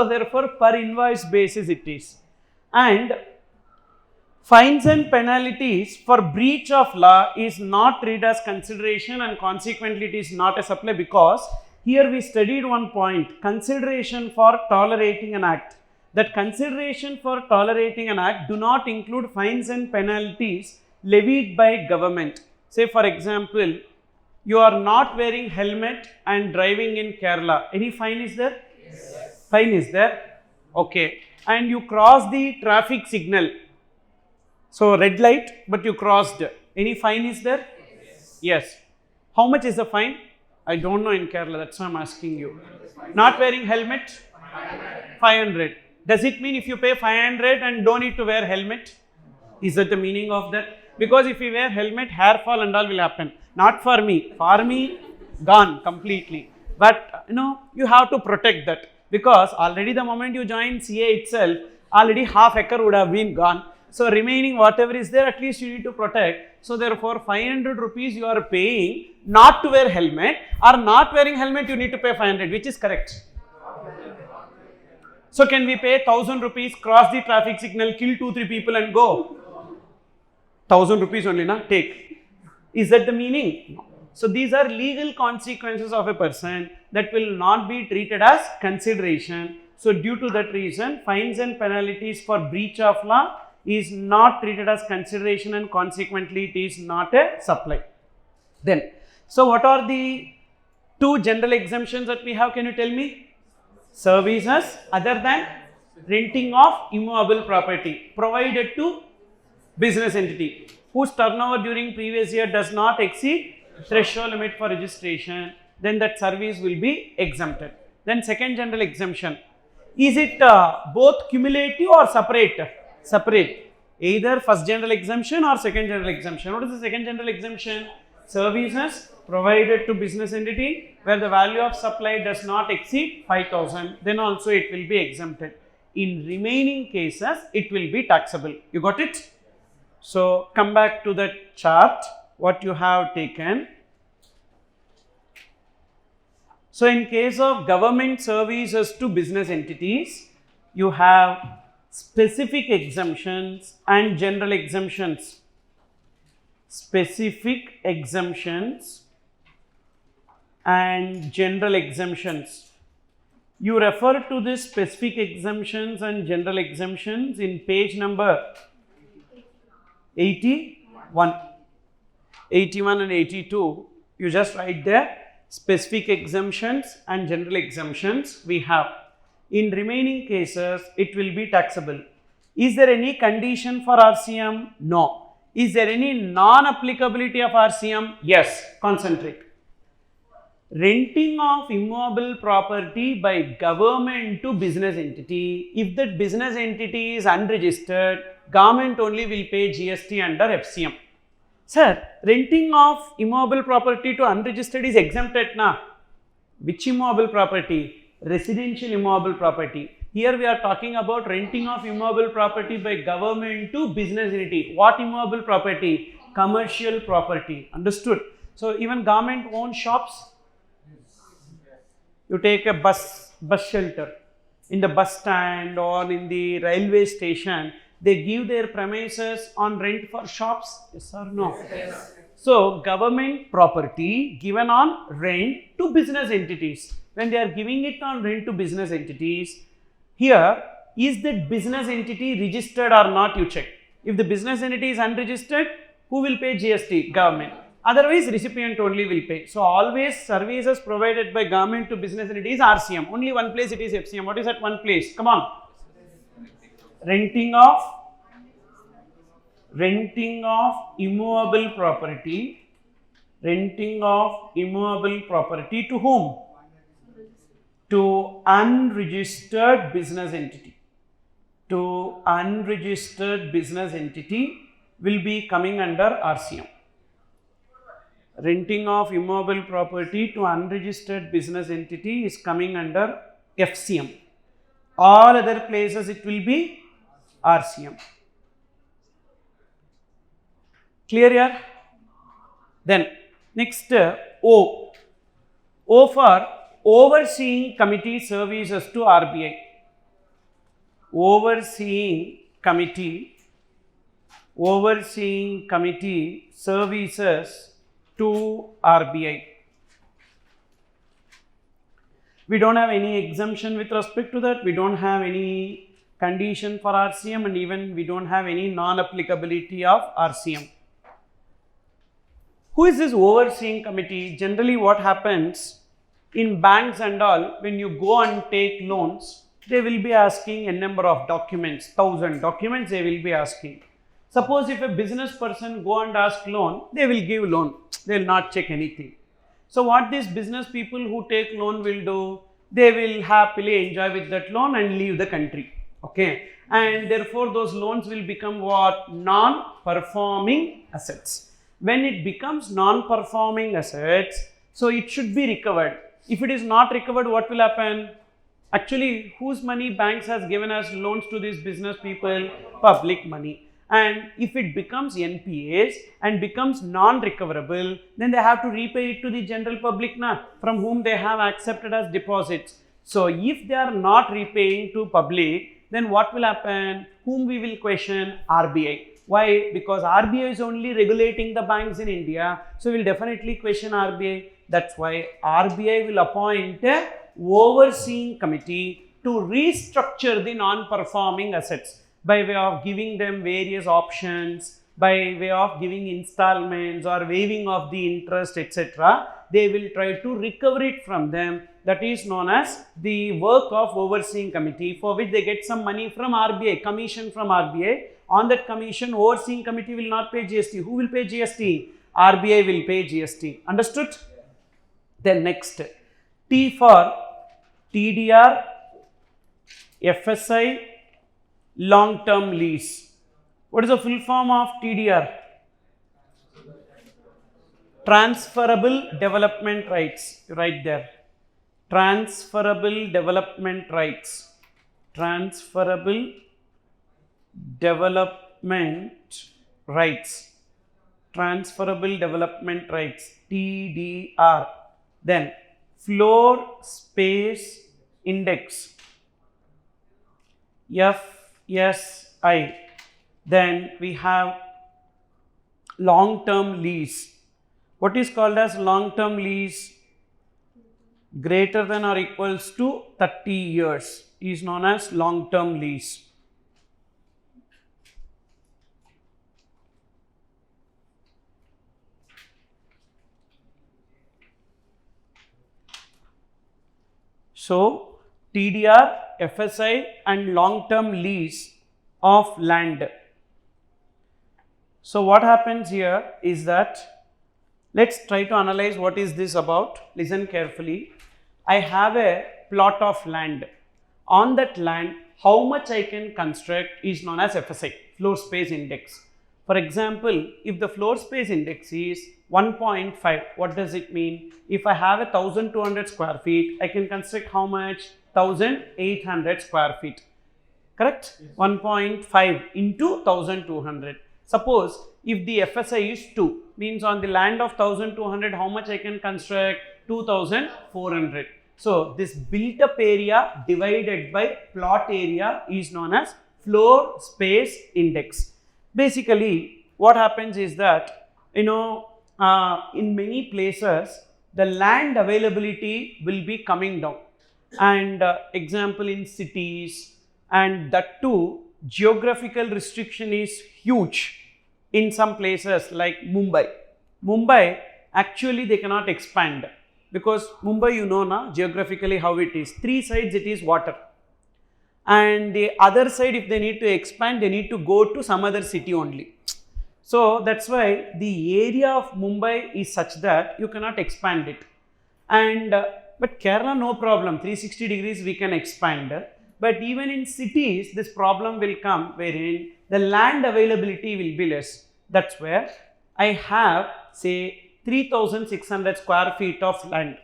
therefore per invoice basis it is. And fines and penalties for breach of law is not treated as consideration and consequently it is not a supply because Here we studied one point, consideration for tolerating an act. That consideration for tolerating an act do not include fines and penalties levied by government. Say for example, you are not wearing helmet and driving in Kerala. Any fine is there? Yes. Fine is there? Okay. And you cross the traffic signal. So red light, but you crossed. Any fine is there? Yes. Yes. How much is the fine? I don't know in Kerala, that's why I'm asking you. Not wearing helmet? 500. Does it mean if you pay 500 and don't need to wear helmet? Is that the meaning of that? Because if you wear helmet, hair fall and all will happen. Not for me. For me, gone completely. But you have to protect that. Because already the moment you join CA itself, already half acre would have been gone. So remaining whatever is there, at least you need to protect. So therefore 500 rupees you are paying not to wear helmet, or not wearing helmet you need to pay 500, which is correct. So can we pay 1000 rupees, cross the traffic signal, kill 2-3 people and go? 1000 rupees only, na? Take. Is that the meaning? No. So these are legal consequences of a person that will not be treated as consideration. So due to that reason, fines and penalties for breach of law is not treated as consideration, and consequently it is not a supply. Then, so what are the two general exemptions that we have? Can you tell me? Services other than renting of immovable property provided to business entity whose turnover during previous year does not exceed threshold limit for registration, then that service will be exempted. Then second general exemption, is it both cumulative or separate? Separate. Either first general exemption or second general exemption. What is the second general exemption? Services provided to business entity where the value of supply does not exceed 5,000, then also it will be exempted. In remaining cases, it will be taxable. You got it? So come back to that chart, what you have taken. So in case of government services to business entities, you have specific exemptions and general exemptions. Specific exemptions and general exemptions. You refer to this specific exemptions and general exemptions in page number 81 and 82. You just write there specific exemptions and general exemptions we have. In remaining cases, it will be taxable. Is there any condition for RCM? No. Is there any non-applicability of RCM? Yes. Concentrate. Renting of immovable property by government to business entity. If that business entity is unregistered, government only will pay GST under FCM. Sir, renting of immovable property to unregistered is exempted na? Which immovable property? Residential immovable property. Here we are talking about renting of immovable property by government to business entity. What immovable property? Commercial property. Understood? So even government owns shops. You take a bus shelter in the bus stand or in the railway station. They give their premises on rent for shops. Yes or no? Yes. So government property given on rent to business entities. When they are giving it on rent to business entities, here is that business entity registered or not, you check. If the business entity is unregistered, who will pay GST? Government. Otherwise, recipient only will pay. So always services provided by government to business entity is RCM. Only one place it is FCM. What is that one place? Come on. Renting of immovable property. Renting of immovable property to whom? To unregistered business entity. To unregistered business entity will be coming under RCM. Renting of immovable property to unregistered business entity is coming under FCM. All other places it will be RCM. Clear here? Then next O. O for overseeing committee services to RBI. Overseeing committee services to RBI. We don't have any exemption with respect to that. We don't have any condition for RCM, and even we don't have any non-applicability of RCM. Who is this overseeing committee? Generally what happens in banks and all, when you go and take loans, they will be asking a number of documents, 1000 documents they will be asking. Suppose if a business person go and ask loan, they will give loan, they will not check anything. So what these business people who take loan will do, they will happily enjoy with that loan and leave the country, okay, and therefore those loans will become what? Non-performing assets. When it becomes non-performing assets, so it should be recovered. If it is not recovered, what will happen? Actually, whose money banks has given as loans to these business people? Public money. And if it becomes NPAs and becomes non-recoverable, then they have to repay it to the general public from whom they have accepted as deposits. So if they are not repaying to public, then what will happen? Whom we will question? RBI. Why? Because RBI is only regulating the banks in India. So we will definitely question RBI. That's why RBI will appoint a overseeing committee to restructure the non-performing assets by way of giving them various options, by way of giving installments or waiving of the interest, etc. They will try to recover it from them. That is known as the work of overseeing committee, for which they get some money from RBI, commission from RBI. On that commission, overseeing committee will not pay GST. Who will pay GST? RBI will pay GST. Understood? Then next, T for TDR, FSI, long-term lease. What is the full form of TDR? Transferable development rights. Right there. Transferable development rights. Transferable development rights. Transferable development rights. TDR. Then floor space index. FSI. Then we have long-term lease. What is called as long-term lease? Greater than or equals to 30 years is known as long-term lease. So TDR, FSI and long-term lease of land. So what happens here is that, let's try to analyze what is this about. Listen carefully. I have a plot of land. On that land, how much I can construct is known as FSI, floor space index. For example, if the floor space index is 1.5, what does it mean? If I have 1200 square feet, I can construct how much? 1800 square feet. Correct? 1.5 into 1200. Suppose if the FSI is 2, means on the land of 1200, how much I can construct? 2400. So this built up area divided by plot area is known as floor space index. Basically, what happens is that, in many places, the land availability will be coming down. And example in cities, and that too, geographical restriction is huge in some places like Mumbai. Mumbai, actually they cannot expand, because Mumbai, geographically how it is. 3 sides it is water. And the other side, if they need to expand, they need to go to some other city only. So that's why the area of Mumbai is such that you cannot expand it. And but Kerala, no problem, 360 degrees we can expand. But even in cities, this problem will come wherein the land availability will be less. That's where I have, say, 3600 square feet of land.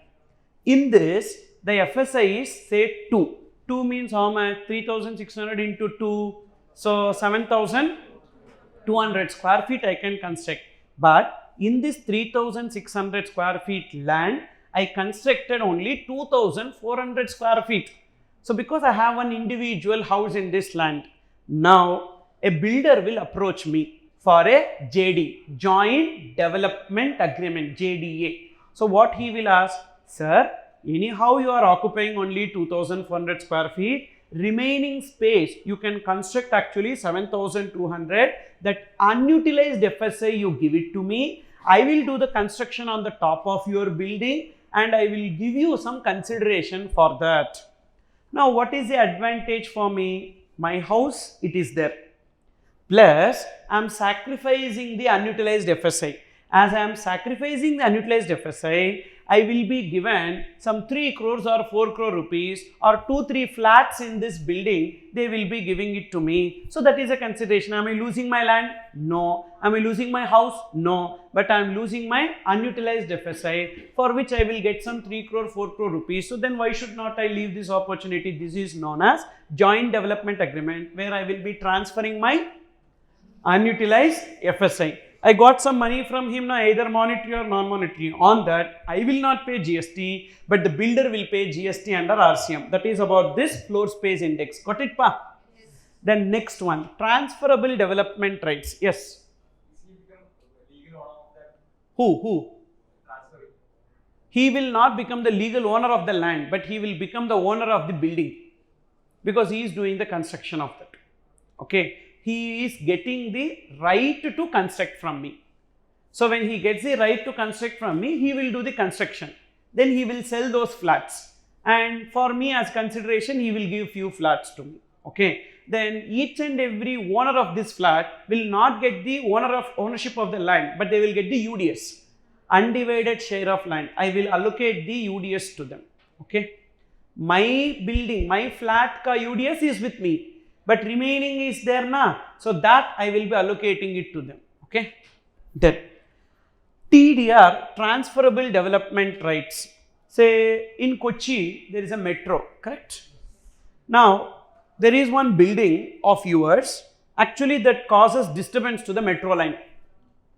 In this, the FSI is, say, 2. 2 means how much? 3600 into 2. So 7200 square feet I can construct. But in this 3600 square feet land, I constructed only 2400 square feet. So because I have one individual house in this land, now a builder will approach me for a JD, Joint Development Agreement, JDA. So what he will ask, sir, anyhow you are occupying only 2400 square feet, remaining space you can construct actually 7200. That unutilized FSI you give it to me. I will do the construction on the top of your building and I will give you some consideration for that. Now what is the advantage for me? My house, it is there. Plus I am sacrificing the unutilized FSI. As I am sacrificing the unutilized FSI, I will be given some 3 crores or 4 crore rupees or 2-3 flats in this building, they will be giving it to me. So that is a consideration. Am I losing my land? No. Am I losing my house? No. But I am losing my unutilized FSI, for which I will get some 3 crore, 4 crore rupees. So then why should not I leave this opportunity? This is known as joint development agreement, where I will be transferring my unutilized FSI. I got some money from him now, either monetary or non-monetary. On that, I will not pay GST, but the builder will pay GST under RCM. That is about this floor space index. Got it, pa? Yes. Then next one, transferable development rights. Yes. Who? He will not become the legal owner of the land, but he will become the owner of the building, because he is doing the construction of that. Okay. He is getting the right to construct from me. So when he gets the right to construct from me, he will do the construction. Then he will sell those flats. And for me as consideration, he will give few flats to me. Okay. Then each and every owner of this flat will not get the ownership of the land, but they will get the UDS, undivided share of land. I will allocate the UDS to them. Okay. My building, my flat ka UDS is with me, but remaining is there na, so that I will be allocating it to them. Okay. Then TDR, transferable development rights. Say in Kochi there is a metro, correct? Now there is one building of yours actually that causes disturbance to the metro line.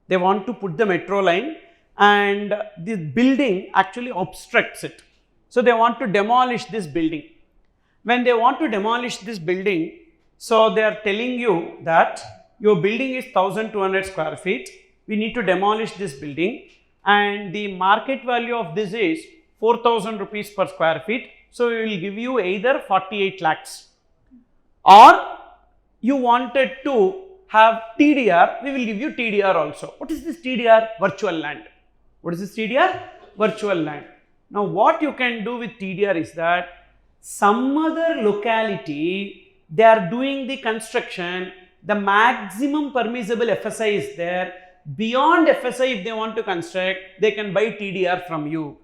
They want to put the metro line and this building actually obstructs it. So they want to demolish this building. When they want to demolish this building, so they are telling you that your building is 1200 square feet. We need to demolish this building and the market value of this is 4000 rupees per square feet. So we will give you either 48 lakhs, or you wanted to have TDR, we will give you TDR also. What is this TDR? Virtual land. What is this TDR? Virtual land. Now what you can do with TDR is that some other locality they are doing the construction, the maximum permissible FSI is there. Beyond FSI, if they want to construct, they can buy TDR from you.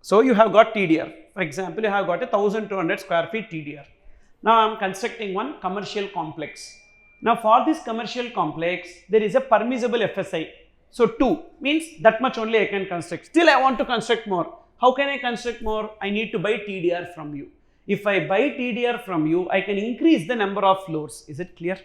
So you have got TDR. For example, you have got a 1200 square feet TDR. Now I am constructing one commercial complex. Now for this commercial complex, there is a permissible FSI. So 2 means that much only I can construct. Still I want to construct more. How can I construct more? I need to buy TDR from you. If I buy TDR from you, I can increase the number of floors. Is it clear?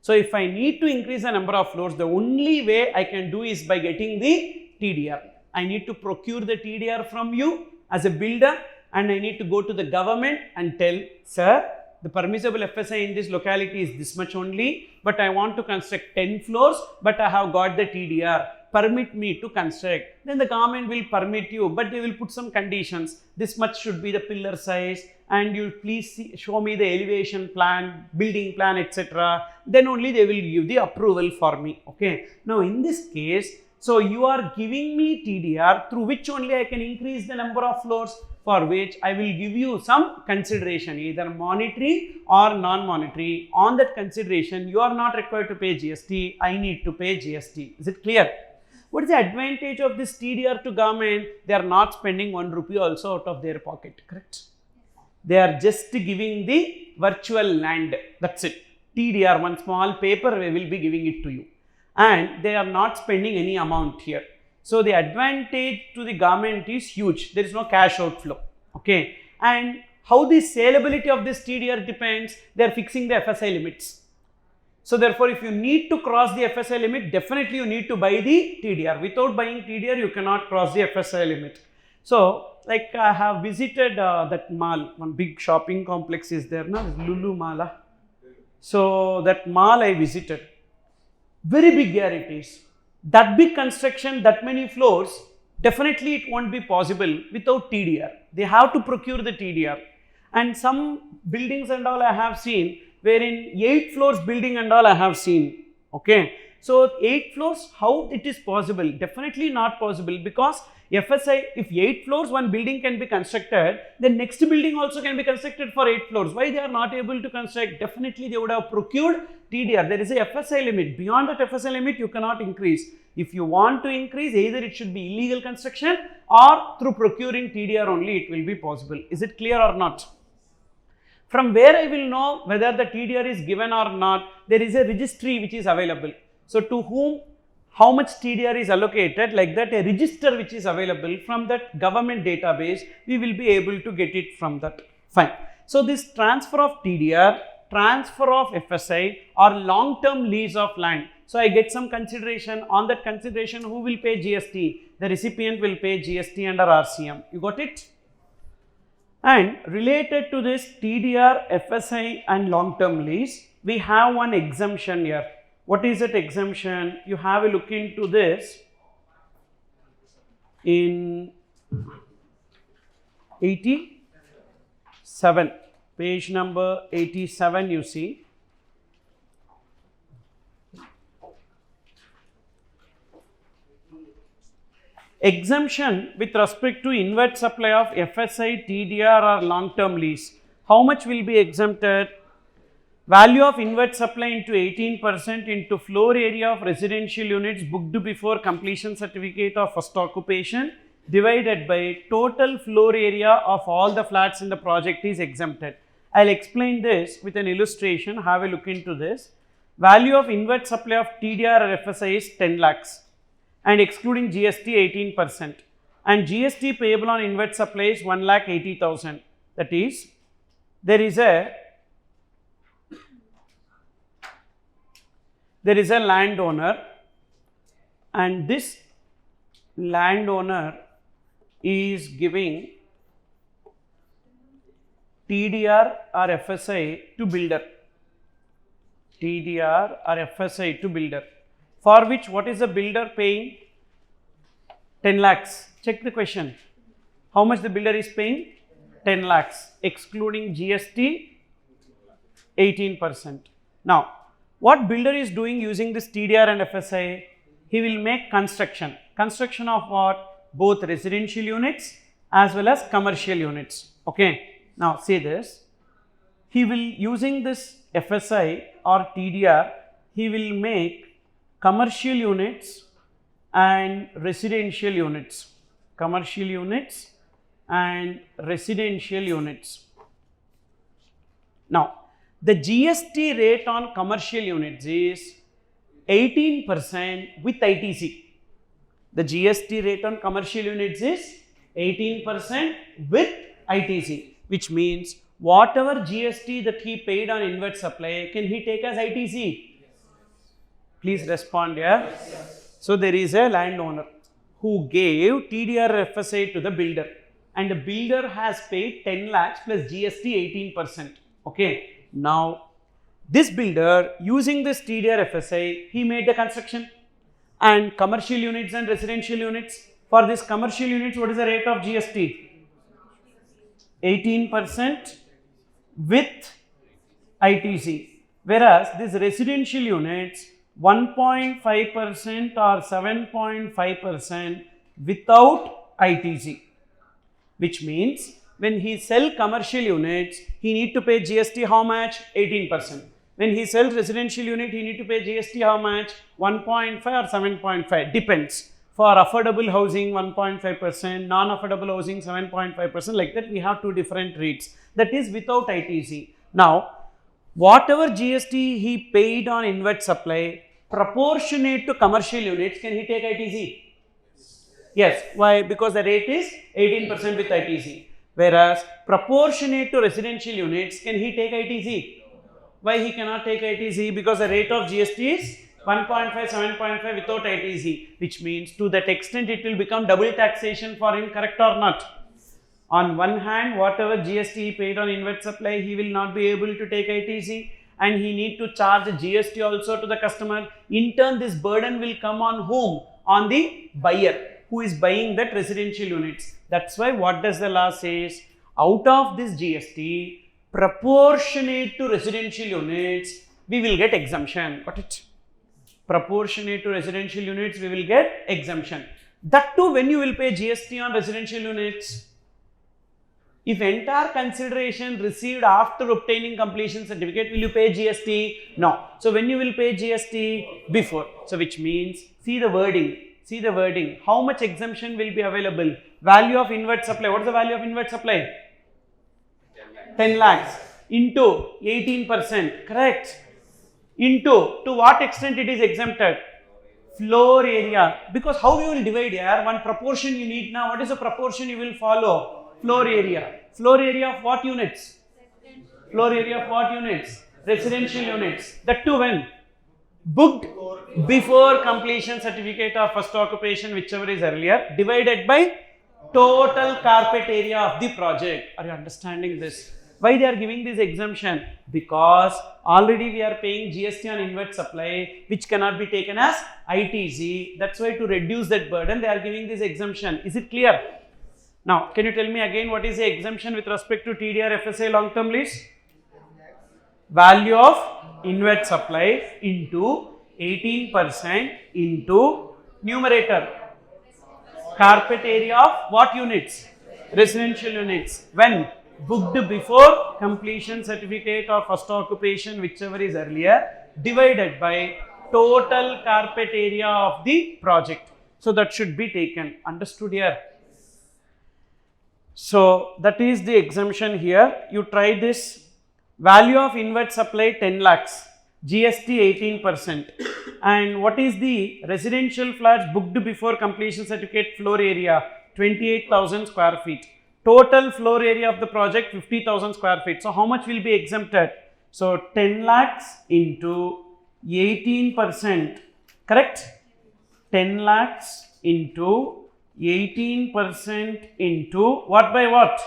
So if I need to increase the number of floors, the only way I can do is by getting the TDR. I need to procure the TDR from you as a builder, and I need to go to the government and tell, sir, the permissible FSI in this locality is this much only, but I want to construct 10 floors, but I have got the TDR. Permit me to construct. Then the government will permit you, but they will put some conditions. This much should be the pillar size, and you please show me the elevation plan, building plan, etc. Then only they will give the approval for me. Okay. Now in this case, so you are giving me TDR through which only I can increase the number of floors, for which I will give you some consideration, either monetary or non-monetary. On that consideration, you are not required to pay GST. I need to pay GST. Is it clear? What is the advantage of this TDR to government? They are not spending 1 rupee also out of their pocket, correct? They are just giving the virtual land, that's it. TDR, one small paper, we will be giving it to you. And they are not spending any amount here. So the advantage to the government is huge. There is no cash outflow, okay? And how the saleability of this TDR depends, they are fixing the FSI limits. So therefore, if you need to cross the FSI limit, definitely you need to buy the TDR. Without buying TDR, you cannot cross the FSI limit. So like I have visited that mall, one big shopping complex is there, na? Lulu Mall. So that mall I visited, very big here it is. That big construction, that many floors, definitely it won't be possible without TDR. They have to procure the TDR. And some buildings and all I have seen, wherein 8 floors building and all I have seen, okay. So 8 floors, how it is possible? Definitely not possible, because FSI, if 8 floors one building can be constructed, then next building also can be constructed for 8 floors. Why they are not able to construct? Definitely they would have procured TDR. There is a FSI limit. Beyond that FSI limit, you cannot increase. If you want to increase, either it should be illegal construction or through procuring TDR only it will be possible. Is it clear or not? From where I will know whether the TDR is given or not? There is a registry which is available. So to whom, how much TDR is allocated, like that, a register which is available from that government database, we will be able to get it from that. Fine. So this transfer of TDR, transfer of FSI or long-term lease of land. So I get some consideration. On that consideration, who will pay GST? The recipient will pay GST under RCM. You got it? And related to this TDR, FSI and long-term lease, we have one exemption here. What is that exemption? You have a look into this in 87, page number 87 you see. Exemption with respect to inward supply of FSI, TDR or long-term lease. How much will be exempted? Value of inward supply into 18% into floor area of residential units booked before completion certificate of first occupation divided by total floor area of all the flats in the project is exempted. I will explain this with an illustration. Have a look into this. Value of inward supply of TDR or FSI is 10 lakhs and excluding GST 18%, and GST payable on inward supply is 1,80,000. That is, there is a landowner, and this landowner is giving TDR or FSI to builder. TDR or FSI to builder. For which, what is the builder paying? 10 lakhs. Check the question. How much the builder is paying? 10 lakhs. Excluding GST, 18%. Now, what builder is doing using this TDR and FSI? He will make construction. Construction of what? Both residential units as well as commercial units. Okay. Now, see this. He will, using this FSI or TDR, he will make commercial units and residential units. Commercial units and residential units. Now, the GST rate on commercial units is 18% with ITC. The GST rate on commercial units is 18% with ITC, which means whatever GST that he paid on inward supply, can he take as ITC? Please respond here. Yes. So there is a landowner who gave TDR FSI to the builder, and the builder has paid 10 lakhs plus GST 18%. Okay. Now, this builder using this TDR FSI, he made the construction and commercial units and residential units. For this commercial units, what is the rate of GST? 18% with ITC. Whereas this residential units, 1.5% or 7.5% without ITC, which means when he sell commercial units, he need to pay GST how much? 18%. When he sells residential unit, he need to pay GST how much? 1.5 or 7.5, depends. For affordable housing 1.5%, non-affordable housing 7.5%, like that we have two different rates. That is without ITC. Now, whatever GST he paid on inward supply, proportionate to commercial units, can he take ITC? Yes. Why? Because the rate is 18% with ITC. Whereas, proportionate to residential units, can he take ITC? Why he cannot take ITC? Because the rate of GST is 1.5, 7.5 without ITC, which means to that extent it will become double taxation for him, correct or not? On one hand, whatever GST he paid on inward supply, he will not be able to take ITC, and he need to charge GST also to the customer. In turn, this burden will come on whom? On the buyer. who is buying that residential units. That's why what does the law says? Out of this GST, proportionate to residential units, we will get exemption. Got it? Proportionate to residential units, we will get exemption. That too, when you will pay GST on residential units? If entire consideration received after obtaining completion certificate, will you pay GST? No. So when you will pay GST? Before. So which means, see the wording, how much exemption will be available? Value of inward supply. What is the value of inward supply? 10 lakhs into 18%, correct? Into, to what extent it is exempted? Floor area. Because how you will divide here? One proportion you need now. What is the proportion you will follow? Floor area. Floor area of what units? Floor area of what units? Residential units. That too when? Booked before completion certificate of first occupation, whichever is earlier, divided by total carpet area of the project. Are you understanding this? Why they are giving this exemption? Because already we are paying GST on inward supply, which cannot be taken as ITC. That's why to reduce that burden, they are giving this exemption. Is it clear? Now, can you tell me again what is the exemption with respect to TDR FSA long-term lease? Value of inward supply into 18% into numerator. Carpet area of what units? Residential units. When? Booked before completion certificate or first occupation, whichever is earlier, divided by total carpet area of the project. So that should be taken. Understood here? So that is the exemption here. You try this. Value of inward supply 10 lakhs, GST 18%. And what is the residential flats booked before completion certificate floor area? 28,000 square feet. Total floor area of the project 50,000 square feet. So how much will be exempted? So 10 lakhs into 18%, correct? 10 lakhs into 18% into what by what?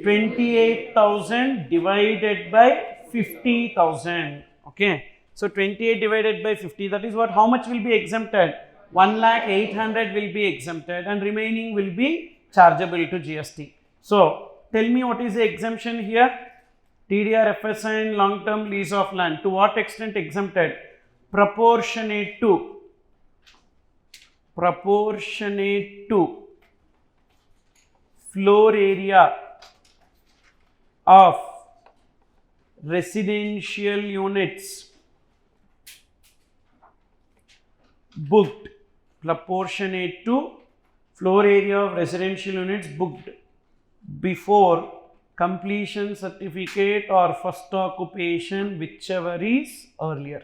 28,000 divided by 50,000. Okay. So 28 divided by 50, that is what? How much will be exempted? 1,800,000 will be exempted and remaining will be chargeable to GST. So tell me what is the exemption here? TDR FSA and long-term lease of land. To what extent exempted? Proportionate to floor area of residential units booked, proportionate to floor area of residential units booked before completion certificate or first occupation, whichever is earlier.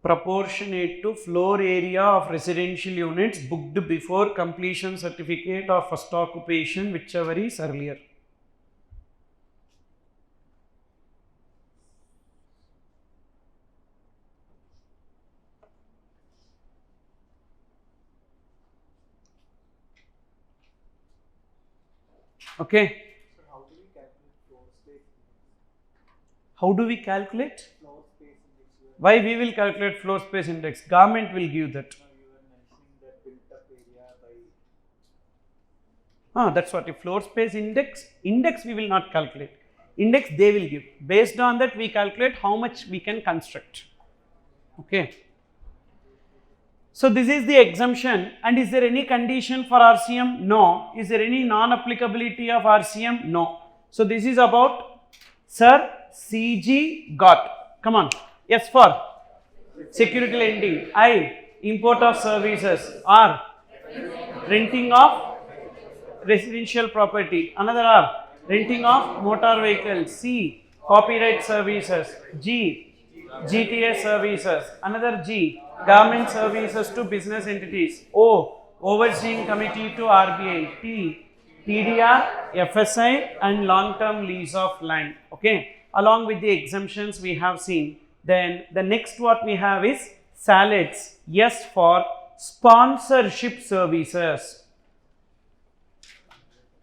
Proportionate to floor area of residential units booked before completion certificate or first occupation, whichever is earlier. Okay. So how do we calculate floor space? How do we calculate? Floor space index. Why we will calculate floor space index? Government will give that. You were mentioning that built up area by. That's what. If floor space index we will not calculate. Index they will give. Based on that we calculate how much we can construct. Okay. So this is the exemption, and is there any condition for RCM? No. Is there any non-applicability of RCM? No. So this is about, sir, CG got. Come on. S for security lending. I, import of services. R, renting of residential property. Another R, renting of motor vehicles. C, copyright services. G, GTA services. Another G, government services to business entities. O, overseeing committee to RBI. T, TDR, FSI and long-term lease of land. Okay. Along with the exemptions we have seen. Then the next what we have is salads. S for sponsorship services.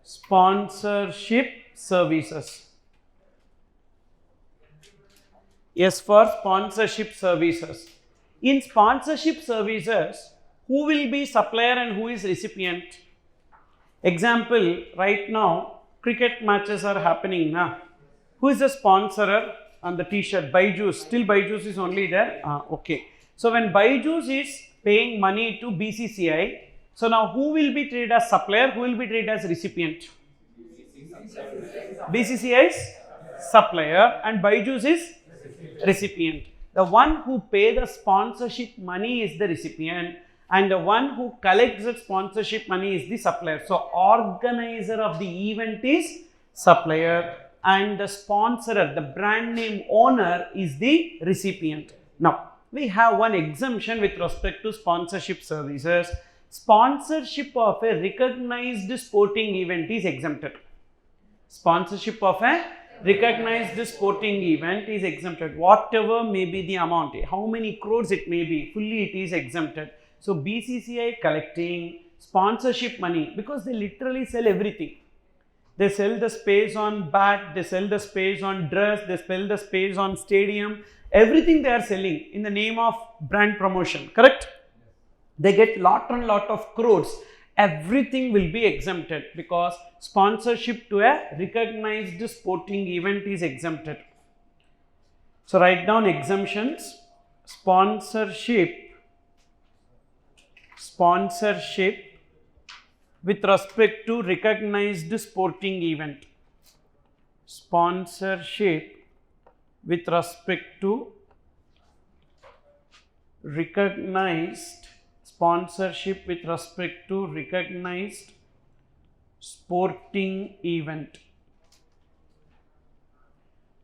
Sponsorship services. S for sponsorship services. In sponsorship services, who will be supplier and who is recipient? Example, right now cricket matches are happening now. Who is the sponsorer on the t-shirt? Byju's. Still Byju's is only there. Okay. So when Byju's is paying money to BCCI, so now who will be treated as supplier? Who will be treated as recipient? BCCI is supplier and Byju's is recipient. The one who pay the sponsorship money is the recipient, and the one who collects the sponsorship money is the supplier. So organizer of the event is supplier and the sponsorer, the brand name owner, is the recipient. Now we have one exemption with respect to sponsorship services. Sponsorship of a recognized sporting event is exempted. Sponsorship of a recognized sporting event is exempted. Whatever may be the amount, how many crores it may be, fully it is exempted. So BCCI collecting sponsorship money, because they literally sell everything. They sell the space on bat, they sell the space on dress, they sell the space on stadium, everything they are selling in the name of brand promotion, correct? They get lot and lot of crores. Everything will be exempted because sponsorship to a recognized sporting event is exempted. So write down exemptions. Sponsorship with respect to recognized sporting event. Sponsorship with respect to recognized sporting event.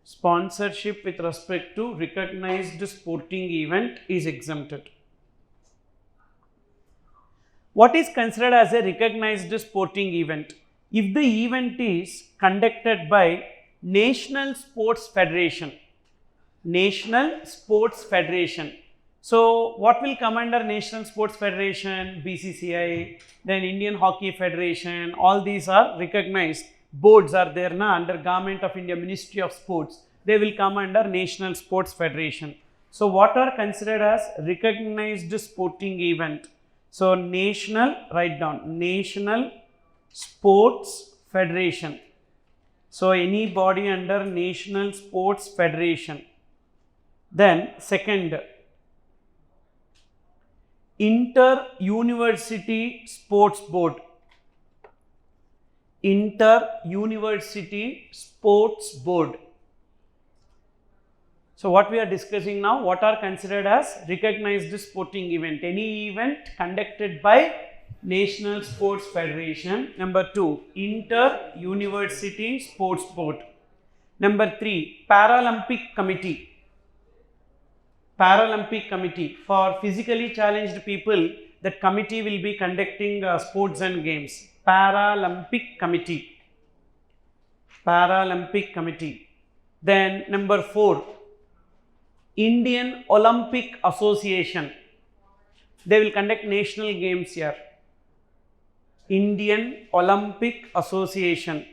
Sponsorship with respect to recognized sporting event is exempted. What is considered as a recognized sporting event? If the event is conducted by National Sports Federation. So what will come under National Sports Federation? BCCI, then Indian Hockey Federation, all these are recognized. Boards are there under Government of India, Ministry of Sports. They will come under National Sports Federation. So what are considered as recognized sporting event? So write down, National Sports Federation. So any body under National Sports Federation. Then second, Inter-University Sports Board. Inter-University Sports Board. So what we are discussing now, what are considered as recognized sporting event? Any event conducted by National Sports Federation. Number 2, Inter-University Sports Board. Number 3, Paralympic Committee. Paralympic Committee. For physically challenged people, that committee will be conducting sports and games. Paralympic Committee. Then number 4, Indian Olympic Association. They will conduct national games here. Indian Olympic Association.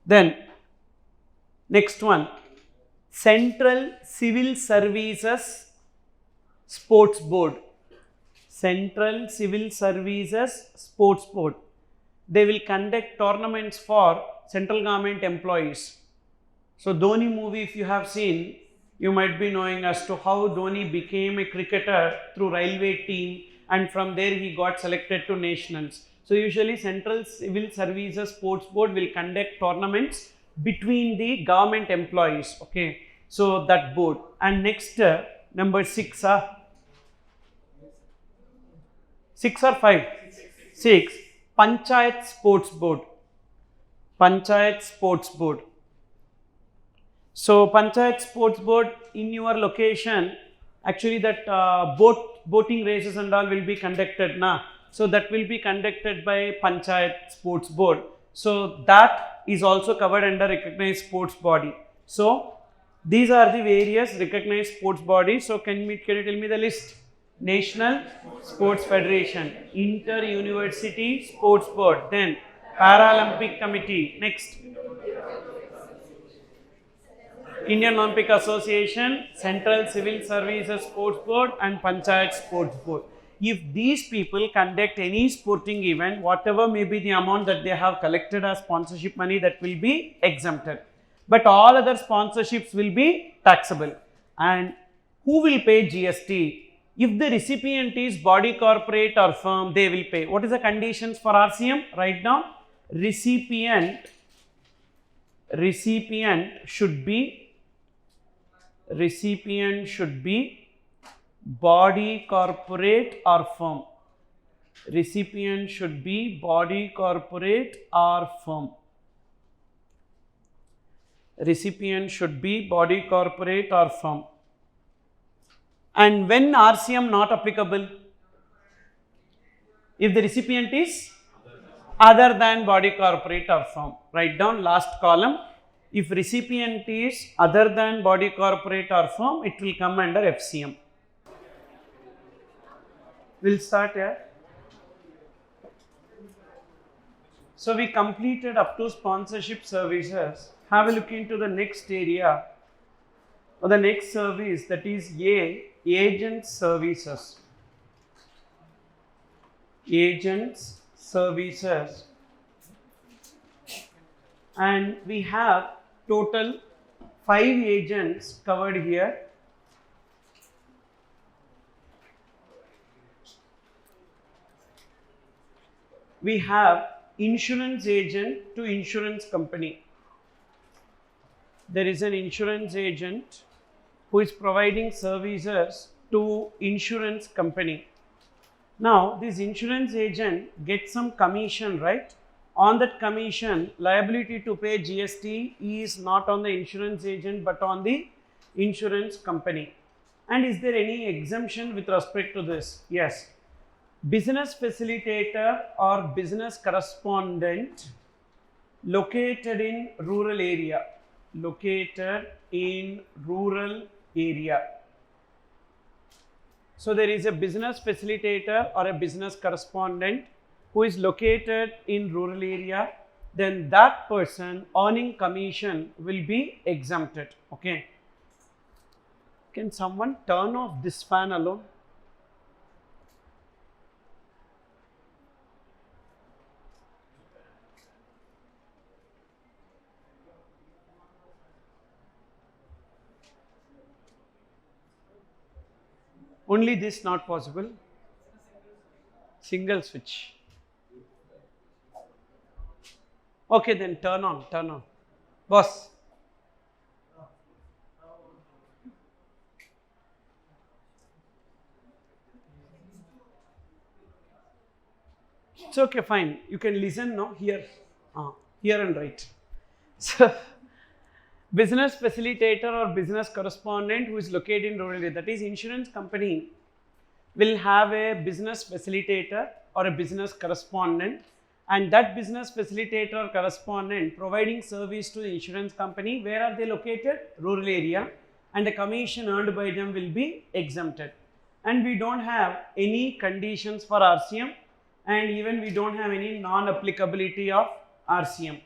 Then next one, Central Civil Services Sports Board. Central Civil Services Sports Board. They will conduct tournaments for central government employees. So Dhoni movie, if you have seen, you might be knowing as to how Dhoni became a cricketer through railway team, and from there he got selected to nationals. So usually Central Civil Services Sports Board will conduct tournaments between the government employees. Okay, so that board. And next number 6, 6 or 5? 6, Panchayat Sports Board. Panchayat Sports Board. So Panchayat Sports Board, in your location, actually that boating races and all will be conducted now. So that will be conducted by Panchayat Sports Board. So that is also covered under recognized sports body. So these are the various recognized sports bodies. So can you tell me the list? National Sports Federation, Inter-University Sports Board, then Paralympic Committee, next Indian Olympic Association, Central Civil Services Sports Board and Panchayat Sports Board. If these people conduct any sporting event, whatever may be the amount that they have collected as sponsorship money, that will be exempted. But all other sponsorships will be taxable. And who will pay GST? If the recipient is body, corporate or firm, they will pay. What is the conditions for RCM? Write down. Recipient should be body, corporate or firm. Recipient should be body, corporate or firm. Recipient should be body, corporate or firm. And when RCM not applicable? If the recipient is other than body, corporate or firm. Write down last column. If recipient is other than body, corporate or firm, it will come under FCM. We'll start here. So we completed up to sponsorship services. Have a look into the next area or the next service, that is agent services. Agents services, and we have total 5 agents covered here. We have insurance agent to insurance company. There is an insurance agent who is providing services to insurance company. Now, this insurance agent gets some commission, right? On that commission, liability to pay GST is not on the insurance agent but on the insurance company. And is there any exemption with respect to this? Yes. Business facilitator or business correspondent located in rural area. So there is a business facilitator or a business correspondent who is located in rural area, then that person earning commission will be exempted. Okay. Can someone turn off this fan alone? Only this not possible. Single switch. Okay, then turn on. Boss. It's okay, fine. You can listen, no? Here and write. So, business facilitator or business correspondent who is located in rural area, that is insurance company will have a business facilitator or a business correspondent, and that business facilitator or correspondent providing service to the insurance company. Where are they located? Rural area, and the commission earned by them will be exempted. And we don't have any conditions for RCM, and even we don't have any non-applicability of RCM.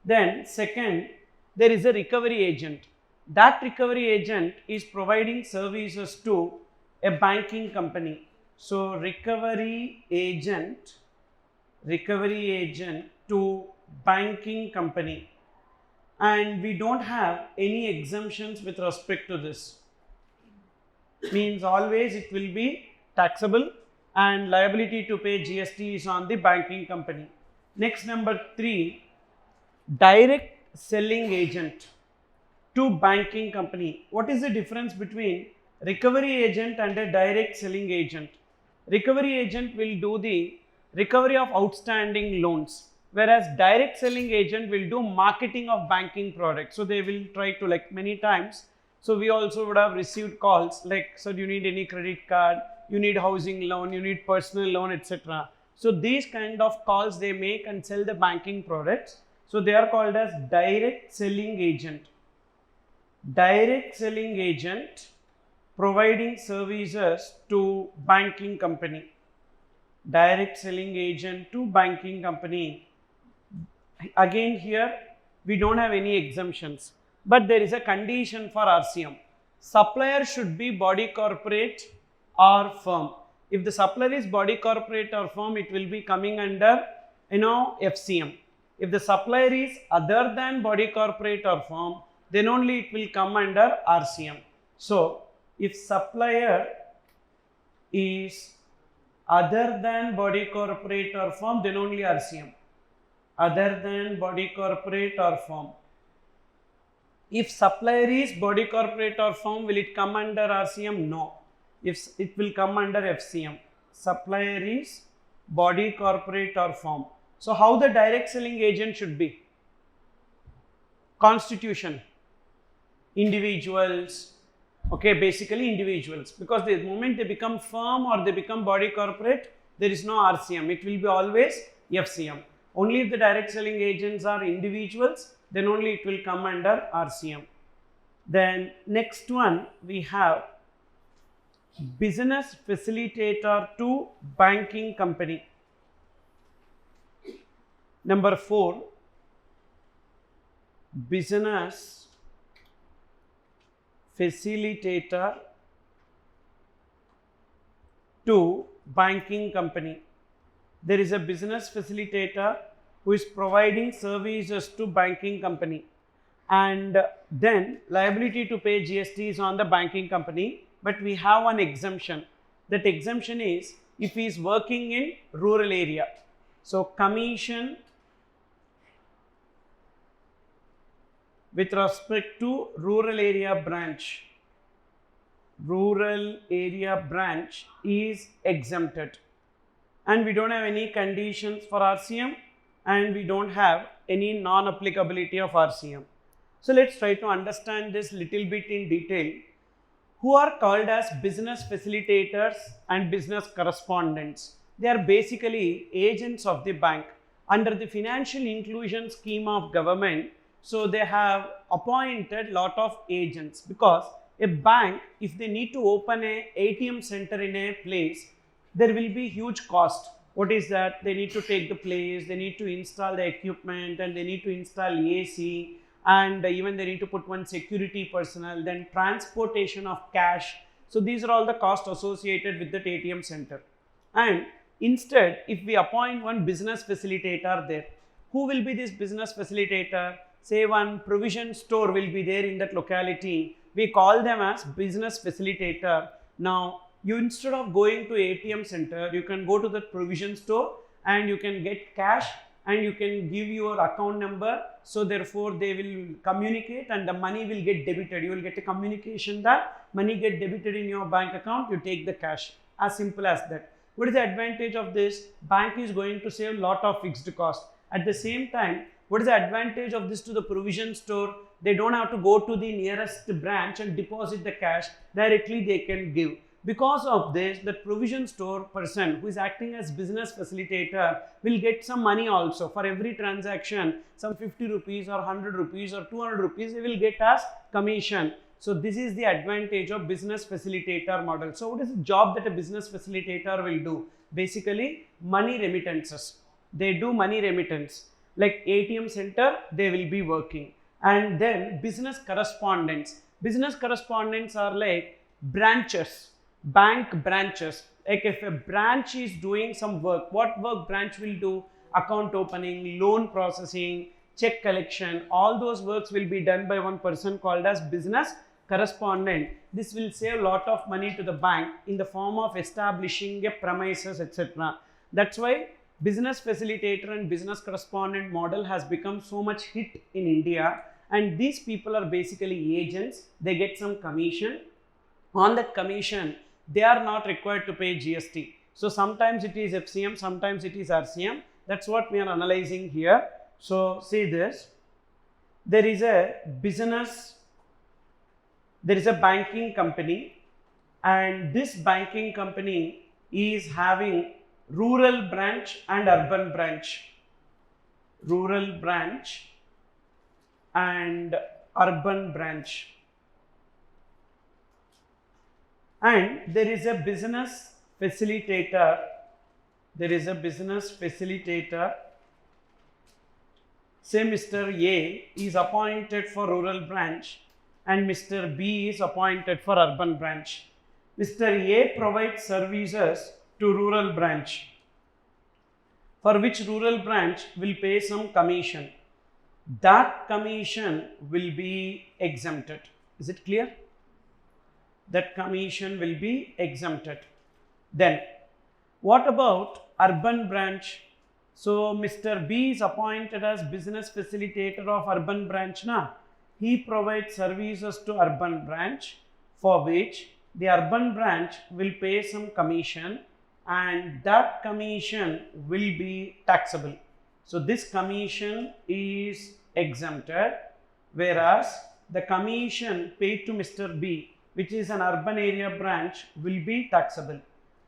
Then second, there is a recovery agent. That recovery agent is providing services to a banking company. So recovery agent to banking company, and we don't have any exemptions with respect to this. Means always it will be taxable, and liability to pay GST is on the banking company. Next, number 3, direct selling agent to banking company. What is the difference between recovery agent and a direct selling agent? Recovery agent will do the recovery of outstanding loans, whereas direct selling agent will do marketing of banking products. So they will try to, like many times, so we also would have received calls like, so do you need any credit card, you need housing loan, you need personal loan, etc. So these kind of calls they make and sell the banking products. So they are called as direct selling agent. Direct selling agent providing services to banking company. Direct selling agent to banking company. Again here we don't have any exemptions. but there is a condition for RCM. Supplier should be body corporate or firm. If the supplier is body corporate or firm, it will be coming under FCM. If the supplier is other than body corporate or firm, then only it will come under RCM. So if supplier is other than body corporate or firm, then only RCM. Other than body corporate or firm. If supplier is body corporate or firm, will it come under RCM? No. If it will come under FCM. Supplier is body corporate or firm. So how the direct selling agent should be? Constitution, individuals, okay, basically individuals, because the moment they become firm or they become body corporate, there is no RCM, it will be always FCM. Only if the direct selling agents are individuals, then only it will come under RCM. Then next one we have business facilitator to banking company. Number 4, business facilitator to banking company. There is a business facilitator who is providing services to banking company, and then liability to pay GST is on the banking company, but we have one exemption. That exemption is if he is working in rural area. So commission with respect to rural area branch is exempted, and we don't have any conditions for RCM, and we don't have any non-applicability of RCM. So let's try to understand this little bit in detail. Who are called as business facilitators and business correspondents? They are basically agents of the bank under the financial inclusion scheme of government. So they have appointed lot of agents, because a bank, if they need to open a ATM center in a place, there will be huge cost. What is that? They need to take the place, they need to install the equipment, and they need to install AC, and even they need to put one security personnel, then transportation of cash. So these are all the costs associated with that ATM center. And instead, if we appoint one business facilitator there, who will be this business facilitator? Say one provision store will be there in that locality. We call them as business facilitator. Now, you instead of going to ATM center, you can go to the provision store and you can get cash and you can give your account number. So therefore, they will communicate and the money will get debited. You will get a communication that money get debited in your bank account. You take the cash. As simple as that. What is the advantage of this? Bank is going to save a lot of fixed cost. At the same time, what is the advantage of this to the provision store? They don't have to go to the nearest branch and deposit the cash. Directly they can give. Because of this, the provision store person who is acting as business facilitator will get some money also. For every transaction, some 50 rupees or 100 rupees or 200 rupees, they will get as commission. So this is the advantage of business facilitator model. So what is the job that a business facilitator will do? Basically, money remittances. They do money remittance. Like ATM center, they will be working. And then business correspondents. Business correspondents are like branches, bank branches. Like if a branch is doing some work, what work branch will do? Account opening, loan processing, check collection, all those works will be done by one person called as business correspondent. This will save a lot of money to the bank in the form of establishing a premises, etc. That's why business facilitator and business correspondent model has become so much hit in India, and these people are basically agents. They get some commission. On that commission, they are not required to pay GST. So sometimes it is FCM, sometimes it is RCM. That's what we are analyzing here. So see this, there is a banking company, and this banking company is having rural branch and urban branch. Rural branch and urban branch. And there is a business facilitator. There is a business facilitator say Mr. A is appointed for rural branch and Mr. B is appointed for urban branch. Mr. A provides services to rural branch, for which rural branch will pay some commission. That commission will be exempted. Is it clear? That commission will be exempted. Then what about urban branch? So Mr. B is appointed as business facilitator of urban branch now. He provides services to urban branch, for which the urban branch will pay some commission, and that commission will be taxable. So this commission is exempted, whereas the commission paid to Mr. B, which is an urban area branch, will be taxable.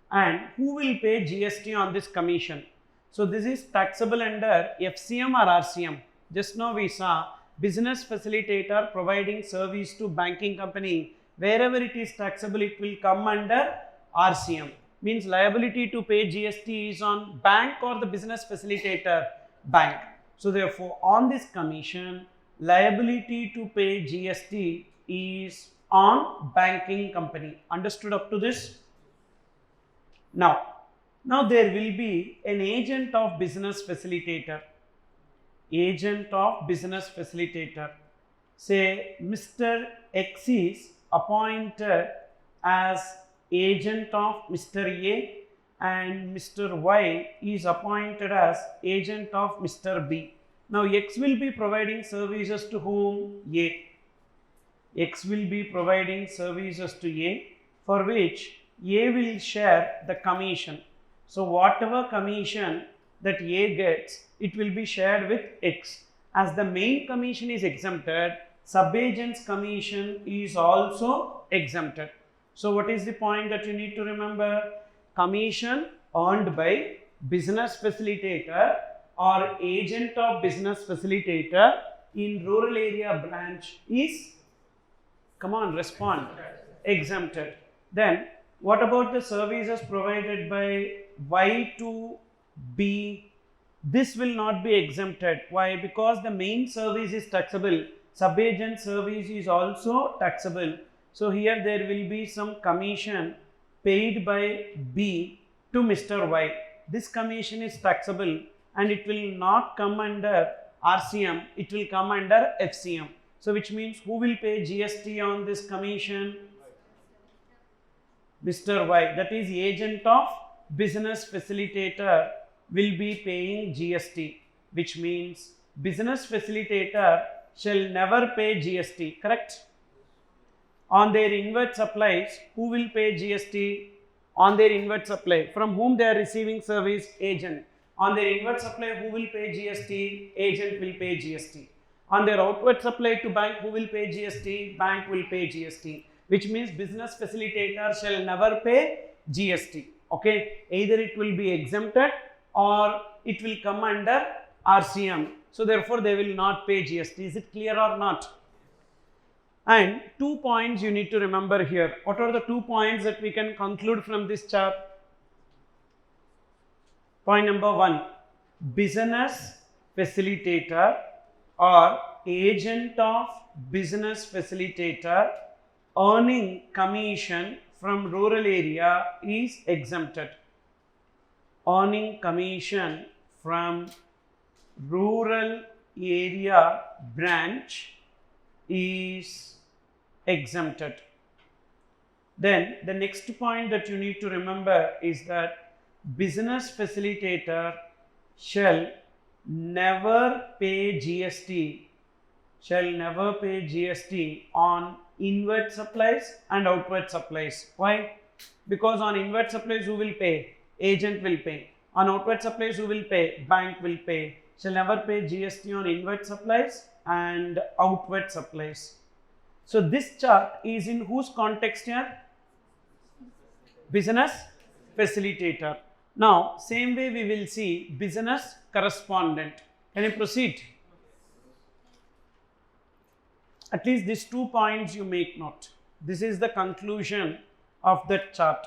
And who will pay GST on this commission? So this is taxable under FCM or RCM. Just now we saw business facilitator providing service to banking company. Wherever it is taxable, it will come under RCM. Means liability to pay GST is on bank or the business facilitator, bank. So therefore, on this commission, liability to pay GST is on banking company. Understood up to this? Now there will be an agent of business facilitator. Agent of business facilitator. Say Mr. X is appointed as agent of Mr. A and Mr. Y is appointed as agent of Mr. B. Now X will be providing services to whom? A. X will be providing services to A, for which A will share the commission. So whatever commission that A gets, it will be shared with X. As the main commission is exempted, subagent's commission is also exempted. So what is the point that you need to remember? Commission earned by business facilitator or agent of business facilitator in rural area branch is, come on, respond, exempted. Then what about the services provided by Y to B? This will not be exempted. Why? Because the main service is taxable. Subagent service is also taxable. So here there will be some commission paid by B to Mr. Y. This commission is taxable and it will not come under RCM, it will come under FCM. So which means who will pay GST on this commission? Mr. Y, that is agent of business facilitator, will be paying GST, which means business facilitator shall never pay GST, correct? On their inward supplies, who will pay GST? On their inward supply, from whom they are receiving service? Agent. On their inward supply, who will pay GST? Agent will pay GST. On their outward supply to bank, who will pay GST? Bank will pay GST. Which means business facilitator shall never pay GST. Okay, either it will be exempted or it will come under RCM. So therefore, they will not pay GST. Is it clear or not? And 2 points you need to remember here. What are the 2 points that we can conclude from this chart? Point number 1, business facilitator or agent of business facilitator earning commission from rural area is exempted. Earning commission from rural area branch is exempted. Then the next point that you need to remember is that business facilitator shall never pay GST, on inward supplies and outward supplies. Why? Because on inward supplies who will pay? Agent will pay. On outward supplies who will pay? Bank will pay. Shall never pay GST on inward supplies and outward supplies. So this chart is in whose context here? Business facilitator. Now same way we will see business correspondent. Can you proceed? At least these 2 points you make note. This is the conclusion of that chart.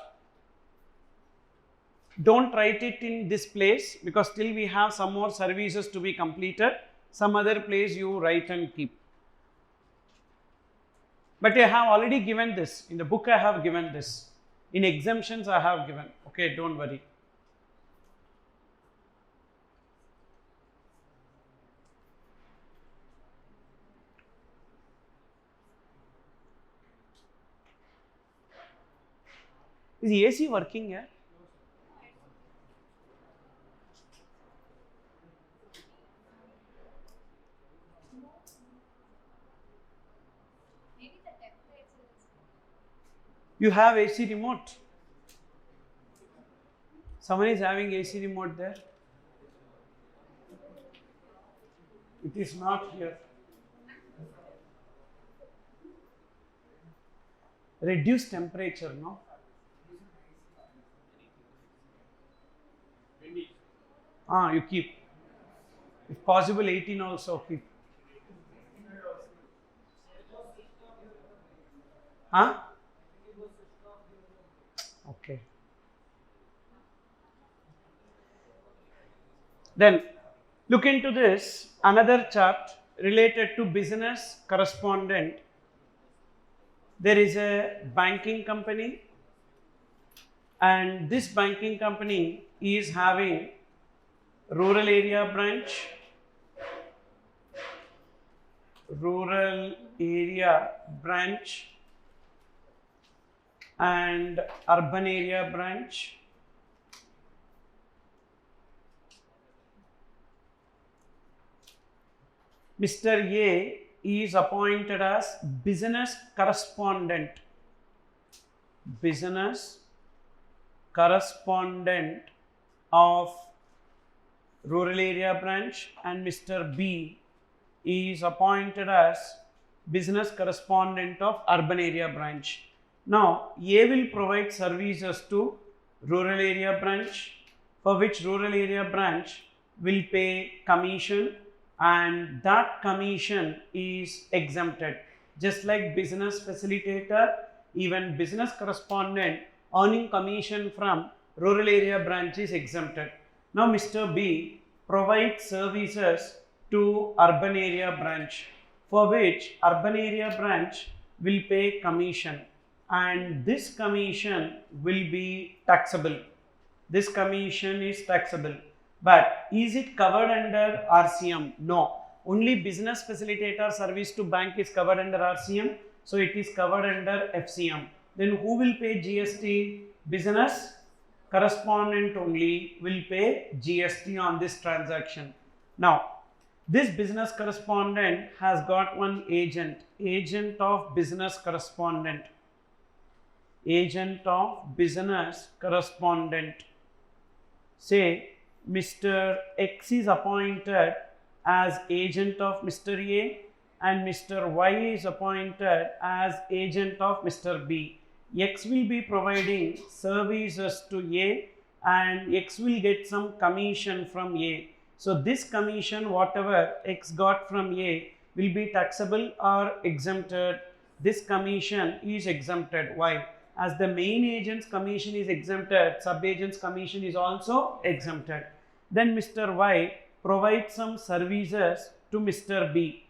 Don't write it in this place because still we have some more services to be completed. Some other place you write and keep. But I have already given this. In the book I have given this. In exemptions I have given. Okay, don't worry. Is the AC working here? Maybe the temperature is. You have AC remote. Someone is having AC remote there. It is not here. Reduce temperature, no? You keep. If possible, 18 also keep. Okay. Then look into this, another chart related to business correspondent. There is a banking company, and this banking company is having rural area branch, and urban area branch. Mr. A is appointed as business correspondent of rural area branch, and Mr. B is appointed as business correspondent of urban area branch. Now, A will provide services to rural area branch, for which rural area branch will pay commission, and that commission is exempted. Just like business facilitator, even business correspondent earning commission from rural area branch is exempted. Now Mr. B provides services to urban area branch, for which urban area branch will pay commission, and this commission will be taxable. This commission is taxable. But is it covered under RCM? No. Only business facilitator service to bank is covered under RCM. So it is covered under FCM. Then who will pay GST? Business correspondent only will pay GST on this transaction. Now, this business correspondent has got one agent of business correspondent. Say, Mr. X is appointed as agent of Mr. A, and Mr. Y is appointed as agent of Mr. B. X will be providing services to A, and X will get some commission from A. So this commission, whatever X got from A, will be taxable or exempted. This commission is exempted. Why? As the main agent's commission is exempted, sub-agent's commission is also exempted. Then Mr. Y provides some services to Mr. B.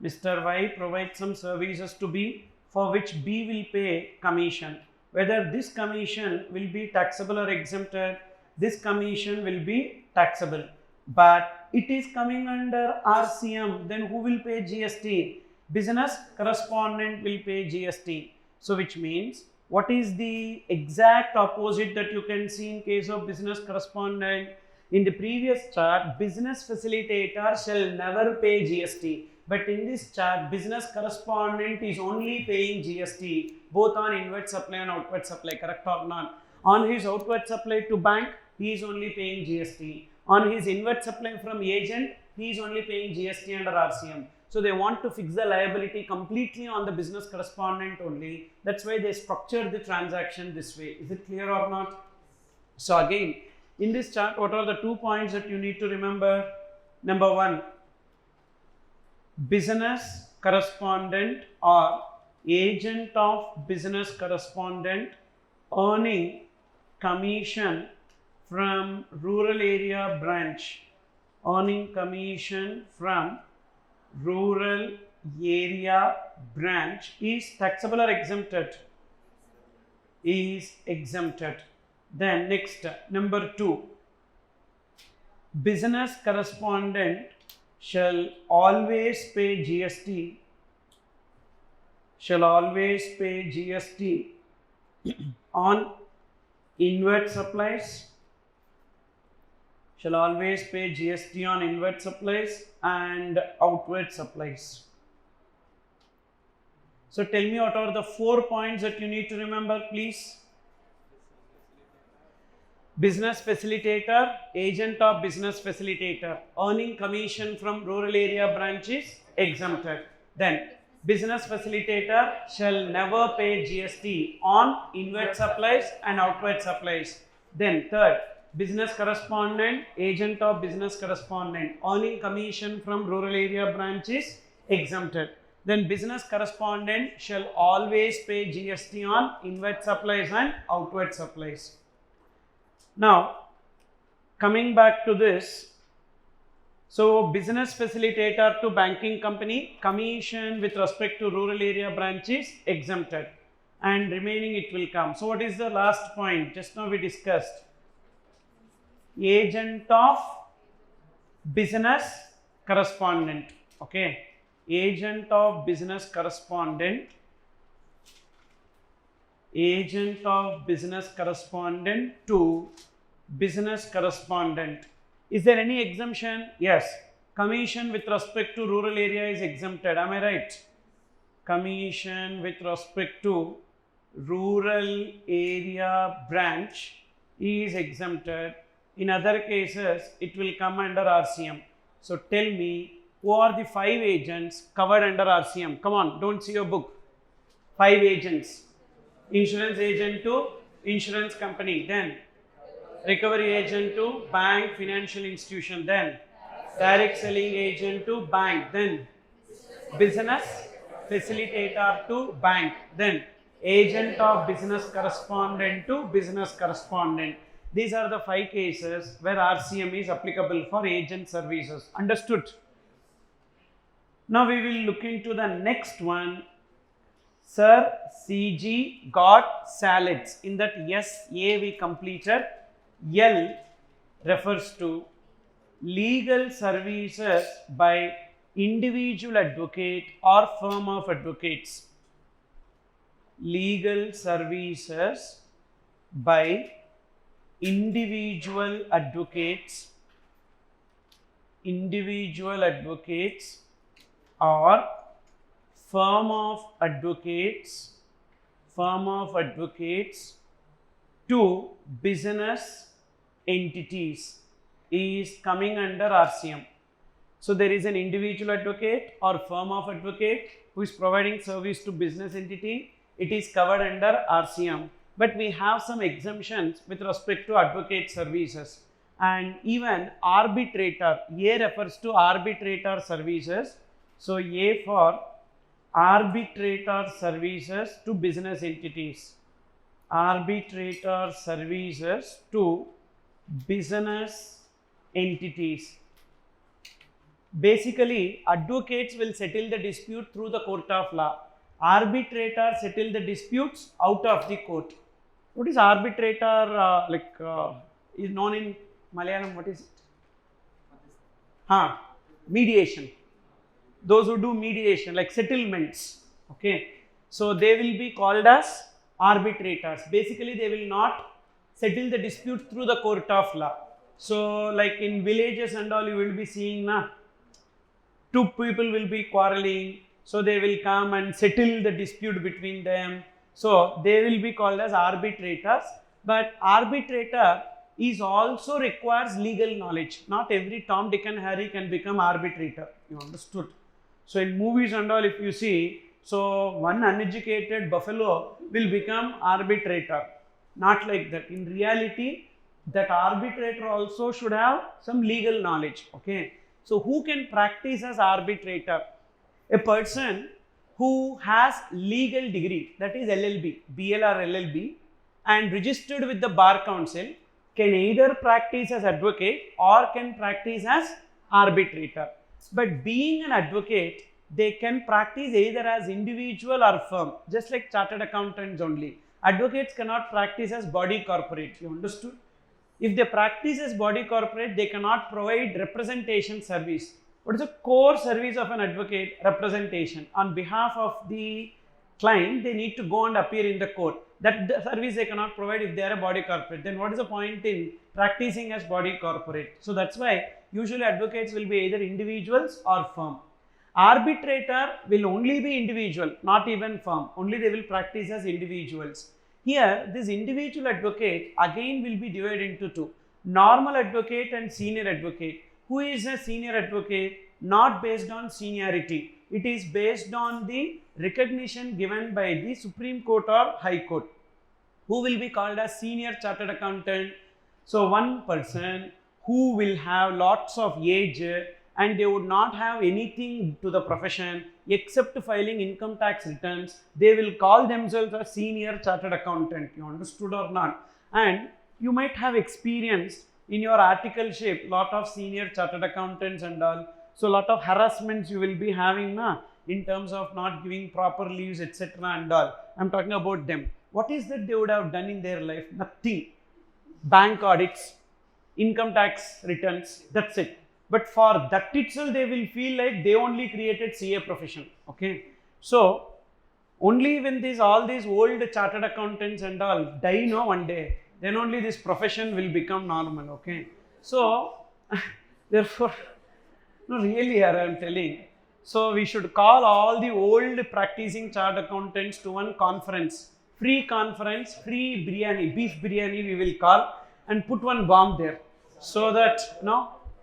Mr. Y provides some services to B, for which B will pay commission. Whether this commission will be taxable or exempted, this commission will be taxable. But it is coming under RCM, then who will pay GST? Business correspondent will pay GST. So which means, what is the exact opposite that you can see in case of business correspondent? In the previous chart, business facilitator shall never pay GST. But in this chart, business correspondent is only paying GST, both on inward supply and outward supply, correct or not? On his outward supply to bank, he is only paying GST. On his inward supply from agent, he is only paying GST under RCM. So they want to fix the liability completely on the business correspondent only. That's why they structured the transaction this way. Is it clear or not? So again, in this chart, what are the 2 points that you need to remember? Number 1, business correspondent or agent of business correspondent earning commission from rural area branch earning commission from rural area branch is taxable or exempted? Is exempted. Then next, number 2, business correspondent shall always pay GST, on inward supplies, and outward supplies. So tell me, what are the 4 points that you need to remember, please? Business facilitator, agent of business facilitator, earning commission from rural area branch is exempted. Then business facilitator shall never pay GST on inward supplies and outward supplies. Then third, business correspondent, agent of business correspondent, earning commission from rural area branch is exempted. Then business correspondent shall always pay GST on inward supplies and outward supplies. Now, coming back to this, so business facilitator to banking company, commission with respect to rural area branch is exempted, and remaining it will come. So what is the last point? Just now we discussed agent of business correspondent. Okay, agent of business correspondent, agent of business correspondent to business correspondent. Is there any exemption? Yes. Commission with respect to rural area is exempted. Am I right? Commission with respect to rural area branch is exempted. In other cases, it will come under RCM. So tell me, who are the 5 agents covered under RCM? Come on, don't see your book. 5 agents. Insurance agent to insurance company, then recovery agent to bank, financial institution, then direct selling agent to bank, then business facilitator to bank, then agent of business correspondent to business correspondent. These are the 5 cases where RCM is applicable for agent services. Understood? Now we will look into the next one. Sir, CG got salads. In that yes, A we completed. L refers to legal services by individual advocate or firm of advocates. Legal services by individual advocates or firm of advocates to business entities is coming under RCM. So there is an individual advocate or firm of advocate who is providing service to business entity. It is covered under RCM. But we have some exemptions with respect to advocate services, and even arbitrator. A refers to arbitrator services. So A for arbitrator services to business entities. Arbitrator services to business entities. Basically, advocates will settle the dispute through the court of law. Arbitrators settle the disputes out of the court. What is arbitrator is known in Malayalam? What is it? Mediation. Those who do mediation, like settlements. Okay. So they will be called as arbitrators. Basically, they will not settle the dispute through the court of law. So like in villages and all, you will be seeing 2 people will be quarreling. So they will come and settle the dispute between them. So they will be called as arbitrators. But arbitrator is also requires legal knowledge. Not every Tom, Dick and Harry can become arbitrator. You understood? So in movies and all, if you see, so one uneducated buffalo will become arbitrator. Not like that. In reality, that arbitrator also should have some legal knowledge. Okay. So who can practice as arbitrator? A person who has legal degree, that is LLB, BL or LLB, and registered with the bar council, can either practice as advocate or can practice as arbitrator. But being an advocate, they can practice either as individual or firm, just like chartered accountants only. Advocates cannot practice as body corporate. You understood? If they practice as body corporate, they cannot provide representation service. What is the core service of an advocate? Representation. On behalf of the client, they need to go and appear in the court. That the service they cannot provide if they are a body corporate. Then what is the point in practicing as body corporate? So that's why usually advocates will be either individuals or firm. Arbitrator will only be individual, not even firm. Only they will practice as individuals. Here, this individual advocate again will be divided into two. Normal advocate and senior advocate. Who is a senior advocate? Not based on seniority. It is based on the recognition given by the Supreme Court or High Court. Who will be called as senior chartered accountant? So, one person who will have lots of age and they would not have anything to the profession except filing income tax returns, they will call themselves a senior chartered accountant. You understood or not? And you might have experienced in your articleship lot of senior chartered accountants and all. So, lot of harassments you will be having in terms of not giving proper leaves, etc. and all. I am talking about them. What is that they would have done in their life? Nothing. Bank audits, income tax returns, that's it. But for that itself, they will feel like they only created CA profession. Okay. So, only when all these old chartered accountants and all die one day, then only this profession will become normal. Okay. So, therefore, no, really, I am telling. So, we should call all the old practicing chartered accountants to one conference, free biryani, beef biryani we will call, and put one bomb there, so that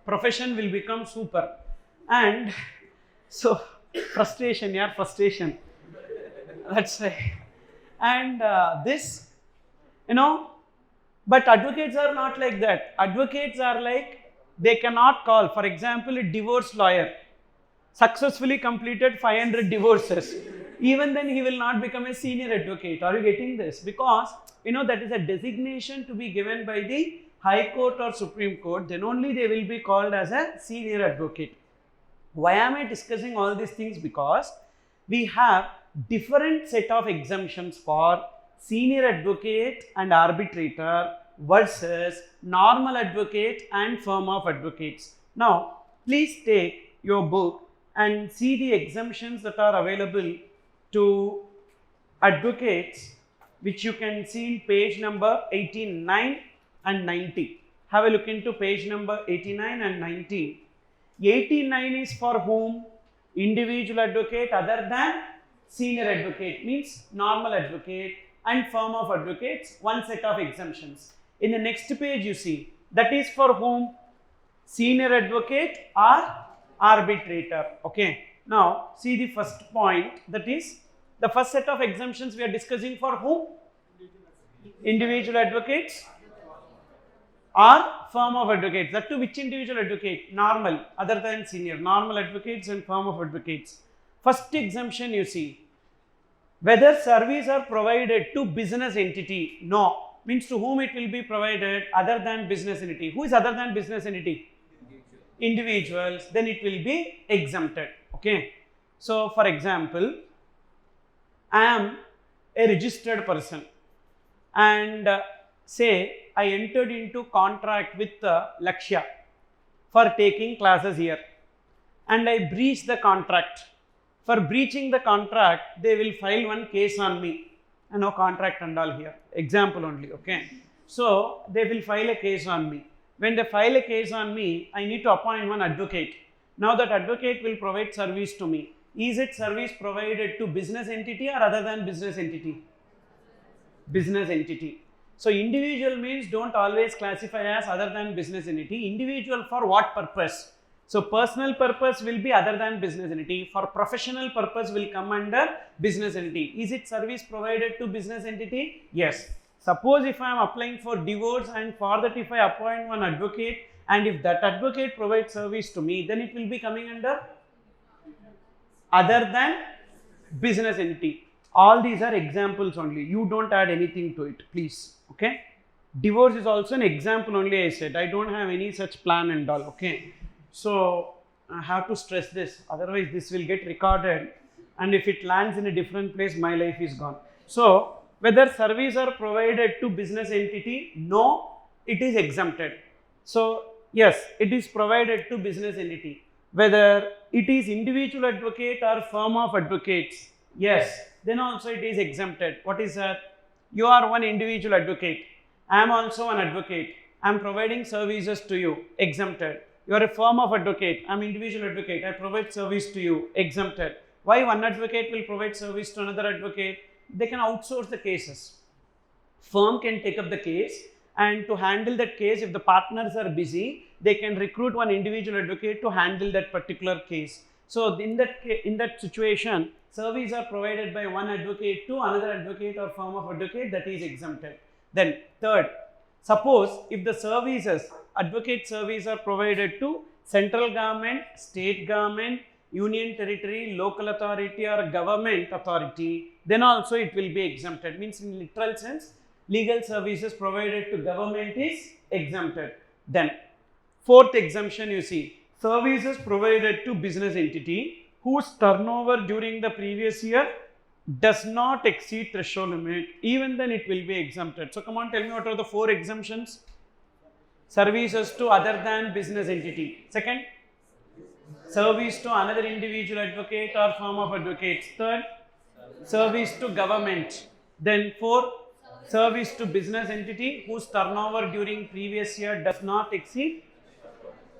profession will become super. And so, frustration. That's right. And this, but advocates are not like that. Advocates are like, they cannot call. For example, a divorce lawyer successfully completed 500 divorces. Even then, he will not become a senior advocate. Are you getting this? Because, that is a designation to be given by the High Court or Supreme Court. Then only they will be called as a senior advocate. Why am I discussing all these things? Because we have different set of exemptions for senior advocate and arbitrator versus normal advocate and firm of advocates. Now, please take your book and see the exemptions that are available to advocates, which you can see in page number 89 and 90. Have a look into page number 89 and 90. 89 is for whom? Individual advocate other than senior advocate, means normal advocate and firm of advocates, one set of exemptions. In the next page you see, that is for whom? Senior advocate or arbitrator. Okay. Now, see the first point, that is the first set of exemptions we are discussing for whom? Individual advocates or firm of advocates. That to which individual advocate? Normal, other than senior. Normal advocates and firm of advocates. First exemption you see, whether service are provided to business entity. No. Means to whom it will be provided? Other than business entity. Who is other than business entity? Individuals. Then it will be exempted. Okay. So, for example, I am a registered person and say I entered into contract with Lakshya for taking classes here and I breached the contract. For breaching the contract, they will file one case on me. And no contract and all here. Example only. Okay. So, they will file a case on me. When they file a case on me, I need to appoint one advocate. Now, that advocate will provide service to me. Is it service provided to business entity or other than business entity? Business entity. So, individual means don't always classify as other than business entity. Individual for what purpose? So, personal purpose will be other than business entity. For professional purpose will come under business entity. Is it service provided to business entity? Yes. Suppose if I am applying for divorce and for that if I appoint one advocate and if that advocate provides service to me, then it will be coming under other than business entity. All these are examples only. You don't add anything to it, please. Okay. Divorce is also an example only, I said. I don't have any such plan and all. Okay. So I have to stress this, otherwise this will get recorded, and if it lands in a different place, my life is gone. So whether service are provided to business entity, no, it is exempted. So yes, it is provided to business entity. Whether it is individual advocate or firm of advocates, yes, then also it is exempted. What is that? You are one individual advocate. I am also an advocate. I am providing services to you, exempted. You are a firm of advocate. I am individual advocate. I provide service to you, exempted. Why one advocate will provide service to another advocate? They can outsource the cases. Firm can take up the case, and to handle that case, if the partners are busy, they can recruit one individual advocate to handle that particular case. So in that situation, services are provided by one advocate to another advocate or firm of advocate, that is exempted. Then third, suppose if the services, advocate services are provided to central government, state government, union territory, local authority or government authority, then also it will be exempted. Means in literal sense, legal services provided to government is exempted. Then fourth exemption, you see, services provided to business entity whose turnover during the previous year does not exceed threshold limit, even then it will be exempted. So come on, tell me what are the four exemptions? Services to other than business entity. Second, service to another individual advocate or firm of advocates. Third, service to government. Then fourth, service to business entity whose turnover during previous year does not exceed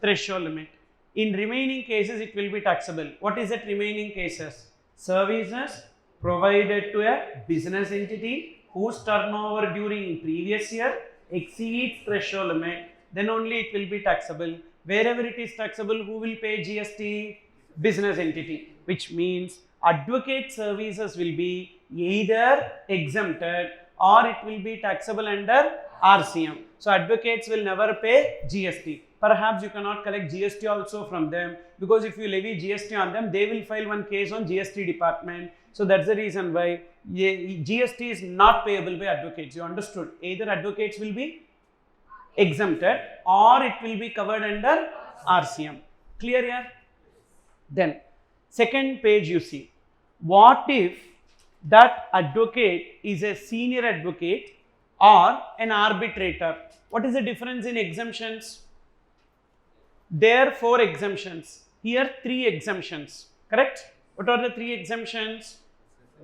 threshold limit. In remaining cases, it will be taxable. What is that remaining cases? Services provided to a business entity whose turnover during previous year exceeds threshold limit, then only it will be taxable. Wherever it is taxable, who will pay GST? Business entity, which means advocate services will be either exempted or it will be taxable under RCM. So advocates will never pay GST. Perhaps you cannot collect GST also from them, because if you levy GST on them, they will file one case on GST department. So that's the reason why GST is not payable by advocates. You understood? Either advocates will be exempted or it will be covered under RCM. Clear here? Then second page, you see, what if that advocate is a senior advocate or an arbitrator? What is the difference in exemptions? There are four exemptions. Here three exemptions. Correct? What are the three exemptions?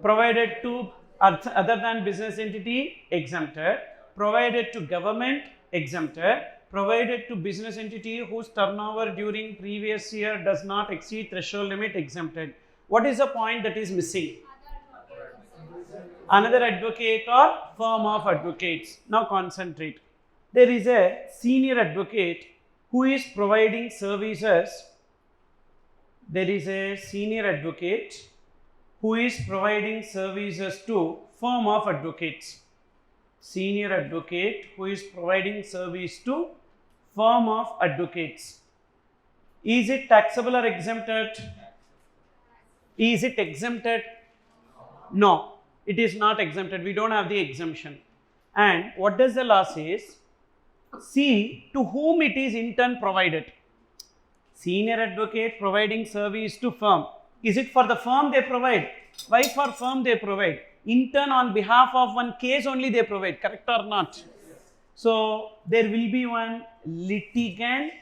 Provided to other than business entity, exempted. Provided to government, exempted. Provided to business entity whose turnover during previous year does not exceed threshold limit, exempted. What is the point that is missing? Another advocate or firm of advocates. Now concentrate. There is a senior advocate who is providing services. There is a senior advocate who is providing services to firm of advocates. Senior advocate who is providing service to firm of advocates. Is it taxable or exempted? Is it exempted? No, it is not exempted. We don't have the exemption. And what does the law says? See to whom it is in turn provided. Senior advocate providing service to firm. Is it for the firm they provide? Why for firm they provide? In turn, on behalf of one case only they provide, correct or not? So there will be one litigant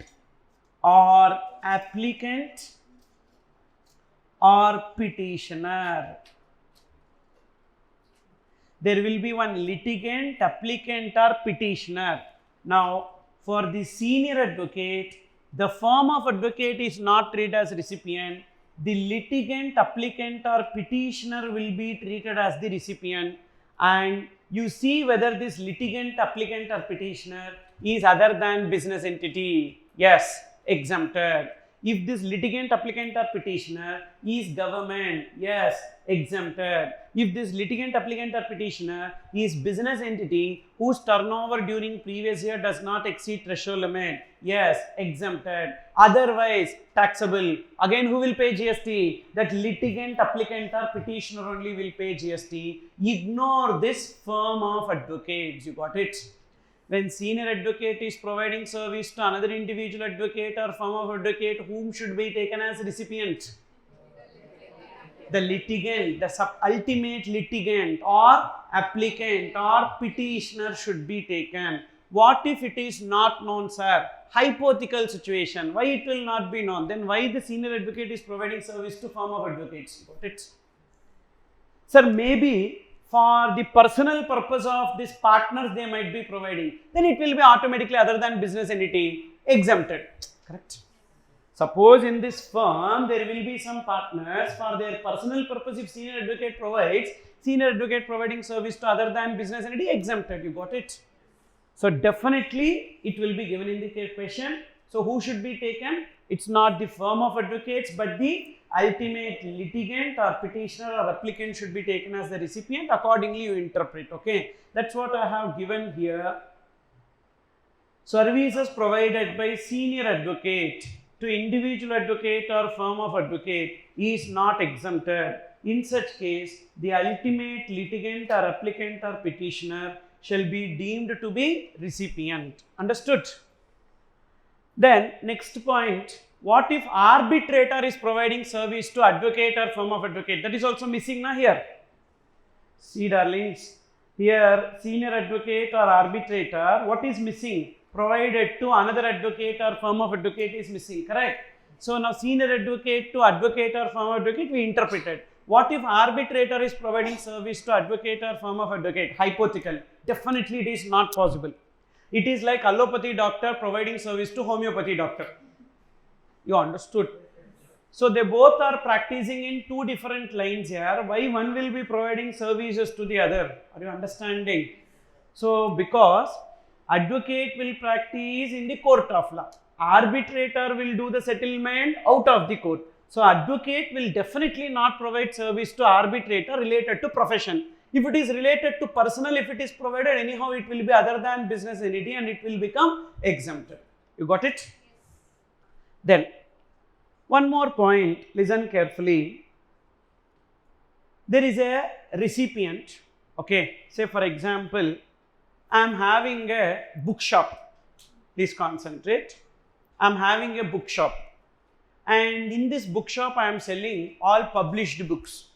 or applicant or petitioner. There will be one litigant, applicant or petitioner. Now for the senior advocate, the firm of advocate is not treated as recipient. The litigant, applicant or petitioner will be treated as the recipient, and you see whether this litigant, applicant or petitioner is other than business entity. Yes, exempted. If this litigant, applicant or petitioner is government, yes, exempted. If this litigant, applicant or petitioner is business entity whose turnover during previous year does not exceed threshold limit, yes, exempted. Otherwise, taxable. Again, who will pay GST? That litigant, applicant or petitioner only will pay GST. Ignore this firm of advocates. You got it? When senior advocate is providing service to another individual advocate or firm of advocate, whom should be taken as recipient? The litigant, the ultimate litigant or applicant or petitioner should be taken. What if it is not known, sir? Hypothetical situation. Why it will not be known? Then why the senior advocate is providing service to firm of advocates? Got it? Sir, maybe for the personal purpose of these partners they might be providing. Then it will be automatically other than business entity exempted. Correct? Suppose in this firm there will be some partners for their personal purpose. If senior advocate provides, senior advocate providing service to other than business entity exempted. You got it? So definitely it will be given in the question. So who should be taken? It's not the firm of advocates, but the ultimate litigant or petitioner or applicant should be taken as the recipient. Accordingly you interpret. Okay, that's what I have given here. Services provided by senior advocate to individual advocate or firm of advocate is not exempted. In such case, the ultimate litigant or applicant or petitioner shall be deemed to be recipient. Understood? Then next point, what if arbitrator is providing service to advocate or firm of advocate? That is also missing now here. See darlings, here senior advocate or arbitrator, what is missing? Provided to another advocate or firm of advocate is missing, correct? So now senior advocate to advocate or firm of advocate we interpreted. What if arbitrator is providing service to advocate or firm of advocate? Hypothetical. Definitely it is not possible. It is like allopathy doctor providing service to homeopathy doctor. You understood? So they both are practicing in two different lines here. Why one will be providing services to the other? Are you understanding? So because advocate will practice in the court of law. Arbitrator will do the settlement out of the court. So advocate will definitely not provide service to arbitrator related to profession. If it is related to personal, if it is provided anyhow, it will be other than business entity and it will become exempted. You got it? Then one more point, listen carefully. There is a recipient, okay, say for example, I am having a bookshop. Please concentrate. I am having a bookshop, and in this bookshop I am selling all published books,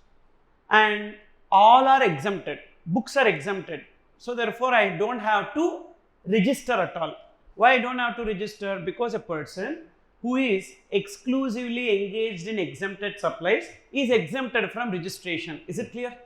and all are exempted. Books are exempted. So therefore, I don't have to register at all. Why I don't have to register? Because a person who is exclusively engaged in exempted supplies is exempted from registration. Is it clear?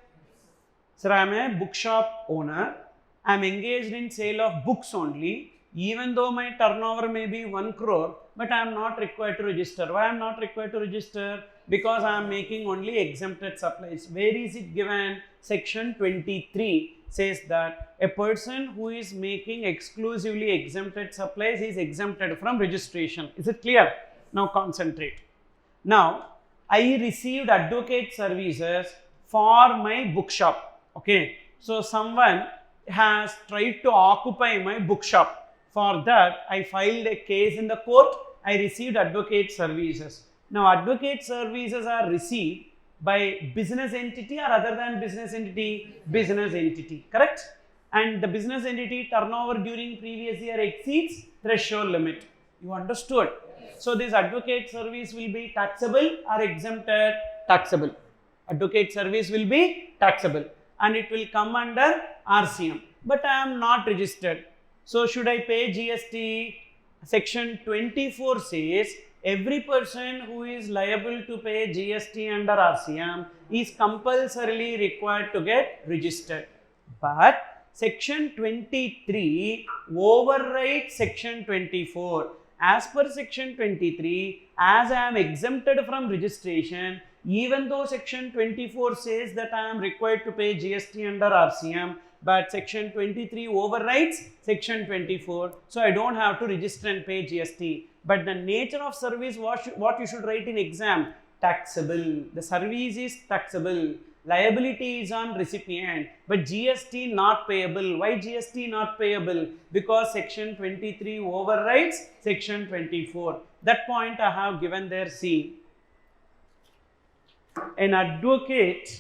Sir, I am a bookshop owner. I am engaged in sale of books only. Even though my turnover may be 1 crore, but I am not required to register. Why I am not required to register? Because I am making only exempted supplies. Where is it given? Section 23 says that a person who is making exclusively exempted supplies is exempted from registration. Is it clear? Now concentrate. Now, I received advocate services for my bookshop. Okay. So, someone has tried to occupy my bookshop. For that, I filed a case in the court. I received advocate services. Now, advocate services are received by business entity or other than business entity? Business entity, correct? And the business entity turnover during previous year exceeds threshold limit. You understood? So, this advocate service will be taxable or exempted? Taxable. Advocate service will be taxable and it will come under RCM. But I am not registered. So, should I pay GST? Section 24 says every person who is liable to pay GST under RCM is compulsorily required to get registered. But Section 23 overrides Section 24. As per Section 23, as I am exempted from registration, even though Section 24 says that I am required to pay GST under RCM, but Section 23 overrides Section 24. So, I don't have to register and pay GST. But the nature of service, what you should write in exam? Taxable. The service is taxable. Liability is on recipient. But GST not payable. Why GST not payable? Because Section 23 overrides Section 24. That point I have given there. See. An advocate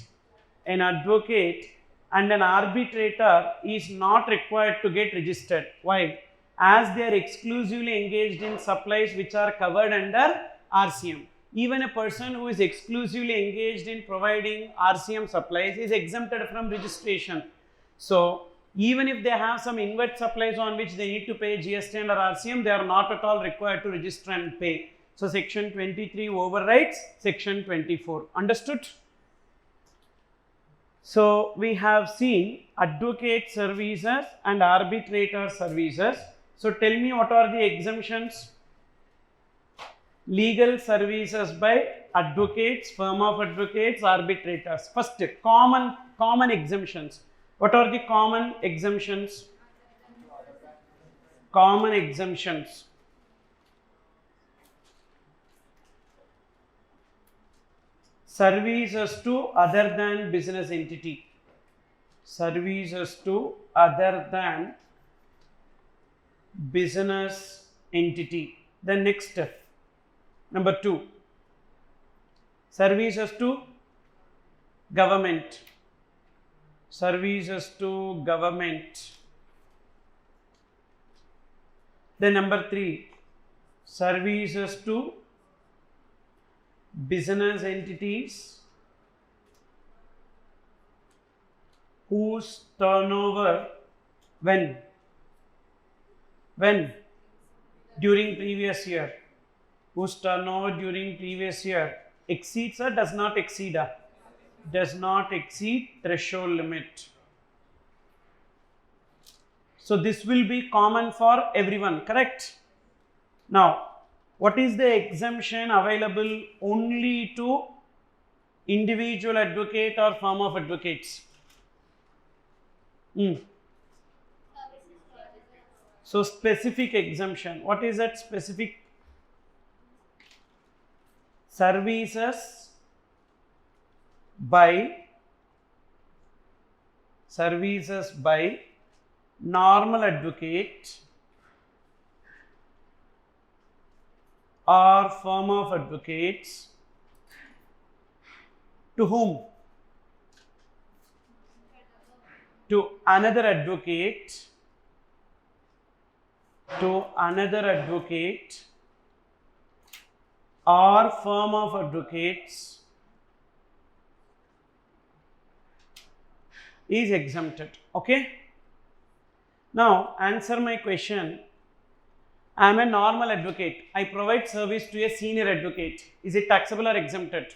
and an arbitrator is not required to get registered. Why? As they are exclusively engaged in supplies which are covered under RCM. Even a person who is exclusively engaged in providing RCM supplies is exempted from registration. So, even if they have some inward supplies on which they need to pay GST under RCM, they are not at all required to register and pay. So, section 23 overrides section 24. Understood? So, we have seen advocate services and arbitrator services. So, tell me what are the exemptions? Legal services by advocates, firm of advocates, arbitrators. First, common exemptions. What are the common exemptions? Common exemptions. Services to other than business entity. Services to other than business entity. The next step. Number 2. Services to government. Services to government. Then number 3. Services to business entities whose turnover when during previous year, whose turnover during previous year exceeds or does not exceed threshold limit. So this will be common for everyone, correct? Now, what is the exemption available only to individual advocate or firm of advocates? So specific exemption. What is that specific? Services by normal advocate or firm of advocates to whom? To another advocate or firm of advocates is exempted. Okay. Now answer my question. I am a normal advocate. I provide service to a senior advocate. Is it taxable or exempted?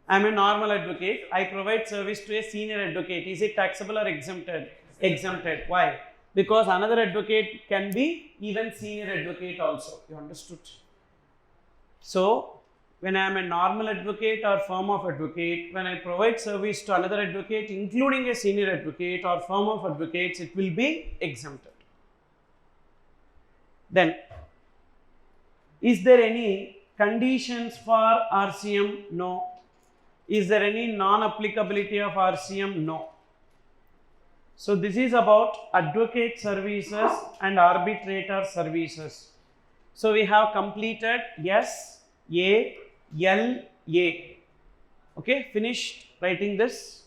I am a normal advocate. I provide service to a senior advocate. Is it taxable or exempted? Exempted. Why? Because another advocate can be even senior advocate also. You understood? So, when I am a normal advocate or firm of advocate, when I provide service to another advocate, including a senior advocate or firm of advocates, it will be exempted. Then, is there any conditions for RCM? No. Is there any non-applicability of RCM? No. So, this is about advocate services and arbitrator services. So, we have completed S, A, L, A. Okay, finished writing this.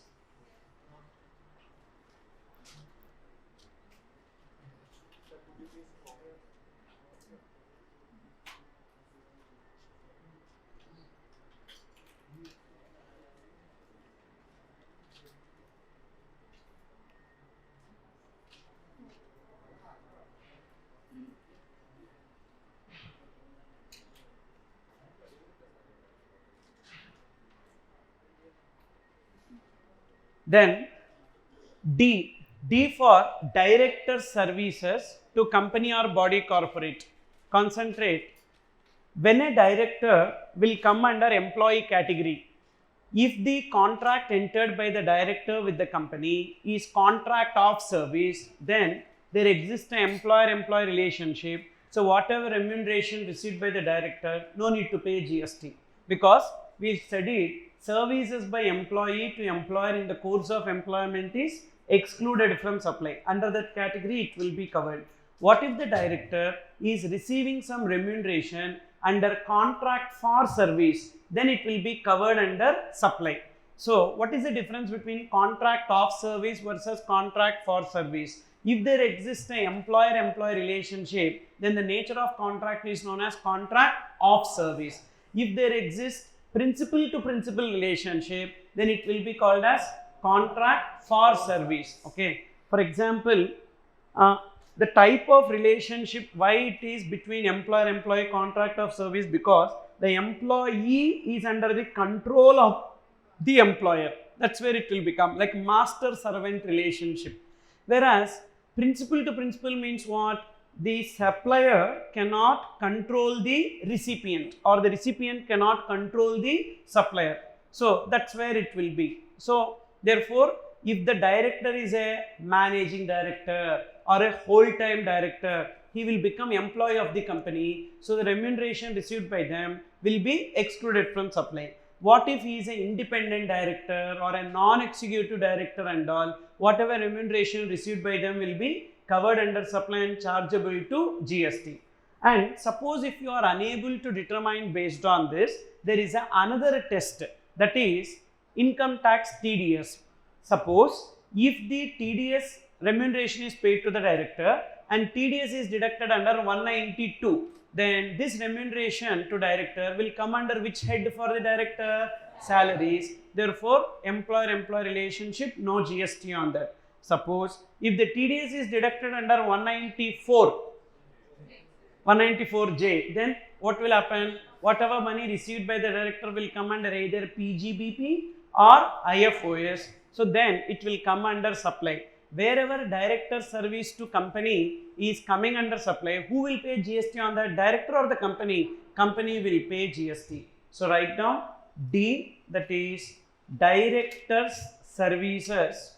Then D for director services to company or body corporate. Concentrate. When a director will come under employee category, if the contract entered by the director with the company is contract of service, then there exists an employer-employee relationship. So whatever remuneration received by the director, no need to pay GST, because we studied services by employee to employer in the course of employment is excluded from supply. Under that category, it will be covered. What if the director is receiving some remuneration under contract for service? Then it will be covered under supply. So what is the difference between contract of service versus contract for service? If there exists an employer-employee relationship, then the nature of contract is known as contract of service. If there exists principal-to-principal relationship, then it will be called as contract for service. Okay. For example, the type of relationship, why it is between employer-employee contract of service, because the employee is under the control of the employer. That's where it will become like master-servant relationship. Whereas principal to principal means what? The supplier cannot control the recipient, or the recipient cannot control the supplier. So that's where it will be. So therefore, if the director is a managing director or a whole-time director, he will become employee of the company. So the remuneration received by them will be excluded from supply. What if he is an independent director or a non-executive director and all, whatever remuneration received by them will be covered under supply and chargeable to GST. And suppose if you are unable to determine based on this, there is another test, that is income tax TDS. Suppose if the TDS remuneration is paid to the director and TDS is deducted under 192, then this remuneration to director will come under which head for the director? Salaries. Therefore, employer-employee relationship, no GST on that. Suppose if the TDS is deducted under 194J, then what will happen? Whatever money received by the director will come under either PGBP or IFOS. So then it will come under supply. Wherever director service to company is coming under supply, who will pay GST on that? Director or the company? Company will pay GST. So write down D, that is directors services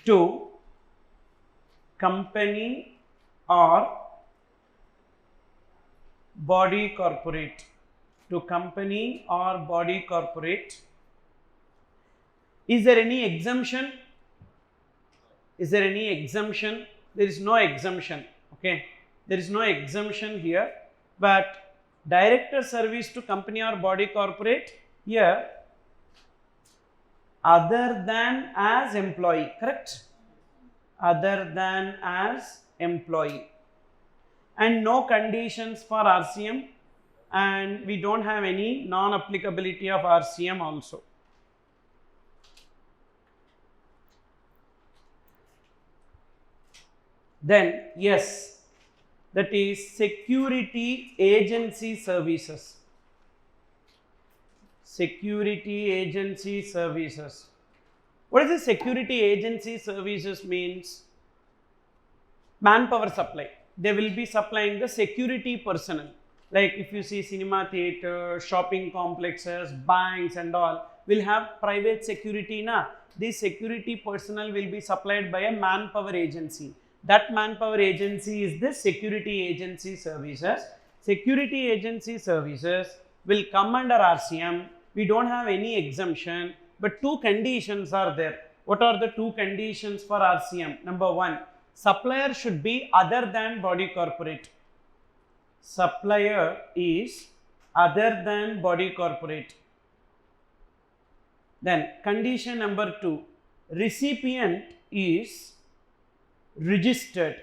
to company or body corporate. To company or body corporate. Is there any exemption? Is there any exemption? There is no exemption. Okay. There is no exemption here. But director service to company or body corporate, here other than as employee, correct? Other than as employee. And no conditions for RCM, and we don't have any non-applicability of RCM also. Then yes, that is security agency services. Security agency services. What is the security agency services means? Manpower supply. They will be supplying the security personnel. Like if you see cinema theater, shopping complexes, banks and all will have private security. This security personnel will be supplied by a manpower agency. That manpower agency is the security agency services. Security agency services will come under RCM. We don't have any exemption, but two conditions are there. What are the two conditions for RCM? Number one, supplier should be other than body corporate. Supplier is other than body corporate. Then condition number two, recipient is registered.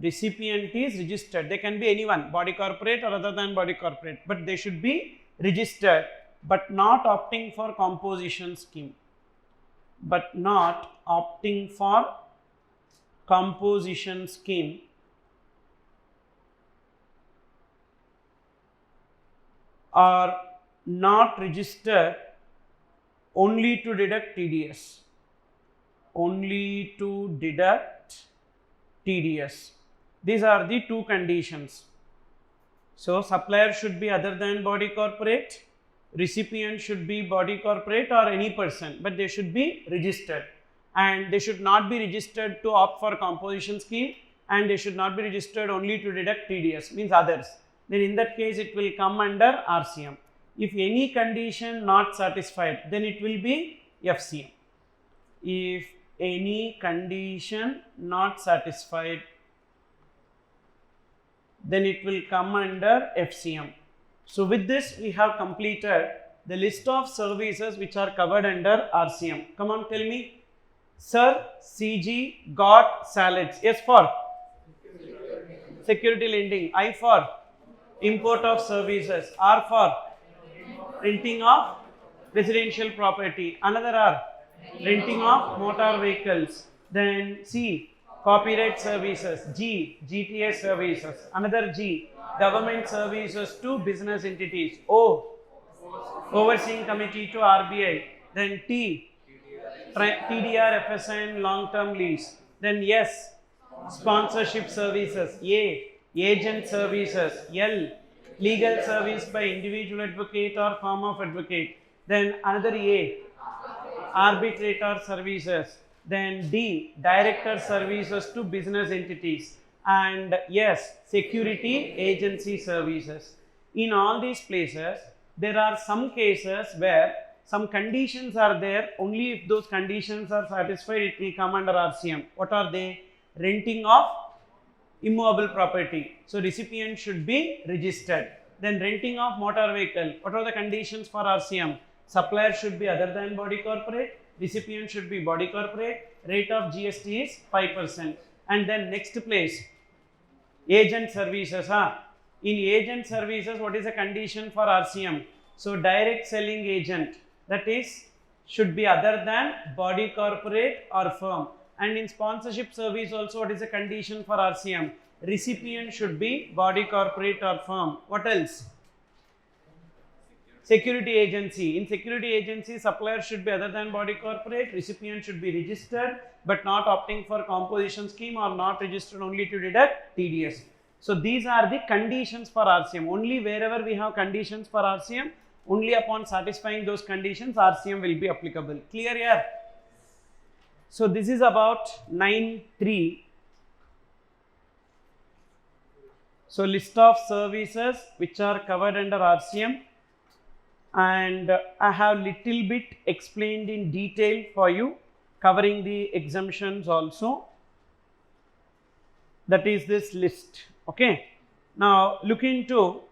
Recipient is registered. They can be anyone, body corporate or other than body corporate, but they should be registered, but not opting for composition scheme. But not opting for composition scheme. Are not registered only to deduct TDS. Only to deduct TDS. These are the two conditions. So supplier should be other than body corporate, recipient should be body corporate or any person, but they should be registered, and they should not be registered to opt for composition scheme, and they should not be registered only to deduct TDS, means others. Then in that case it will come under RCM. If any condition not satisfied, then it will be FCM. If any condition not satisfied, then it will come under FCM. So with this we have completed the list of services which are covered under RCM. Come on, tell me. Sir, CG got salads. Yes, for security lending. I for import of services. R for renting of residential property. Another R, renting of motor vehicles. Then C, copyright services. G, GTA services. Another G, government services to business entities. O, overseeing committee to RBI. Then T, TDR, FSN, long-term lease. Then S, sponsorship services. A, agent services. L, legal service by individual advocate or firm of advocate. Then another A, arbitrator services. Then D, director services to business entities. And yes, security agency services. In all these places, there are some cases where some conditions are there. Only if those conditions are satisfied, it will come under RCM. What are they? Renting of immovable property. So recipient should be registered. Then renting of motor vehicle. What are the conditions for RCM? Supplier should be other than body corporate. Recipient should be body corporate. Rate of GST is 5%. And then next place, agent services. In agent services, what is the condition for RCM? So direct selling agent, that is, should be other than body corporate or firm. And in sponsorship service also, what is the condition for RCM? Recipient should be body corporate or firm. What else? Security agency. In security agency, supplier should be other than body corporate. Recipient should be registered but not opting for composition scheme or not registered only to deduct TDS. So these are the conditions for RCM. Only wherever we have conditions for RCM, only upon satisfying those conditions, RCM will be applicable. Clear here? So this is about 9.3. So list of services which are covered under RCM, and I have little bit explained in detail for you, covering the exemptions also. That is this list. Okay. Now look into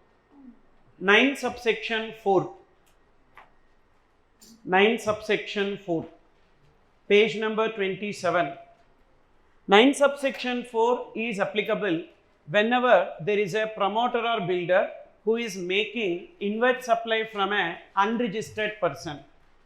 9 subsection 4. 9 subsection 4. Page number 27. 9 subsection 4 is applicable whenever there is a promoter or builder who is making inward supply from an unregistered person.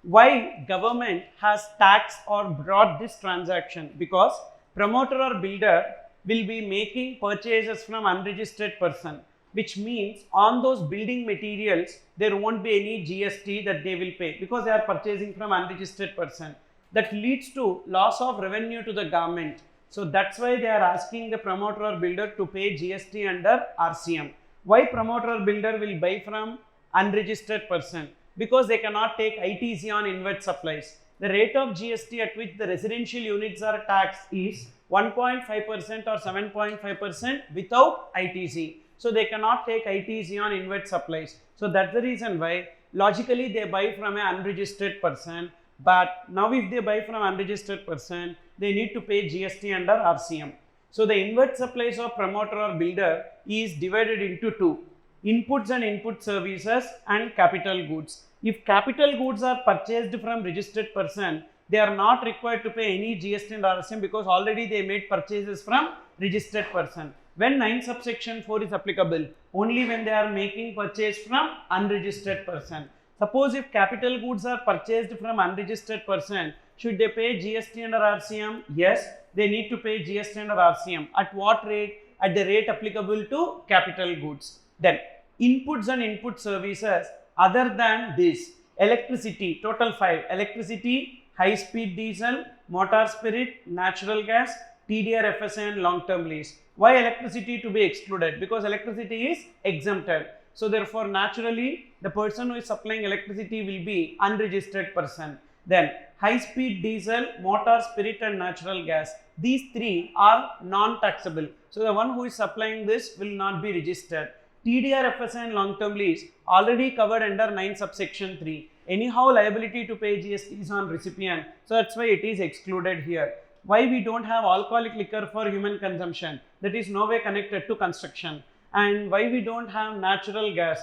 Why government has taxed or brought this transaction? Because promoter or builder will be making purchases from unregistered person, which means on those building materials there won't be any GST that they will pay because they are purchasing from unregistered person. That leads to loss of revenue to the government. So that's why they are asking the promoter or builder to pay GST under RCM. Why promoter or builder will buy from unregistered person? Because they cannot take ITC on inward supplies. The rate of GST at which the residential units are taxed is 1.5% or 7.5% without ITC. So they cannot take ITC on inward supplies. So that's the reason why logically they buy from an unregistered person. But now if they buy from unregistered person, they need to pay GST under RCM. So the inward supplies of promoter or builder is divided into two: inputs and input services and capital goods. If capital goods are purchased from registered person, they are not required to pay any GST and RCM because already they made purchases from registered person. When 9 subsection 4 is applicable, only when they are making purchase from unregistered person. Suppose if capital goods are purchased from unregistered person, should they pay GST under RCM? Yes, they need to pay GST under RCM. At what rate? At the rate applicable to capital goods. Then inputs and input services other than this: electricity, total 5, electricity, high speed diesel, motor spirit, natural gas, TDR, FSN, long term lease. Why electricity to be excluded? Because electricity is exempted. So therefore naturally the person who is supplying electricity will be unregistered person. Then high speed diesel, motor spirit and natural gas, these three are non-taxable. So the one who is supplying this will not be registered. TDR, FSN, long term lease already covered under 9 subsection 3. Anyhow liability to pay GST is on recipient. So that's why it is excluded here. Why we don't have alcoholic liquor for human consumption? That is no way connected to construction. And why we don't have natural gas?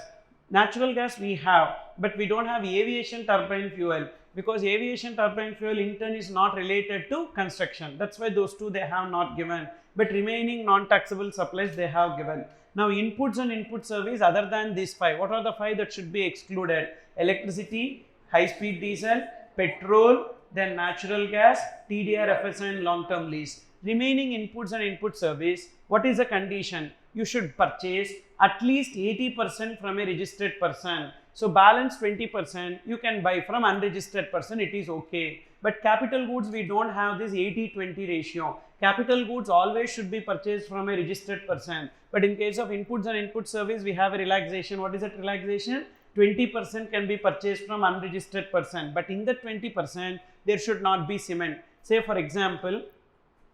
Natural gas we have, but we don't have aviation turbine fuel, because aviation turbine fuel in turn is not related to construction. That's why those two they have not given, but remaining non-taxable supplies they have given. Now inputs and input service other than these 5, what are the 5 that should be excluded? Electricity, high-speed diesel, petrol, then natural gas, TDR, FSI and long-term lease. Remaining inputs and input service, what is the condition? You should purchase at least 80% from a registered person. So balance 20% you can buy from unregistered person, it is okay. But capital goods we don't have this 80-20 ratio. Capital goods always should be purchased from a registered person. But in case of inputs and input service we have a relaxation. What is that relaxation? 20% can be purchased from unregistered person. But in that 20% there should not be cement. Say for example,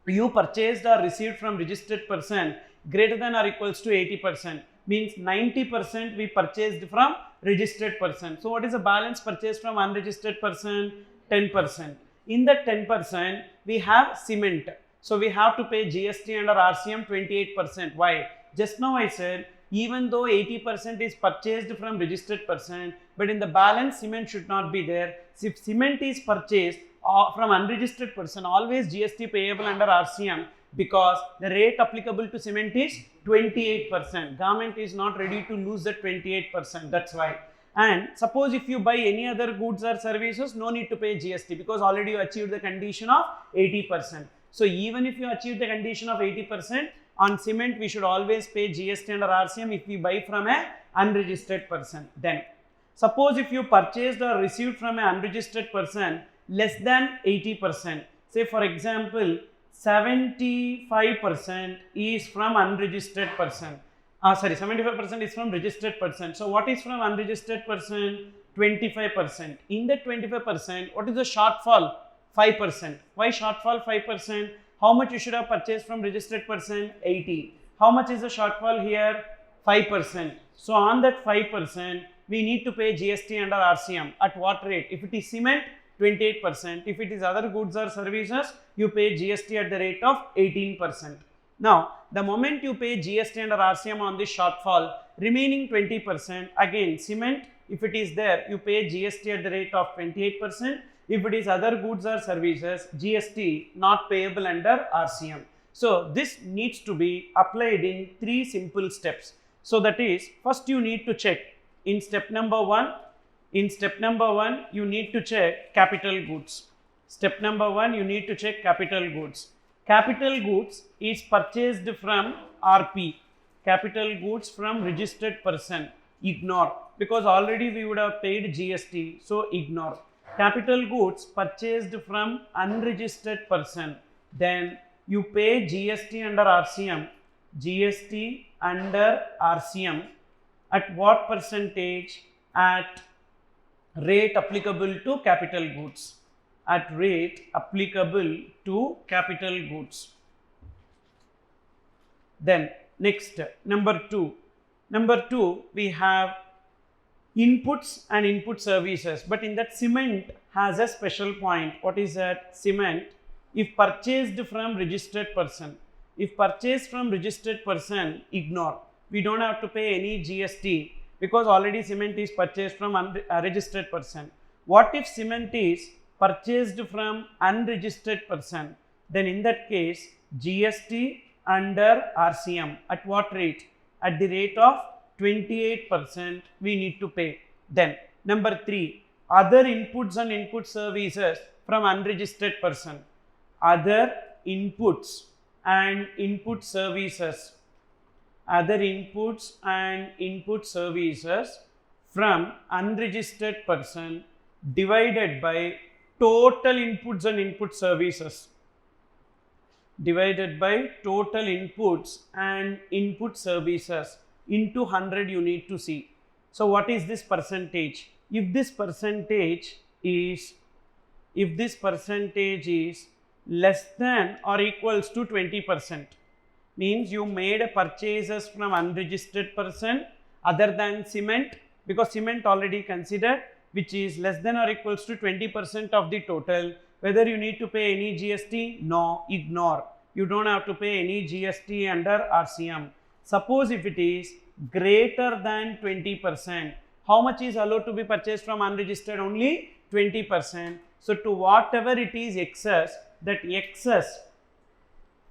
you purchased or received from registered person greater than or equals to 80%, means 90% we purchased from registered person. So what is the balance purchased from unregistered person? 10%. In that 10% we have cement. So we have to pay GST under RCM 28%. Why? Just now I said even though 80% is purchased from registered person, but in the balance cement should not be there. So if cement is purchased from unregistered person, always GST payable under RCM, because the rate applicable to cement is 28%. Government is not ready to lose that 28%, that's why. And suppose if you buy any other goods or services, no need to pay GST, because already you achieved the condition of 80%. So even if you achieve the condition of 80%, on cement we should always pay GST under RCM if we buy from a unregistered person. Then suppose if you purchased or received from an unregistered person less than 80%, say for example 75% is from unregistered person. 75% is from registered person. So what is from unregistered person? 25%. In that 25%, what is the shortfall? 5%. Why shortfall 5%? How much you should have purchased from registered person? 80. How much is the shortfall here? 5%. So on that 5%, we need to pay GST under RCM. At what rate? If it is cement, 28%. If it is other goods or services, you pay GST at the rate of 18%. Now, the moment you pay GST under RCM on this shortfall, remaining 20%, again cement, if it is there, you pay GST at the rate of 28%. If it is other goods or services, GST not payable under RCM. So this needs to be applied in 3 simple steps. So that is, first you need to check in step number 1. In step number 1, you need to check capital goods. Step number 1, you need to check capital goods. Capital goods is purchased from RP. Capital goods from registered person. Ignore, because already we would have paid GST. So ignore. Capital goods purchased from unregistered person. Then you pay GST under RCM. GST under RCM. At what percentage? At rate applicable to capital goods. At rate applicable to capital goods. Then next, number 2. Number 2, we have inputs and input services, but in that cement has a special point. What is that? Cement, if purchased from registered person, if purchased from registered person, ignore. We don't have to pay any GST, because already cement is purchased from registered person. What if cement is purchased from unregistered person? Then in that case, GST under RCM. At what rate? At the rate of 28% we need to pay. Then number 3, other inputs and input services from unregistered person. Other inputs and input services. Other inputs and input services from unregistered person divided by total inputs and input services. Divided by total inputs and input services into 100 you need to see. So what is this percentage? If this percentage is less than or equals to 20%, means you made purchases from unregistered person other than cement, because cement already considered, which is less than or equals to 20% of the total. Whether you need to pay any GST? No, ignore. You don't have to pay any GST under RCM. Suppose if it is greater than 20%, how much is allowed to be purchased from unregistered? Only 20%. So to whatever it is excess, that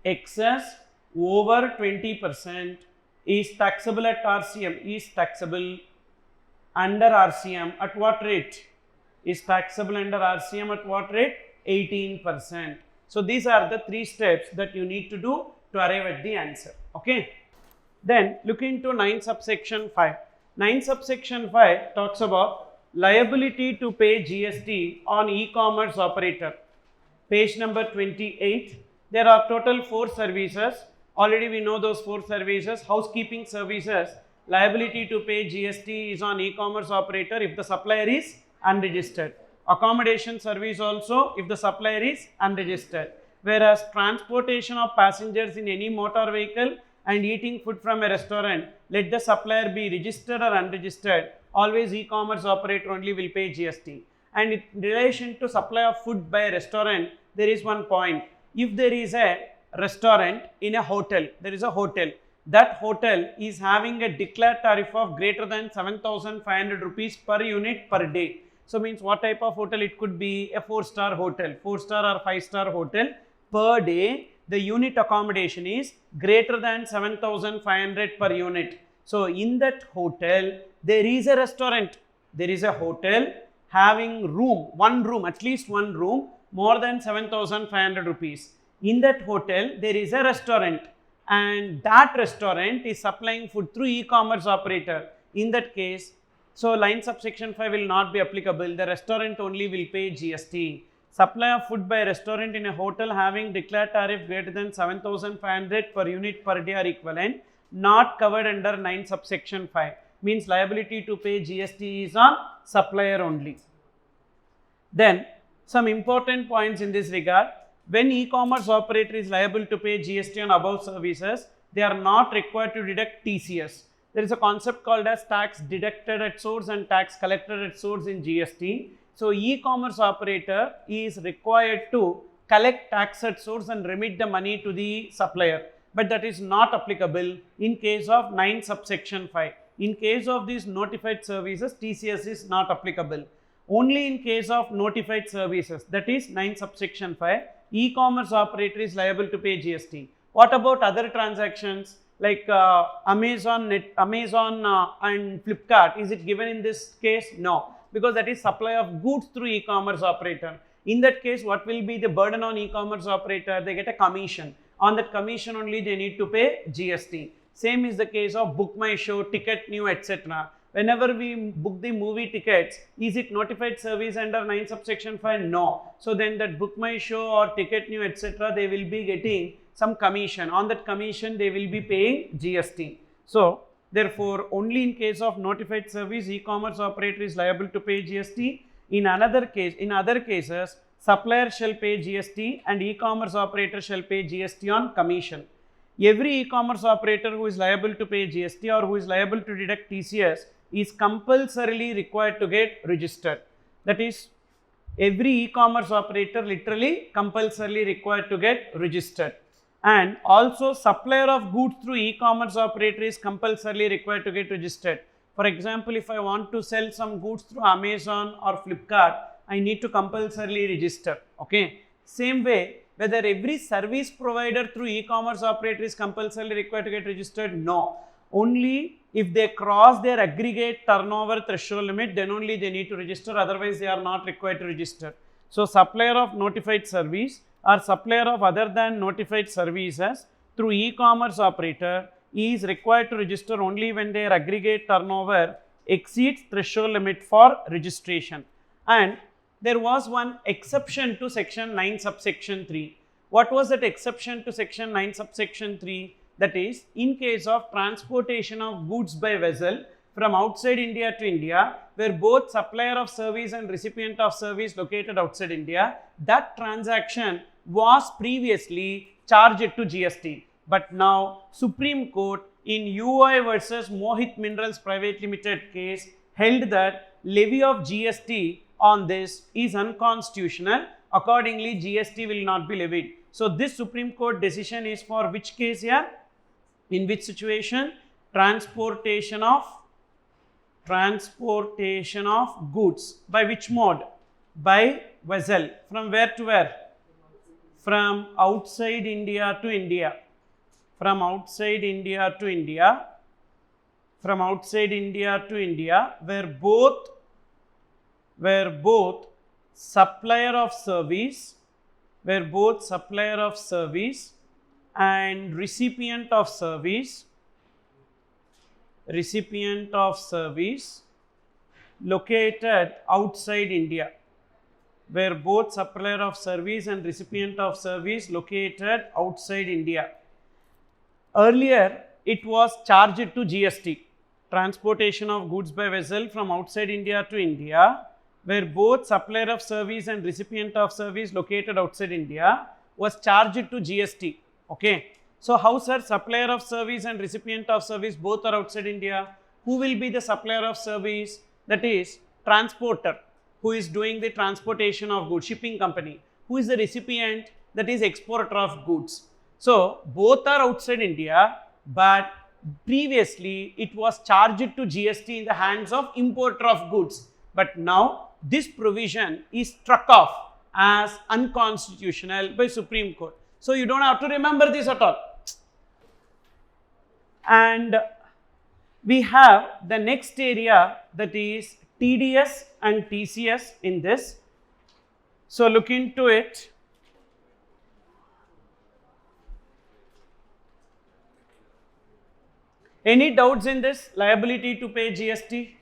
excess over 20% is taxable at RCM, is taxable under RCM at what rate? Is taxable under RCM at what rate? 18%. So these are the 3 steps that you need to do to arrive at the answer. Okay. Then look into 9 subsection 5. 9 subsection 5 talks about liability to pay GST on e-commerce operator. Page number 28. There are total 4 services. Already we know those 4 services. Housekeeping services, liability to pay GST is on e-commerce operator if the supplier is unregistered. Accommodation service also if the supplier is unregistered. Whereas transportation of passengers in any motor vehicle and eating food from a restaurant, let the supplier be registered or unregistered, always e-commerce operator only will pay GST. And in relation to supply of food by a restaurant, there is one point. If there is a restaurant in a hotel, there is a hotel, that hotel is having a declared tariff of greater than 7,500 rupees per unit per day. So means what type of hotel? It could be a 4-star hotel, 4-star or 5-star hotel. Per day, the unit accommodation is greater than 7,500 per unit. So in that hotel, there is a restaurant, there is a hotel having one room, at least one room, more than 7,500 rupees. In that hotel, there is a restaurant, and that restaurant is supplying food through e-commerce operator. In that case, so line subsection 5 will not be applicable. The restaurant only will pay GST. Supply of food by restaurant in a hotel having declared tariff greater than 7,500 per unit per day or equivalent, not covered under 9 subsection 5. Means liability to pay GST is on supplier only. Then some important points in this regard. When e-commerce operator is liable to pay GST on above services, they are not required to deduct TCS. There is a concept called as tax deducted at source and tax collected at source in GST. So e-commerce operator is required to collect tax at source and remit the money to the supplier, but that is not applicable in case of 9 subsection 5. In case of these notified services, TCS is not applicable. Only in case of notified services, that is 9 subsection 5, e-commerce operator is liable to pay GST. What about other transactions like Amazon and Flipkart? Is it given in this case? No, because that is supply of goods through e-commerce operator. In that case, what will be the burden on e-commerce operator? They get a commission. On that commission only they need to pay GST. Same is the case of Book My Show, Ticket New, etc. Whenever we book the movie tickets, is it notified service under 9 subsection 5? No. So then that Book My Show or Ticket New, etc., they will be getting some commission. On that commission, they will be paying GST. So therefore, only in case of notified service, e-commerce operator is liable to pay GST. In other cases, supplier shall pay GST and e-commerce operator shall pay GST on commission. Every e-commerce operator who is liable to pay GST or who is liable to deduct TCS is compulsorily required to get registered. That is, every e-commerce operator literally compulsorily required to get registered. And also supplier of goods through e-commerce operator is compulsorily required to get registered. For example, if I want to sell some goods through Amazon or Flipkart, I need to compulsorily register. Okay. Same way, whether every service provider through e-commerce operator is compulsorily required to get registered? No. Only if they cross their aggregate turnover threshold limit, then only they need to register, otherwise they are not required to register. So supplier of notified service or supplier of other than notified services through e-commerce operator is required to register only when their aggregate turnover exceeds threshold limit for registration. And there was one exception to section 9 subsection 3. What was that exception to section 9 subsection 3? That is, in case of transportation of goods by vessel from outside India to India, where both supplier of service and recipient of service located outside India, that transaction was previously charged to GST. But now Supreme Court in UI versus Mohit Minerals Private Limited case held that levy of GST on this is unconstitutional. Accordingly, GST will not be levied. So this Supreme Court decision is for which case here? In which situation? Transportation of goods. By which mode? By vessel. From where to where? From outside India to India. From outside India to India. From outside India to India, where both supplier of service and recipient of service located outside India, where both supplier of service and recipient of service located outside India. Earlier, it was charged to GST, transportation of goods by vessel from outside India to India, where both supplier of service and recipient of service located outside India was charged to GST. Okay. So, how sir, supplier of service and recipient of service both are outside India? Who will be the supplier of service? That is transporter, who is doing the transportation of goods, shipping company. Who is the recipient? That is exporter of goods. So, both are outside India, but previously it was charged to GST in the hands of importer of goods. But now this provision is struck off as unconstitutional by Supreme Court. So, you don't have to remember this at all. And we have the next area, that is TDS and TCS in this. So, look into it. Any doubts in this? Liability to pay GST? The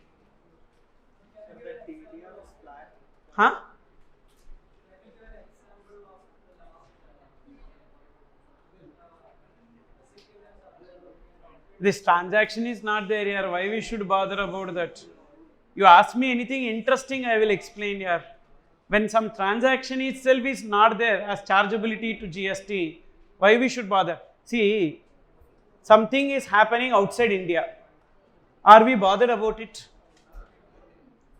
TDR is flat. Huh? This transaction is not there here. Why we should bother about that? You ask me anything interesting, I will explain here. When some transaction itself is not there as chargeability to GST, why we should bother? See, something is happening outside India. Are we bothered about it?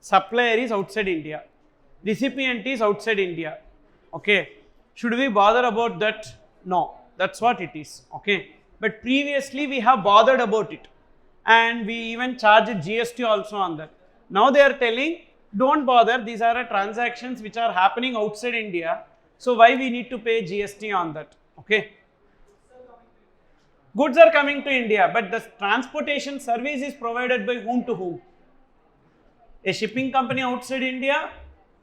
Supplier is outside India. Recipient is outside India. Okay. Should we bother about that? No. That's what it is. Okay. But previously we have bothered about it. And we even charged GST also on that. Now they are telling, don't bother. These are transactions which are happening outside India. So why we need to pay GST on that? Okay. Goods are coming to India, but the transportation service is provided by whom to whom? A shipping company outside India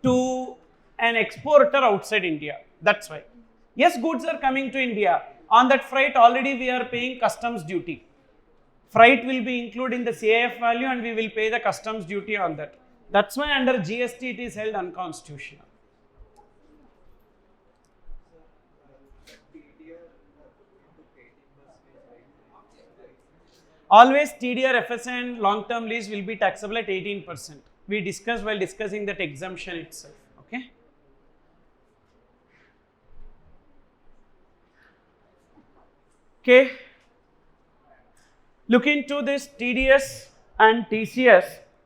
to an exporter outside India. That's why. Yes, goods are coming to India. On that freight, already we are paying customs duty. Freight will be included in the CIF value and we will pay the customs duty on that. That's why under GST it is held unconstitutional. Always TDR, FS and long-term lease will be taxable at 18%. We discussed while discussing that exemption itself. Okay. Okay. Look into this TDS and TCS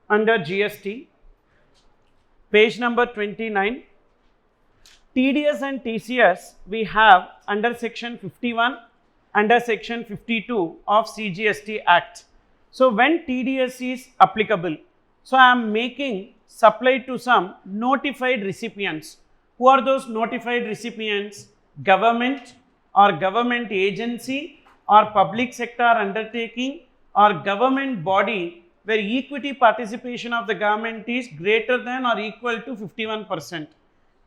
under GST. Page number 29. TDS and TCS we have under section 51, under section 52 of CGST Act. So, when TDS is applicable, so I am making supply to some notified recipients. Who are those notified recipients? Government or government agency or public sector undertaking or government body where equity participation of the government is greater than or equal to 51%.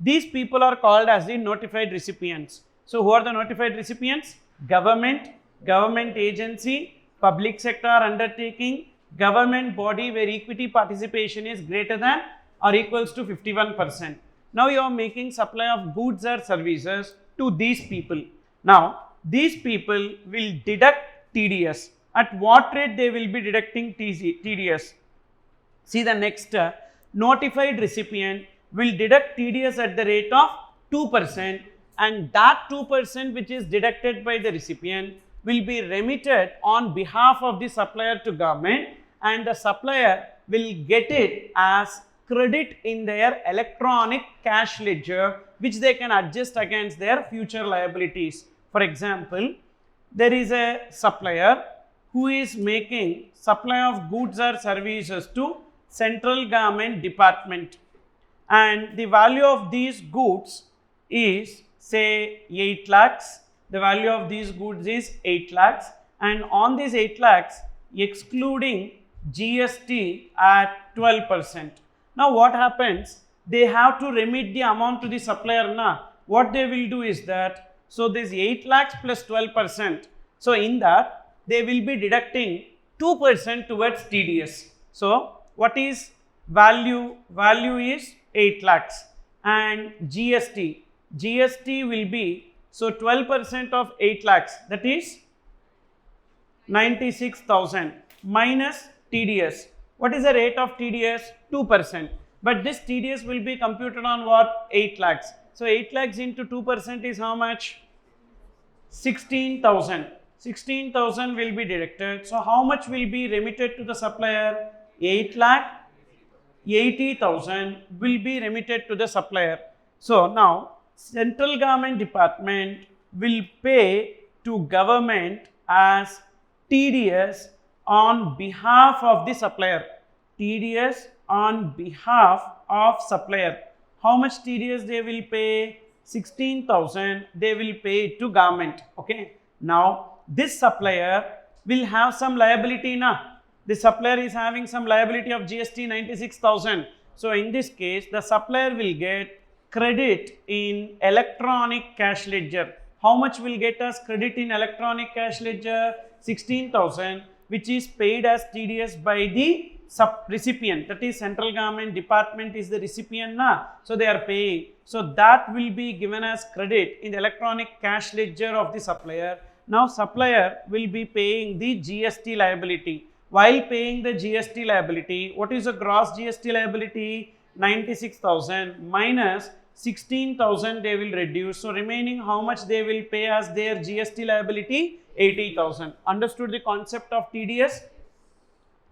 These people are called as the notified recipients. So, who are the notified recipients? Government, government agency, public sector undertaking, government body where equity participation is greater than or equals to 51%. Now, you are making supply of goods or services to these people. Now, these people will deduct TDS. At what rate they will be deducting TDS? See the next, notified recipient will deduct TDS at the rate of 2%, and that 2% which is deducted by the recipient will be remitted on behalf of the supplier to government, and the supplier will get it as credit in their electronic cash ledger, which they can adjust against their future liabilities. For example, there is a supplier who is making supply of goods or services to central government department, and the value of these goods is say 8 lakhs. The value of these goods is 8 lakhs, and on these 8 lakhs excluding GST at 12%. Now what happens? They have to remit the amount to the supplier. Now what they will do is that, so this 8 lakhs plus 12%, so in that they will be deducting 2% towards TDS. So what is value? Value is 8 lakhs, and GST will be, so 12% of 8 lakhs, that is 96,000 minus TDS. What is the rate of TDS? 2%. But this TDS will be computed on what? 8 lakhs. So 8 lakhs into 2% is how much? 16,000. 16,000 will be deducted. So how much will be remitted to the supplier? 8 lakh 80,000 will be remitted to the supplier. So now central government department will pay to government as TDS on behalf of the supplier. TDS on behalf of supplier. How much TDS they will pay? 16,000 they will pay to government. Okay. Now this supplier will have some liability now. The supplier is having some liability of GST 96,000. So in this case, the supplier will get credit in electronic cash ledger. How much will get us credit in electronic cash ledger? 16,000, which is paid as TDS by the recipient. That is central government department is the recipient now. So they are paying. So that will be given as credit in the electronic cash ledger of the supplier. Now supplier will be paying the GST liability. While paying the GST liability, what is the gross GST liability? 96,000 minus 16,000 they will reduce. So remaining how much they will pay as their GST liability? 80,000. Understood the concept of TDS?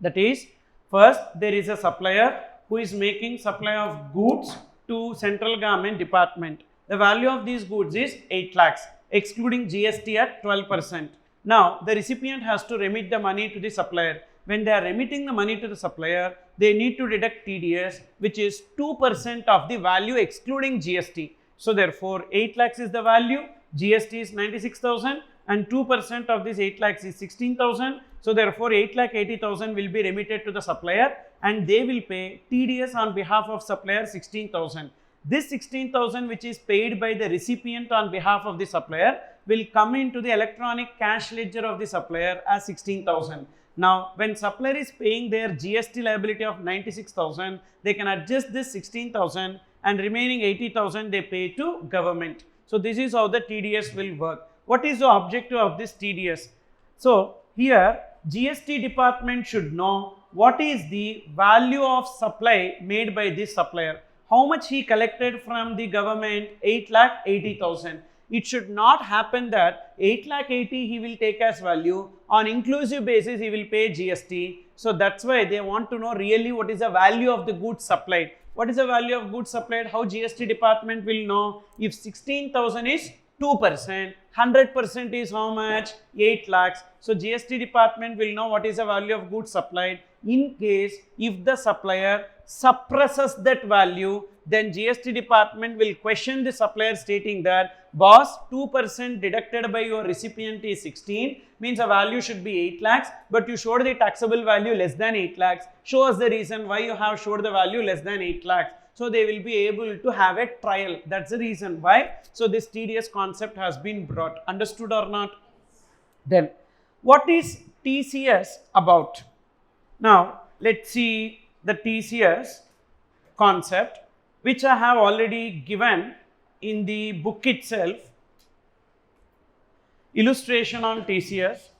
That is, first there is a supplier who is making supply of goods to central government department. The value of these goods is 8 lakhs excluding GST at 12%. Now the recipient has to remit the money to the supplier. When they are remitting the money to the supplier, they need to deduct TDS, which is 2% of the value excluding GST. So therefore 8 lakhs is the value, GST is 96,000 and 2% of this 8 lakhs is 16,000. So therefore 8 lakh 80,000 will be remitted to the supplier and they will pay TDS on behalf of supplier 16,000. This 16,000 which is paid by the recipient on behalf of the supplier will come into the electronic cash ledger of the supplier as 16,000. Now when supplier is paying their GST liability of 96,000, they can adjust this 16,000 and remaining 80,000 they pay to government. So this is how the TDS will work. What is the objective of this TDS? So here GST department should know what is the value of supply made by this supplier. How much he collected from the government? 8 lakh 80,000. It should not happen that 8 lakh 80 he will take as value. On inclusive basis he will pay GST. So that's why they want to know really what is the value of the goods supplied. What is the value of goods supplied? How GST department will know? If 16,000 is 2%, 100% is how much? 8 lakhs. So GST department will know what is the value of goods supplied. In case if the supplier suppresses that value, then GST department will question the supplier stating that, boss, 2% deducted by your recipient is 16, means a value should be 8 lakhs, but you showed the taxable value less than 8 lakhs. Show us the reason why you have showed the value less than 8 lakhs. So they will be able to have a trial. That's the reason why. So this TDS concept has been brought. Understood or not? Then what is TCS about? Now let's see the TCS concept, which I have already given in the book itself. Illustration on TCS.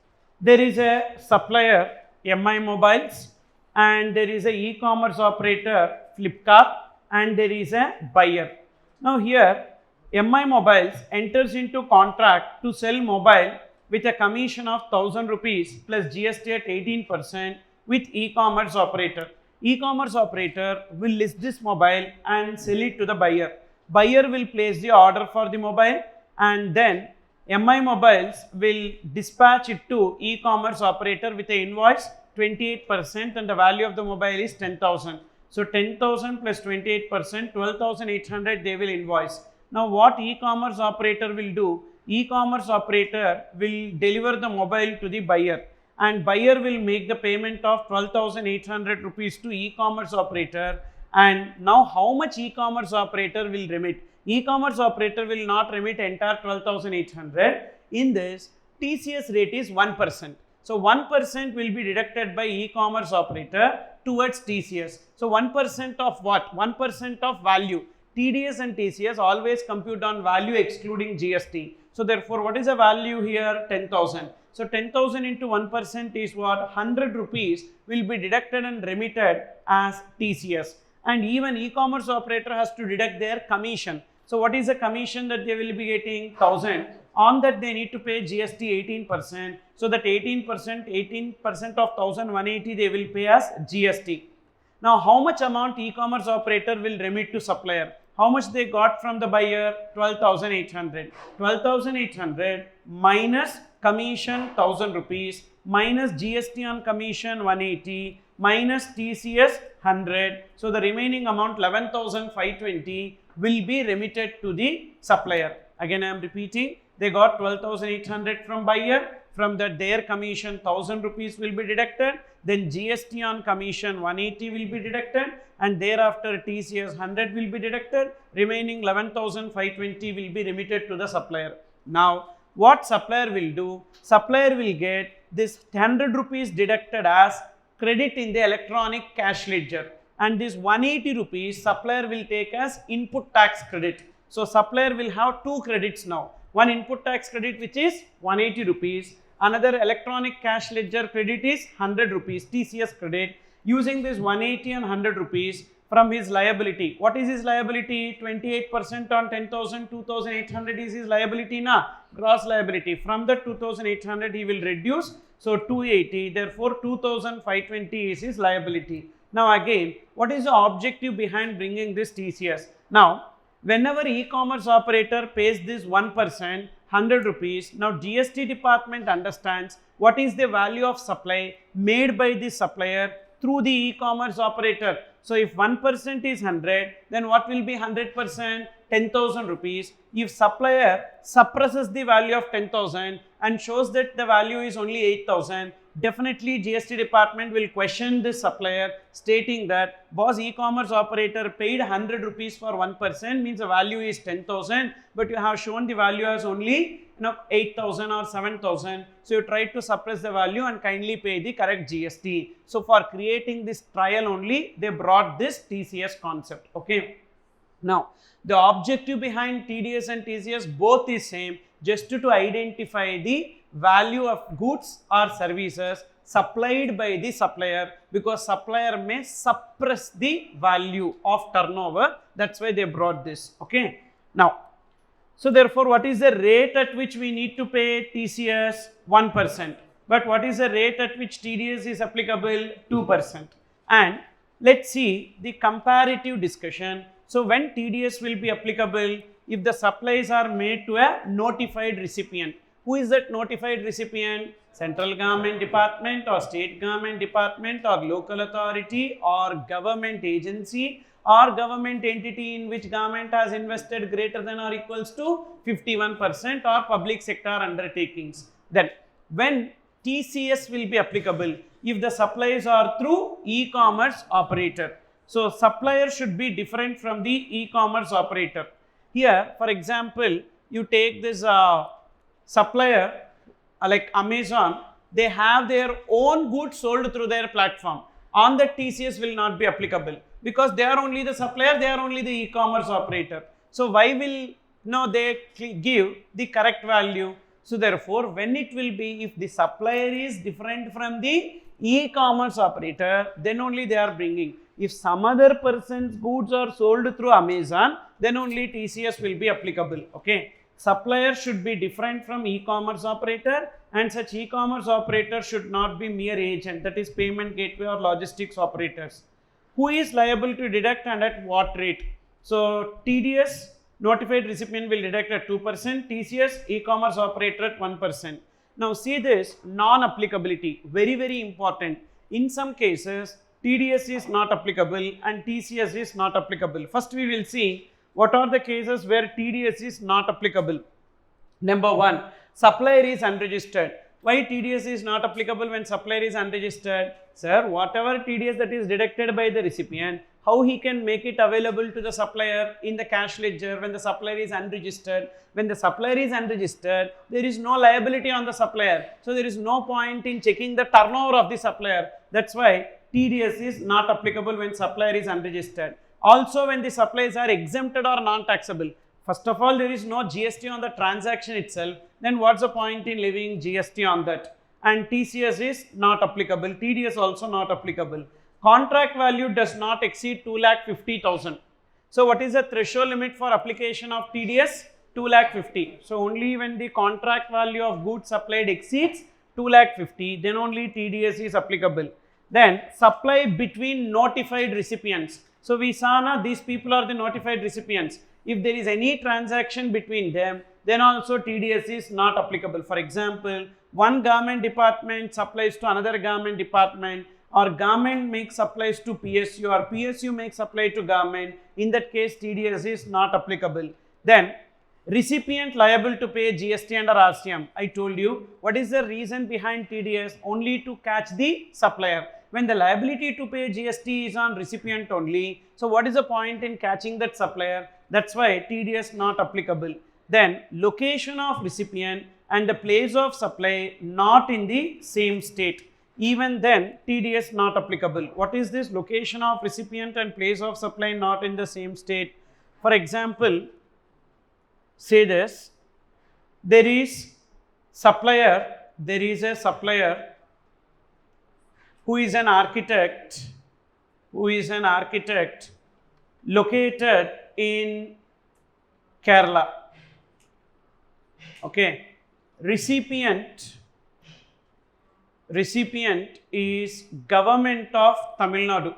There is a supplier MI Mobiles and there is a e-commerce operator Flipkart and there is a buyer. Now here MI Mobiles enters into contract to sell mobile with a commission of 1,000 rupees plus GST at 18% with e-commerce operator. E-commerce operator will list this mobile and sell it to the buyer. Buyer will place the order for the mobile and then MI Mobiles will dispatch it to e-commerce operator with a invoice 28% and the value of the mobile is 10,000. So 10,000 plus 28%, 12,800 they will invoice. Now what e-commerce operator will do? E-commerce operator will deliver the mobile to the buyer and buyer will make the payment of 12,800 rupees to e-commerce operator. And now how much e-commerce operator will remit? E-commerce operator will not remit entire 12,800. In this, TCS rate is 1%. So 1% will be deducted by e-commerce operator towards TCS. So 1% of what? 1% of value. TDS and TCS always compute on value excluding GST. So therefore, what is the value here? 10,000. So 10,000 into 1% is what? 100 rupees will be deducted and remitted as TCS. And even e-commerce operator has to deduct their commission. So what is the commission that they will be getting? 1,000. On that they need to pay GST 18%. So that 18% of 1,180 they will pay as GST. Now how much amount e-commerce operator will remit to supplier? How much they got from the buyer? 12,800. 12,800 minus commission 1,000 rupees minus GST on commission 180 minus TCS 100. So the remaining amount 11,520 will be remitted to the supplier. Again I am repeating, they got 12,800 from buyer, from that their commission 1,000 rupees will be deducted, then GST on commission 180 will be deducted and thereafter TCS 100 will be deducted, remaining 11,520 will be remitted to the supplier. Now what supplier will do? Supplier will get this 100 rupees deducted as credit in the electronic cash ledger and this 180 rupees supplier will take as input tax credit. So supplier will have two credits now. One input tax credit which is 180 rupees, another electronic cash ledger credit is 100 rupees, TCS credit. Using this 180 and 100 rupees from his liability. What is his liability? 28% on 10,000, 2,800 is his liability na, gross liability. From the 2,800 he will reduce, so 280, therefore 2,520 is his liability. Now again, what is the objective behind bringing this TCS? Now, whenever e-commerce operator pays this 1%, 100 rupees, now GST department understands what is the value of supply made by the supplier through the e-commerce operator. So if 1% is 100, then what will be 100%? 10,000 rupees. If supplier suppresses the value of 10,000 and shows that the value is only 8,000, definitely GST department will question this supplier stating that boss, e-commerce operator paid 100 rupees for 1%, means the value is 10,000, but you have shown the value as only 8,000 or 7,000. So you try to suppress the value and kindly pay the correct GST. So for creating this trial only, they brought this TCS concept. Okay. Now the objective behind TDS and TCS both is same, just to identify the value of goods or services supplied by the supplier, because supplier may suppress the value of turnover. That's why they brought this. Okay. Now, so therefore, what is the rate at which we need to pay TCS? 1%. But what is the rate at which TDS is applicable? 2%. And let's see the comparative discussion. So when TDS will be applicable? If the supplies are made to a notified recipient. Who is that notified recipient? Central government department or state government department or local authority or government agency or government entity in which government has invested greater than or equals to 51% or public sector undertakings. Then when TCS will be applicable? If the supplies are through e-commerce operator. So supplier should be different from the e-commerce operator. Here, for example, you take this supplier like Amazon, they have their own goods sold through their platform. On that TCS will not be applicable because they are only the supplier, they are only the e-commerce operator. So why will they give the correct value? So therefore, when it will be, if the supplier is different from the e-commerce operator, then only they are bringing. If some other person's goods are sold through Amazon, then only TCS will be applicable. Okay. Supplier should be different from e-commerce operator, and such e-commerce operator should not be mere agent, that is payment gateway or logistics operators. Who is liable to deduct and at what rate? So TDS Notified recipient will deduct at 2%, TCS e-commerce operator at 1%. Now see this non-applicability, very very important. In some cases TDS is not applicable and TCS is not applicable. First we will see what are the cases where TDS is not applicable. Number 1, supplier is unregistered. Why TDS is not applicable when supplier is unregistered? Sir, whatever TDS that is deducted by the recipient, how he can make it available to the supplier in the cash ledger when the supplier is unregistered? When the supplier is unregistered, there is no liability on the supplier. So there is no point in checking the turnover of the supplier. That's why TDS is not applicable when supplier is unregistered. Also when the suppliers are exempted or non-taxable. First of all, there is no GST on the transaction itself. Then what's the point in leaving GST on that? And TCS is not applicable. TDS also not applicable. Contract value does not exceed 2,50,000. So what is the threshold limit for application of TDS? 2,50,000. So only when the contract value of goods supplied exceeds 2,50,000, then only TDS is applicable. Then supply between notified recipients. So we saw now these people are the notified recipients. If there is any transaction between them, then also TDS is not applicable. For example, one government department supplies to another government department, or government makes supplies to PSU, or PSU makes supply to government. In that case, TDS is not applicable. Then recipient liable to pay GST under RCM. I told you what is the reason behind TDS? Only to catch the supplier. When the liability to pay GST is on recipient only, so what is the point in catching that supplier? That's why TDS not applicable. Then location of recipient and the place of supply not in the same state. Even then TDS not applicable. What is this location of recipient and place of supply not in the same state? For example, say this, there is a supplier who is an architect located in Kerala. Okay, recipient is government of Tamil Nadu.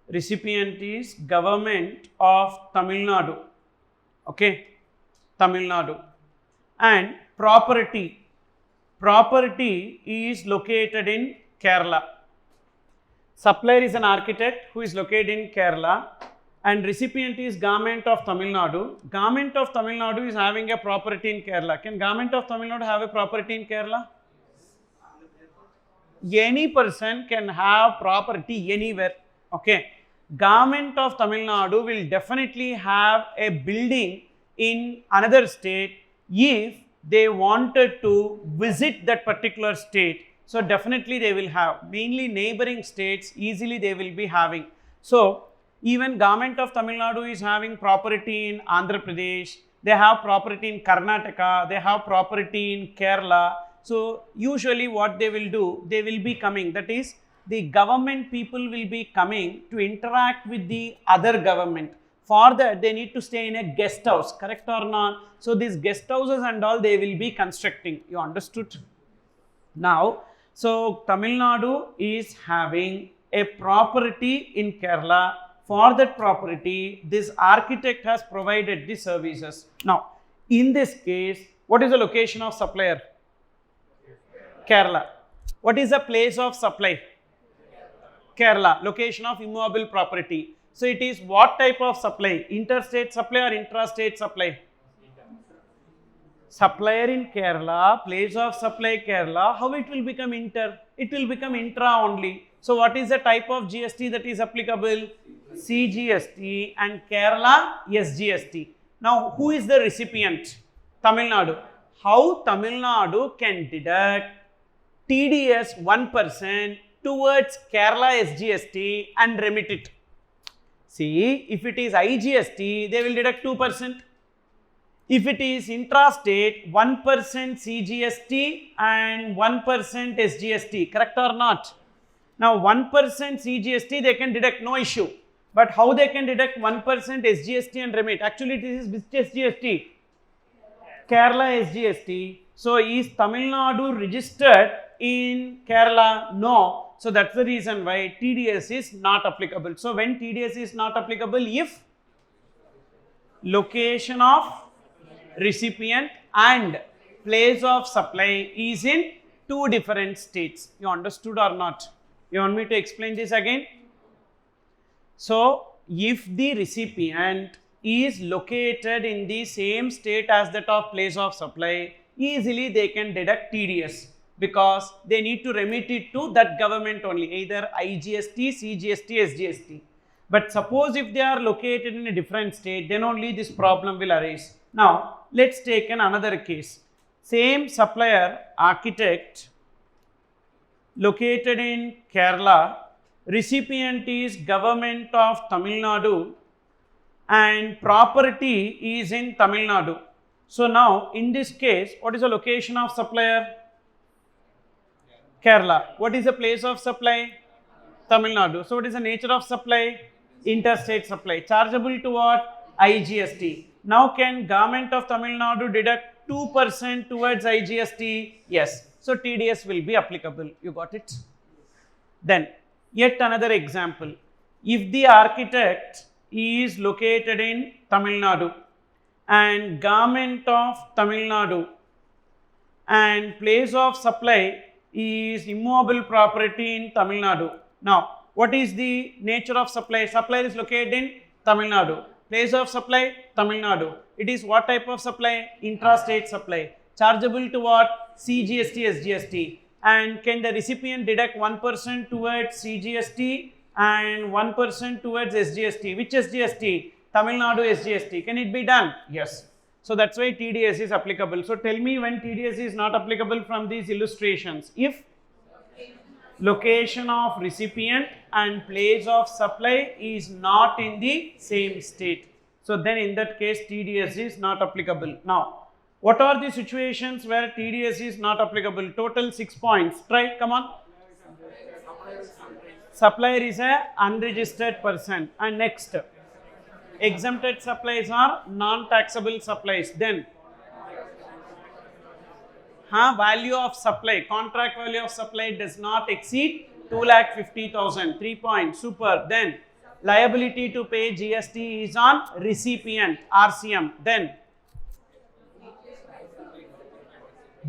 Recipient is government of Tamil Nadu. Okay, Tamil Nadu. And property is located in Kerala. Supplier is an architect who is located in Kerala, and recipient is government of Tamil Nadu. Government of Tamil Nadu is having a property in Kerala. Can government of Tamil Nadu have a property in Kerala? Any person can have property anywhere. Okay. Government of Tamil Nadu will definitely have a building in another state if they wanted to visit that particular state. So definitely they will have, mainly neighboring states easily they will be having. So even government of Tamil Nadu is having property in Andhra Pradesh, they have property in Karnataka, they have property in Kerala. So usually what they will do, they will be coming, that is the government people will be coming to interact with the other government. For that they need to stay in a guest house, correct or not? So these guest houses and all they will be constructing. You understood? Now, so Tamil Nadu is having a property in Kerala. For that property, this architect has provided the services. Now, in this case, what is the location of supplier? Kerala. What is the place of supply? Kerala. Location of immovable property. So it is what type of supply? Interstate supply or intrastate supply? Supplier in Kerala, place of supply Kerala. How it will become inter? It will become intra only. So what is the type of GST that is applicable? CGST, and Kerala SGST. Now who is the recipient? Tamil Nadu. How Tamil Nadu can deduct TDS 1% towards Kerala SGST and remit it? See, if it is IGST, they will deduct 2%. If it is intrastate, 1% CGST and 1% SGST, correct or not? Now 1% CGST they can deduct, no issue. But how they can deduct 1% SGST and remit? Actually this is which SGST? Kerala SGST. So is Tamil Nadu registered in Kerala? No. So that's the reason why TDS is not applicable. So when TDS is not applicable, if location of recipient and place of supply is in two different states. You understood or not? You want me to explain this again? So if the recipient is located in the same state as that of place of supply, easily they can deduct TDS because they need to remit it to that government only, either IGST, CGST, SGST. But suppose if they are located in a different state, then only this problem will arise. Now, let's take another case. Same supplier, architect, located in Kerala, recipient is government of Tamil Nadu and property is in Tamil Nadu. So now, in this case, what is the location of supplier? Kerala. What is the place of supply? Tamil Nadu. So what is the nature of supply? Interstate supply. Chargeable to what? IGST. Now can government of Tamil Nadu deduct 2% towards IGST? Yes. So TDS will be applicable. You got it? Then yet another example. If the architect is located in Tamil Nadu and government of Tamil Nadu and place of supply is immovable property in Tamil Nadu. Now, what is the nature of supply? Supplier is located in Tamil Nadu. Place of supply, Tamil Nadu. It is what type of supply? Intrastate supply. Chargeable to what? CGST, SGST. And can the recipient deduct 1% towards CGST and 1% towards SGST? Which SGST? Tamil Nadu SGST. Can it be done? Yes. So that's why TDS is applicable. So tell me when TDS is not applicable from these illustrations. If location of recipient and place of supply is not in the same state. So then in that case TDS is not applicable. Now, what are the situations where TDS is not applicable? Total 6 points. Try, come on. Supplier is a unregistered person. And next, exempted supplies are non-taxable supplies. Then value of supply, contract value of supply does not exceed 2,50,000. 3 points. Super. Then liability to pay GST is on recipient, RCM. Then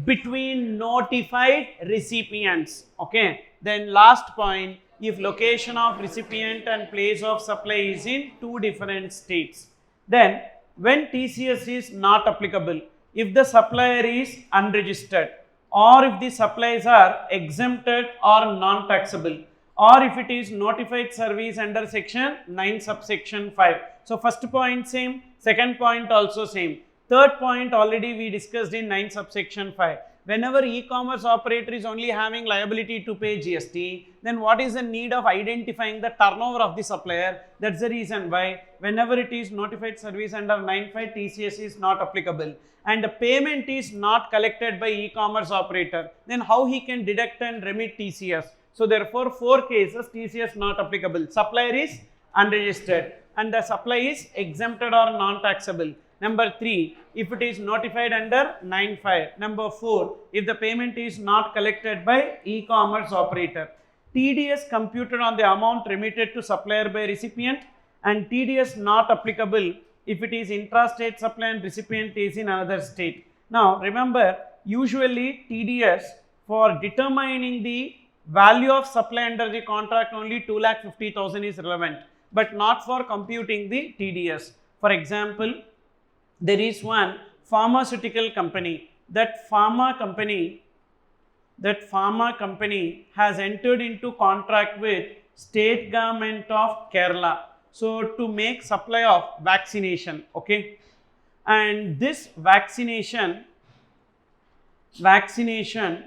between notified recipients. Okay. Then last point, if location of recipient and place of supply is in two different states. Then when TCS is not applicable, if the supplier is unregistered or if the supplies are exempted or non-taxable or if it is notified service under section 9 subsection 5. So first point same, second point also same. Third point already we discussed in 9 subsection 5. Whenever e-commerce operator is only having liability to pay GST, then what is the need of identifying the turnover of the supplier? That's the reason why whenever it is notified service under 9.5, TCS is not applicable. And the payment is not collected by e-commerce operator, then how he can deduct and remit TCS? So therefore, 4 cases TCS not applicable. Supplier is unregistered and the supply is exempted or non-taxable. Number 3, if it is notified under 9.5. Number 4, if the payment is not collected by e-commerce operator. TDS computed on the amount remitted to supplier by recipient and TDS not applicable if it is intrastate supply and recipient is in another state. Now remember, usually TDS for determining the value of supply under the contract only 2,50,000 is relevant, but not for computing the TDS. For example, there is one pharmaceutical company. That pharma company has entered into contract with state government of Kerala. So to make supply of vaccination, okay, and this vaccination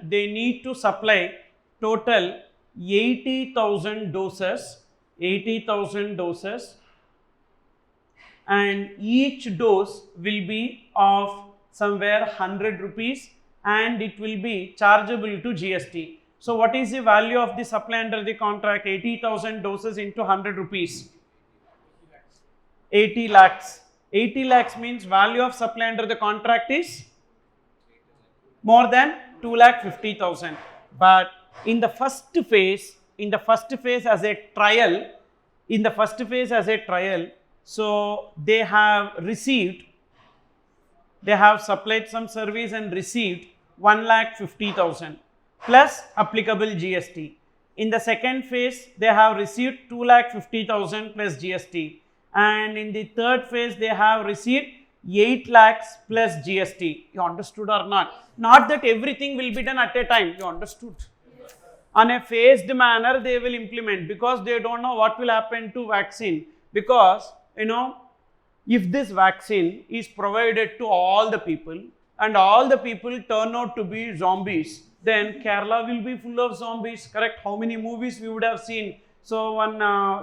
they need to supply total 80,000 doses, and each dose will be of somewhere 100 rupees and it will be chargeable to GST. So what is the value of the supply under the contract? 80,000 doses into 100 rupees. 80 lakhs. 80 lakhs means value of supply under the contract is more than 2,50,000. But in the first phase, in the first phase as a trial, so they have supplied some service and received 1,50,000 plus applicable GST. In the second phase, they have received 2,50,000 plus GST. And in the third phase, they have received 8 lakhs plus GST. You understood or not? Not that everything will be done at a time. You understood? Yes. On a phased manner, they will implement, because they don't know what will happen to vaccine. Because, if this vaccine is provided to all the people and all the people turn out to be zombies, then Kerala will be full of zombies, correct? How many movies we would have seen? So one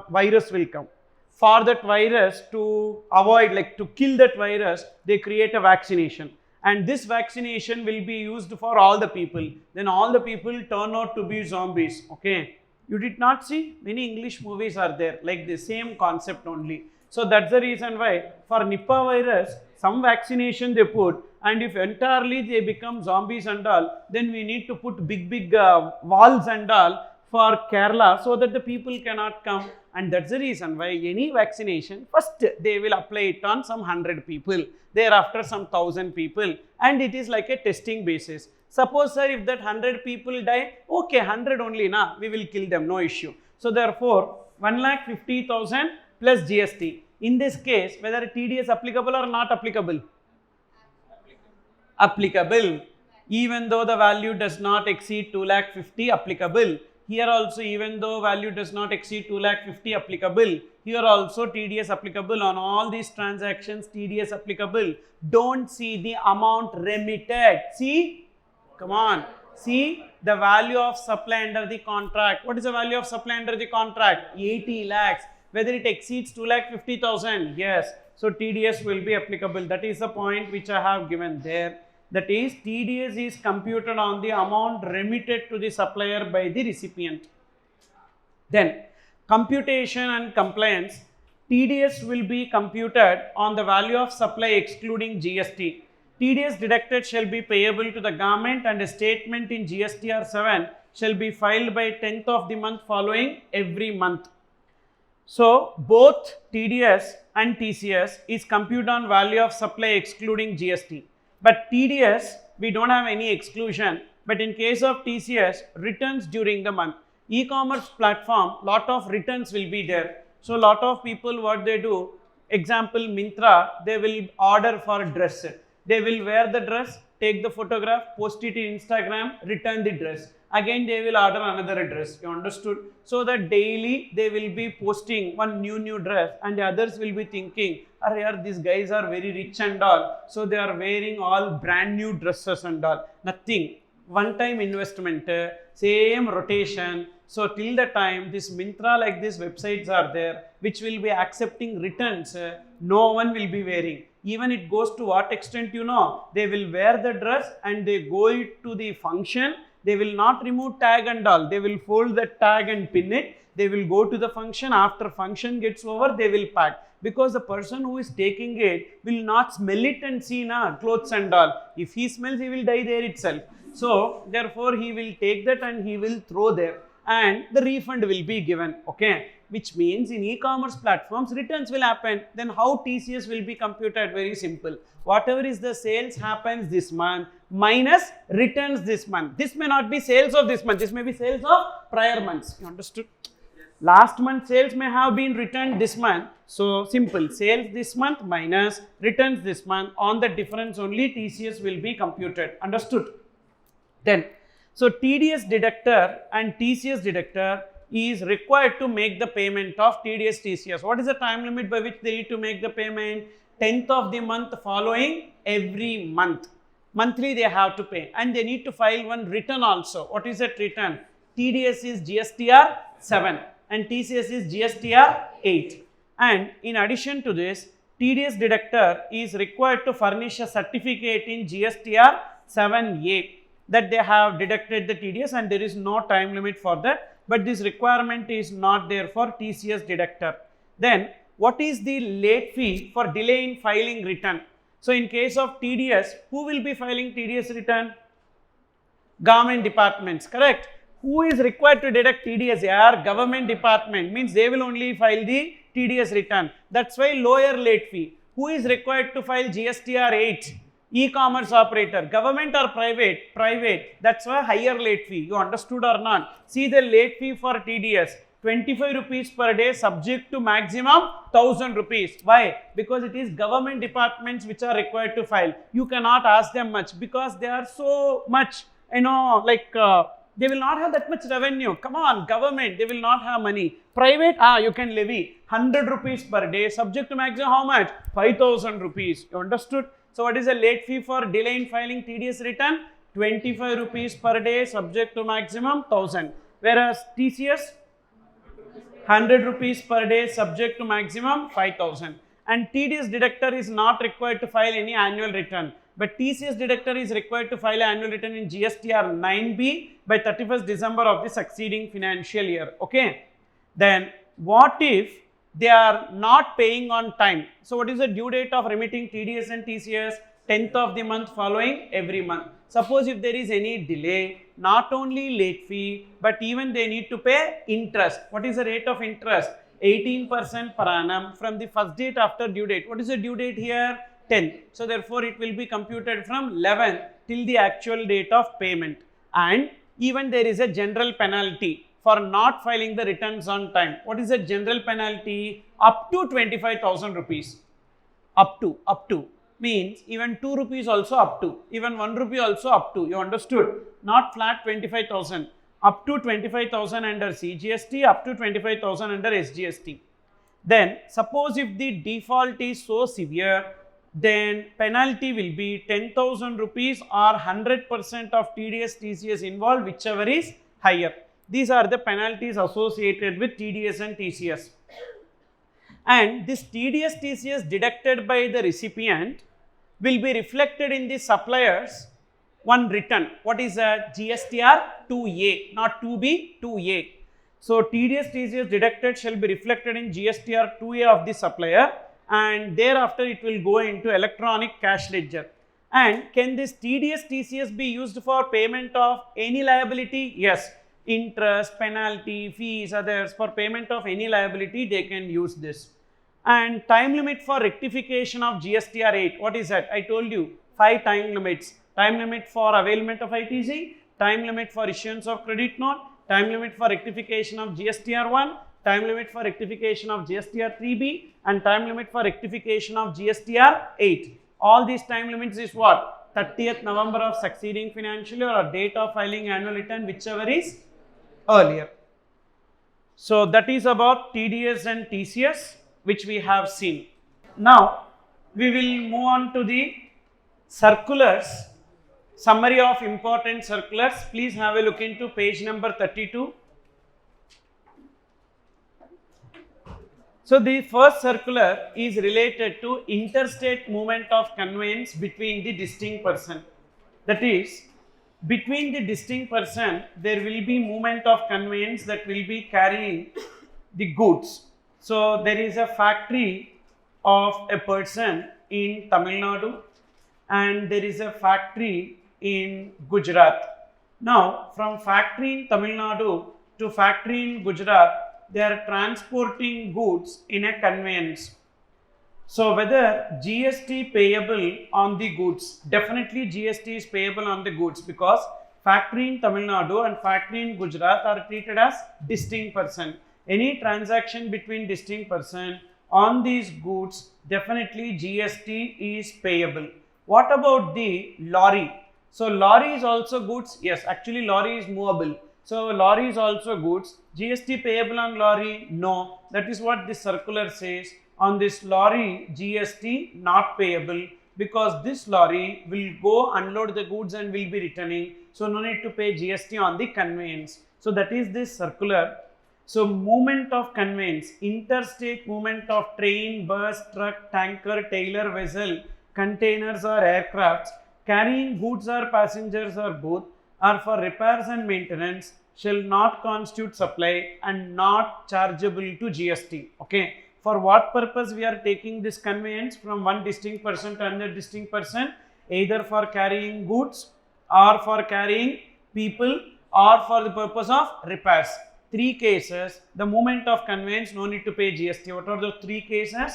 virus will come. For that virus to avoid, to kill that virus, they create a vaccination. And this vaccination will be used for all the people. Then all the people turn out to be zombies, okay? You did not see? Many English movies are there, like the same concept only. So that's the reason why for Nipah virus, some vaccination they put, and if entirely they become zombies and all, then we need to put big walls and all for Kerala so that the people cannot come. And that's the reason why any vaccination, first they will apply it on some 100 people, thereafter some 1,000 people, and it is like a testing basis. Suppose, sir, if that 100 people die, okay, 100 only, we will kill them, no issue. So therefore, 1,50,000 plus GST. In this case, whether TDS applicable or not applicable? Applicable. Even though the value does not exceed 2,50,000, applicable. Here also, even though value does not exceed 2,50,000, applicable. Here also TDS applicable. On all these transactions, TDS applicable. Don't see the amount remitted. See? Come on. See the value of supply under the contract. What is the value of supply under the contract? 80 lakhs. Whether it exceeds 2,50,000, yes. So TDS will be applicable. That is the point which I have given there. That is, TDS is computed on the amount remitted to the supplier by the recipient. Then, computation and compliance. TDS will be computed on the value of supply excluding GST. TDS deducted shall be payable to the government, and a statement in GSTR 7 shall be filed by 10th of the month following every month. So, both TDS and TCS is computed on value of supply excluding GST. But TDS, we don't have any exclusion. But in case of TCS, returns during the month. E-commerce platform, lot of returns will be there. So, lot of people, what they do, example Myntra, they will order for dress. They will wear the dress, take the photograph, post it in Instagram, return the dress. Again, they will order another dress. You understood? So that daily they will be posting one new dress, and the others will be thinking, these guys are very rich and all. So they are wearing all brand new dresses and all. Nothing. One time investment, same rotation. So till the time this Myntra, like these websites are there, which will be accepting returns, no one will be wearing. Even it goes to what extent, they will wear the dress and they go to the function. They will not remove tag and all. They will fold the tag and pin it. They will go to the function. After function gets over, they will pack. Because the person who is taking it will not smell it and see clothes and all. If he smells, he will die there itself. So, therefore, he will take that and he will throw there. And the refund will be given. Okay. Which means in e-commerce platforms, returns will happen. Then how TCS will be computed? Very simple. Whatever is the sales happens this month minus returns this month. This may not be sales of this month. This may be sales of prior months. You understood? Yes. Last month sales may have been returned this month. So simple. Sales this month minus returns this month. On the difference only TCS will be computed. Understood? Then, so TDS deductor and TCS deductor is required to make the payment of TDS TCS. What is the time limit by which they need to make the payment? 10th of the month following every month. Monthly they have to pay, and they need to file one return also. What is that return? TDS is GSTR 7 and TCS is GSTR 8. And in addition to this, TDS deductor is required to furnish a certificate in GSTR 7A that they have deducted the TDS, and there is no time limit for that. But this requirement is not there for TCS deductor. Then, what is the late fee for delay in filing return? So, in case of TDS, who will be filing TDS return? Government departments, correct? Who is required to deduct TDS? Yeah, government department, means they will only file the TDS return. That's why lower late fee. Who is required to file GSTR 8? E-commerce operator, government or private? Private. That's why higher late fee. You understood or not? See the late fee for TDS. 25 rupees per day subject to maximum 1000 rupees. Why? Because it is government departments which are required to file. You cannot ask them much because they are so much, they will not have that much revenue. Come on, government, they will not have money. Private, you can levy 100 rupees per day subject to maximum how much? 5000 rupees. You understood? So what is the late fee for delay in filing TDS return? 25 rupees per day subject to maximum 1000. Whereas TCS, 100 rupees per day subject to maximum 5000. And TDS deductor is not required to file any annual return. But TCS deductor is required to file annual return in GSTR 9B by 31st December of the succeeding financial year. Okay. Then what if they are not paying on time? So what is the due date of remitting TDS and TCS? 10th of the month following every month. Suppose if there is any delay, not only late fee, but even they need to pay interest. What is the rate of interest? 18% per annum from the first date after due date. What is the due date here? 10. So therefore it will be computed from 11 till the actual date of payment. And even there is a general penalty for not filing the returns on time. What is the general penalty? Up to 25,000 rupees. Up to. Means even 2 rupees also up to. Even 1 rupee also up to. You understood? Not flat 25,000. Up to 25,000 under CGST, up to 25,000 under SGST. Then suppose if the default is so severe, then penalty will be 10,000 rupees or 100% of TDS, TCS involved, whichever is higher. These are the penalties associated with TDS and TCS. And this TDS, TCS deducted by the recipient will be reflected in the supplier's one return. What is a GSTR 2A, not 2B, 2A. So TDS, TCS deducted shall be reflected in GSTR 2A of the supplier, and thereafter it will go into electronic cash ledger. And can this TDS, TCS be used for payment of any liability? Yes. Interest, penalty, fees, others, for payment of any liability they can use this. And time limit for rectification of GSTR 8. What is that? I told you 5 time limits. Time limit for availment of ITC, time limit for issuance of credit note, time limit for rectification of GSTR 1, time limit for rectification of GSTR 3B, and time limit for rectification of GSTR 8. All these time limits is what? 30th November of succeeding financial year or date of filing annual return, whichever is earlier. So that is about TDS and TCS, which we have seen. Now we will move on to the circulars. Summary of important circulars. Please have a look into page number 32. So the first circular is related to interstate movement of conveyance between the distinct person. That is, between the distinct person, there will be movement of conveyance that will be carrying the goods. So there is a factory of a person in Tamil Nadu and there is a factory in Gujarat. Now from factory in Tamil Nadu to factory in Gujarat, they are transporting goods in a conveyance. So whether GST payable on the goods, definitely GST is payable on the goods because factory in Tamil Nadu and factory in Gujarat are treated as distinct person. Any transaction between distinct person on these goods, definitely GST is payable. What about the lorry? So lorry is also goods. Yes, actually lorry is movable. So lorry is also goods. GST payable on lorry? No. That is what this circular says. On this lorry, GST not payable because this lorry will go unload the goods and will be returning. So no need to pay GST on the conveyance. So that is this circular. So movement of conveyance, interstate movement of train, bus, truck, tanker, trailer, vessel, containers or aircrafts carrying goods or passengers or both are for repairs and maintenance shall not constitute supply and not chargeable to GST. Okay. For what purpose we are taking this conveyance from one distinct person to another distinct person? Either for carrying goods or for carrying people or for the purpose of repairs. 3 cases, the moment of conveyance, no need to pay GST. What are the 3 cases?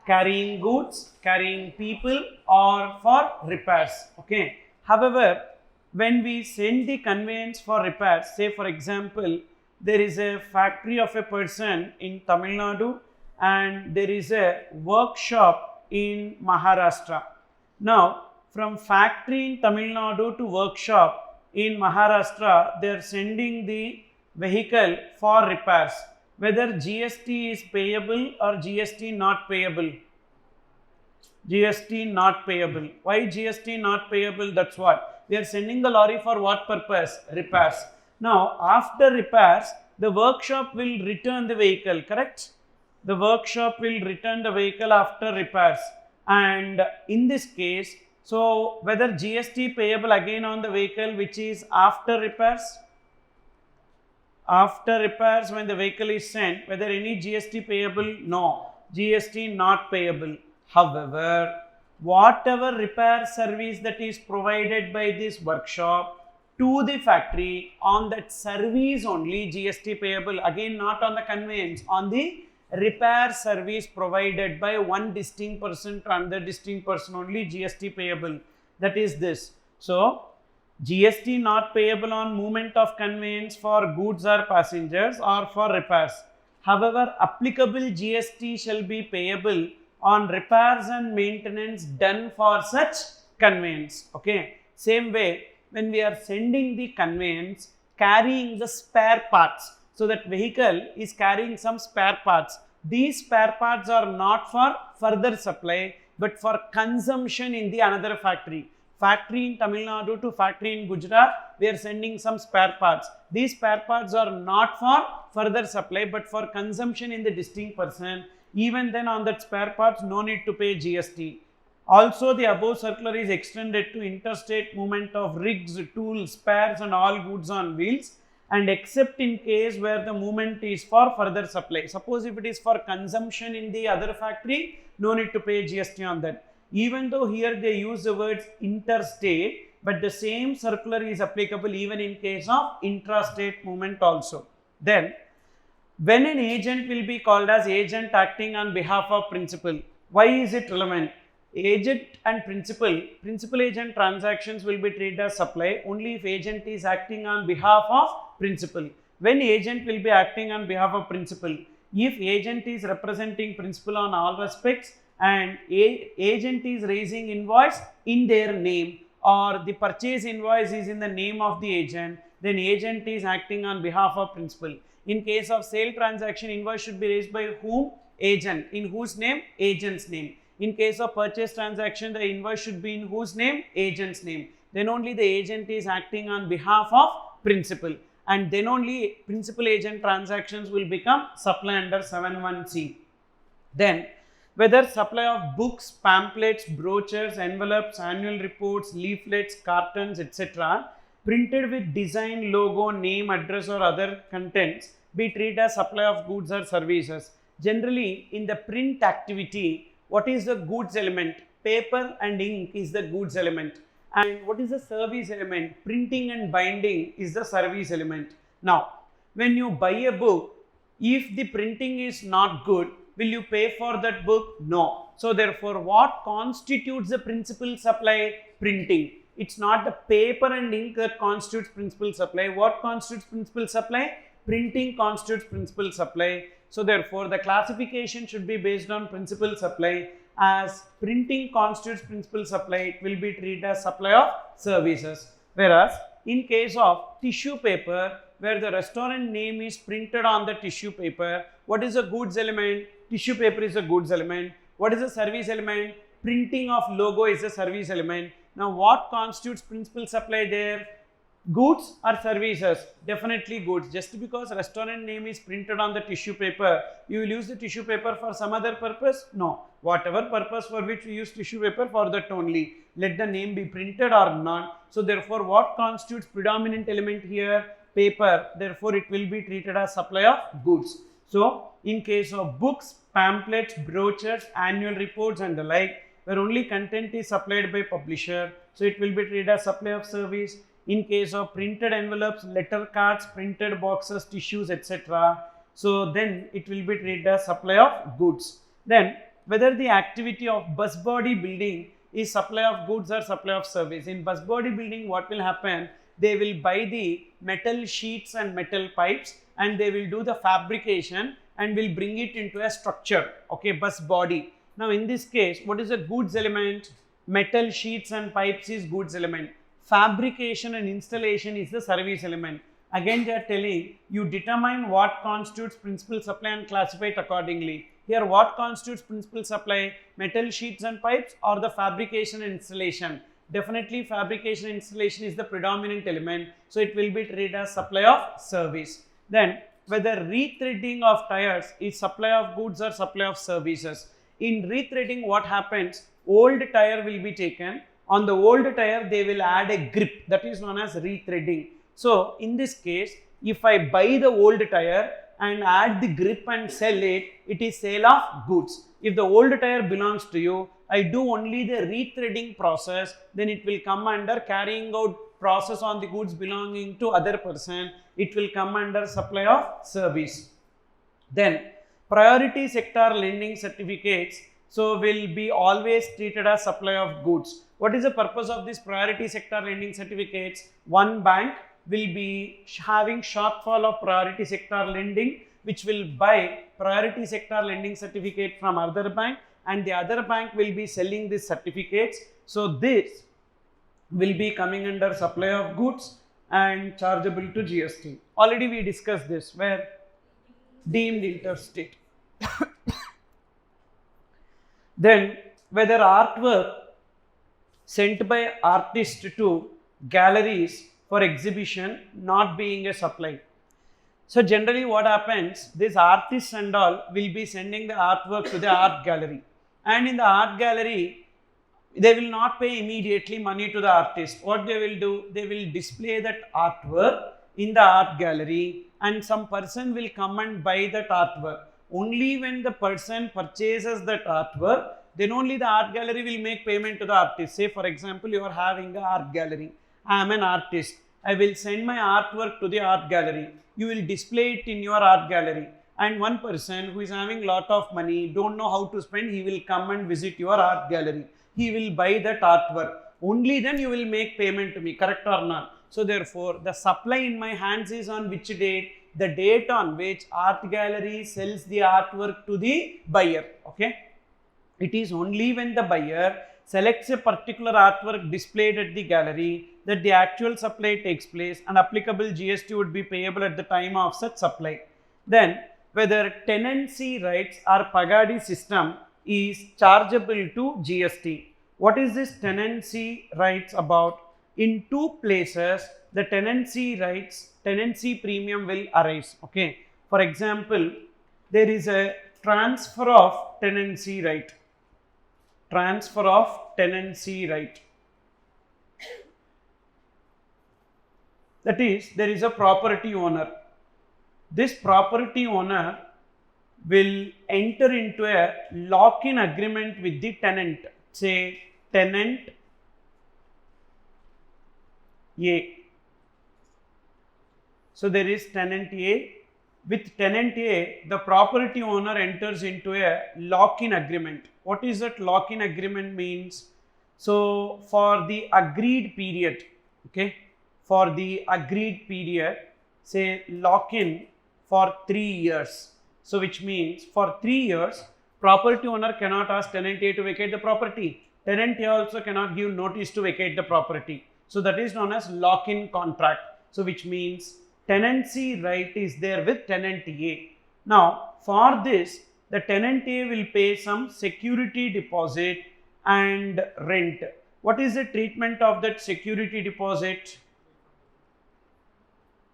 Carrying goods, carrying people, or for repairs. Okay. However, when we send the conveyance for repairs, say for example, there is a factory of a person in Tamil Nadu and there is a workshop in Maharashtra. Now, from factory in Tamil Nadu to workshop in Maharashtra, they are sending the vehicle for repairs. Whether GST is payable or GST not payable. GST not payable. Why GST not payable? That's what. They are sending the lorry for what purpose? Repairs. Now, after repairs, the workshop will return the vehicle, correct? The workshop will return the vehicle after repairs. And in this case, so whether GST payable again on the vehicle which is after repairs? After repairs, when the vehicle is sent, whether any GST payable? No. GST not payable. However, whatever repair service that is provided by this workshop to the factory, on that service only GST payable, again not on the conveyance, on the repair service provided by one distinct person to another distinct person only GST payable. That is this. So, GST not payable on movement of conveyance for goods or passengers or for repairs. However, applicable GST shall be payable on repairs and maintenance done for such conveyance. Okay. Same way, when we are sending the conveyance carrying the spare parts, so that vehicle is carrying some spare parts. These spare parts are not for further supply but for consumption in the another factory. Factory in Tamil Nadu to factory in Gujarat, we are sending some spare parts. These spare parts are not for further supply but for consumption in the distinct person. Even then, on that spare parts, no need to pay GST. Also, the above circular is extended to interstate movement of rigs, tools, spares and all goods on wheels, and except in case where the movement is for further supply. Suppose if it is for consumption in the other factory, no need to pay GST on that. Even though here they use the words interstate, but the same circular is applicable even in case of intrastate movement also. Then, when an agent will be called as agent acting on behalf of principal, why is it relevant? Agent and principal agent transactions will be treated as supply only if agent is acting on behalf of principal. When agent will be acting on behalf of principal? If agent is representing principal on all respects and agent is raising invoice in their name or the purchase invoice is in the name of the agent, then agent is acting on behalf of principal. In case of sale transaction, invoice should be raised by whom? Agent. In whose name? Agent's name. In case of purchase transaction, the invoice should be in whose name? Agent's name. Then only the agent is acting on behalf of principal, and then only principal agent transactions will become supply under 7(1)(c). Then, whether supply of books, pamphlets, brochures, envelopes, annual reports, leaflets, cartons, etc. printed with design, logo, name, address or other contents be treated as supply of goods or services. Generally, in the print activity, what is the goods element? Paper and ink is the goods element. And what is the service element? Printing and binding is the service element. Now, when you buy a book, if the printing is not good, will you pay for that book? No. So, therefore, what constitutes the principal supply? Printing. It's not the paper and ink that constitutes principal supply. What constitutes principal supply? Printing constitutes principal supply. So, therefore, the classification should be based on principal supply. As printing constitutes principal supply, it will be treated as supply of services. Whereas, in case of tissue paper, where the restaurant name is printed on the tissue paper, what is the goods element? Tissue paper is a goods element. What is the service element? Printing of logo is a service element. Now, what constitutes principal supply there? Goods or services? Definitely goods. Just because restaurant name is printed on the tissue paper, you will use the tissue paper for some other purpose? No. Whatever purpose for which we use tissue paper, for that only. Let the name be printed or not. So, therefore, what constitutes predominant element here? Paper. Therefore, it will be treated as supply of goods. So, in case of books, pamphlets, brochures, annual reports and the like, where only content is supplied by publisher, so it will be treated as supply of service. in case of printed envelopes, letter cards, printed boxes, tissues, etc. So then it will be treated as supply of goods. Then whether the activity of bus body building is supply of goods or supply of service. In bus body building, what will happen? They will buy the metal sheets and metal pipes and they will do the fabrication and will bring it into a structure, okay, bus body. Now in this case, what is a goods element? Metal sheets and pipes is goods element. Fabrication and installation is the service element. Again they are telling you determine what constitutes principal supply and classify it accordingly. Here what constitutes principal supply? Metal sheets and pipes or the fabrication and installation? Definitely fabrication and installation is the predominant element. So it will be treated as supply of service. Then whether rethreading of tires is supply of goods or supply of services. In rethreading, what happens? Old tire will be taken. On the old tire, they will add a grip, that is known as rethreading. So in this case, if I buy the old tire and add the grip and sell it, it is sale of goods. If the old tire belongs to you, I do only the rethreading process, then it will come under carrying out process on the goods belonging to other person. It will come under supply of service. Then priority sector lending certificates, so will be always treated as supply of goods. What is the purpose of this priority sector lending certificates? One bank will be having shortfall of priority sector lending, which will buy priority sector lending certificate from other bank, and the other bank will be selling these certificates. So this will be coming under supply of goods and chargeable to GST. Already we discussed this, where deemed interstate. Then whether artwork sent by artist to galleries for exhibition not being a supply. So generally what happens, this artists and all will be sending the artwork to the art gallery, and in the art gallery they will not pay immediately money to the artist. What they will do, they will display that artwork in the art gallery and some person will come and buy that artwork. Only when the person purchases that artwork, then only the art gallery will make payment to the artist. Say for example, you are having an art gallery. I am an artist. I will send my artwork to the art gallery. You will display it in your art gallery. And one person who is having lot of money, don't know how to spend, he will come and visit your art gallery. He will buy that artwork. Only then you will make payment to me, correct or not? So therefore, the supply in my hands is on which date? The date on which art gallery sells the artwork to the buyer, okay? It is only when the buyer selects a particular artwork displayed at the gallery that the actual supply takes place and applicable GST would be payable at the time of such supply. Then whether tenancy rights or pagadi system is chargeable to GST. What is this tenancy rights about? In two places, the tenancy rights, tenancy premium will arise, okay? For example, there is a transfer of tenancy right. Transfer of tenancy right. That is, there is a property owner. This property owner will enter into a lock-in agreement with the tenant. Say tenant A. So there is tenant A. With tenant A, the property owner enters into a lock-in agreement. What is that lock-in agreement means? So for the agreed period, okay, for the agreed period, say lock-in for 3 years. So which means for 3 years, property owner cannot ask tenant A to vacate the property. Tenant A also cannot give notice to vacate the property. So that is known as lock-in contract. So which means tenancy right is there with tenant A. Now for this, the tenant A will pay some security deposit and rent. What is the treatment of that security deposit?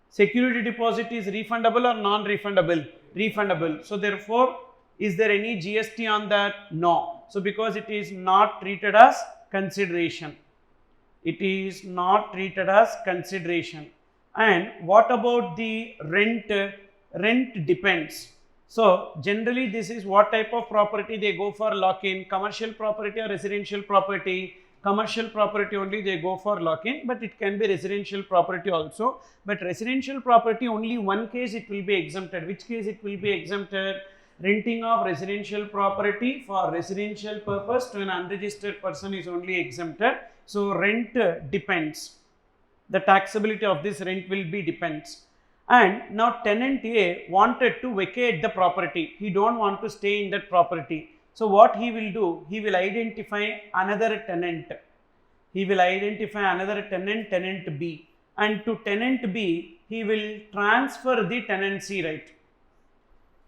Security deposit is refundable or non-refundable? Refundable. So therefore, is there any GST on that? No. So because it is not treated as consideration. It is not treated as consideration. And what about the rent? Rent depends. So generally this is what type of property they go for lock-in, commercial property or residential property? commercial property only they go for lock-in, but it can be residential property also. But residential property only one case it will be exempted. Which case it will be exempted? Renting of residential property for residential purpose to an unregistered person is only exempted. So rent depends. The taxability of this rent will be depends. And now tenant A wanted to vacate the property. He don't want to stay in that property. So what he will do? He will identify another tenant. He will identify another tenant, tenant B. And to tenant B, he will transfer the tenancy right.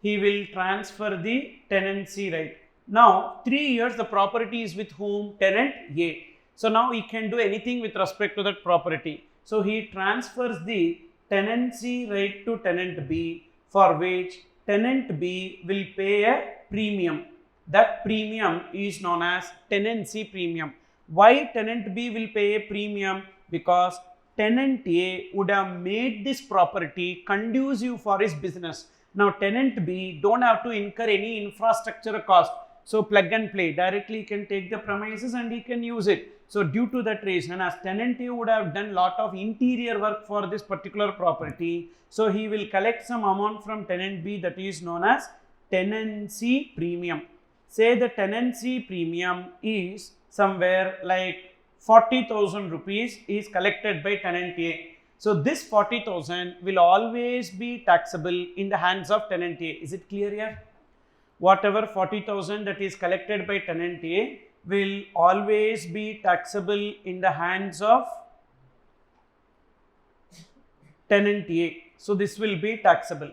He will transfer the tenancy right. Now 3 years the property is with whom? Tenant A. So now he can do anything with respect to that property. So he transfers the tenancy right to tenant B, for which tenant B will pay a premium. That premium is known as tenancy premium. Why tenant B will pay a premium? Because tenant A would have made this property conducive for his business. Now tenant B don't have to incur any infrastructure cost. So plug and play, directly he can take the premises and he can use it. So due to that reason, as tenant A would have done lot of interior work for this particular property, so he will collect some amount from tenant B, that is known as tenancy premium. Say the tenancy premium is somewhere like 40,000 rupees is collected by tenant A. So this 40,000 will always be taxable in the hands of tenant A. Is it clear here? Whatever 40,000 that is collected by tenant A will always be taxable in the hands of tenant A. So this will be taxable.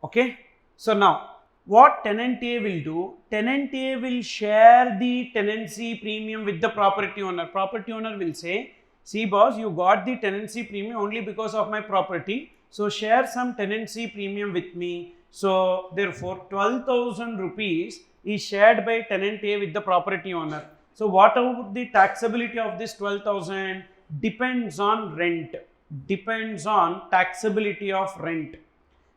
Okay. So now what tenant A will do? Tenant A will share the tenancy premium with the property owner. Property owner will say, see boss, you got the tenancy premium only because of my property. So share some tenancy premium with me. So therefore 12,000 rupees is shared by tenant A with the property owner. So what about the taxability of this 12,000? Depends on rent. Depends on taxability of rent.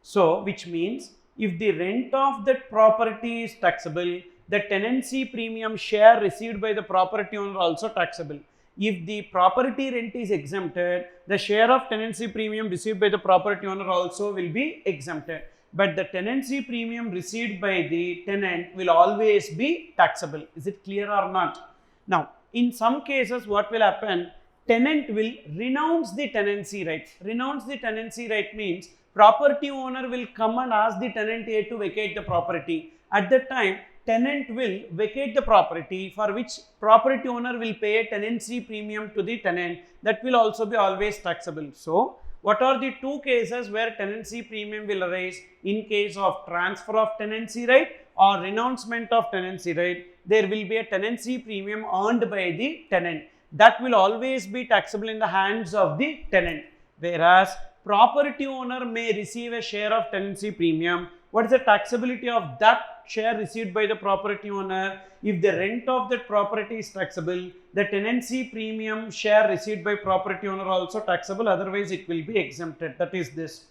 So which means if the rent of that property is taxable, the tenancy premium share received by the property owner also taxable. If the property rent is exempted, the share of tenancy premium received by the property owner also will be exempted. But the tenancy premium received by the tenant will always be taxable. Is it clear or not? Now, in some cases, what will happen? Tenant will renounce the tenancy right. Renounce the tenancy right means property owner will come and ask the tenant A to vacate the property. At that time, tenant will vacate the property, for which property owner will pay a tenancy premium to the tenant. That will also be always taxable. So, what are the two cases where tenancy premium will arise? In case of transfer of tenancy right or renouncement of tenancy right, there will be a tenancy premium earned by the tenant. That will always be taxable in the hands of the tenant. Whereas property owner may receive a share of tenancy premium. What is the taxability of that share received by the property owner? If the rent of that property is taxable, the tenancy premium share received by property owner also taxable, otherwise it will be exempted. That is this.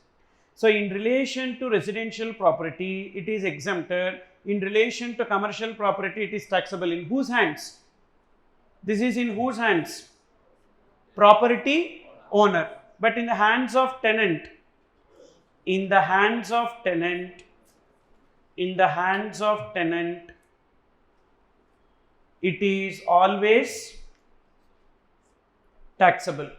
So in relation to residential property, it is exempted. In relation to commercial property, it is taxable. In whose hands? This is in whose hands? Property owner. But in the hands of tenant, in the hands of tenant, in the hands of tenant, it is always taxable.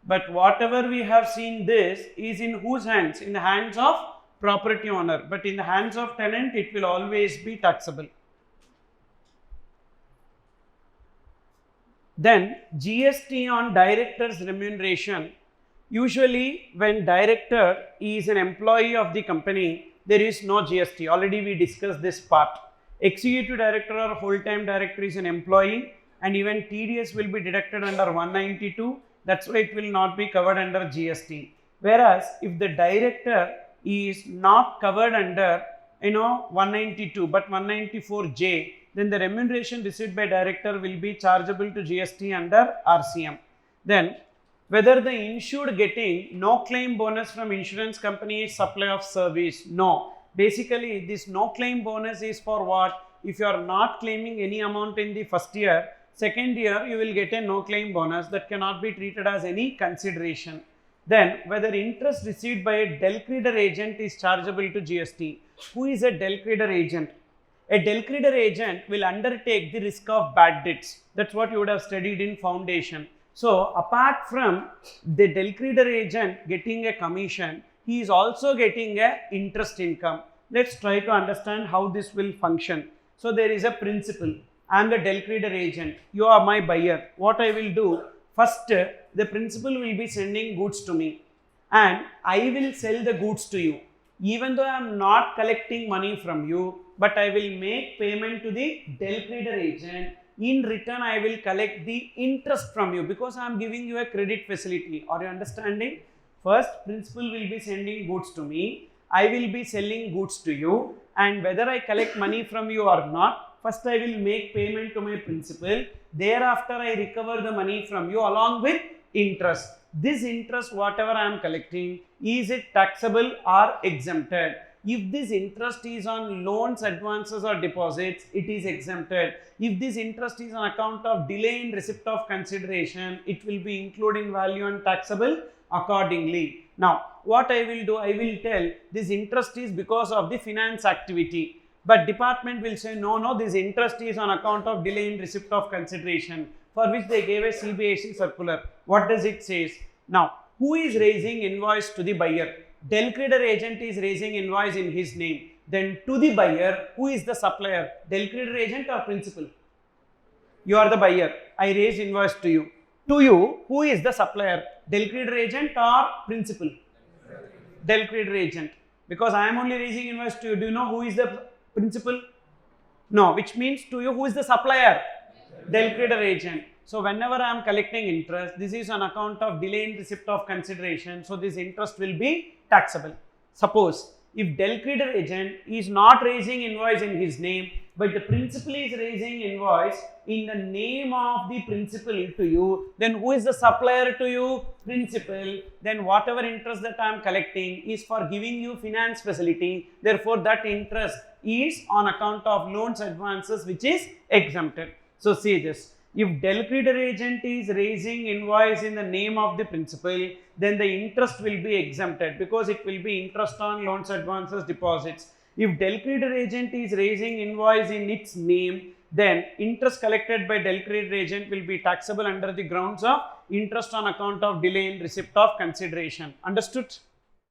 But whatever we have seen, this is in whose hands? In the hands of property owner. But in the hands of tenant, it will always be taxable. Then GST on director's remuneration. Usually when director is an employee of the company, there is no GST. Already we discussed this part. Executive director or full-time director is an employee, and even TDS will be deducted under 192. That's why it will not be covered under GST. Whereas if the director is not covered under 192 but 194J, then the remuneration received by director will be chargeable to GST under RCM. Then whether the insured getting no claim bonus from insurance company is supply of service? No. Basically, this no claim bonus is for what? If you are not claiming any amount in the first year, second year you will get a no claim bonus that cannot be treated as any consideration. Then whether interest received by a del creditor agent is chargeable to GST. Who is a del creditor agent? A del creditor agent will undertake the risk of bad debts. That's what you would have studied in foundation. So apart from the del creditor agent getting a commission, he is also getting a interest income. Let's try to understand how this will function. So there is a principal. I am the del creditor agent. You are my buyer. What I will do? First, the principal will be sending goods to me and I will sell the goods to you. Even though I am not collecting money from you, but I will make payment to the del creditor agent. In return, I will collect the interest from you because I am giving you a credit facility. Are you understanding? First, principal will be sending goods to me. I will be selling goods to you, and whether I collect money from you or not, first I will make payment to my principal. Thereafter, I recover the money from you along with interest. This interest, whatever I am collecting, is it taxable or exempted? If this interest is on loans, advances or deposits, it is exempted. If this interest is on account of delay in receipt of consideration, it will be included in value and taxable accordingly. Now, what I will do, I will tell this interest is because of the finance activity. But department will say, no, this interest is on account of delay in receipt of consideration, for which they gave a CBSE circular. What does it say? Now, who is raising invoice to the buyer? Del creditor agent is raising invoice in his name. Then to the buyer, who is the supplier? Del creditor agent or principal? You are the buyer. I raise invoice to you. To you, who is the supplier? Del creditor agent or principal? Del creditor agent. Because I am only raising invoice to you. Do you know who is the principal? No, which means to you, who is the supplier? Del creditor agent. So whenever I am collecting interest, this is on account of delay in receipt of consideration. So this interest will be taxable. Suppose if del creditor agent is not raising invoice in his name, but the principal is raising invoice in the name of the principal to you, then who is the supplier to you? Principal. Then whatever interest that I am collecting is for giving you finance facility. Therefore, that interest is on account of loans, advances, which is exempted. So see this. If del creditor agent is raising invoice in the name of the principal, then the interest will be exempted because it will be interest on loans, advances, deposits. If del creditor agent is raising invoice in its name, then interest collected by del creditor agent will be taxable under the grounds of interest on account of delay in receipt of consideration. Understood?